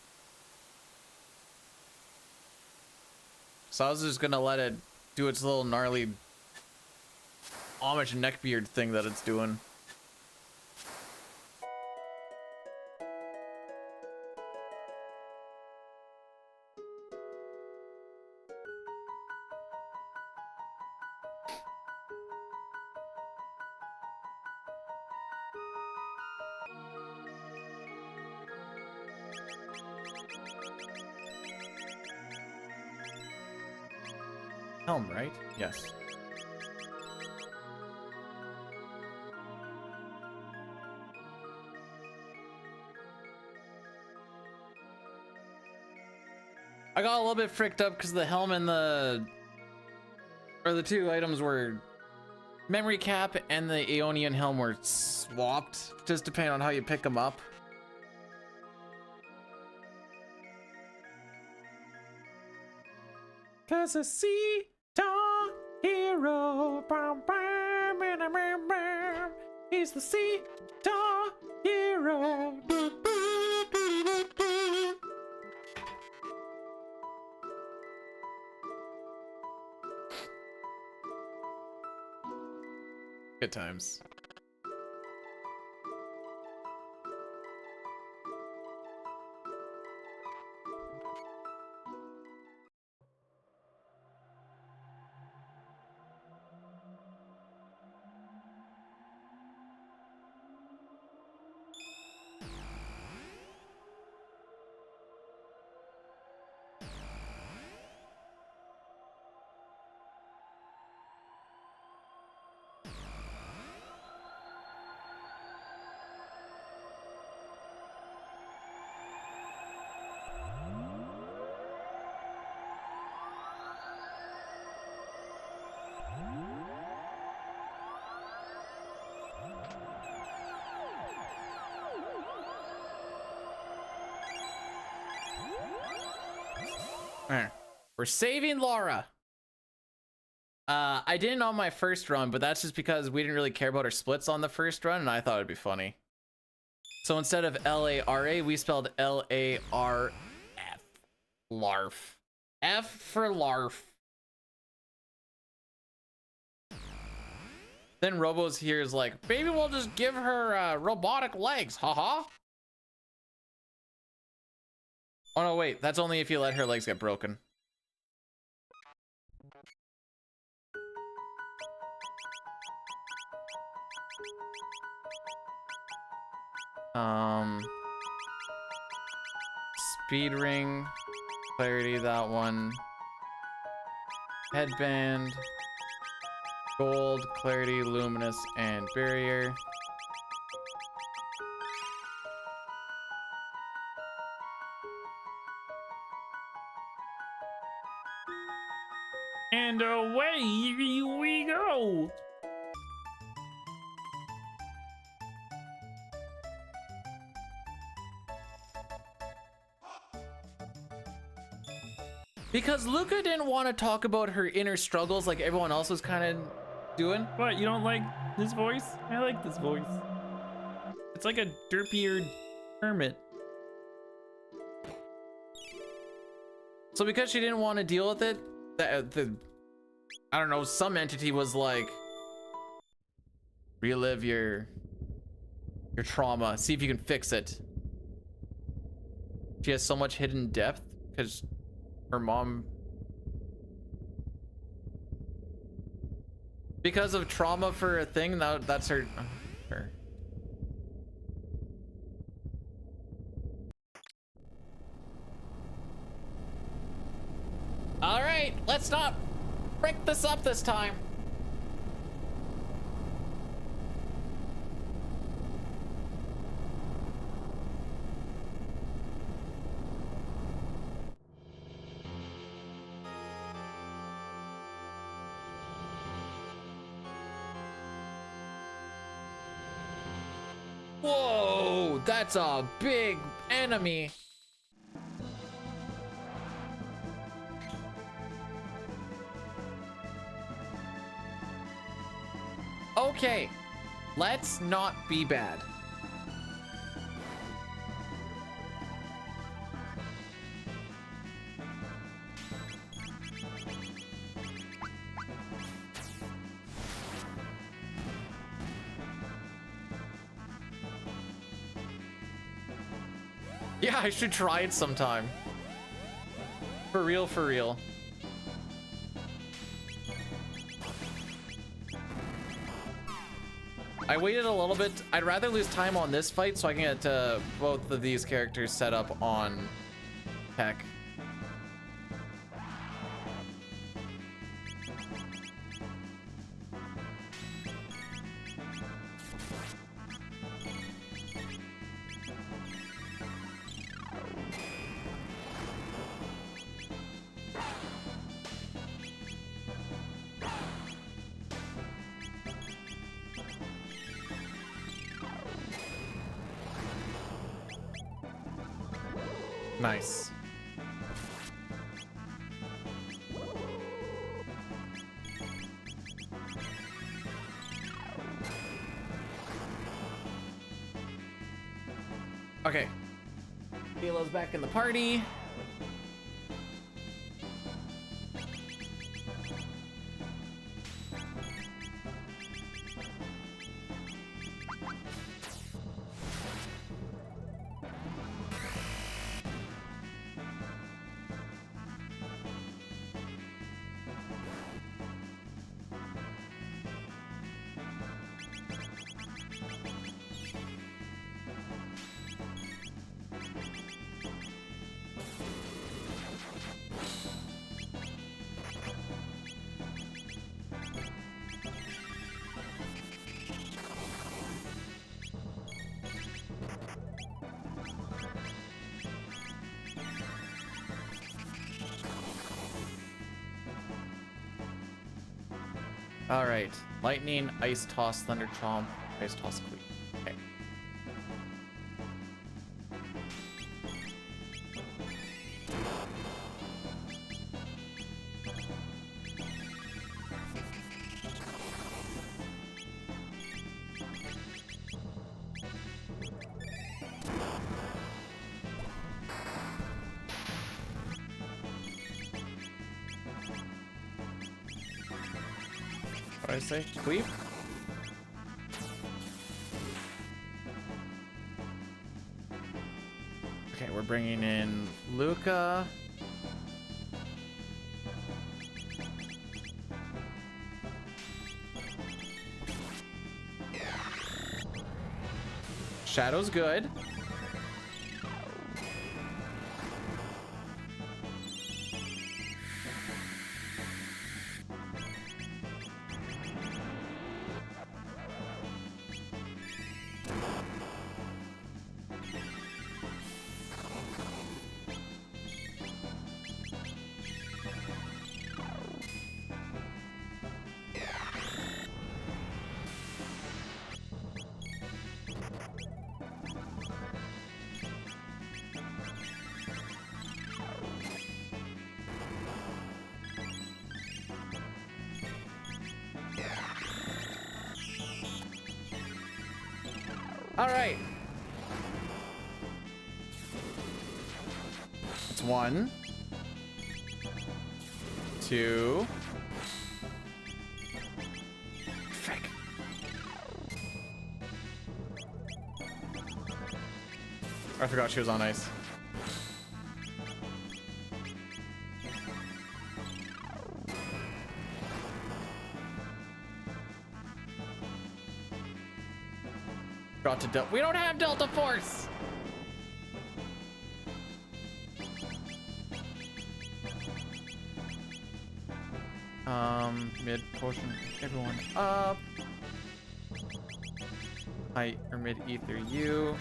So I was just gonna let it do its little gnarly Amish neckbeard thing that it's doing. Helm, right? Yes. I got a little bit fricked up because the helm and the two items were memory cap and the Aeonian helm were swapped, just depending on how you pick them up. Cause a sea star hero, he's the sea star hero. Good times. We're saving Laura. I didn't on my first run, but that's just because we didn't really care about our splits on the first run, and I thought it'd be funny. So instead of L-A-R-A, we spelled L-A-R-F. Larf. F for Larf. Then Robo's here is like, maybe we'll just give her robotic legs, haha. Oh no, wait, that's only if you let her legs get broken. Speed ring, clarity, that one. Headband, gold, clarity, luminous, and barrier. And away we go. Because Luca didn't want to talk about her inner struggles like everyone else was kind of doing. What, you don't like this voice? I like this voice. It's like a derpier hermit. So because she didn't want to deal with it, I don't know, some entity was like, relive your trauma, see if you can fix it. She has so much hidden depth because her mom, because of trauma for a thing, now that's her. All right, let's not break this up this time. Whoa, that's a big enemy. Okay, let's not be bad. Yeah, I should try it sometime. For real, for real. I waited a little bit. I'd rather lose time on this fight so I can get both of these characters set up on tech. Nice. Okay. Philo's back in the party. All right, lightning, ice toss, thunder chomp, ice toss, queen. Okay. What did I say? Queef? Okay, we're bringing in Luca. Shadow's good. All right. It's 1, 2. Frick. I forgot she was on ice. Got to we don't have Delta Force. Mid potion, everyone up. High or mid ether you.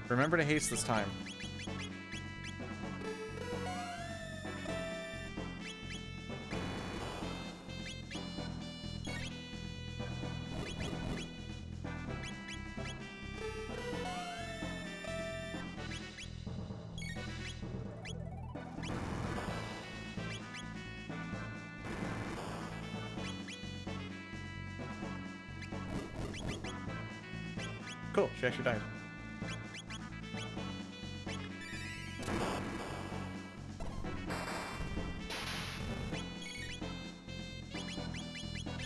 Remember to haste this time. Cool, she actually died.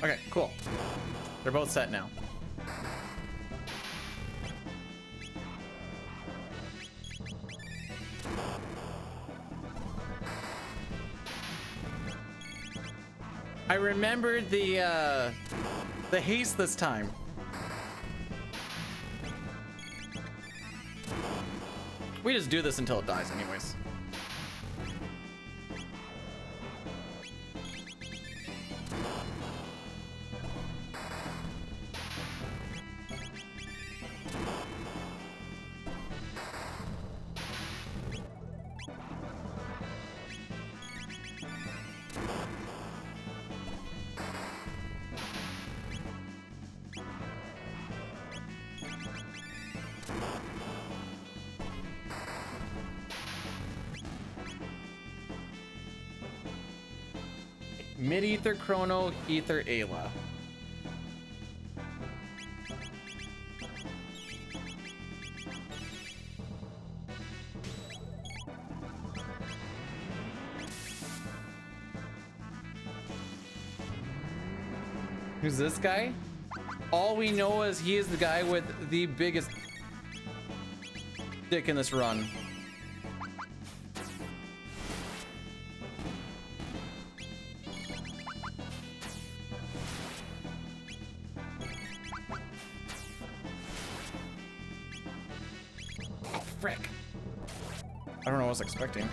Okay, cool. They're both set now. I remembered the haste this time. We just do this until it dies anyways. Mid ether Chrono, ether Ayla. Who's this guy? All we know is he is the guy with the biggest dick in this run. Frick. I don't know what I was expecting.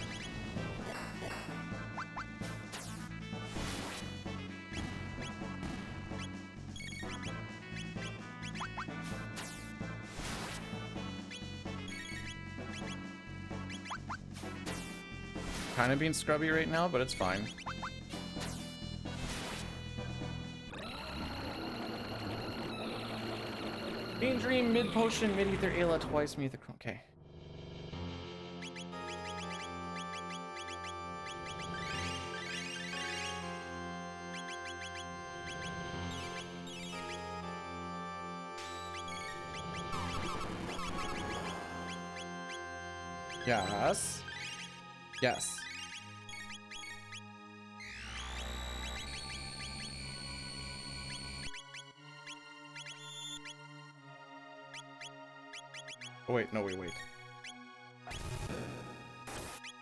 Kind of being scrubby right now, but it's fine. Being Dream, mid potion, mid ether Ayla twice, mid ether. Okay. Yes. Yes. Oh, wait, no, wait.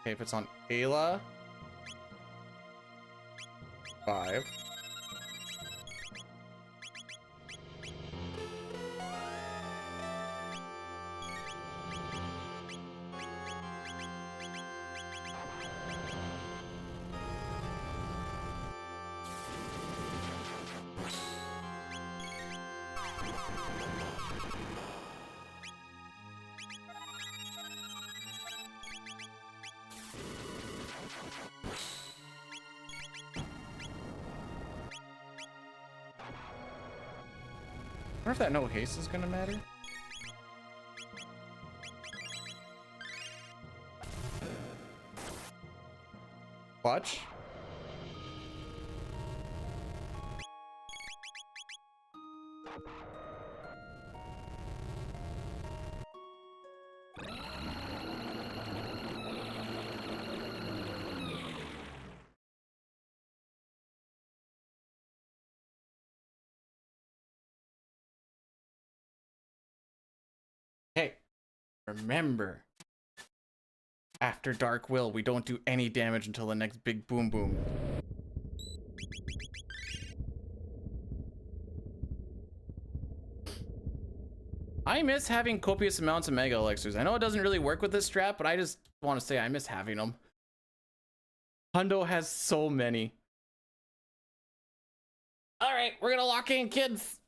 Okay, if it's on Ayla, 5. I wonder if that no haste is gonna matter. Clutch. Hey, remember, after Dark Will, we don't do any damage until the next big boom boom. I miss having copious amounts of Mega Elixirs. I know it doesn't really work with this strat, but I just want to say I miss having them. Hundo has so many. All right, we're gonna lock in, kids.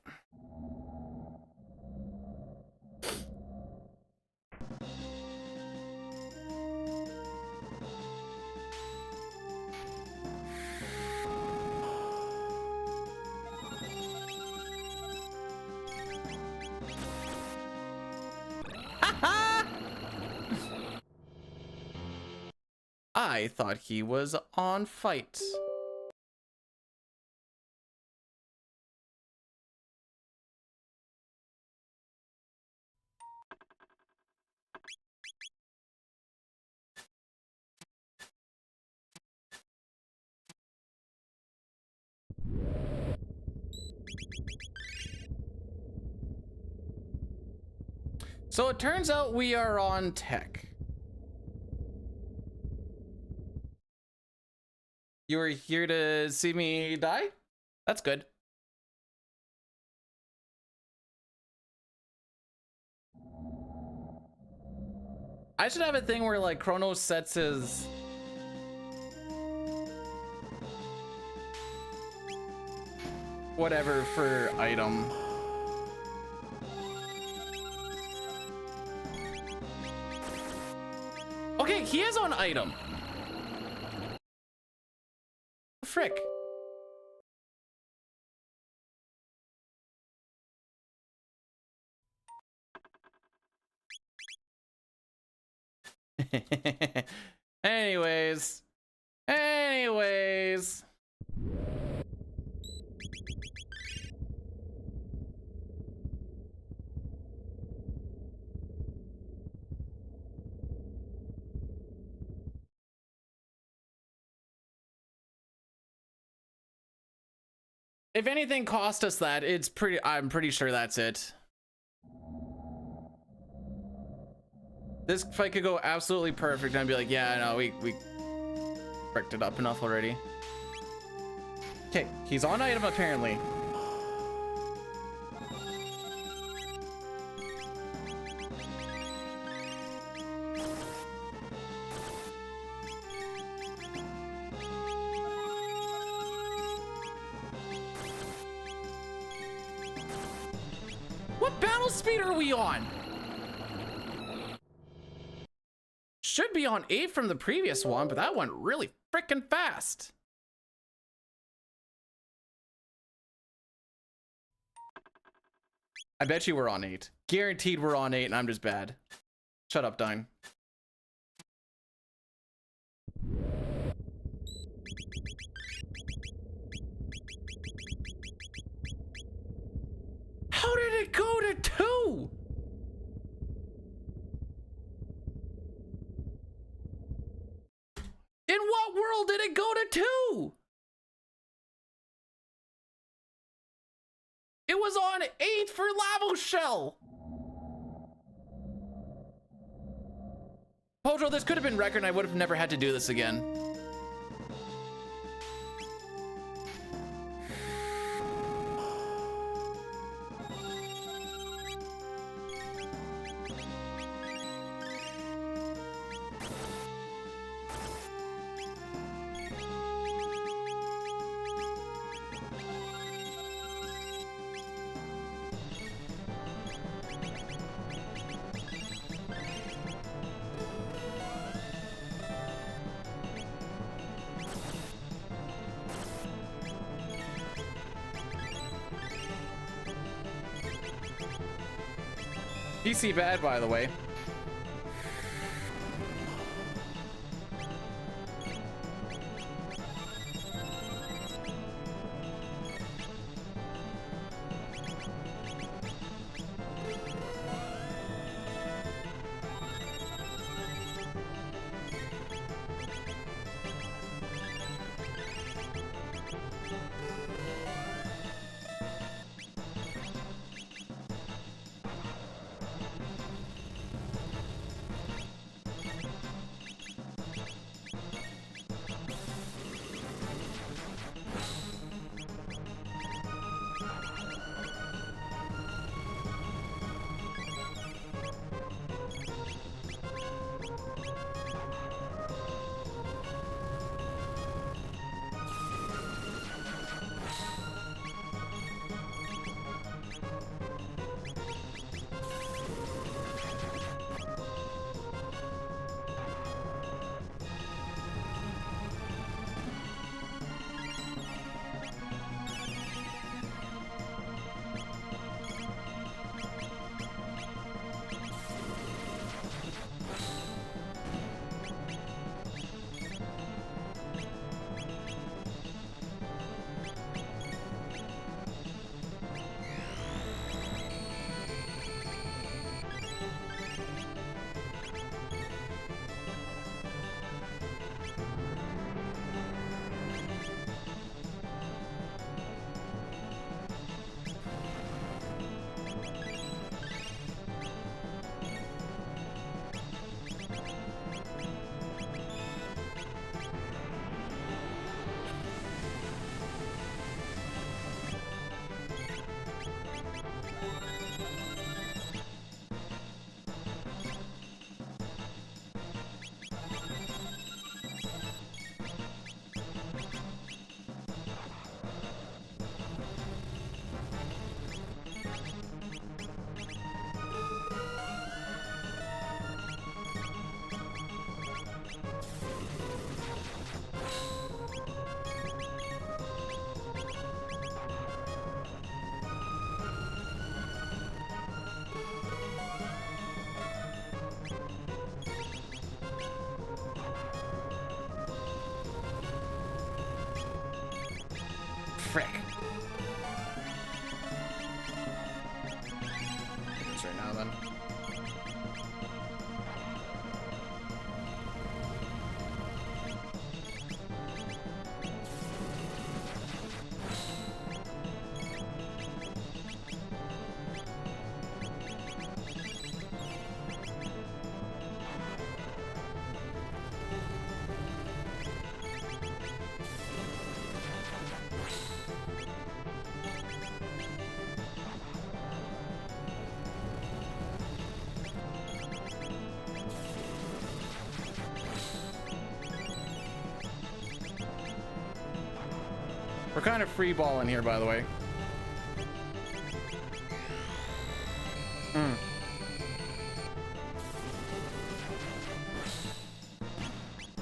I thought he was on fight. So it turns out we are on tech. You were here to see me die? That's good. I should have a thing where like Chrono sets his whatever for item. Okay, he is on item. Frick. Anyways. If anything cost us that, I'm pretty sure that's it. This fight could go absolutely perfect and I'd be like, yeah, no, we bricked it up enough already. Okay, he's on item apparently. What battle speed are we on? Should be on 8 from the previous one, but that went really freaking fast. I bet you we're on 8. Guaranteed we're on 8 and I'm just bad. Shut up, Dine. How did it go to 2? It was on 8 for Lavo Shell. Pojo, this could have been record and I would have never had to do this again. PC bad, by the way. Frick. It's right now then. We're kind of free balling here, by the way.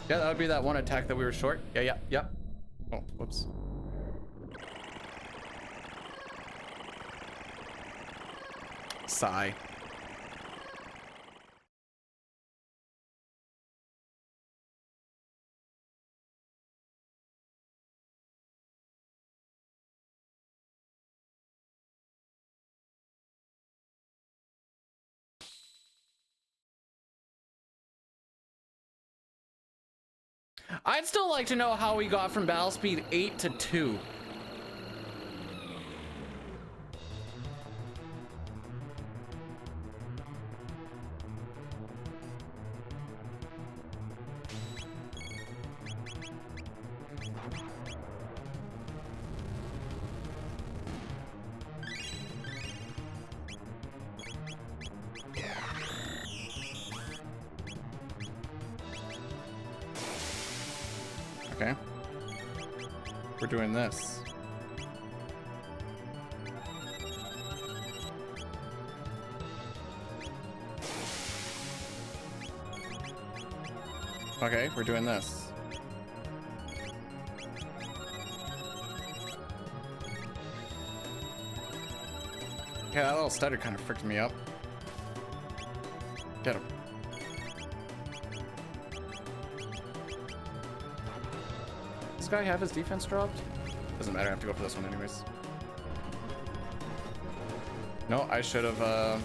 Yeah, that would be that one attack that we were short. Yeah. Oh, whoops. Sigh. I'd still like to know how we got from battle speed 8 to 2. we're doing this. Okay, we're doing this. Yeah, that little stutter kind of freaked me up. Get him. Does this guy have his defense dropped? Doesn't matter, I have to go for this one anyways. No, I should have, oh.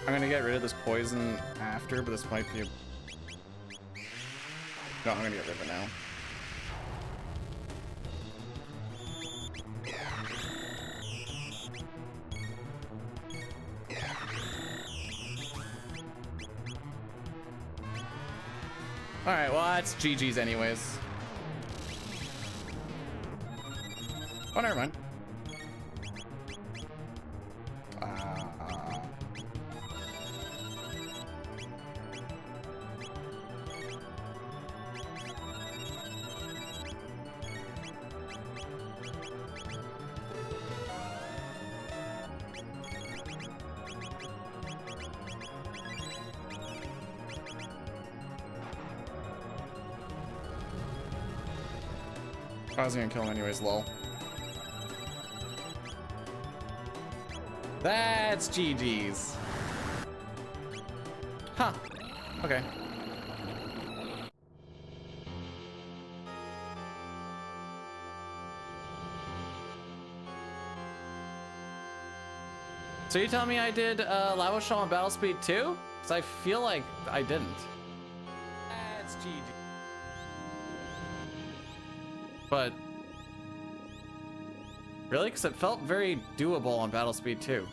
I'm gonna get rid of this poison after, but this might be a... No, I'm gonna get rid of it now. Alright, well that's GG's anyways. Oh, never mind. I was gonna kill him anyways, lol. That's GG's. Huh. Okay. So you telling me I did Lava Shell on Battle Speed 2? Because I feel like I didn't. That's GG. But really, because it felt very doable on Battle Speed 2.